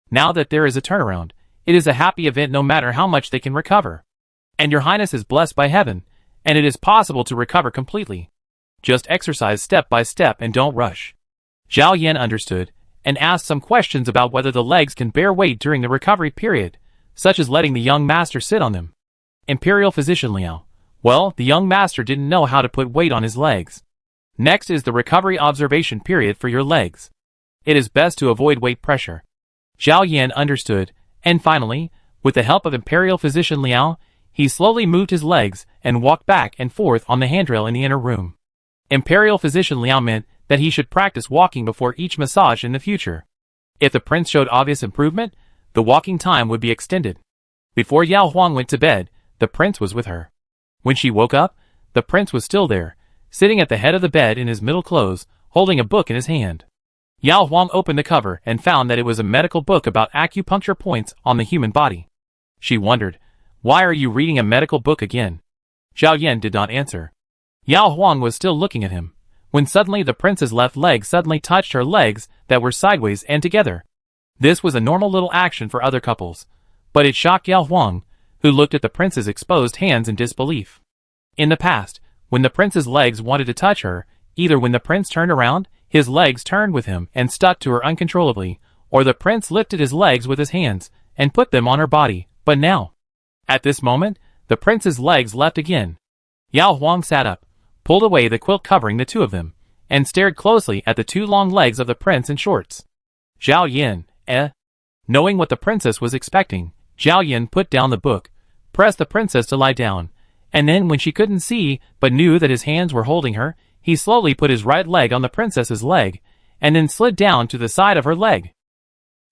Now that there is a turnaround, it is a happy event no matter how much they can recover. And your highness is blessed by heaven, and it is possible to recover completely. Just exercise step by step and don't rush." Zhao Yan understood, and asked some questions about whether the legs can bear weight during the recovery period, such as letting the young master sit on them. Imperial physician Liao, "Well, the young master didn't know how to put weight on his legs. Next is the recovery observation period for your legs. It is best to avoid weight pressure." Zhao Yan understood, and finally, with the help of Imperial physician Liao, he slowly moved his legs and walked back and forth on the handrail in the inner room. Imperial physician Liao meant that he should practice walking before each massage in the future. If the prince showed obvious improvement, the walking time would be extended. Before Yao Huang went to bed, the prince was with her. When she woke up, the prince was still there, sitting at the head of the bed in his middle clothes, holding a book in his hand. Yao Huang opened the cover and found that it was a medical book about acupuncture points on the human body. She wondered, "Why are you reading a medical book again?" Zhao Yan did not answer. Yao Huang was still looking at him, when suddenly the prince's left leg suddenly touched her legs that were sideways and together. This was a normal little action for other couples, but it shocked Yao Huang, who looked at the prince's exposed hands in disbelief. In the past, when the prince's legs wanted to touch her, either when the prince turned around, his legs turned with him and stuck to her uncontrollably, or the prince lifted his legs with his hands and put them on her body, but now, at this moment, the prince's legs left again. Yao Huang sat up, pulled away the quilt covering the two of them, and stared closely at the two long legs of the prince in shorts. Zhao Yan, Knowing what the princess was expecting, Zhao Yan put down the book, pressed the princess to lie down, and then when she couldn't see but knew that his hands were holding her, he slowly put his right leg on the princess's leg, and then slid down to the side of her leg.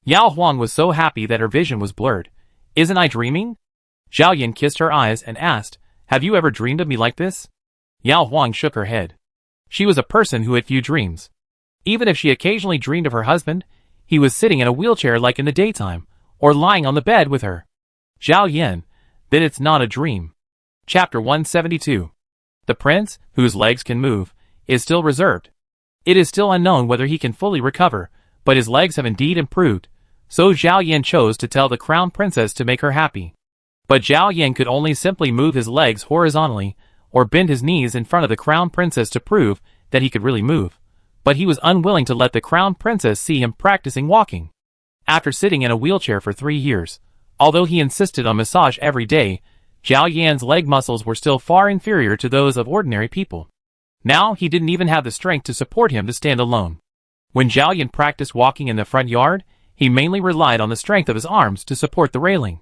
Yao Huang was so happy that her vision was blurred. "Isn't I dreaming?" Zhao Yan kissed her eyes and asked, "Have you ever dreamed of me like this?" Yao Huang shook her head. She was a person who had few dreams. Even if she occasionally dreamed of her husband, he was sitting in a wheelchair like in the daytime, or lying on the bed with her. Zhao Yan, then it's not a dream. Chapter 172. The prince, whose legs can move, is still reserved. It is still unknown whether he can fully recover, but his legs have indeed improved, so Zhao Yan chose to tell the crown princess to make her happy. But Zhao Yan could only simply move his legs horizontally, or bend his knees in front of the crown princess to prove that he could really move, but he was unwilling to let the crown princess see him practicing walking. After sitting in a wheelchair for 3 years, although he insisted on massage every day, Zhao Yan's leg muscles were still far inferior to those of ordinary people. Now he didn't even have the strength to support him to stand alone. When Zhao Yan practiced walking in the front yard, he mainly relied on the strength of his arms to support the railing.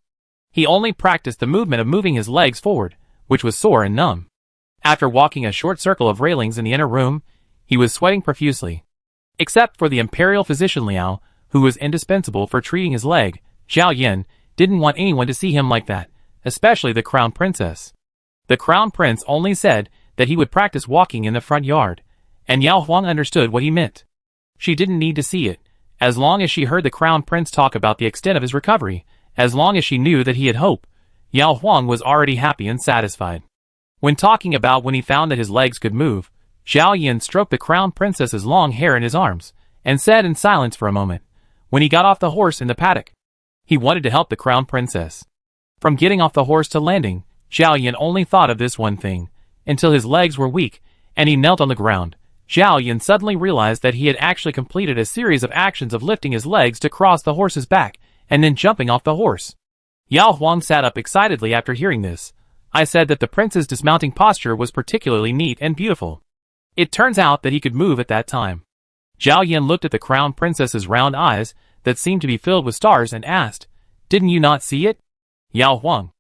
He only practiced the movement of moving his legs forward, which was sore and numb. After walking a short circle of railings in the inner room, he was sweating profusely. Except for the imperial physician Liao, who was indispensable for treating his leg, Zhao Yan didn't want anyone to see him like that, especially the crown princess. The crown prince only said that he would practice walking in the front yard, and Yao Huang understood what he meant. She didn't need to see it, as long as she heard the crown prince talk about the extent of his recovery, as long as she knew that he had hope, Yao Huang was already happy and satisfied. When talking about when he found that his legs could move, Zhao Yan stroked the crown princess's long hair in his arms, and said in silence for a moment, when he got off the horse in the paddock. He wanted to help the crown princess. From getting off the horse to landing, Zhao Yan only thought of this one thing, until his legs were weak, and he knelt on the ground. Zhao Yan suddenly realized that he had actually completed a series of actions of lifting his legs to cross the horse's back, and then jumping off the horse. Yao Huang sat up excitedly after hearing this. I said that the prince's dismounting posture was particularly neat and beautiful. It turns out that he could move at that time. Zhao Yan looked at the crown princess's round eyes that seemed to be filled with stars and asked, "Didn't you not see it?" Yao Huang.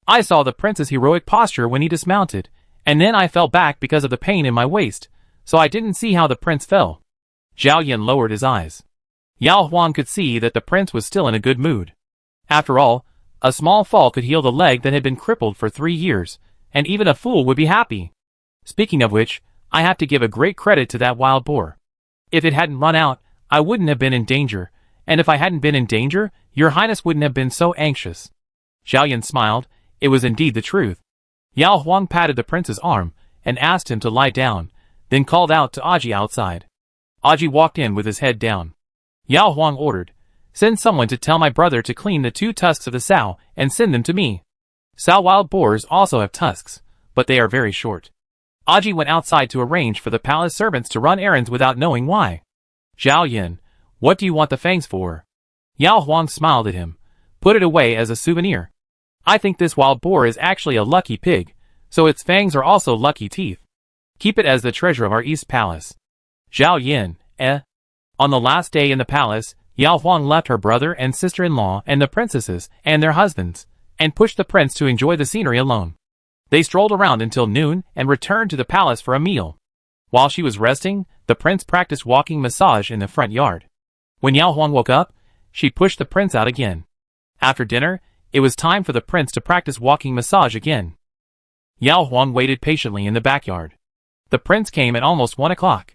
I saw the prince's heroic posture when he dismounted, and then I fell back because of the pain in my waist, so I didn't see how the prince fell. Zhao Yan lowered his eyes. Yao Huang could see that the prince was still in a good mood. After all, a small fall could heal the leg that had been crippled for 3 years, and even a fool would be happy. Speaking of which, I have to give a great credit to that wild boar. If it hadn't run out, I wouldn't have been in danger, and if I hadn't been in danger, your highness wouldn't have been so anxious. Zhao Yan smiled. It was indeed the truth. Yao Huang patted the prince's arm, and asked him to lie down, then called out to Aji outside. Aji walked in with his head down. Yao Huang ordered, "Send someone to tell my brother to clean the 2 tusks of the sow, and send them to me." Sow wild boars also have tusks, but they are very short. Aji went outside to arrange for the palace servants to run errands without knowing why. Zhao Yan, what do you want the fangs for? Yao Huang smiled at him. Put it away as a souvenir. I think this wild boar is actually a lucky pig, so its fangs are also lucky teeth. Keep it as the treasure of our East Palace. Zhao Yan, On the last day in the palace, Yao Huang left her brother and sister-in-law and the princesses and their husbands, and pushed the prince to enjoy the scenery alone. They strolled around until noon and returned to the palace for a meal. While she was resting, the prince practiced walking massage in the front yard. When Yao Huang woke up, she pushed the prince out again. After dinner, it was time for the prince to practice walking massage again. Yao Huang waited patiently in the backyard. The prince came at almost 1 o'clock.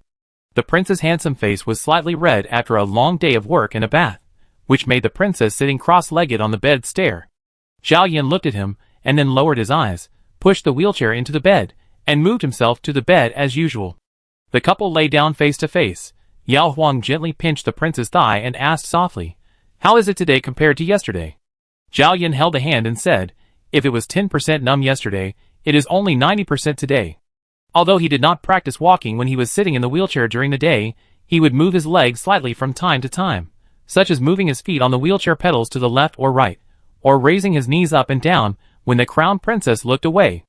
The prince's handsome face was slightly red after a long day of work and a bath, which made the princess sitting cross-legged on the bed stare. Zhao Yan looked at him, and then lowered his eyes, pushed the wheelchair into the bed, and moved himself to the bed as usual. The couple lay down face to face. Yao Huang gently pinched the prince's thigh and asked softly, "How is it today compared to yesterday?" Zhao Yan held a hand and said, "If it was 10% numb yesterday, it is only 90% today." Although he did not practice walking when he was sitting in the wheelchair during the day, he would move his legs slightly from time to time, such as moving his feet on the wheelchair pedals to the left or right, or raising his knees up and down when the crown princess looked away.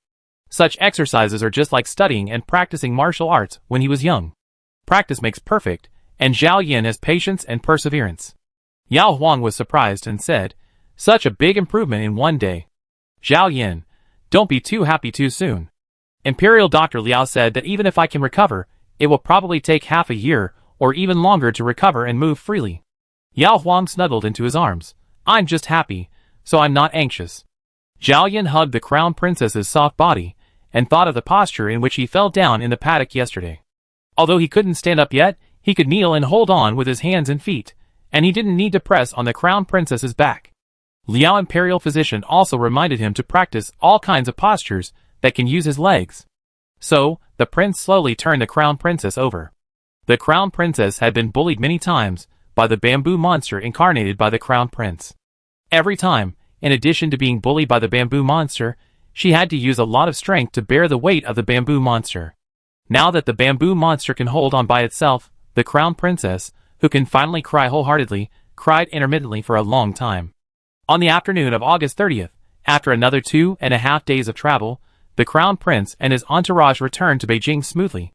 Such exercises are just like studying and practicing martial arts when he was young. Practice makes perfect, and Zhao Yan has patience and perseverance. Yao Huang was surprised and said, "Such a big improvement in one day." Zhao Yan, don't be too happy too soon. Imperial Dr. Liao said that even if I can recover, it will probably take half a year or even longer to recover and move freely. Yao Huang snuggled into his arms. "I'm just happy, so I'm not anxious." Zhao Yan hugged the crown princess's soft body and thought of the posture in which he fell down in the paddock yesterday. Although he couldn't stand up yet, he could kneel and hold on with his hands and feet, and he didn't need to press on the crown princess's back. Liao Imperial Physician also reminded him to practice all kinds of postures that can use his legs. So, the prince slowly turned the crown princess over. The crown princess had been bullied many times by the bamboo monster incarnated by the crown prince. Every time, in addition to being bullied by the bamboo monster, she had to use a lot of strength to bear the weight of the bamboo monster. Now that the bamboo monster can hold on by itself, the crown princess, who can finally cry wholeheartedly, cried intermittently for a long time. On the afternoon of August 30th, after another 2.5 days of travel, the crown prince and his entourage returned to Beijing smoothly.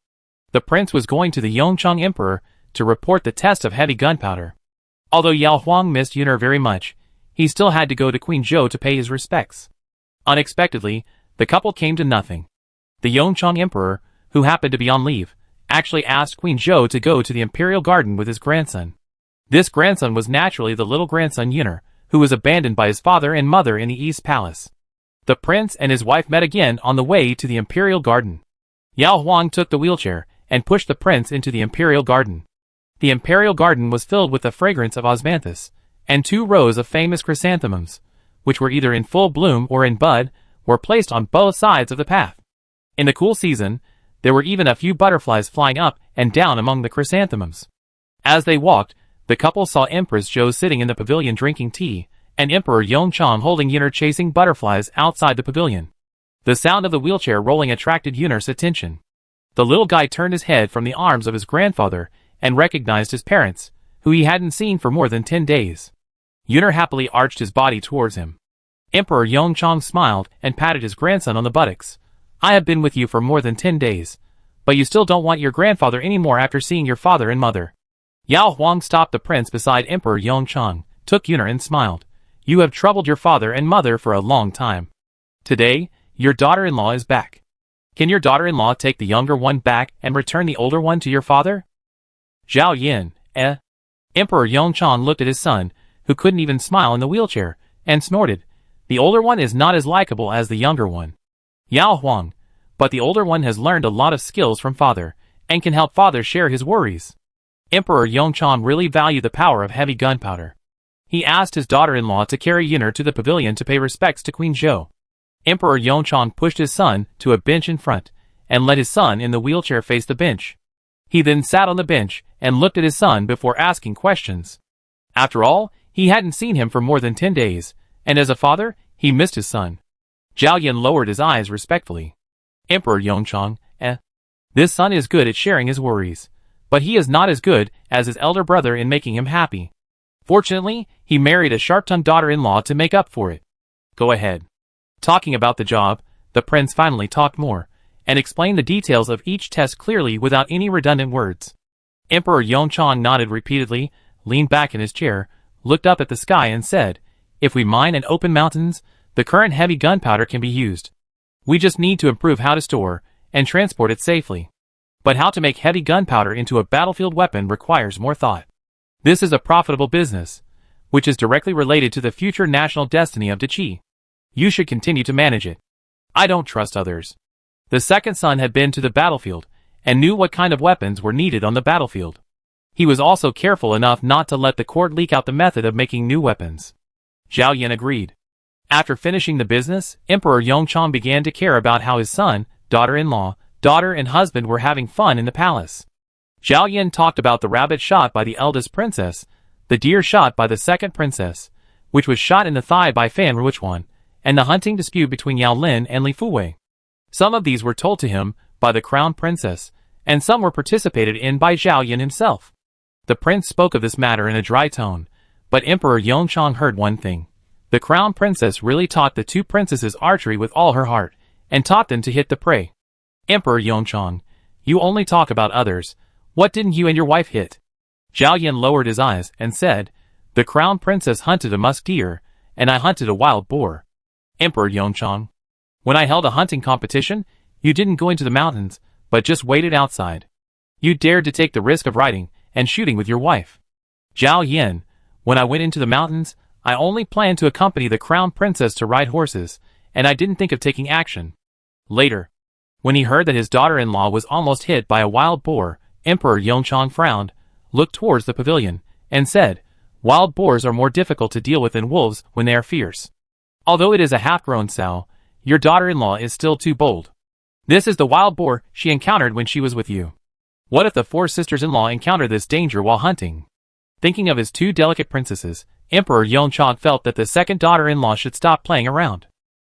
The prince was going to the Yongchang Emperor to report the test of heavy gunpowder. Although Yao Huang missed Yuner very much, he still had to go to Queen Zhou to pay his respects. Unexpectedly, the couple came to nothing. The Yongchang Emperor, who happened to be on leave, actually asked Queen Zhou to go to the imperial garden with his grandson. This grandson was naturally the little grandson Yuner, who was abandoned by his father and mother in the East Palace. The prince and his wife met again on the way to the imperial garden. Yao Huang took the wheelchair and pushed the prince into the imperial garden. The imperial garden was filled with the fragrance of osmanthus, and 2 rows of famous chrysanthemums, which were either in full bloom or in bud, were placed on both sides of the path. In the cool season, there were even a few butterflies flying up and down among the chrysanthemums. As they walked, the couple saw Empress Zhou sitting in the pavilion drinking tea, and Emperor Yongchang holding Yuner chasing butterflies outside the pavilion. The sound of the wheelchair rolling attracted Yuner's attention. The little guy turned his head from the arms of his grandfather and recognized his parents, who he hadn't seen for more than 10 days. Yuner happily arched his body towards him. Emperor Yongchang smiled and patted his grandson on the buttocks. "I have been with you for more than 10 days, but you still don't want your grandfather anymore after seeing your father and mother." Yao Huang stopped the prince beside Emperor Yongchang, took Yuner and smiled. "You have troubled your father and mother for a long time. Today, your daughter-in-law is back. Can your daughter-in-law take the younger one back and return the older one to your father?" Zhao Yan, Emperor Yongchang looked at his son, who couldn't even smile in the wheelchair, and snorted. "The older one is not as likable as the younger one." Yao Huang, "But the older one has learned a lot of skills from father, and can help father share his worries." Emperor Yongchang really valued the power of heavy gunpowder. He asked his daughter-in-law to carry Yuner to the pavilion to pay respects to Queen Zhou. Emperor Yongchang pushed his son to a bench in front, and let his son in the wheelchair face the bench. He then sat on the bench and looked at his son before asking questions. After all, he hadn't seen him for more than 10 days, and as a father, he missed his son. Zhao Yan lowered his eyes respectfully. "Emperor Yongchang, this son is good at sharing his worries, but he is not as good as his elder brother in making him happy. Fortunately, he married a sharp-tongued daughter-in-law to make up for it." "Go ahead." Talking about the job, the prince finally talked more, and explained the details of each test clearly without any redundant words. Emperor Yongchang nodded repeatedly, leaned back in his chair, looked up at the sky and said, "If we mine and open mountains, the current heavy gunpowder can be used. We just need to improve how to store and transport it safely." But how to make heavy gunpowder into a battlefield weapon requires more thought. This is a profitable business, which is directly related to the future national destiny of Deqi. You should continue to manage it. I don't trust others. The second son had been to the battlefield, and knew what kind of weapons were needed on the battlefield. He was also careful enough not to let the court leak out the method of making new weapons. Zhao Yan agreed. After finishing the business, Emperor Yongchang began to care about how his son, daughter-in-law, daughter and husband were having fun in the palace. Zhao Yan talked about the rabbit shot by the eldest princess, the deer shot by the second princess, which was shot in the thigh by Fan Ruichuan, and the hunting dispute between Yao Lin and Li Fuwei. Some of these were told to him by the crown princess, and some were participated in by Zhao Yan himself. The prince spoke of this matter in a dry tone, but Emperor Yongchang heard one thing. The crown princess really taught the two princesses archery with all her heart, and taught them to hit the prey. Emperor Yongchang, you only talk about others. What didn't you and your wife hit? Zhao Yan lowered his eyes and said, the crown princess hunted a musk deer, and I hunted a wild boar. Emperor Yongchang, when I held a hunting competition, you didn't go into the mountains, but just waited outside. You dared to take the risk of riding and shooting with your wife. Zhao Yan, when I went into the mountains, I only planned to accompany the crown princess to ride horses, and I didn't think of taking action. Later, when he heard that his daughter-in-law was almost hit by a wild boar, Emperor Yongchang frowned, looked towards the pavilion, and said, wild boars are more difficult to deal with than wolves when they are fierce. Although it is a half-grown sow, your daughter-in-law is still too bold. This is the wild boar she encountered when she was with you. What if the four sisters-in-law encounter this danger while hunting? Thinking of his two delicate princesses, Emperor Yongchang felt that the second daughter-in-law should stop playing around.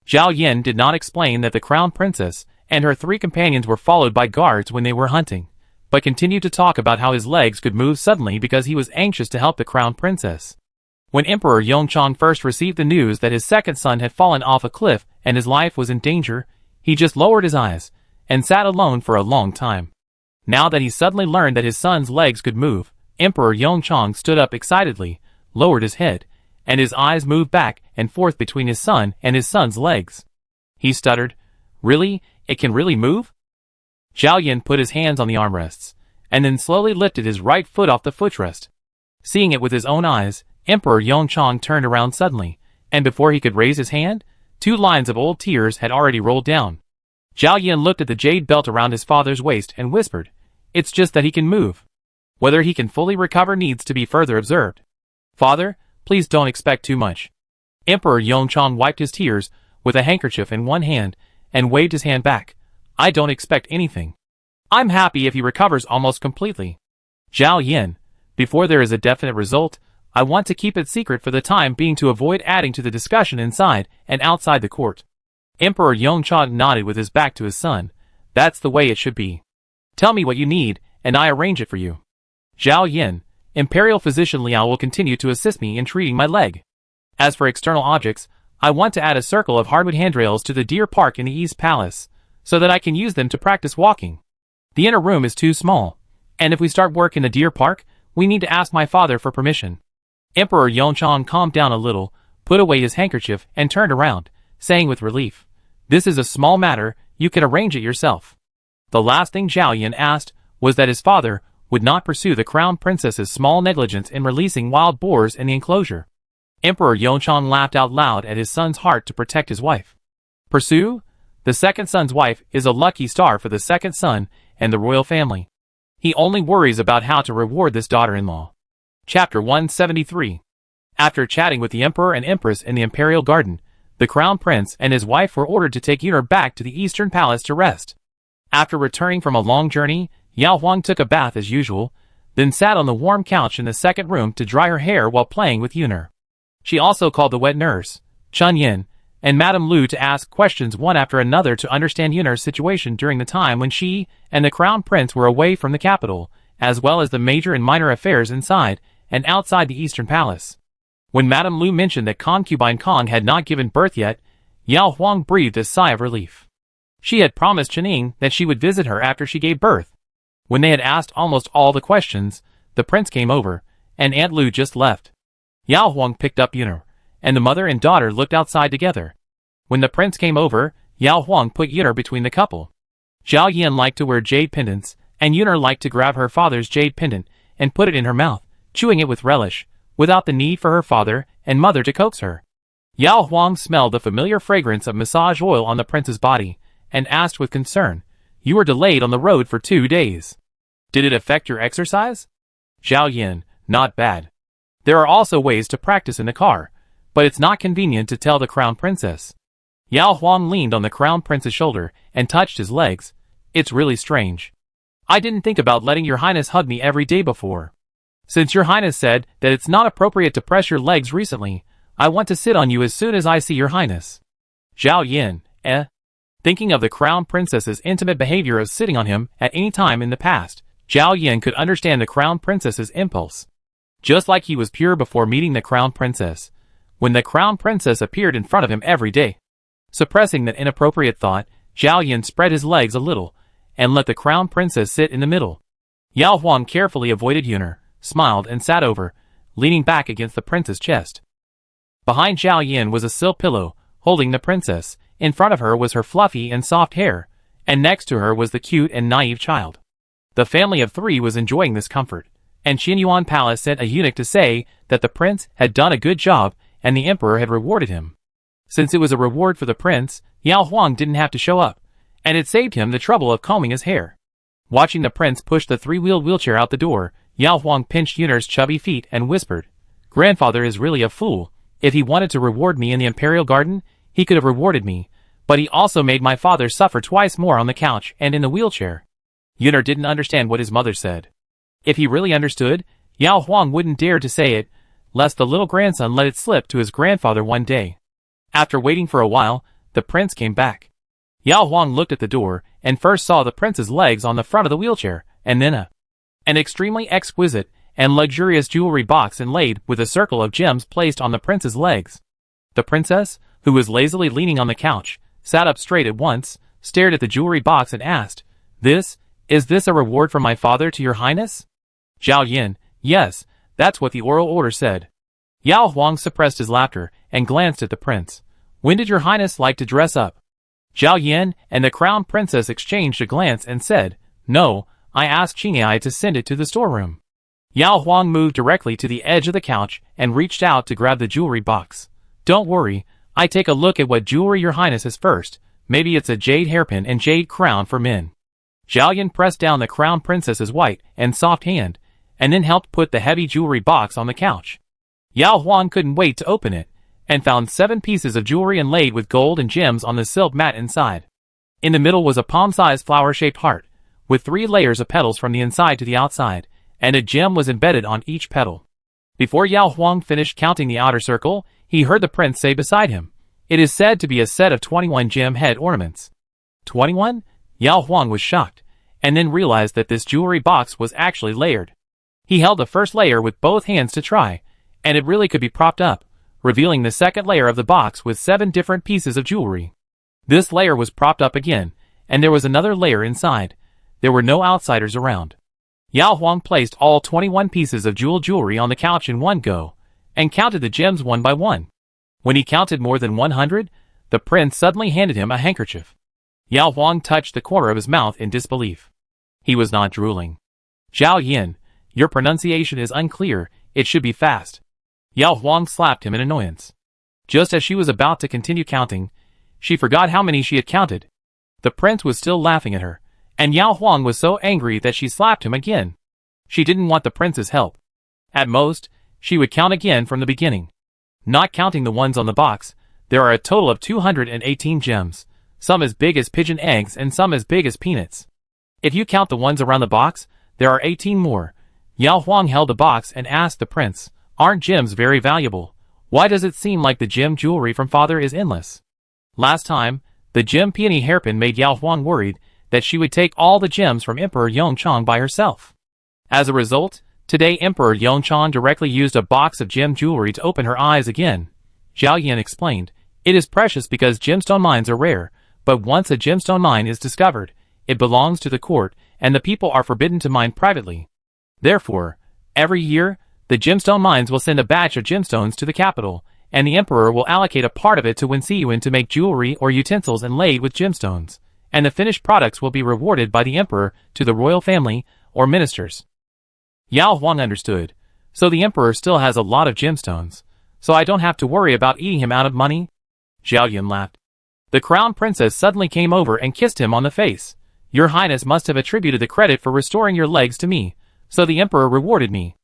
Zhao Yan did not explain that the crown princess and her three companions were followed by guards when they were hunting, but continued to talk about how his legs could move suddenly because he was anxious to help the crown princess. When Emperor Yongchang first received the news that his second son had fallen off a cliff and his life was in danger, he just lowered his eyes and sat alone for a long time. Now that he suddenly learned that his son's legs could move, Emperor Yongchang stood up excitedly, lowered his head, and his eyes moved back and forth between his son and his son's legs. He stuttered, really? It can really move? Zhao Yan put his hands on the armrests, and then slowly lifted his right foot off the footrest. Seeing it with his own eyes, Emperor Yongchang turned around suddenly, and before he could raise his hand, 2 lines of old tears had already rolled down. Zhao Yan looked at the jade belt around his father's waist and whispered, it's just that he can move. Whether he can fully recover needs to be further observed. Father, please don't expect too much. Emperor Yongchang wiped his tears with a handkerchief in one hand and waved his hand back. I don't expect anything. I'm happy if he recovers almost completely. Zhao Yan, before there is a definite result, I want to keep it secret for the time being to avoid adding to the discussion inside and outside the court. Emperor Yongchang nodded with his back to his son. That's the way it should be. Tell me what you need, and I arrange it for you. Zhao Yan, Imperial Physician Liao will continue to assist me in treating my leg. As for external objects, I want to add a circle of hardwood handrails to the deer park in the East Palace, so that I can use them to practice walking. The inner room is too small, and if we start work in the deer park, we need to ask my father for permission. Emperor Yongchang calmed down a little, put away his handkerchief, and turned around, saying with relief, this is a small matter, you can arrange it yourself. The last thing Zhao Yan asked was that his father would not pursue the crown princess's small negligence in releasing wild boars in the enclosure. Emperor Yongchang laughed out loud at his son's heart to protect his wife. Pursue? The second son's wife is a lucky star for the second son and the royal family. He only worries about how to reward this daughter-in-law. Chapter 173. After chatting with the emperor and empress in the imperial garden, the crown prince and his wife were ordered to take Yunar back to the eastern palace to rest. After returning from a long journey, Yao Huang took a bath as usual, then sat on the warm couch in the second room to dry her hair while playing with Yunar. She also called the wet nurse, Chun Yin, and Madame Lu to ask questions one after another to understand Yunar's situation during the time when she and the crown prince were away from the capital, as well as the major and minor affairs inside and outside the eastern palace. When Madame Lu mentioned that concubine Kong had not given birth yet, Yao Huang breathed a sigh of relief. She had promised Chening that she would visit her after she gave birth. When they had asked almost all the questions, the prince came over, and Aunt Lu just left. Yao Huang picked up Yunar, and the mother and daughter looked outside together. When the prince came over, Yao Huang put Yunar between the couple. Zhao Yan liked to wear jade pendants and Yunar liked to grab her father's jade pendant and put it in her mouth, chewing it with relish, without the need for her father and mother to coax her. Yao Huang smelled the familiar fragrance of massage oil on the prince's body, and asked with concern, "You were delayed on the road for 2 days. Did it affect your exercise?" Zhao Yin, "Not bad. There are also ways to practice in the car, but it's not convenient to tell the crown princess." Yao Huang leaned on the crown prince's shoulder and touched his legs. "It's really strange. I didn't think about letting your highness hug me every day before. Since your highness said that it's not appropriate to press your legs recently, I want to sit on you as soon as I see your highness." Zhao Yin, Thinking of the crown princess's intimate behavior of sitting on him at any time in the past, Zhao Yin could understand the crown princess's impulse. Just like he was pure before meeting the crown princess, when the crown princess appeared in front of him every day. Suppressing that inappropriate thought, Zhao Yin spread his legs a little, and let the crown princess sit in the middle. Yao Huang carefully avoided Yunar, smiled and sat over, leaning back against the prince's chest. Behind Zhao Yin was a silk pillow, holding the princess. In front of her was her fluffy and soft hair, and next to her was the cute and naive child. The family of 3 was enjoying this comfort, and Qinyuan Palace sent a eunuch to say that the prince had done a good job and the emperor had rewarded him. Since it was a reward for the prince, Yao Huang didn't have to show up, and it saved him the trouble of combing his hair. Watching the prince push the 3-wheeled wheelchair out the door, Yao Huang pinched Yunar's chubby feet and whispered, "Grandfather is really a fool. If he wanted to reward me in the imperial garden, he could have rewarded me, but he also made my father suffer twice more on the couch and in the wheelchair." Yunar didn't understand what his mother said. If he really understood, Yao Huang wouldn't dare to say it, lest the little grandson let it slip to his grandfather one day. After waiting for a while, the prince came back. Yao Huang looked at the door, and first saw the prince's legs on the front of the wheelchair, and then an extremely exquisite and luxurious jewelry box inlaid with a circle of gems placed on the prince's legs. The princess, who was lazily leaning on the couch, sat up straight at once, stared at the jewelry box and asked, Is this a reward from my father to your highness?" Zhao Yin, "Yes, that's what the oral order said." Yao Huang suppressed his laughter and glanced at the prince. "When did your highness like to dress up?" Zhao Yin and the crown princess exchanged a glance and said, "No, I asked Qingyai to send it to the storeroom." Yao Huang moved directly to the edge of the couch and reached out to grab the jewelry box. "Don't worry, I take a look at what jewelry your highness has first. Maybe it's a jade hairpin and jade crown for men." Zhao Yin pressed down the crown princess's white and soft hand, and then helped put the heavy jewelry box on the couch. Yao Huang couldn't wait to open it, and found 7 pieces of jewelry inlaid with gold and gems on the silk mat inside. In the middle was a palm-sized flower-shaped heart, with 3 layers of petals from the inside to the outside, and a gem was embedded on each petal. Before Yao Huang finished counting the outer circle, he heard the prince say beside him, "It is said to be a set of 21 gem head ornaments." 21? Yao Huang was shocked, and then realized that this jewelry box was actually layered. He held the first layer with both hands to try, and it really could be propped up, revealing the second layer of the box with 7 different pieces of jewelry. This layer was propped up again, and there was another layer inside. There were no outsiders around. Yao Huang placed all 21 pieces of jeweled jewelry on the couch in one go, and counted the gems one by one. When he counted more than 100, the prince suddenly handed him a handkerchief. Yao Huang touched the corner of his mouth in disbelief. He was not drooling. "Zhao Yin, your pronunciation is unclear, it should be fast." Yao Huang slapped him in annoyance. Just as she was about to continue counting, she forgot how many she had counted. The prince was still laughing at her, and Yao Huang was so angry that she slapped him again. She didn't want the prince's help. At most, she would count again from the beginning. Not counting the ones on the box, there are a total of 218 gems, some as big as pigeon eggs and some as big as peanuts. If you count the ones around the box, there are 18 more. Yao Huang held the box and asked the prince, "Aren't gems very valuable? Why does it seem like the gem jewelry from father is endless?" Last time, the gem peony hairpin made Yao Huang worried that she would take all the gems from Emperor Yongchang by herself. As a result, today Emperor Yongchang directly used a box of gem jewelry to open her eyes again. Zhao Yin explained, "It is precious because gemstone mines are rare, but once a gemstone mine is discovered, it belongs to the court, and the people are forbidden to mine privately. Therefore, every year, the gemstone mines will send a batch of gemstones to the capital, and the emperor will allocate a part of it to Wenxiyuan to make jewelry or utensils inlaid with gemstones, and the finished products will be rewarded by the emperor to the royal family or ministers. Yao Huang understood. So the emperor still has a lot of gemstones, so I don't have to worry about eating him out of money? Zhao Yan laughed. The crown princess suddenly came over and kissed him on the face. Your Highness must have attributed the credit for restoring your legs to me, so the emperor rewarded me.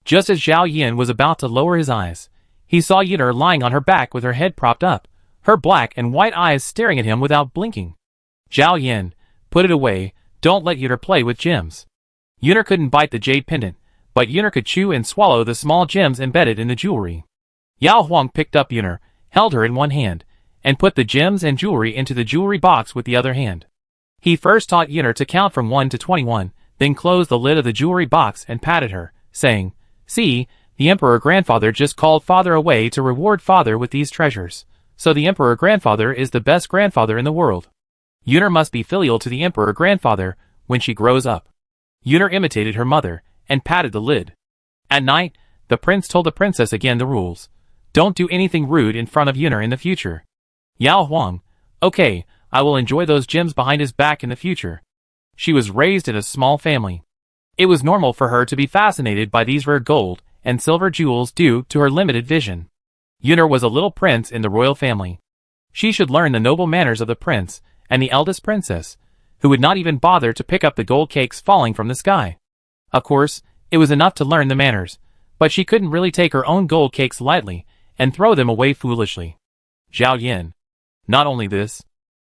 Just as Zhao Yan was about to lower his eyes, he saw Yuner lying on her back with her head propped up, her black and white eyes staring at him without blinking. Zhao Yan, put it away, don't let Yuner play with gems. Yuner couldn't bite the jade pendant, but Yuner could chew and swallow the small gems embedded in the jewelry. Yao Huang picked up Yuner, held her in one hand, and put the gems and jewelry into the jewelry box with the other hand. He first taught Yuner to count from 1 to 21, then closed the lid of the jewelry box and patted her, saying, See, the Emperor Grandfather just called Father away to reward Father with these treasures, so the Emperor Grandfather is the best grandfather in the world. Yuner must be filial to the Emperor Grandfather when she grows up. Yuner imitated her mother, and patted the lid. At night, the prince told the princess again the rules. Don't do anything rude in front of Yuner in the future. Yao Huang, okay, I will enjoy those gems behind his back in the future. She was raised in a small family. It was normal for her to be fascinated by these rare gold and silver jewels due to her limited vision. Yuner was a little prince in the royal family. She should learn the noble manners of the prince and the eldest princess, who would not even bother to pick up the gold cakes falling from the sky. Of course, it was enough to learn the manners, but she couldn't really take her own gold cakes lightly and throw them away foolishly. Zhao Yan. Not only this.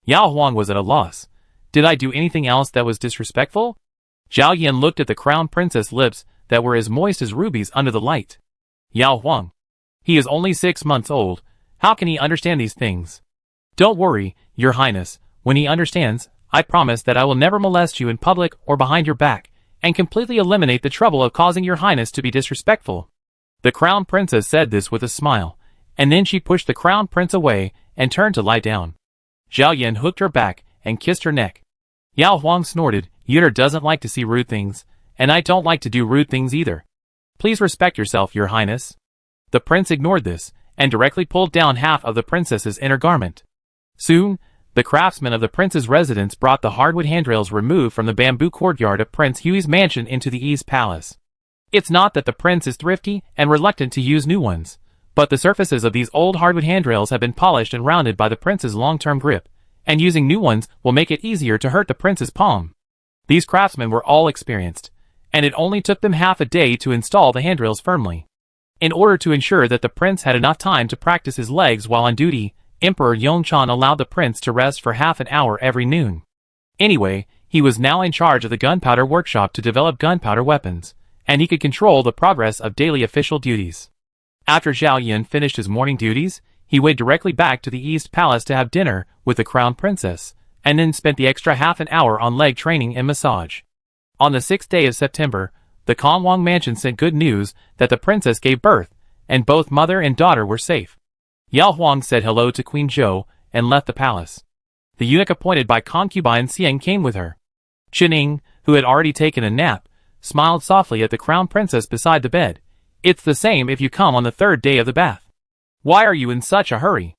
Yao Huang was at a loss. Did I do anything else that was disrespectful? Zhao Yan looked at the crown princess' lips that were as moist as rubies under the light. Yao Huang. He is only 6 months old. How can he understand these things? Don't worry, Your Highness. When he understands, I promise that I will never molest you in public or behind your back, and completely eliminate the trouble of causing Your Highness to be disrespectful. The crown princess said this with a smile, and then she pushed the crown prince away and turned to lie down. Zhao Yan hooked her back and kissed her neck. Yao Huang snorted, Yuner doesn't like to see rude things, and I don't like to do rude things either. Please respect yourself, Your Highness. The prince ignored this, and directly pulled down half of the princess's inner garment. Soon, the craftsmen of the prince's residence brought the hardwood handrails removed from the bamboo courtyard of Prince Hui's mansion into the East Palace. It's not that the prince is thrifty and reluctant to use new ones, but the surfaces of these old hardwood handrails have been polished and rounded by the prince's long-term grip, and using new ones will make it easier to hurt the prince's palm. These craftsmen were all experienced, and it only took them half a day to install the handrails firmly. In order to ensure that the prince had enough time to practice his legs while on duty, Emperor Yongchan allowed the prince to rest for half an hour every noon. Anyway, he was now in charge of the gunpowder workshop to develop gunpowder weapons, and he could control the progress of daily official duties. After Zhao Yan finished his morning duties, he went directly back to the East Palace to have dinner with the crown princess, and then spent the extra half an hour on leg training and massage. On the 6th day of September, the Kongwang mansion sent good news that the princess gave birth, and both mother and daughter were safe. Yao Huang said hello to Queen Zhou and left the palace. The eunuch appointed by concubine Xiang came with her. Qining, who had already taken a nap, smiled softly at the crown princess beside the bed. It's the same if you come on the 3rd day of the bath. Why are you in such a hurry?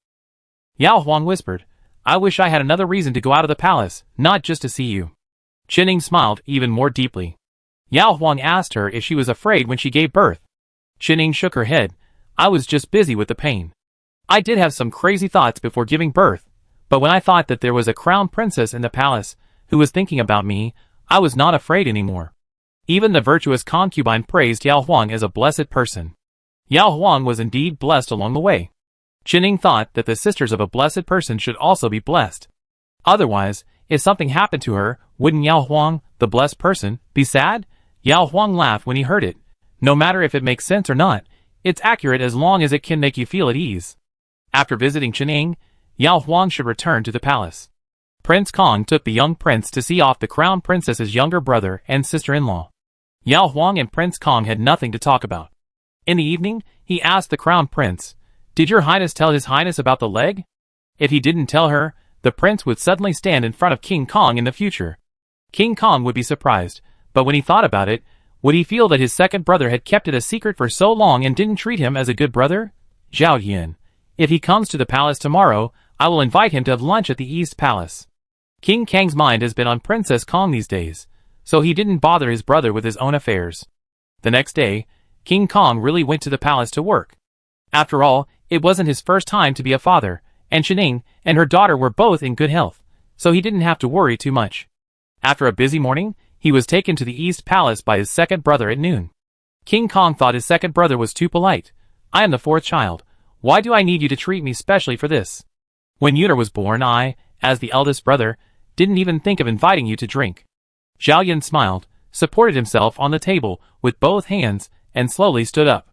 Yao Huang whispered, I wish I had another reason to go out of the palace, not just to see you. Qining smiled even more deeply. Yao Huang asked her if she was afraid when she gave birth. Qining shook her head. I was just busy with the pain. I did have some crazy thoughts before giving birth, but when I thought that there was a crown princess in the palace who was thinking about me, I was not afraid anymore. Even the virtuous concubine praised Yao Huang as a blessed person. Yao Huang was indeed blessed along the way. Qining thought that the sisters of a blessed person should also be blessed. Otherwise, if something happened to her, wouldn't Yao Huang, the blessed person, be sad? Yao Huang laughed when he heard it. No matter if it makes sense or not, it's accurate as long as it can make you feel at ease. After visiting Qining, Yao Huang should return to the palace. Prince Kong took the young prince to see off the crown princess's younger brother and sister-in-law. Yao Huang and Prince Kong had nothing to talk about. In the evening, he asked the crown prince, Did your highness tell his highness about the leg? If he didn't tell her, the prince would suddenly stand in front of King Kong in the future. King Kong would be surprised, but when he thought about it, would he feel that his second brother had kept it a secret for so long and didn't treat him as a good brother? Zhao Yan. If he comes to the palace tomorrow, I will invite him to have lunch at the East Palace. King Kang's mind has been on Princess Kong these days, so he didn't bother his brother with his own affairs. The next day, King Kong really went to the palace to work. After all, it wasn't his first time to be a father, and Shining and her daughter were both in good health, so he didn't have to worry too much. After a busy morning, he was taken to the East Palace by his second brother at noon. King Kong thought his second brother was too polite. I am the fourth child. Why do I need you to treat me specially for this? When Yuner was born, I, as the eldest brother, didn't even think of inviting you to drink. Zhao Yan smiled, supported himself on the table with both hands, and slowly stood up.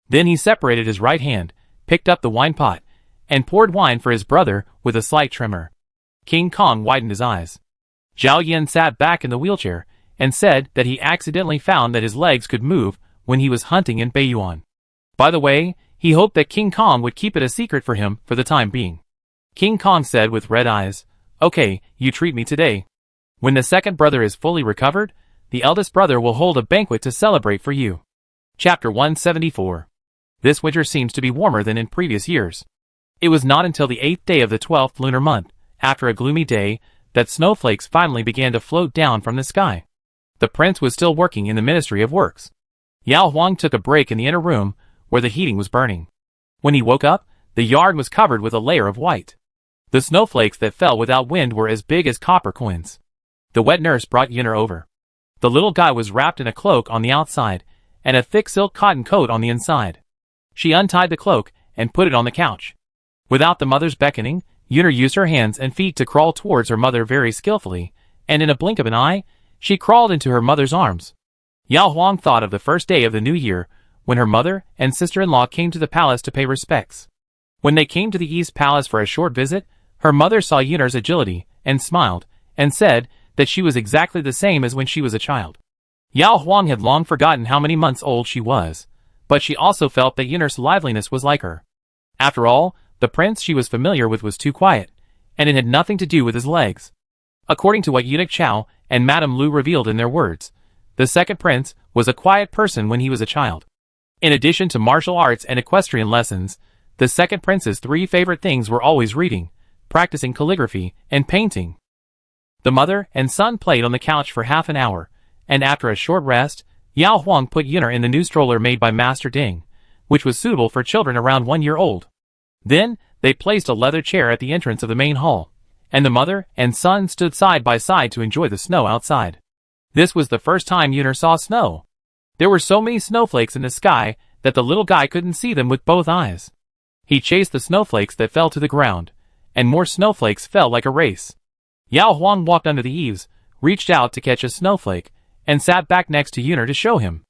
Then he separated his right hand, picked up the wine pot, and poured wine for his brother with a slight tremor. King Kong widened his eyes. Zhao Yan sat back in the wheelchair, and said that he accidentally found that his legs could move when he was hunting in Beiyuan. By the way, he hoped that King Kong would keep it a secret for him for the time being. King Kong said with red eyes, "Okay, you treat me today. When the second brother is fully recovered, the eldest brother will hold a banquet to celebrate for you." Chapter 174. This winter seems to be warmer than in previous years. It was not until the 8th day of the 12th lunar month, after a gloomy day, that snowflakes finally began to float down from the sky. The prince was still working in the Ministry of Works. Yao Huang took a break in the inner room, where the heating was burning. When he woke up, the yard was covered with a layer of white. The snowflakes that fell without wind were as big as copper coins. The wet nurse brought Yuner over. The little guy was wrapped in a cloak on the outside, and a thick silk cotton coat on the inside. She untied the cloak, and put it on the couch. Without the mother's beckoning, Yuner used her hands and feet to crawl towards her mother very skillfully, and in a blink of an eye, she crawled into her mother's arms. Yao Huang thought of the first day of the new year, when her mother and sister-in-law came to the palace to pay respects. When they came to the East Palace for a short visit, her mother saw Yuner's agility, and smiled, and said that she was exactly the same as when she was a child. Yao Huang had long forgotten how many months old she was, but she also felt that Yuner's liveliness was like her. After all, the prince she was familiar with was too quiet, and it had nothing to do with his legs. According to what Eunuch Chow and Madame Lu revealed in their words, the second prince was a quiet person when he was a child. In addition to martial arts and equestrian lessons, the second prince's three favorite things were always reading, practicing calligraphy, and painting. The mother and son played on the couch for half an hour, and after a short rest, Yao Huang put Yuner in the new stroller made by Master Ding, which was suitable for children around 1 year old. Then, they placed a leather chair at the entrance of the main hall, and the mother and son stood side by side to enjoy the snow outside. This was the first time Yuner saw snow. There were so many snowflakes in the sky that the little guy couldn't see them with both eyes. He chased the snowflakes that fell to the ground, and more snowflakes fell like a race. Yao Huang walked under the eaves, reached out to catch a snowflake, and sat back next to Yuner to show him.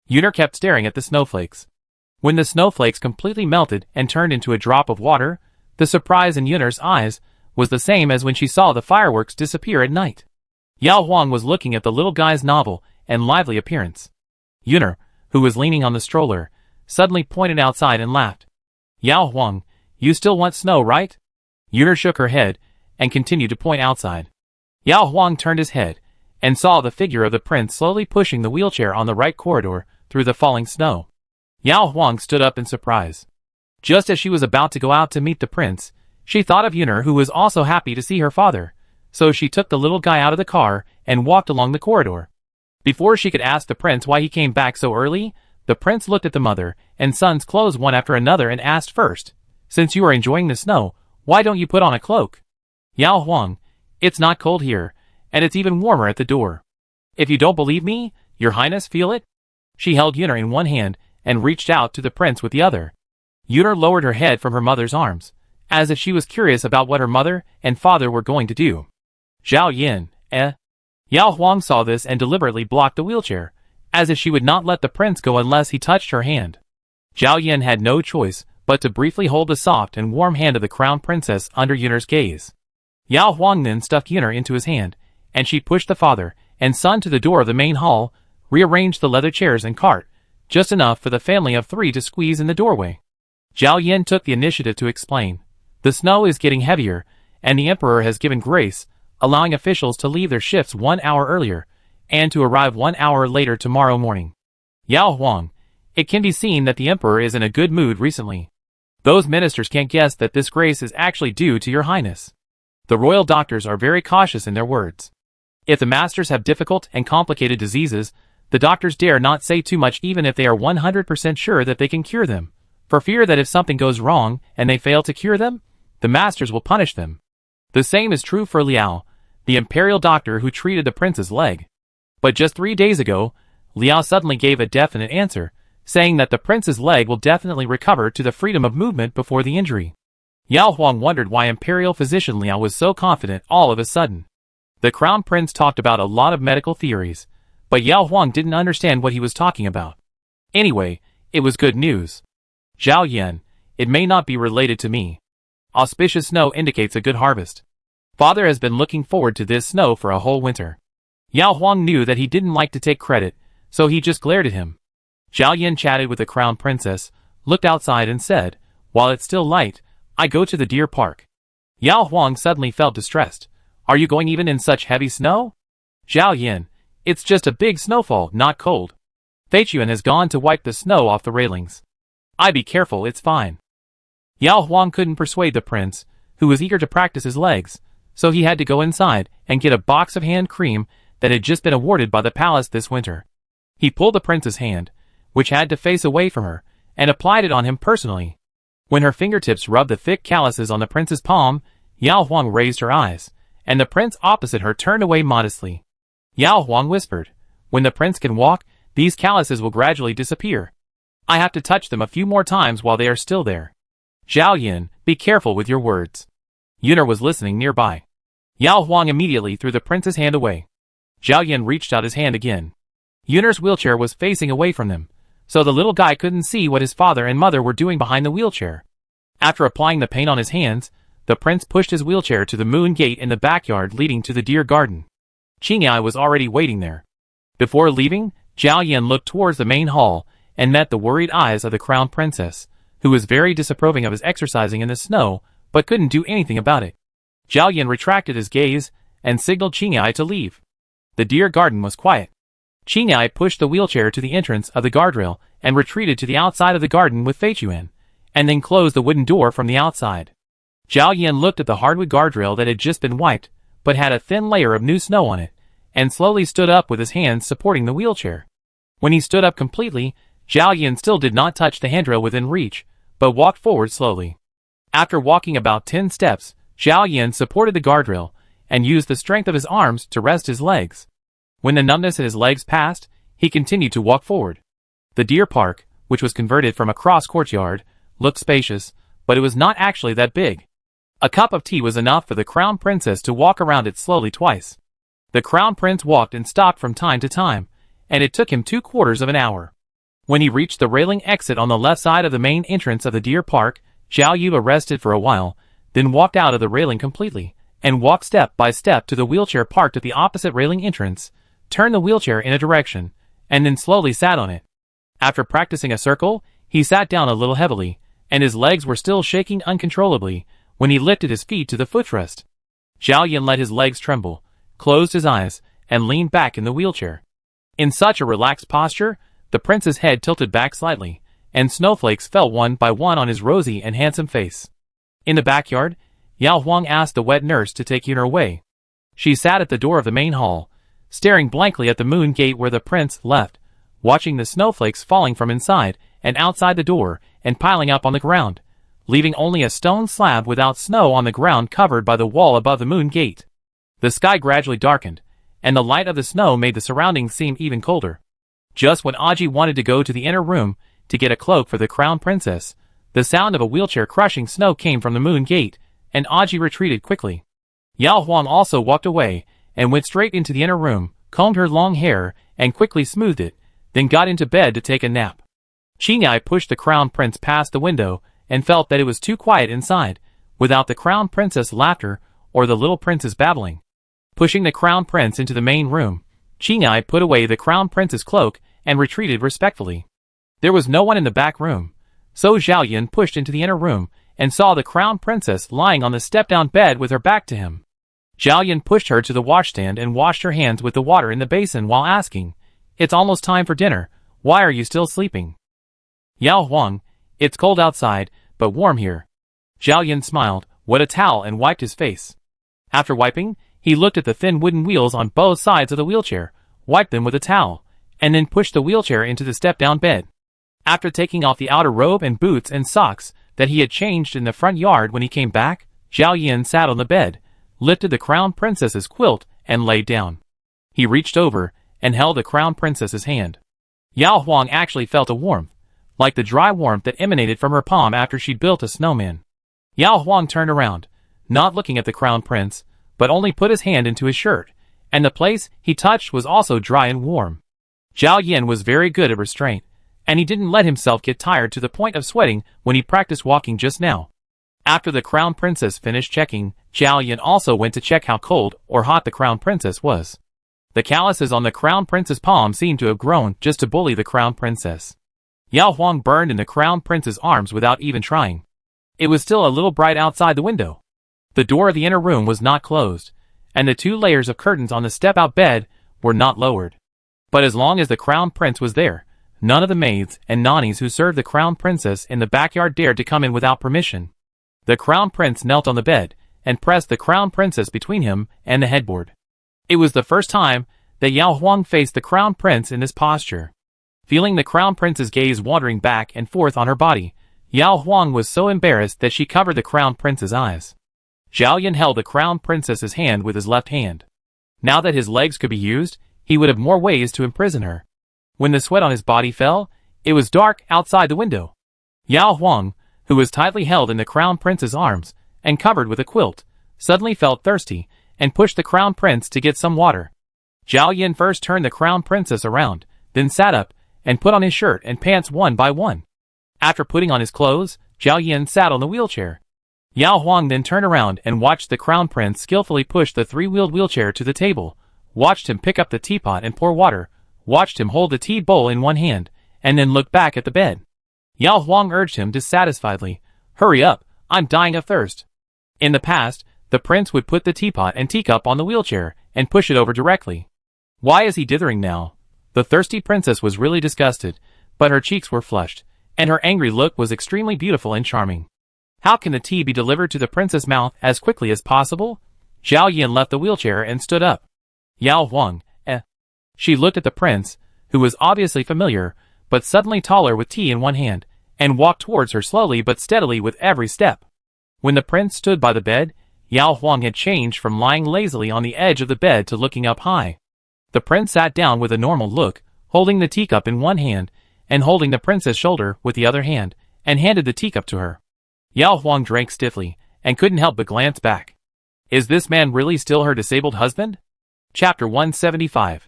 Yuner kept staring at the snowflakes. When the snowflakes completely melted and turned into a drop of water, the surprise in Yuner's eyes was the same as when she saw the fireworks disappear at night. Yao Huang was looking at the little guy's novel and lively appearance. Yuner, who was leaning on the stroller, suddenly pointed outside and laughed. "Yao Huang, you still want snow, right?" Yuner shook her head and continued to point outside. Yao Huang turned his head and saw the figure of the prince slowly pushing the wheelchair on the right corridor through the falling snow. Yao Huang stood up in surprise. Just as she was about to go out to meet the prince, she thought of Yuner, who was also happy to see her father, so she took the little guy out of the car and walked along the corridor. Before she could ask the prince why he came back so early, the prince looked at the mother and son's clothes one after another and asked first, "Since you are enjoying the snow, why don't you put on a cloak?" "Yao Huang, it's not cold here, and it's even warmer at the door. If you don't believe me, your highness, feel it?" She held Yuner in one hand and reached out to the prince with the other. Yuner lowered her head from her mother's arms, as if she was curious about what her mother and father were going to do. "Zhao Yin, eh?" Yao Huang saw this and deliberately blocked the wheelchair, as if she would not let the prince go unless he touched her hand. Zhao Yin had no choice but to briefly hold the soft and warm hand of the crown princess under Yuner's gaze. Yao Huang then stuffed Yuner into his hand, and she pushed the father and son to the door of the main hall, rearranged the leather chairs and cart, just enough for the family of 3 to squeeze in the doorway. Zhao Yin took the initiative to explain. "The snow is getting heavier, and the emperor has given grace, allowing officials to leave their shifts 1 hour earlier, and to arrive 1 hour later tomorrow morning. Yao Huang, it can be seen that the emperor is in a good mood recently. Those ministers can't guess that this grace is actually due to your highness." The royal doctors are very cautious in their words. If the masters have difficult and complicated diseases, the doctors dare not say too much even if they are 100% sure that they can cure them, for fear that if something goes wrong and they fail to cure them, the masters will punish them. The same is true for Liao, the imperial doctor who treated the prince's leg. But just 3 days ago, Liao suddenly gave a definite answer, saying that the prince's leg will definitely recover to the freedom of movement before the injury. Yao Huang wondered why imperial physician Liao was so confident all of a sudden. The crown prince talked about a lot of medical theories, but Yao Huang didn't understand what he was talking about. Anyway, it was good news. Zhao Yan, it may not be related to me. Auspicious snow indicates a good harvest. Father has been looking forward to this snow for a whole winter. Yao Huang knew that he didn't like to take credit, so he just glared at him. Zhao Yan chatted with the crown princess, looked outside and said, "While it's still light, I go to the deer park." Yao Huang suddenly felt distressed. "Are you going even in such heavy snow?" "Zhao Yan, it's just a big snowfall, not cold. Fei Chuan has gone to wipe the snow off the railings. I be careful, it's fine." Yao Huang couldn't persuade the prince, who was eager to practice his legs, so he had to go inside and get a box of hand cream that had just been awarded by the palace this winter. He pulled the prince's hand, which had to face away from her, and applied it on him personally. When her fingertips rubbed the thick calluses on the prince's palm, Yao Huang raised her eyes, and the prince opposite her turned away modestly. Yao Huang whispered, "When the prince can walk, these calluses will gradually disappear. I have to touch them a few more times while they are still there. Zhao Yan, be careful with your words." Yuner was listening nearby. Yao Huang immediately threw the prince's hand away. Zhao Yan reached out his hand again. Yuner's wheelchair was facing away from them, so the little guy couldn't see what his father and mother were doing behind the wheelchair. After applying the paint on his hands, the prince pushed his wheelchair to the moon gate in the backyard leading to the deer garden. Qingyai was already waiting there. Before leaving, Zhao Yan looked towards the main hall and met the worried eyes of the crown princess, who was very disapproving of his exercising in the snow, but couldn't do anything about it. Zhao Yan retracted his gaze and signaled Qingyai to leave. The deer garden was quiet. Qingyai pushed the wheelchair to the entrance of the guardrail and retreated to the outside of the garden with Fei Chuan, and then closed the wooden door from the outside. Zhao Yan looked at the hardwood guardrail that had just been wiped, but had a thin layer of new snow on it, and slowly stood up with his hands supporting the wheelchair. When he stood up completely, Zhao Yan still did not touch the handrail within reach, but walked forward slowly. After walking about 10 steps, Zhao Yan supported the guardrail, and used the strength of his arms to rest his legs. When the numbness in his legs passed, he continued to walk forward. The deer park, which was converted from a cross courtyard, looked spacious, but it was not actually that big. A cup of tea was enough for the crown princess to walk around it slowly twice. The crown prince walked and stopped from time to time, and it took him 3/4 of an hour. When he reached the railing exit on the left side of the main entrance of the deer park, Zhao Yuba rested for a while, then walked out of the railing completely, and walked step by step to the wheelchair parked at the opposite railing entrance, turned the wheelchair in a direction, and then slowly sat on it. After practicing a circle, he sat down a little heavily, and his legs were still shaking uncontrollably when he lifted his feet to the footrest. Zhao Yan let his legs tremble, closed his eyes, and leaned back in the wheelchair. In such a relaxed posture, the prince's head tilted back slightly, and snowflakes fell one by one on his rosy and handsome face. In the backyard, Yao Huang asked the wet nurse to take Yuner away. She sat at the door of the main hall, staring blankly at the moon gate where the prince left, watching the snowflakes falling from inside and outside the door and piling up on the ground, leaving only a stone slab without snow on the ground covered by the wall above the moon gate. The sky gradually darkened, and the light of the snow made the surroundings seem even colder. Just when Aji wanted to go to the inner room to get a cloak for the crown princess, the sound of a wheelchair crushing snow came from the moon gate, and Aji retreated quickly. Yao Huang also walked away and went straight into the inner room, combed her long hair, and quickly smoothed it, then got into bed to take a nap. Qingyai pushed the crown prince past the window and felt that it was too quiet inside, without the crown princess' laughter or the little prince's babbling. Pushing the crown prince into the main room, Qingyai put away the crown prince's cloak and retreated respectfully. There was no one in the back room, so Zhao Yan pushed into the inner room and saw the crown princess lying on the step-down bed with her back to him. Zhao Yan pushed her to the washstand and washed her hands with the water in the basin while asking, "It's almost time for dinner, why are you still sleeping?" "Yao Huang, it's cold outside, but warm here." Zhao Yan smiled, wet a towel and wiped his face. After wiping, he looked at the thin wooden wheels on both sides of the wheelchair, wiped them with a towel, and then pushed the wheelchair into the step-down bed. After taking off the outer robe and boots and socks that he had changed in the front yard when he came back, Zhao Yan sat on the bed, lifted the crown princess's quilt, and laid down. He reached over and held the crown princess's hand. Yao Huang actually felt a warmth, like the dry warmth that emanated from her palm after she'd built a snowman. Yao Huang turned around, not looking at the crown prince, but only put his hand into his shirt, and the place he touched was also dry and warm. Zhao Yan was very good at restraint, and he didn't let himself get tired to the point of sweating when he practiced walking just now. After the crown princess finished checking, Zhao Yan also went to check how cold or hot the crown princess was. The calluses on the crown prince's palm seemed to have grown just to bully the crown princess. Yao Huang burned in the crown prince's arms without even trying. It was still a little bright outside the window. The door of the inner room was not closed, and the 2 layers of curtains on the step-out bed were not lowered. But as long as the crown prince was there, none of the maids and nannies who served the crown princess in the backyard dared to come in without permission. The crown prince knelt on the bed and pressed the crown princess between him and the headboard. It was the first time that Yao Huang faced the crown prince in this posture. Feeling the crown prince's gaze wandering back and forth on her body, Yao Huang was so embarrassed that she covered the crown prince's eyes. Zhao Yan held the crown princess's hand with his left hand. Now that his legs could be used, he would have more ways to imprison her. When the sweat on his body fell, it was dark outside the window. Yao Huang, who was tightly held in the crown prince's arms and covered with a quilt, suddenly felt thirsty and pushed the crown prince to get some water. Zhao Yan first turned the crown princess around, then sat up and put on his shirt and pants one by one. After putting on his clothes, Zhao Yan sat on the wheelchair. Yao Huang then turned around and watched the crown prince skillfully push the 3-wheeled wheelchair to the table, watched him pick up the teapot and pour water, watched him hold the tea bowl in one hand, and then looked back at the bed. Yao Huang urged him dissatisfiedly, "Hurry up, I'm dying of thirst." In the past, the prince would put the teapot and teacup on the wheelchair and push it over directly. Why is he dithering now? The thirsty princess was really disgusted, but her cheeks were flushed, and her angry look was extremely beautiful and charming. How can the tea be delivered to the prince's mouth as quickly as possible? Zhao Yan left the wheelchair and stood up. Yao Huang, She looked at the prince, who was obviously familiar, but suddenly taller with tea in one hand, and walked towards her slowly but steadily with every step. When the prince stood by the bed, Yao Huang had changed from lying lazily on the edge of the bed to looking up high. The prince sat down with a normal look, holding the teacup in one hand, and holding the princess' shoulder with the other hand, and handed the teacup to her. Yao Huang drank stiffly, and couldn't help but glance back. Is this man really still her disabled husband? Chapter 175.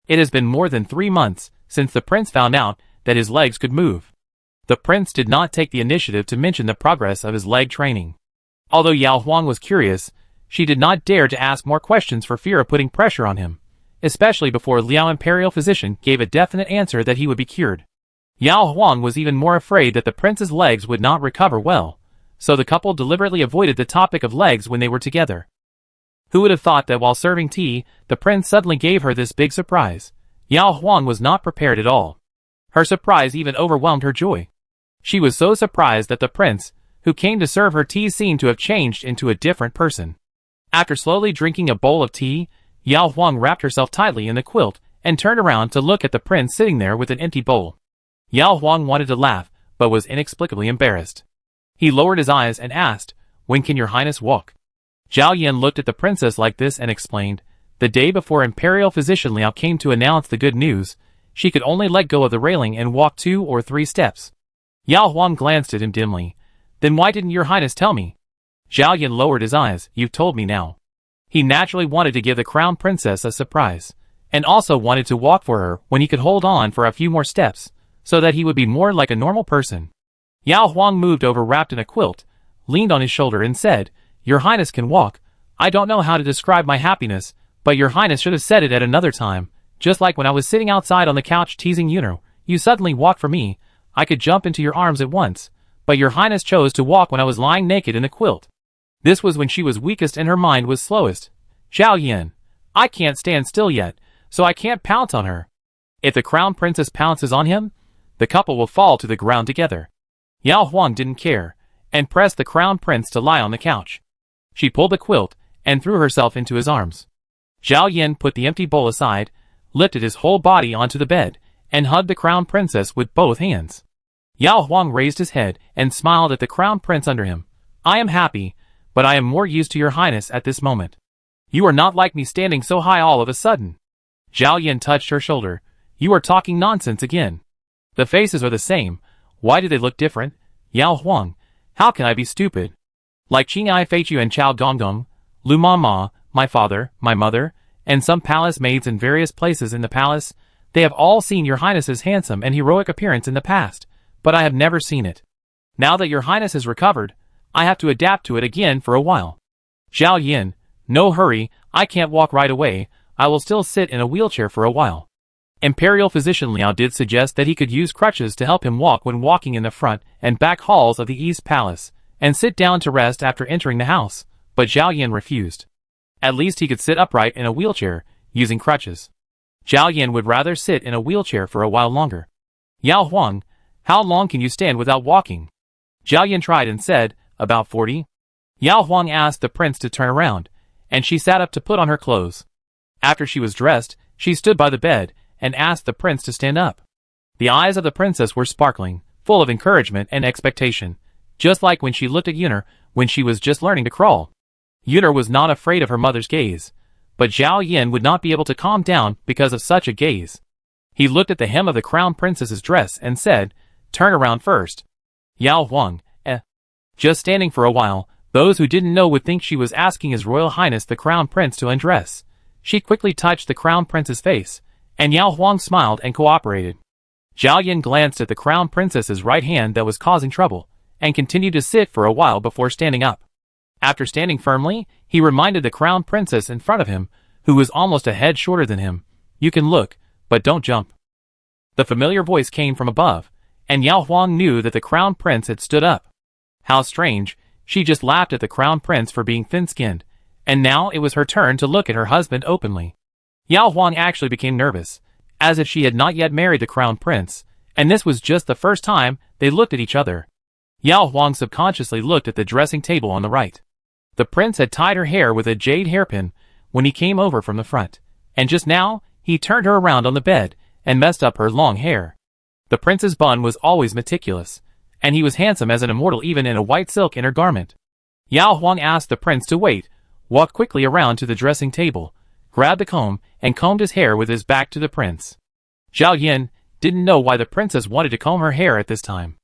It has been more than 3 months since the prince found out that his legs could move. The prince did not take the initiative to mention the progress of his leg training. Although Yao Huang was curious, she did not dare to ask more questions for fear of putting pressure on him, especially before Liao Imperial Physician gave a definite answer that he would be cured. Yao Huang was even more afraid that the prince's legs would not recover well, so the couple deliberately avoided the topic of legs when they were together. Who would have thought that while serving tea, the prince suddenly gave her this big surprise? Yao Huang was not prepared at all. Her surprise even overwhelmed her joy. She was so surprised that the prince, who came to serve her tea, seemed to have changed into a different person. After slowly drinking a bowl of tea, Yao Huang wrapped herself tightly in the quilt and turned around to look at the prince sitting there with an empty bowl. Yao Huang wanted to laugh, but was inexplicably embarrassed. He lowered his eyes and asked, "When can your highness walk?" Zhao Yan looked at the princess like this and explained, "The day before Imperial Physician Liao came to announce the good news, she could only let go of the railing and walk 2 or 3 steps." Yao Huang glanced at him dimly. "Then why didn't your highness tell me?" Zhao Yan lowered his eyes. "You've told me now." He naturally wanted to give the crown princess a surprise, and also wanted to walk for her when he could hold on for a few more steps, so that he would be more like a normal person. Yao Huang moved over wrapped in a quilt, leaned on his shoulder and said, "Your highness can walk. I don't know how to describe my happiness, but your highness should have said it at another time, just like when I was sitting outside on the couch teasing you suddenly walked for me. I could jump into your arms at once, but your highness chose to walk when I was lying naked in the quilt." This was when she was weakest and her mind was slowest. "Zhao Yan, I can't stand still yet, so I can't pounce on her. If the crown princess pounces on him, the couple will fall to the ground together." Yao Huang didn't care, and pressed the crown prince to lie on the couch. She pulled the quilt, and threw herself into his arms. Zhao Yin put the empty bowl aside, lifted his whole body onto the bed, and hugged the crown princess with both hands. Yao Huang raised his head and smiled at the crown prince under him. I am happy, but I am more used to your highness at this moment. You are not like me standing so high all of a sudden. Zhao Yin touched her shoulder. You are talking nonsense again. The faces are the same. Why do they look different? Yao Huang, how can I be stupid? Like Qing Ai Feichu and Chao Donggong, Lu Mama, my father, my mother, and some palace maids in various places in the palace, they have all seen your highness's handsome and heroic appearance in the past, but I have never seen it. Now that your highness has recovered, I have to adapt to it again for a while. Zhao Yin, no hurry, I can't walk right away, I will still sit in a wheelchair for a while. Imperial physician Liao did suggest that he could use crutches to help him walk when walking in the front and back halls of the East Palace, and sit down to rest after entering the house, but Zhao Yin refused. At least he could sit upright in a wheelchair, using crutches. Zhao Yin would rather sit in a wheelchair for a while longer. Yao Huang, how long can you stand without walking? Zhao Yin tried and said, about 40. Yao Huang asked the prince to turn around, and she sat up to put on her clothes. After she was dressed, she stood by the bed, and asked the prince to stand up. The eyes of the princess were sparkling, full of encouragement and expectation, just like when she looked at Yuner when she was just learning to crawl. Yuner was not afraid of her mother's gaze, but Zhao Yin would not be able to calm down because of such a gaze. He looked at the hem of the crown princess's dress and said, turn around first. Yao Huang, just standing for a while, those who didn't know would think she was asking His Royal Highness the Crown Prince to undress. She quickly touched the Crown Prince's face, and Yao Huang smiled and cooperated. Zhao Yin glanced at the Crown Princess's right hand that was causing trouble, and continued to sit for a while before standing up. After standing firmly, he reminded the Crown Princess in front of him, who was almost a head shorter than him, you can look, but don't jump. The familiar voice came from above, and Yao Huang knew that the Crown Prince had stood up. How strange, she just laughed at the Crown Prince for being thin-skinned, and now it was her turn to look at her husband openly. Yao Huang actually became nervous, as if she had not yet married the Crown Prince, and this was just the first time they looked at each other. Yao Huang subconsciously looked at the dressing table on the right. The prince had tied her hair with a jade hairpin when he came over from the front, and just now, he turned her around on the bed and messed up her long hair. The prince's bun was always meticulous, and he was handsome as an immortal even in a white silk inner garment. Yao Huang asked the prince to wait, walked quickly around to the dressing table, grabbed the comb, and combed his hair with his back to the prince. Zhao Yin didn't know why the princess wanted to comb her hair at this time.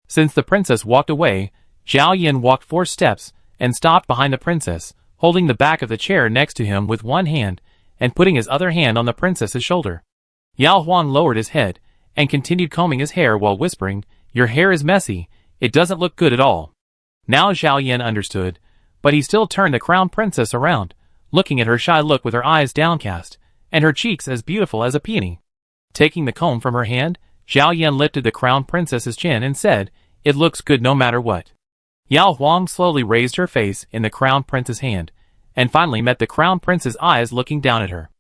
Since the princess walked away, Zhao Yin walked 4 steps and stopped behind the princess, holding the back of the chair next to him with one hand and putting his other hand on the princess's shoulder. Yao Huang lowered his head and continued combing his hair while whispering, your hair is messy, it doesn't look good at all. Now Zhao Yin understood, but he still turned the crown princess around, looking at her shy look with her eyes downcast, and her cheeks as beautiful as a peony. Taking the comb from her hand, Zhao Yin lifted the crown princess's chin and said, it looks good no matter what. Yao Huang slowly raised her face in the crown prince's hand, and finally met the crown prince's eyes looking down at her.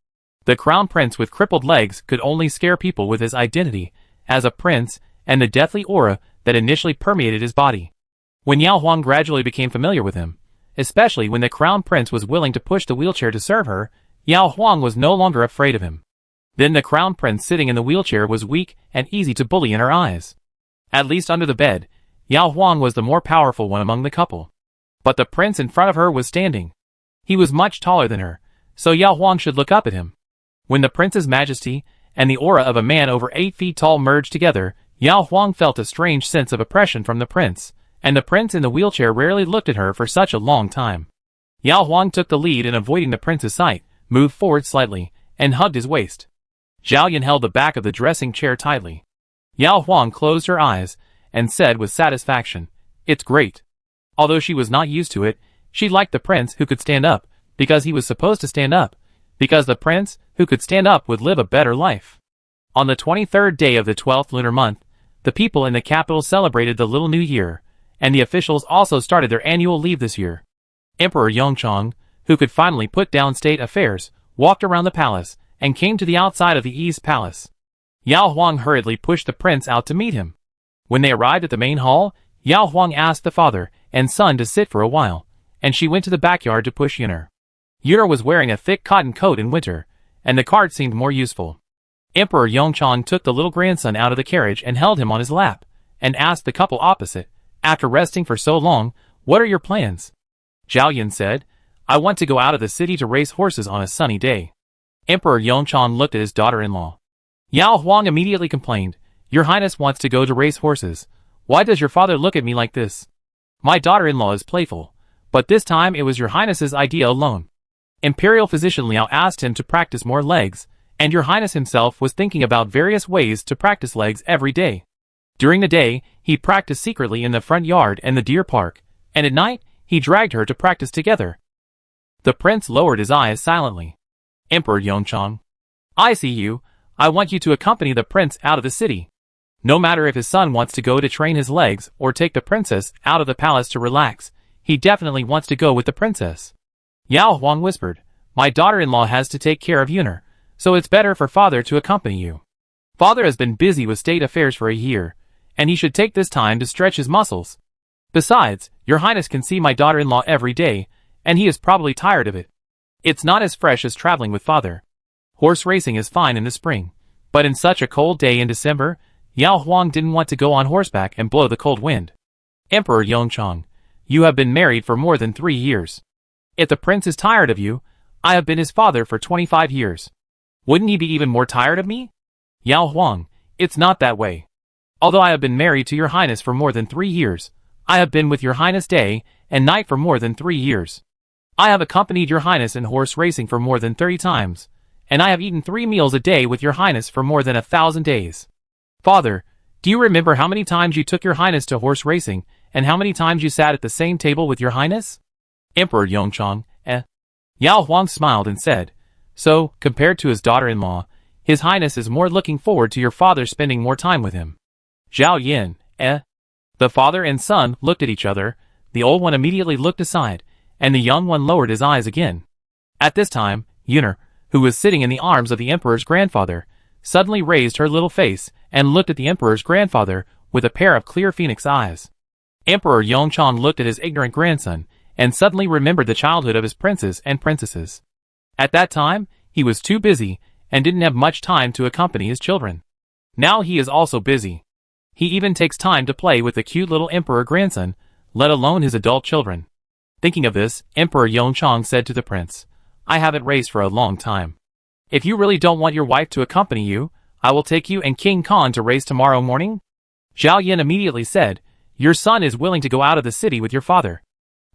The crown prince with crippled legs could only scare people with his identity as a prince and the deathly aura that initially permeated his body. When Yao Huang gradually became familiar with him, especially when the crown prince was willing to push the wheelchair to serve her, Yao Huang was no longer afraid of him. Then the crown prince sitting in the wheelchair was weak and easy to bully in her eyes. At least under the bed, Yao Huang was the more powerful one among the couple. But the prince in front of her was standing. He was much taller than her, so Yao Huang should look up at him. When the prince's majesty and the aura of a man over 8 feet tall merged together, Yao Huang felt a strange sense of oppression from the prince, and the prince in the wheelchair rarely looked at her for such a long time. Yao Huang took the lead in avoiding the prince's sight, moved forward slightly, and hugged his waist. Zhao Yin held the back of the dressing chair tightly. Yao Huang closed her eyes and said with satisfaction, it's great. Although she was not used to it, she liked the prince who could stand up, because he was supposed to stand up, because the prince who could stand up would live a better life. On the 23rd day of the 12th lunar month, the people in the capital celebrated the Little New Year, and the officials also started their annual leave this year. Emperor Yongchang, who could finally put down state affairs, walked around the palace and came to the outside of the East Palace. Yao Huang hurriedly pushed the prince out to meet him. When they arrived at the main hall, Yao Huang asked the father and son to sit for a while, and she went to the backyard to push Yuner. Yuna was wearing a thick cotton coat in winter, and the cart seemed more useful. Emperor Yongchang took the little grandson out of the carriage and held him on his lap, and asked the couple opposite, after resting for so long, "What are your plans?" Zhao Yan said, "I want to go out of the city to race horses on a sunny day." Emperor Yongchang looked at his daughter-in-law. Yao Huang immediately complained, "Your Highness wants to go to race horses. Why does your father look at me like this? My daughter-in-law is playful, but this time it was your Highness's idea alone. Imperial physician Liao asked him to practice more legs, and your Highness himself was thinking about various ways to practice legs every day. During the day, he practiced secretly in the front yard and the deer park, and at night, he dragged her to practice together." The prince lowered his eyes silently. Emperor Yongchang, "I see you. I want you to accompany the prince out of the city. No matter if his son wants to go to train his legs or take the princess out of the palace to relax, he definitely wants to go with the princess." Yao Huang whispered, "My daughter-in-law has to take care of Yuner, so it's better for father to accompany you. Father has been busy with state affairs for a year, and he should take this time to stretch his muscles. Besides, your Highness can see my daughter-in-law every day, and he is probably tired of it. It's not as fresh as traveling with father. Horse racing is fine in the spring, but in such a cold day in December, Yao Huang didn't want to go on horseback and blow the cold wind." Emperor Yongchang, "You have been married for more than 3 years. If the prince is tired of you, I have been his father for 25 years. Wouldn't he be even more tired of me?" Yao Huang, "It's not that way. Although I have been married to your Highness for more than 3 years, I have been with your Highness day and night for more than 3 years. I have accompanied your Highness in horse racing for more than 30 times, and I have eaten 3 meals a day with your Highness for more than 1,000 days. Father, do you remember how many times you took your Highness to horse racing, and how many times you sat at the same table with your Highness?" Emperor Yongchang, Yao Huang smiled and said, "So, compared to his daughter-in-law, his Highness is more looking forward to your father spending more time with him." Zhao Yan, The father and son looked at each other, the old one immediately looked aside, and the young one lowered his eyes again. At this time, Yuner, who was sitting in the arms of the emperor's grandfather, suddenly raised her little face and looked at the emperor's grandfather with a pair of clear phoenix eyes. Emperor Yongchang looked at his ignorant grandson, and suddenly remembered the childhood of his princes and princesses. At that time, he was too busy, and didn't have much time to accompany his children. Now he is also busy. He even takes time to play with the cute little emperor grandson, let alone his adult children. Thinking of this, Emperor Yongchang said to the prince, "I haven't raced for a long time. If you really don't want your wife to accompany you, I will take you and King Khan to race tomorrow morning?" Zhao Yan immediately said, "Your son is willing to go out of the city with your father."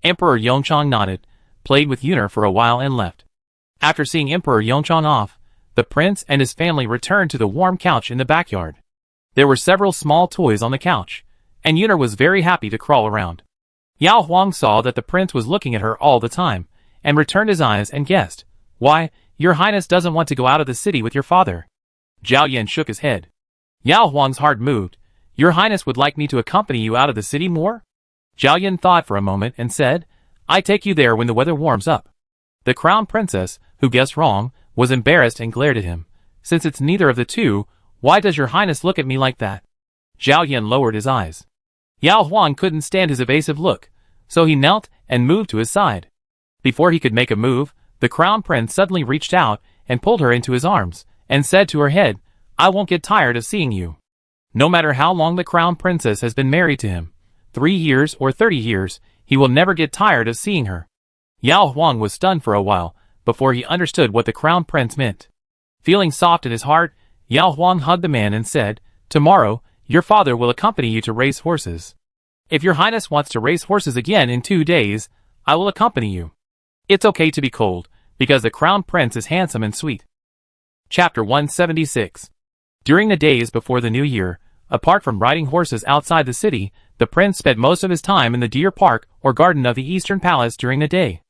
Emperor Yongchang nodded, played with Yuner for a while and left. After seeing Emperor Yongchang off, the prince and his family returned to the warm couch in the backyard. There were several small toys on the couch, and Yuner was very happy to crawl around. Yao Huang saw that the prince was looking at her all the time, and returned his eyes and guessed, "Why, your Highness doesn't want to go out of the city with your father." Zhao Yan shook his head. Yao Huang's heart moved. "Your Highness would like me to accompany you out of the city more?" Zhao Yan thought for a moment and said, "I take you there when the weather warms up." The crown princess, who guessed wrong, was embarrassed and glared at him. "Since it's neither of the two, why does your Highness look at me like that?" Zhao Yan lowered his eyes. Yao Huang couldn't stand his evasive look, so he knelt and moved to his side. Before he could make a move, the crown prince suddenly reached out and pulled her into his arms, and said to her head, "I won't get tired of seeing you." No matter how long the crown princess has been married to him, 3 years or 30 years, he will never get tired of seeing her. Yao Huang was stunned for a while, before he understood what the crown prince meant. Feeling soft in his heart, Yao Huang hugged the man and said, "Tomorrow, your father will accompany you to race horses. If your Highness wants to race horses again in 2 days, I will accompany you. It's okay to be cold, because the crown prince is handsome and sweet." Chapter 176. During the days before the new year, apart from riding horses outside the city, the prince spent most of his time in the deer park or garden of the Eastern Palace during the day.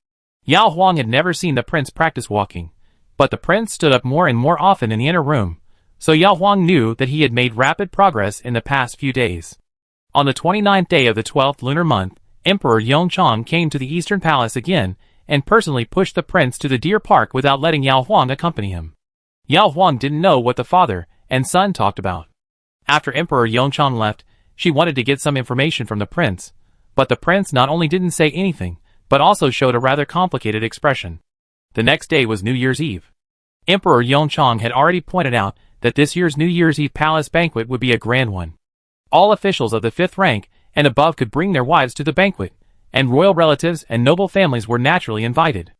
Yao Huang had never seen the prince practice walking, but the prince stood up more and more often in the inner room, so Yao Huang knew that he had made rapid progress in the past few days. On the 29th day of the 12th lunar month, Emperor Yongchang came to the Eastern Palace again, and personally pushed the prince to the deer park without letting Yao Huang accompany him. Yao Huang didn't know what the father and son talked about. After Emperor Yongchang left, she wanted to get some information from the prince, but the prince not only didn't say anything, but also showed a rather complicated expression. The next day was New Year's Eve. Emperor Yongchang had already pointed out that this year's New Year's Eve palace banquet would be a grand one. All officials of the 5th rank and above could bring their wives to the banquet, and royal relatives and noble families were naturally invited.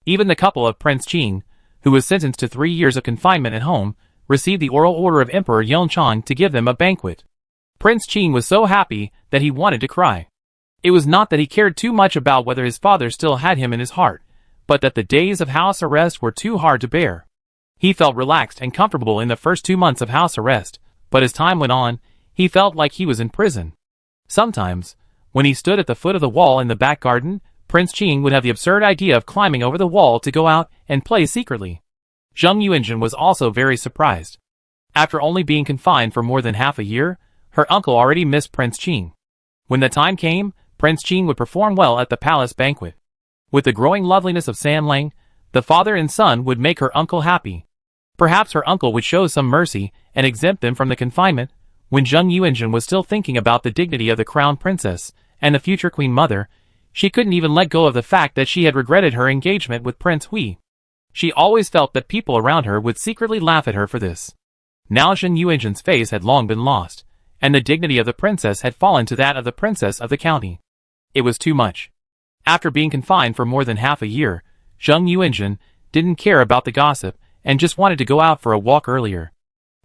Even the couple of Prince Qing, who was sentenced to 3 years of confinement at home, received the oral order of Emperor Yongchang to give them a banquet. Prince Qing was so happy that he wanted to cry. It was not that he cared too much about whether his father still had him in his heart, but that the days of house arrest were too hard to bear. He felt relaxed and comfortable in the first 2 months of house arrest, but as time went on, he felt like he was in prison. Sometimes, when he stood at the foot of the wall in the back garden, Prince Qing would have the absurd idea of climbing over the wall to go out and play secretly. Zheng Yuanjun was also very surprised. After only being confined for more than half a year, her uncle already missed Prince Qing. When the time came, Prince Qing would perform well at the palace banquet. With the growing loveliness of Sanlang, the father and son would make her uncle happy. Perhaps her uncle would show some mercy and exempt them from the confinement. When Zheng Yuanjun was still thinking about the dignity of the crown princess and the future queen mother, she couldn't even let go of the fact that she had regretted her engagement with Prince Hui. She always felt that people around her would secretly laugh at her for this. Now Zheng Yuanjun's face had long been lost, and the dignity of the princess had fallen to that of the princess of the county. It was too much. After being confined for more than half a year, Zheng Yuanjun didn't care about the gossip and just wanted to go out for a walk earlier.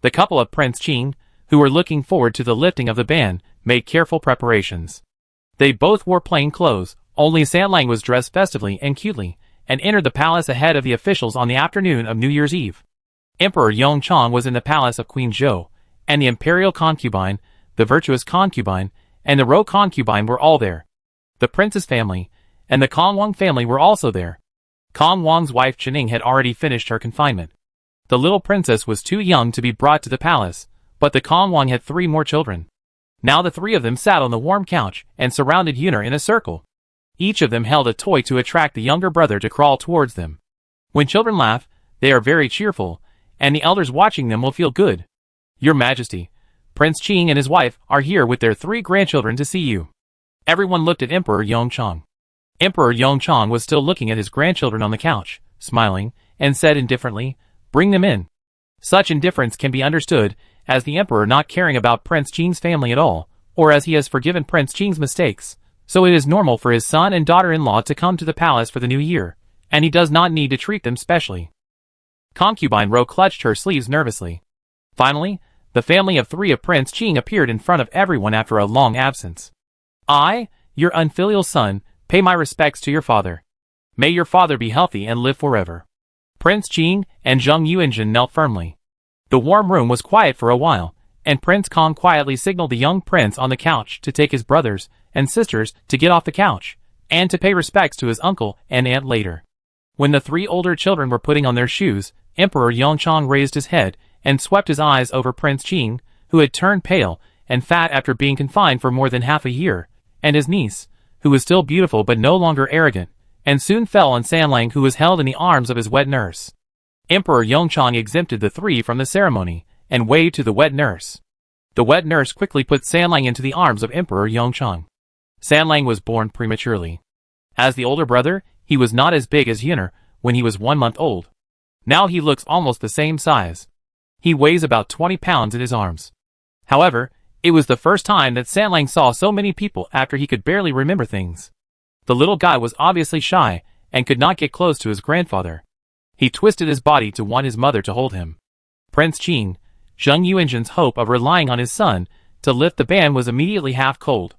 The couple of Prince Qing, who were looking forward to the lifting of the ban, made careful preparations. They both wore plain clothes, only Sanlang was dressed festively and cutely, and entered the palace ahead of the officials on the afternoon of New Year's Eve. Emperor Yongchang was in the palace of Queen Zhou, and the imperial concubine, the virtuous concubine, and the royal concubine were all there. The prince's family and the Kong Wang family were also there. Kong Wang's wife Chening had already finished her confinement. The little princess was too young to be brought to the palace, but the Kong Wang had 3 more children. Now the 3 of them sat on the warm couch and surrounded Yuner in a circle. Each of them held a toy to attract the younger brother to crawl towards them. When children laugh, they are very cheerful, and the elders watching them will feel good. Your Majesty, Prince Qing and his wife are here with their 3 grandchildren to see you. Everyone looked at Emperor Yongchang. Emperor Yongchang was still looking at his grandchildren on the couch, smiling, and said indifferently, "Bring them in." Such indifference can be understood as the emperor not caring about Prince Qing's family at all, or as he has forgiven Prince Qing's mistakes, so it is normal for his son and daughter-in-law to come to the palace for the new year, and he does not need to treat them specially. Concubine Ro clutched her sleeves nervously. Finally, the family of 3 of Prince Qing appeared in front of everyone after a long absence. "I, your unfilial son, pay my respects to your father. May your father be healthy and live forever." Prince Qing and Zheng Yuanjun knelt firmly. The warm room was quiet for a while, and Prince Kong quietly signaled the young prince on the couch to take his brothers and sisters to get off the couch, and to pay respects to his uncle and aunt later. When the 3 older children were putting on their shoes, Emperor Yongchang raised his head and swept his eyes over Prince Qing, who had turned pale and fat after being confined for more than half a year, and his niece, who was still beautiful but no longer arrogant, and soon fell on Sanlang, who was held in the arms of his wet nurse. Emperor Yongchang exempted the 3 from the ceremony, and waved to the wet nurse. The wet nurse quickly put Sanlang into the arms of Emperor Yongchang. Sanlang was born prematurely. As the older brother, he was not as big as Yuner when he was 1 month old. Now he looks almost the same size. He weighs about 20 pounds in his arms. However, it was the first time that Sanlang saw so many people after he could barely remember things. The little guy was obviously shy and could not get close to his grandfather. He twisted his body to want his mother to hold him. Prince Qing, Zheng Yuanjun's hope of relying on his son to lift the ban was immediately half cold.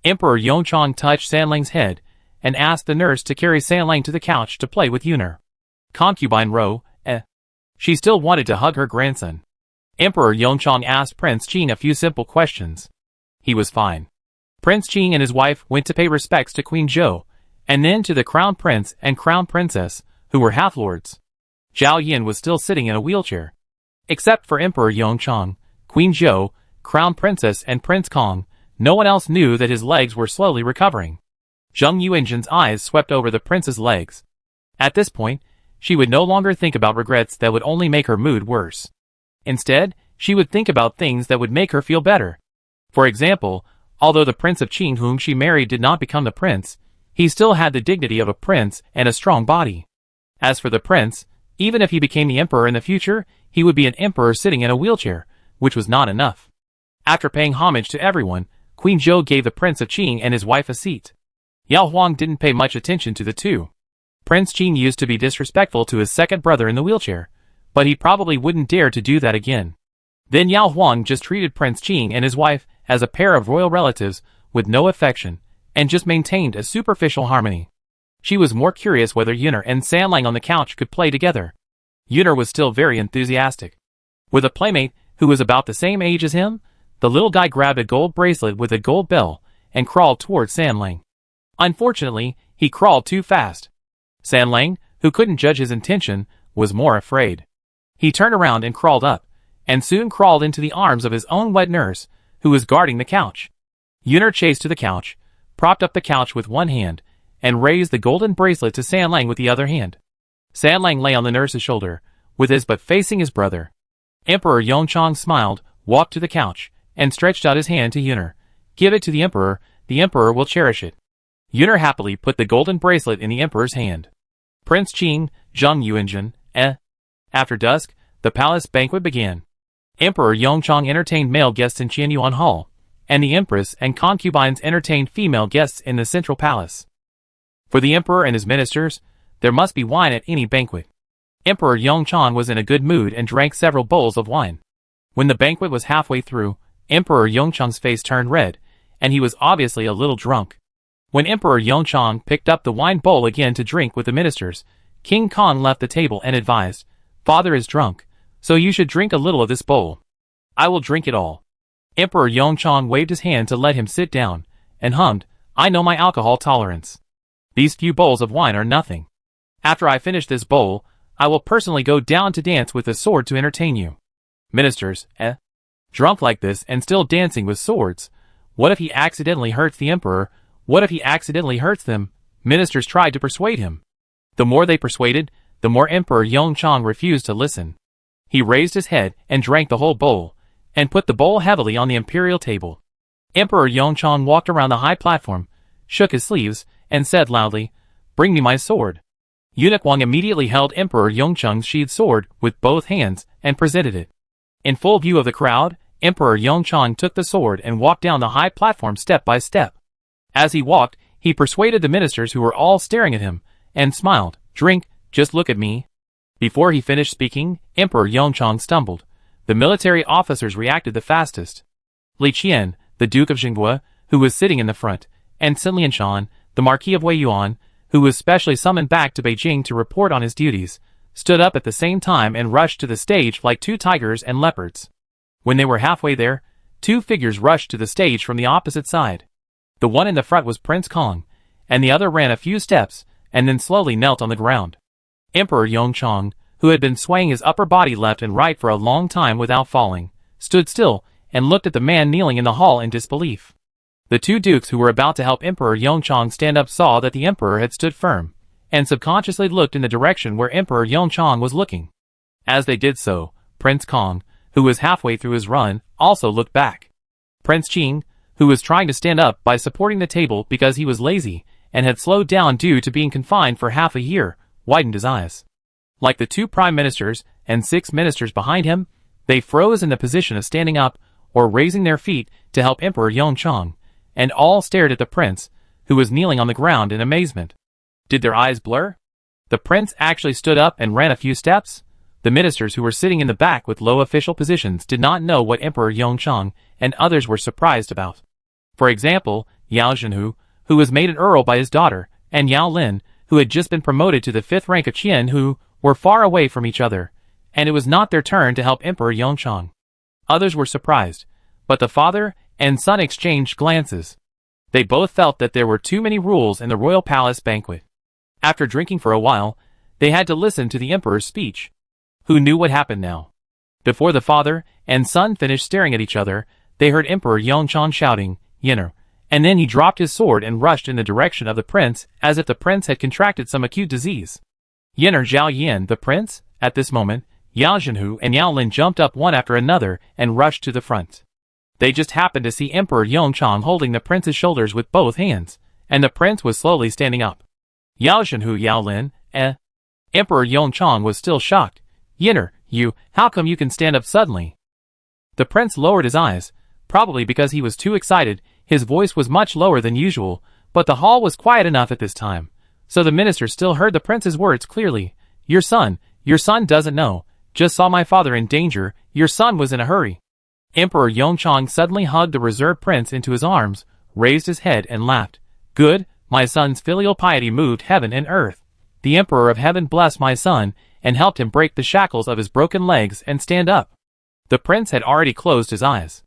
Emperor Yongchang touched Sanlang's head and asked the nurse to carry Sanlang to the couch to play with Yuner. Concubine Ro, she still wanted to hug her grandson. Emperor Yongchang asked Prince Qing a few simple questions. He was fine. Prince Qing and his wife went to pay respects to Queen Zhou, and then to the crown prince and crown princess, who were half-lords. Zhao Yin was still sitting in a wheelchair. Except for Emperor Yongchang, Queen Zhou, crown princess and Prince Kong, no one else knew that his legs were slowly recovering. Zheng Yuanjun's eyes swept over the prince's legs. At this point, she would no longer think about regrets that would only make her mood worse. Instead, she would think about things that would make her feel better. For example, although the Prince of Qing whom she married did not become the prince, he still had the dignity of a prince and a strong body. As for the prince, even if he became the emperor in the future, he would be an emperor sitting in a wheelchair, which was not enough. After paying homage to everyone, Queen Zhou gave the Prince of Qing and his wife a seat. Yao Huang didn't pay much attention to the two. Prince Qing used to be disrespectful to his second brother in the wheelchair, but he probably wouldn't dare to do that again. Then Yao Huang just treated Prince Qing and his wife as a pair of royal relatives with no affection, and just maintained a superficial harmony. She was more curious whether Yuner and Sanlang on the couch could play together. Yuner was still very enthusiastic. With a playmate who was about the same age as him, the little guy grabbed a gold bracelet with a gold bell and crawled towards Sanlang. Unfortunately, he crawled too fast. Sanlang, who couldn't judge his intention, was more afraid. He turned around and crawled up, and soon crawled into the arms of his own wet nurse, who was guarding the couch. Yuner chased to the couch, propped up the couch with one hand, and raised the golden bracelet to Sanlang with the other hand. Sanlang lay on the nurse's shoulder, with his butt facing his brother. Emperor Yongchang smiled, walked to the couch, and stretched out his hand to Yuner. Give it to the emperor will cherish it. Yuner happily put the golden bracelet in the emperor's hand. Prince Qing, Zhang Yuanjun, After dusk, the palace banquet began. Emperor Yongchang entertained male guests in Qianyuan Hall, and the empress and concubines entertained female guests in the central palace. For the emperor and his ministers, there must be wine at any banquet. Emperor Yongchang was in a good mood and drank several bowls of wine. When the banquet was halfway through, Emperor Yongchang's face turned red, and he was obviously a little drunk. When Emperor Yongchang picked up the wine bowl again to drink with the ministers, King Kong left the table and advised, "Father is drunk, so you should drink a little of this bowl." "I will drink it all." Emperor Yongchang waved his hand to let him sit down, and hummed, "I know my alcohol tolerance. These few bowls of wine are nothing. After I finish this bowl, I will personally go down to dance with a sword to entertain you." Ministers, Drunk like this and still dancing with swords. What if he accidentally hurts the emperor? What if he accidentally hurts them? Ministers tried to persuade him. The more they persuaded, the more Emperor Yongchang refused to listen. He raised his head and drank the whole bowl, and put the bowl heavily on the imperial table. Emperor Yongchang walked around the high platform, shook his sleeves, and said loudly, "Bring me my sword." Eunuch Wang immediately held Emperor Yongchang's sheathed sword with both hands and presented it. In full view of the crowd, Emperor Yongchang took the sword and walked down the high platform step by step. As he walked, he persuaded the ministers who were all staring at him, and smiled, "Drink, just look at me." Before he finished speaking, Emperor Yongchang stumbled. The military officers reacted the fastest. Li Qian, the Duke of Xinghua, who was sitting in the front, and Sun Lianshan, the Marquis of Weiyuan, who was specially summoned back to Beijing to report on his duties, stood up at the same time and rushed to the stage like two tigers and leopards. When they were halfway there, two figures rushed to the stage from the opposite side. The one in the front was Prince Kong, and the other ran a few steps, and then slowly knelt on the ground. Emperor Yongchang, who had been swaying his upper body left and right for a long time without falling, stood still and looked at the man kneeling in the hall in disbelief. The two dukes who were about to help Emperor Yongchang stand up saw that the emperor had stood firm, and subconsciously looked in the direction where Emperor Yongchang was looking. As they did so, Prince Kong, who was halfway through his run, also looked back. Prince Qing, who was trying to stand up by supporting the table because he was lazy and had slowed down due to being confined for half a year, widened his eyes. Like the two prime ministers and 6 ministers behind him, they froze in the position of standing up or raising their feet to help Emperor Yongchang, and all stared at the prince, who was kneeling on the ground in amazement. Did their eyes blur? The prince actually stood up and ran a few steps? The ministers who were sitting in the back with low official positions did not know what Emperor Yongchang and others were surprised about. For example, Yao Zhenhu, who was made an earl by his daughter, and Yao Lin, who had just been promoted to the 5th rank of Qian, who were far away from each other, and it was not their turn to help Emperor Yongchang. Others were surprised, but the father and son exchanged glances. They both felt that there were too many rules in the royal palace banquet. After drinking for a while, they had to listen to the emperor's speech. Who knew what happened now? Before the father and son finished staring at each other, they heard Emperor Yongchang shouting, "Yener," and then he dropped his sword and rushed in the direction of the prince as if the prince had contracted some acute disease. "Yener Zhao Yan, the prince?" At this moment, Yao Zhenhu and Yao Lin jumped up one after another and rushed to the front. They just happened to see Emperor Yongchang holding the prince's shoulders with both hands, and the prince was slowly standing up. "Yao Zhenhu, Yao Lin, Emperor Yongchang was still shocked. "Yinner, how come you can stand up suddenly?" The prince lowered his eyes, probably because he was too excited. His voice was much lower than usual, but the hall was quiet enough at this time, so the minister still heard the prince's words clearly. Your son doesn't know. Just saw my father in danger. Your son was in a hurry." Emperor Yongchang suddenly hugged the reserved prince into his arms, raised his head and laughed. "Good, my son's filial piety moved heaven and earth. The Emperor of Heaven blessed my son and helped him break the shackles of his broken legs and stand up." The prince had already closed his eyes.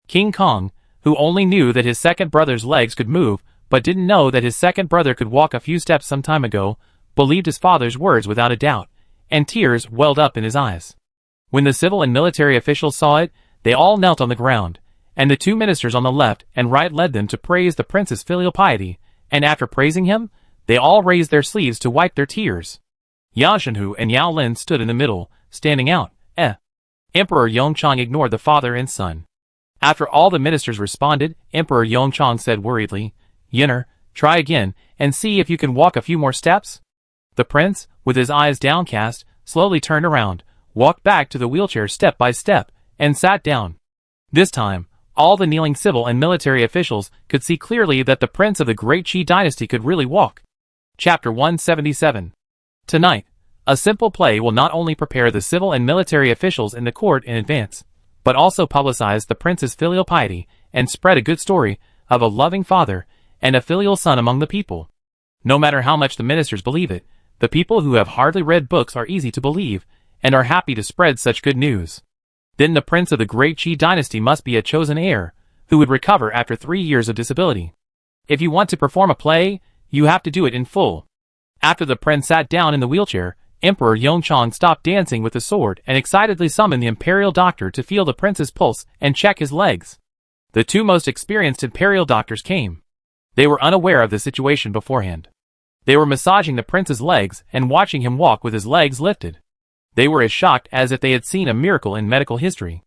King Kong, who only knew that his second brother's legs could move, but didn't know that his second brother could walk a few steps some time ago, believed his father's words without a doubt, and tears welled up in his eyes. When the civil and military officials saw it, they all knelt on the ground, and the two ministers on the left and right led them to praise the prince's filial piety, and after praising him, they all raised their sleeves to wipe their tears. Yao Shenhu and Yao Lin stood in the middle, standing out. Emperor Yongchang ignored the father and son. After all the ministers responded, Emperor Yongchang said worriedly, "Yinner, try again, and see if you can walk a few more steps." The prince, with his eyes downcast, slowly turned around, walked back to the wheelchair step by step, and sat down. This time, all the kneeling civil and military officials could see clearly that the prince of the Great Qi dynasty could really walk. Chapter 177. Tonight, a simple play will not only prepare the civil and military officials in the court in advance, but also publicize the prince's filial piety and spread a good story of a loving father and a filial son among the people. No matter how much the ministers believe it, the people who have hardly read books are easy to believe and are happy to spread such good news. Then the prince of the Great Qi dynasty must be a chosen heir, who would recover after 3 years of disability. If you want to perform a play, you have to do it in full. After the prince sat down in the wheelchair, Emperor Yongchang stopped dancing with the sword and excitedly summoned the imperial doctor to feel the prince's pulse and check his legs. The two most experienced imperial doctors came. They were unaware of the situation beforehand. They were massaging the prince's legs and watching him walk with his legs lifted. They were as shocked as if they had seen a miracle in medical history.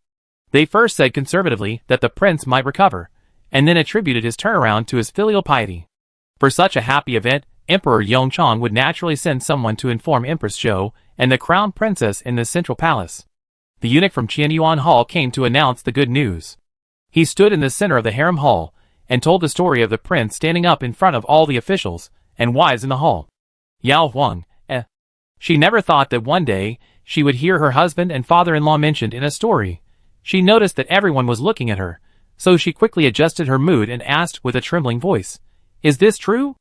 They first said conservatively that the prince might recover, and then attributed his turnaround to his filial piety. For such a happy event, Emperor Yongchang would naturally send someone to inform Empress Zhou and the crown princess in the central palace. The eunuch from Qianyuan Hall came to announce the good news. He stood in the center of the harem hall and told the story of the prince standing up in front of all the officials and wives in the hall. Yao Huang, She never thought that one day she would hear her husband and father-in-law mentioned in a story. She noticed that everyone was looking at her, so she quickly adjusted her mood and asked with a trembling voice, "Is this true?"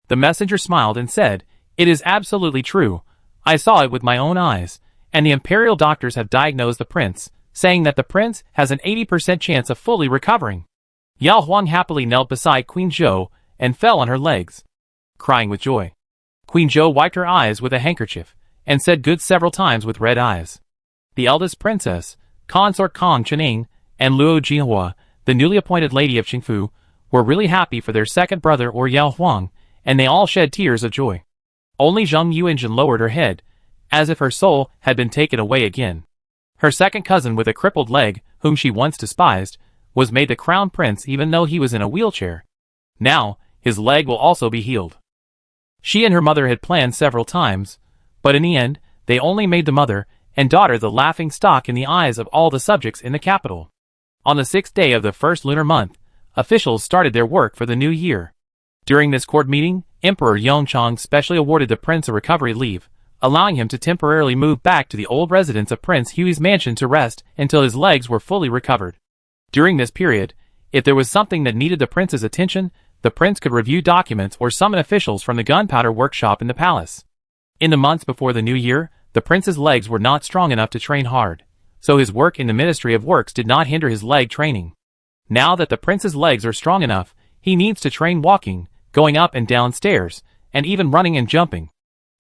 The messenger smiled and said, "It is absolutely true. I saw it with my own eyes, and the imperial doctors have diagnosed the prince, saying that the prince has an 80% chance of fully recovering." Yao Huang happily knelt beside Queen Zhou and fell on her legs, crying with joy. Queen Zhou wiped her eyes with a handkerchief and said good several times with red eyes. The eldest princess, consort Kong Chening, and Luo Jinhua, the newly appointed lady of Qingfu, were really happy for their second brother or Yao Huang, and they all shed tears of joy. Only Zhang Yuanjun lowered her head, as if her soul had been taken away again. Her second cousin with a crippled leg, whom she once despised, was made the crown prince even though he was in a wheelchair. Now, his leg will also be healed. She and her mother had planned several times, but in the end, they only made the mother and daughter the laughing stock in the eyes of all the subjects in the capital. On the 6th day of the first lunar month, officials started their work for the new year. During this court meeting, Emperor Yongchang specially awarded the prince a recovery leave, allowing him to temporarily move back to the old residence of Prince Hui's mansion to rest until his legs were fully recovered. During this period, if there was something that needed the prince's attention, the prince could review documents or summon officials from the gunpowder workshop in the palace. In the months before the new year, the prince's legs were not strong enough to train hard, so his work in the Ministry of Works did not hinder his leg training. Now that the prince's legs are strong enough, he needs to train walking, going up and down stairs, and even running and jumping.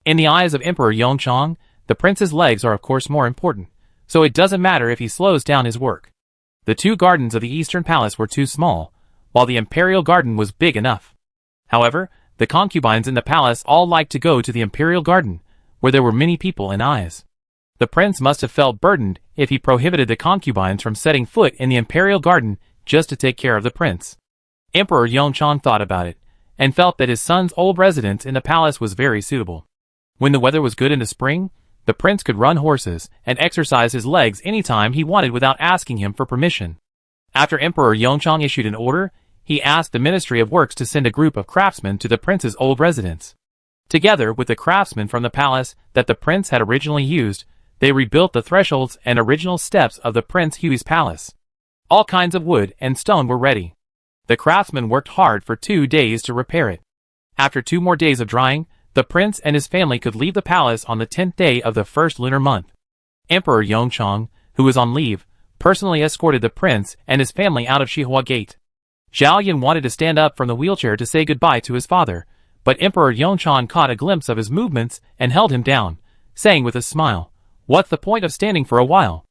In the eyes of Emperor Yongchang, the prince's legs are of course more important, so it doesn't matter if he slows down his work. The two gardens of the Eastern Palace were too small, while the Imperial Garden was big enough. However, the concubines in the palace all liked to go to the Imperial Garden, where there were many people and eyes. The prince must have felt burdened if he prohibited the concubines from setting foot in the Imperial Garden just to take care of the prince. Emperor Yongchang thought about it, and felt that his son's old residence in the palace was very suitable. When the weather was good in the spring, the prince could run horses and exercise his legs anytime he wanted without asking him for permission. After Emperor Yongchang issued an order, he asked the Ministry of Works to send a group of craftsmen to the prince's old residence. Together with the craftsmen from the palace that the prince had originally used, they rebuilt the thresholds and original steps of the Prince Hui's palace. All kinds of wood and stone were ready. The craftsmen worked hard for 2 days to repair it. After 2 more days of drying, the prince and his family could leave the palace on the 10th day of the first lunar month. Emperor Yongchang, who was on leave, personally escorted the prince and his family out of Shihua Gate. Zhao Yan wanted to stand up from the wheelchair to say goodbye to his father, but Emperor Yongchang caught a glimpse of his movements and held him down, saying with a smile, "What's the point of standing for a while?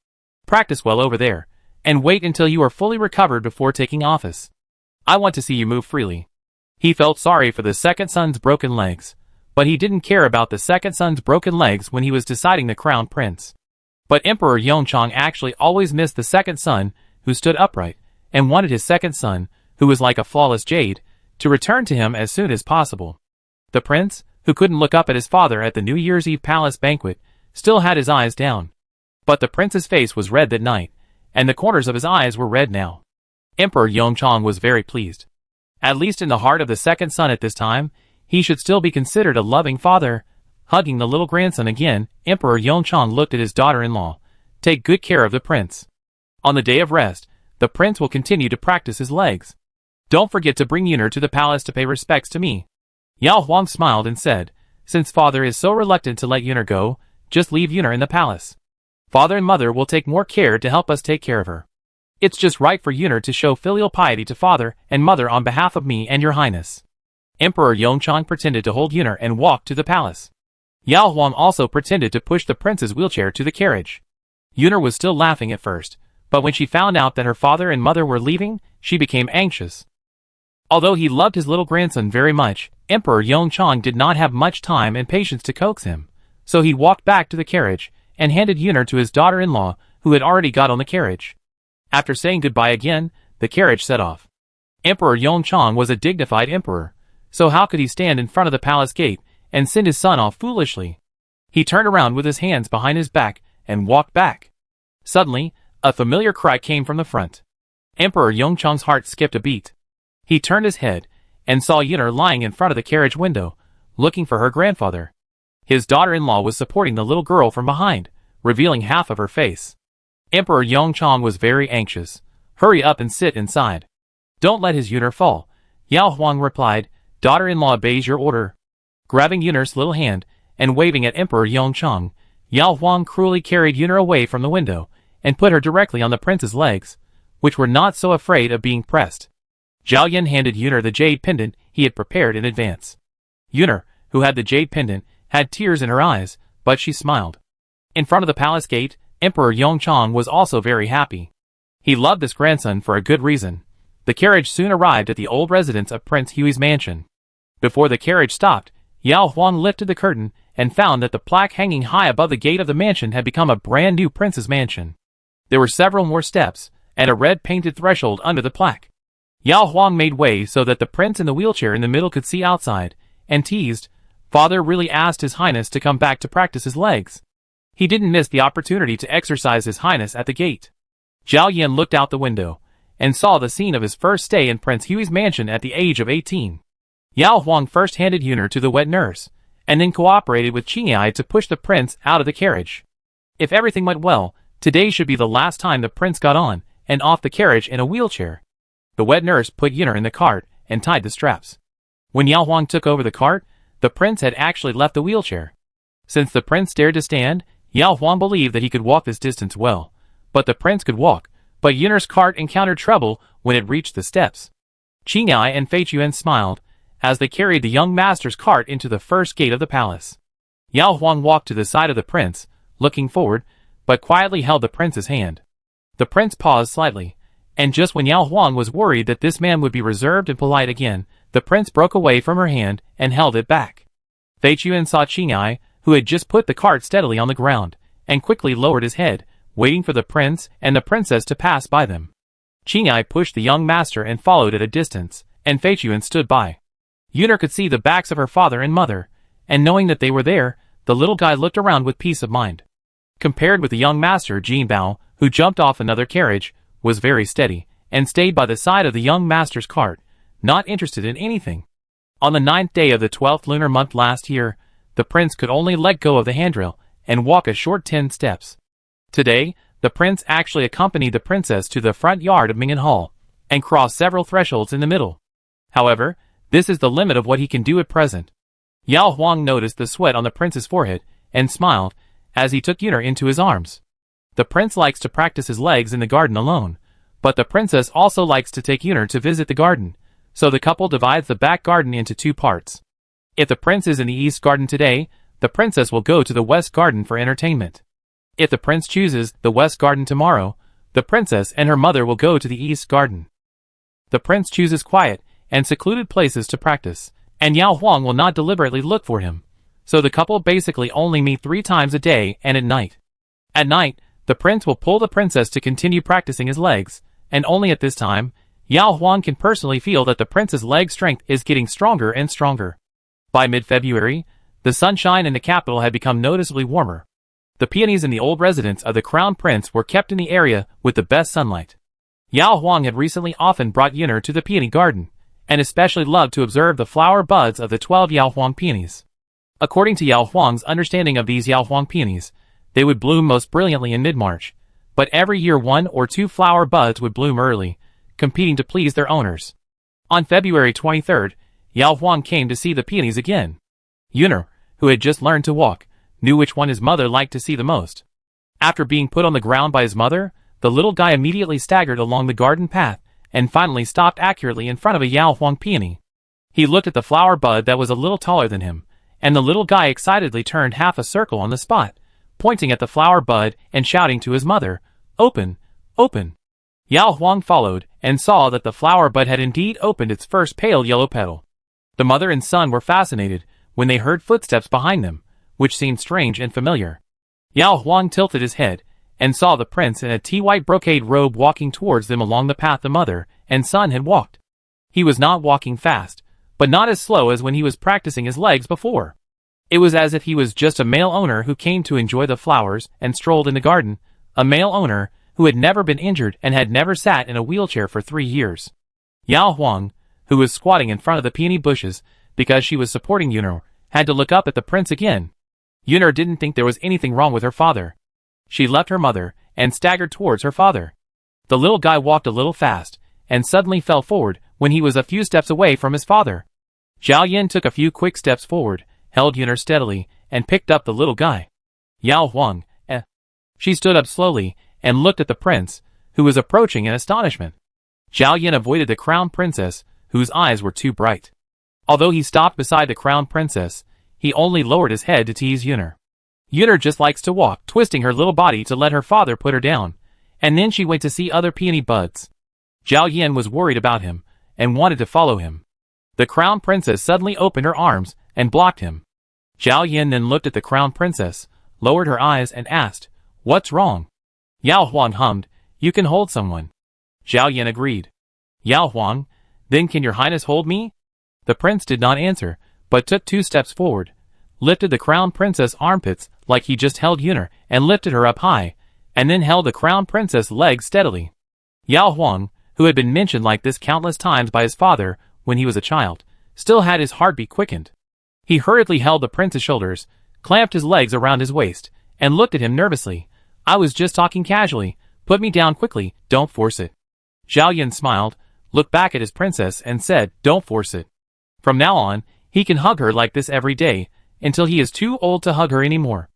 Practice well over there, and wait until you are fully recovered before taking office. I want to see you move freely." He felt sorry for the second son's broken legs, but he didn't care about the second son's broken legs when he was deciding the crown prince. But Emperor Yongchang actually always missed the second son, who stood upright, and wanted his second son, who was like a flawless jade, to return to him as soon as possible. The prince, who couldn't look up at his father at the New Year's Eve palace banquet, still had his eyes down. But the prince's face was red that night, and the corners of his eyes were red now. Emperor Yongchang was very pleased. At least in the heart of the second son at this time, he should still be considered a loving father. Hugging the little grandson again, Emperor Yongchang looked at his daughter-in-law. "Take good care of the prince. On the day of rest, the prince will continue to practice his legs. Don't forget to bring Yuner to the palace to pay respects to me." Yao Huang smiled and said, "Since father is so reluctant to let Yuner go, just leave Yuner in the palace. Father and mother will take more care to help us take care of her. It's just right for Yuner to show filial piety to father and mother on behalf of me and your highness." Emperor Yongchang pretended to hold Yuner and walked to the palace. Yao Huang also pretended to push the prince's wheelchair to the carriage. Yuner was still laughing at first, but when she found out that her father and mother were leaving, she became anxious. Although he loved his little grandson very much, Emperor Yongchang did not have much time and patience to coax him, so he walked back to the carriage and handed Yuner to his daughter-in-law, who had already got on the carriage. After saying goodbye again, the carriage set off. Emperor Yongchang was a dignified emperor, so how could he stand in front of the palace gate and send his son off foolishly? He turned around with his hands behind his back and walked back. Suddenly, a familiar cry came from the front. Emperor Yongchang's heart skipped a beat. He turned his head and saw Yuner lying in front of the carriage window, looking for her grandfather. His daughter-in-law was supporting the little girl from behind, revealing half of her face. Emperor Yongchang was very anxious. "Hurry up and sit inside. Don't let his Yuner fall." Yao Huang replied, "Daughter-in-law obeys your order." Grabbing Yuner's little hand and waving at Emperor Yongchang, Yao Huang cruelly carried Yuner away from the window and put her directly on the prince's legs, which were not so afraid of being pressed. Zhao Yan handed Yuner the jade pendant he had prepared in advance. Yuner, who had the jade pendant, had tears in her eyes, but she smiled. In front of the palace gate, Emperor Yongchang was also very happy. He loved this grandson for a good reason. The carriage soon arrived at the old residence of Prince Hui's mansion. Before the carriage stopped, Yao Huang lifted the curtain and found that the plaque hanging high above the gate of the mansion had become a brand new prince's mansion. There were several more steps, and a red painted threshold under the plaque. Yao Huang made way so that the prince in the wheelchair in the middle could see outside, and teased, "Father really asked His Highness to come back to practice his legs. He didn't miss the opportunity to exercise His Highness at the gate." Zhao Yan looked out the window, and saw the scene of his first stay in Prince Hui's mansion at the age of 18. Yao Huang first handed Yuner to the wet nurse, and then cooperated with Qingyai to push the prince out of the carriage. If everything went well, today should be the last time the prince got on and off the carriage in a wheelchair. The wet nurse put Yuner in the cart and tied the straps. When Yao Huang took over the cart, the prince had actually left the wheelchair. Since the prince dared to stand, Yao Huang believed that he could walk this distance well. But the prince could walk, but Yuner's cart encountered trouble when it reached the steps. Qingyai and Fei Chuan smiled as they carried the young master's cart into the first gate of the palace. Yao Huang walked to the side of the prince, looking forward, but quietly held the prince's hand. The prince paused slightly, and just when Yao Huang was worried that this man would be reserved and polite again, the prince broke away from her hand and held it back. Fei Chuan saw Qingyai, who had just put the cart steadily on the ground, and quickly lowered his head, waiting for the prince and the princess to pass by them. Qingyai pushed the young master and followed at a distance, and Fei Chuan stood by. Yuner could see the backs of her father and mother, and knowing that they were there, the little guy looked around with peace of mind. Compared with the young master, Jin Bao, who jumped off another carriage, was very steady, and stayed by the side of the young master's cart, not interested in anything. On the 9th day of the 12th lunar month last year, the prince could only let go of the handrail and walk a short 10 steps. Today, the prince actually accompanied the princess to the front yard of Ming'an Hall, and crossed several thresholds in the middle. However, this is the limit of what he can do at present. Yao Huang noticed the sweat on the prince's forehead, and smiled, as he took Yuner into his arms. The prince likes to practice his legs in the garden alone, but the princess also likes to take Yuner to visit the garden, so the couple divides the back garden into 2 parts. If the prince is in the east garden today, the princess will go to the west garden for entertainment. If the prince chooses the west garden tomorrow, the princess and her mother will go to the east garden. The prince chooses quiet and secluded places to practice, and Yao Huang will not deliberately look for him, so the couple basically only meet 3 times a day and at night. At night, the prince will pull the princess to continue practicing his legs, and only at this time, Yao Huang can personally feel that the prince's leg strength is getting stronger and stronger. By mid-February, the sunshine in the capital had become noticeably warmer. The peonies in the old residence of the crown prince were kept in the area with the best sunlight. Yao Huang had recently often brought Yuner to the peony garden, and especially loved to observe the flower buds of the 12 Yao Huang peonies. According to Yao Huang's understanding of these Yao Huang peonies, they would bloom most brilliantly in mid-March, but every year 1 or 2 flower buds would bloom early, competing to please their owners. On February 23rd, Yao Huang came to see the peonies again. Yuner, who had just learned to walk, knew which one his mother liked to see the most. After being put on the ground by his mother, the little guy immediately staggered along the garden path, and finally stopped accurately in front of a Yao Huang peony. He looked at the flower bud that was a little taller than him, and the little guy excitedly turned half a circle on the spot, pointing at the flower bud and shouting to his mother, "Open, open." Yao Huang followed, and saw that the flower bud had indeed opened its first pale yellow petal. The mother and son were fascinated when they heard footsteps behind them, which seemed strange and familiar. Yao Huang tilted his head, and saw the prince in a tea-white brocade robe walking towards them along the path the mother and son had walked. He was not walking fast, but not as slow as when he was practicing his legs before. It was as if he was just a male owner who came to enjoy the flowers and strolled in the garden, a male owner who had never been injured and had never sat in a wheelchair for 3 years. Yao Huang, who was squatting in front of the peony bushes because she was supporting Yuner, had to look up at the prince again. Yuner didn't think there was anything wrong with her father. She left her mother and staggered towards her father. The little guy walked a little fast and suddenly fell forward when he was a few steps away from his father. Zhao Yin took a few quick steps forward, held Yuner steadily, and picked up the little guy. Yao Huang, She stood up slowly and looked at the prince, who was approaching in astonishment. Zhao Yin avoided the crown princess, whose eyes were too bright. Although he stopped beside the crown princess, he only lowered his head to tease Yuner. Yuner just likes to walk, twisting her little body to let her father put her down, and then she went to see other peony buds. Zhao Yin was worried about him, and wanted to follow him. The crown princess suddenly opened her arms, and blocked him. Zhao Yin then looked at the crown princess, lowered her eyes and asked, "What's wrong?" Yao Huang hummed, "You can hold someone." Zhao Yin agreed. "Yao Huang, then can your highness hold me?" The prince did not answer, but took 2 steps forward, lifted the crown princess' armpits like he just held Yuner, and lifted her up high, and then held the crown princess' legs steadily. Yao Huang, who had been mentioned like this countless times by his father when he was a child, still had his heartbeat quickened. He hurriedly held the prince's shoulders, clamped his legs around his waist, and looked at him nervously. "I was just talking casually. Put me down quickly, don't force it." Zhao Yin smiled, looked back at his princess and said, "Don't force it. From now on, he can hug her like this every day, until he is too old to hug her anymore."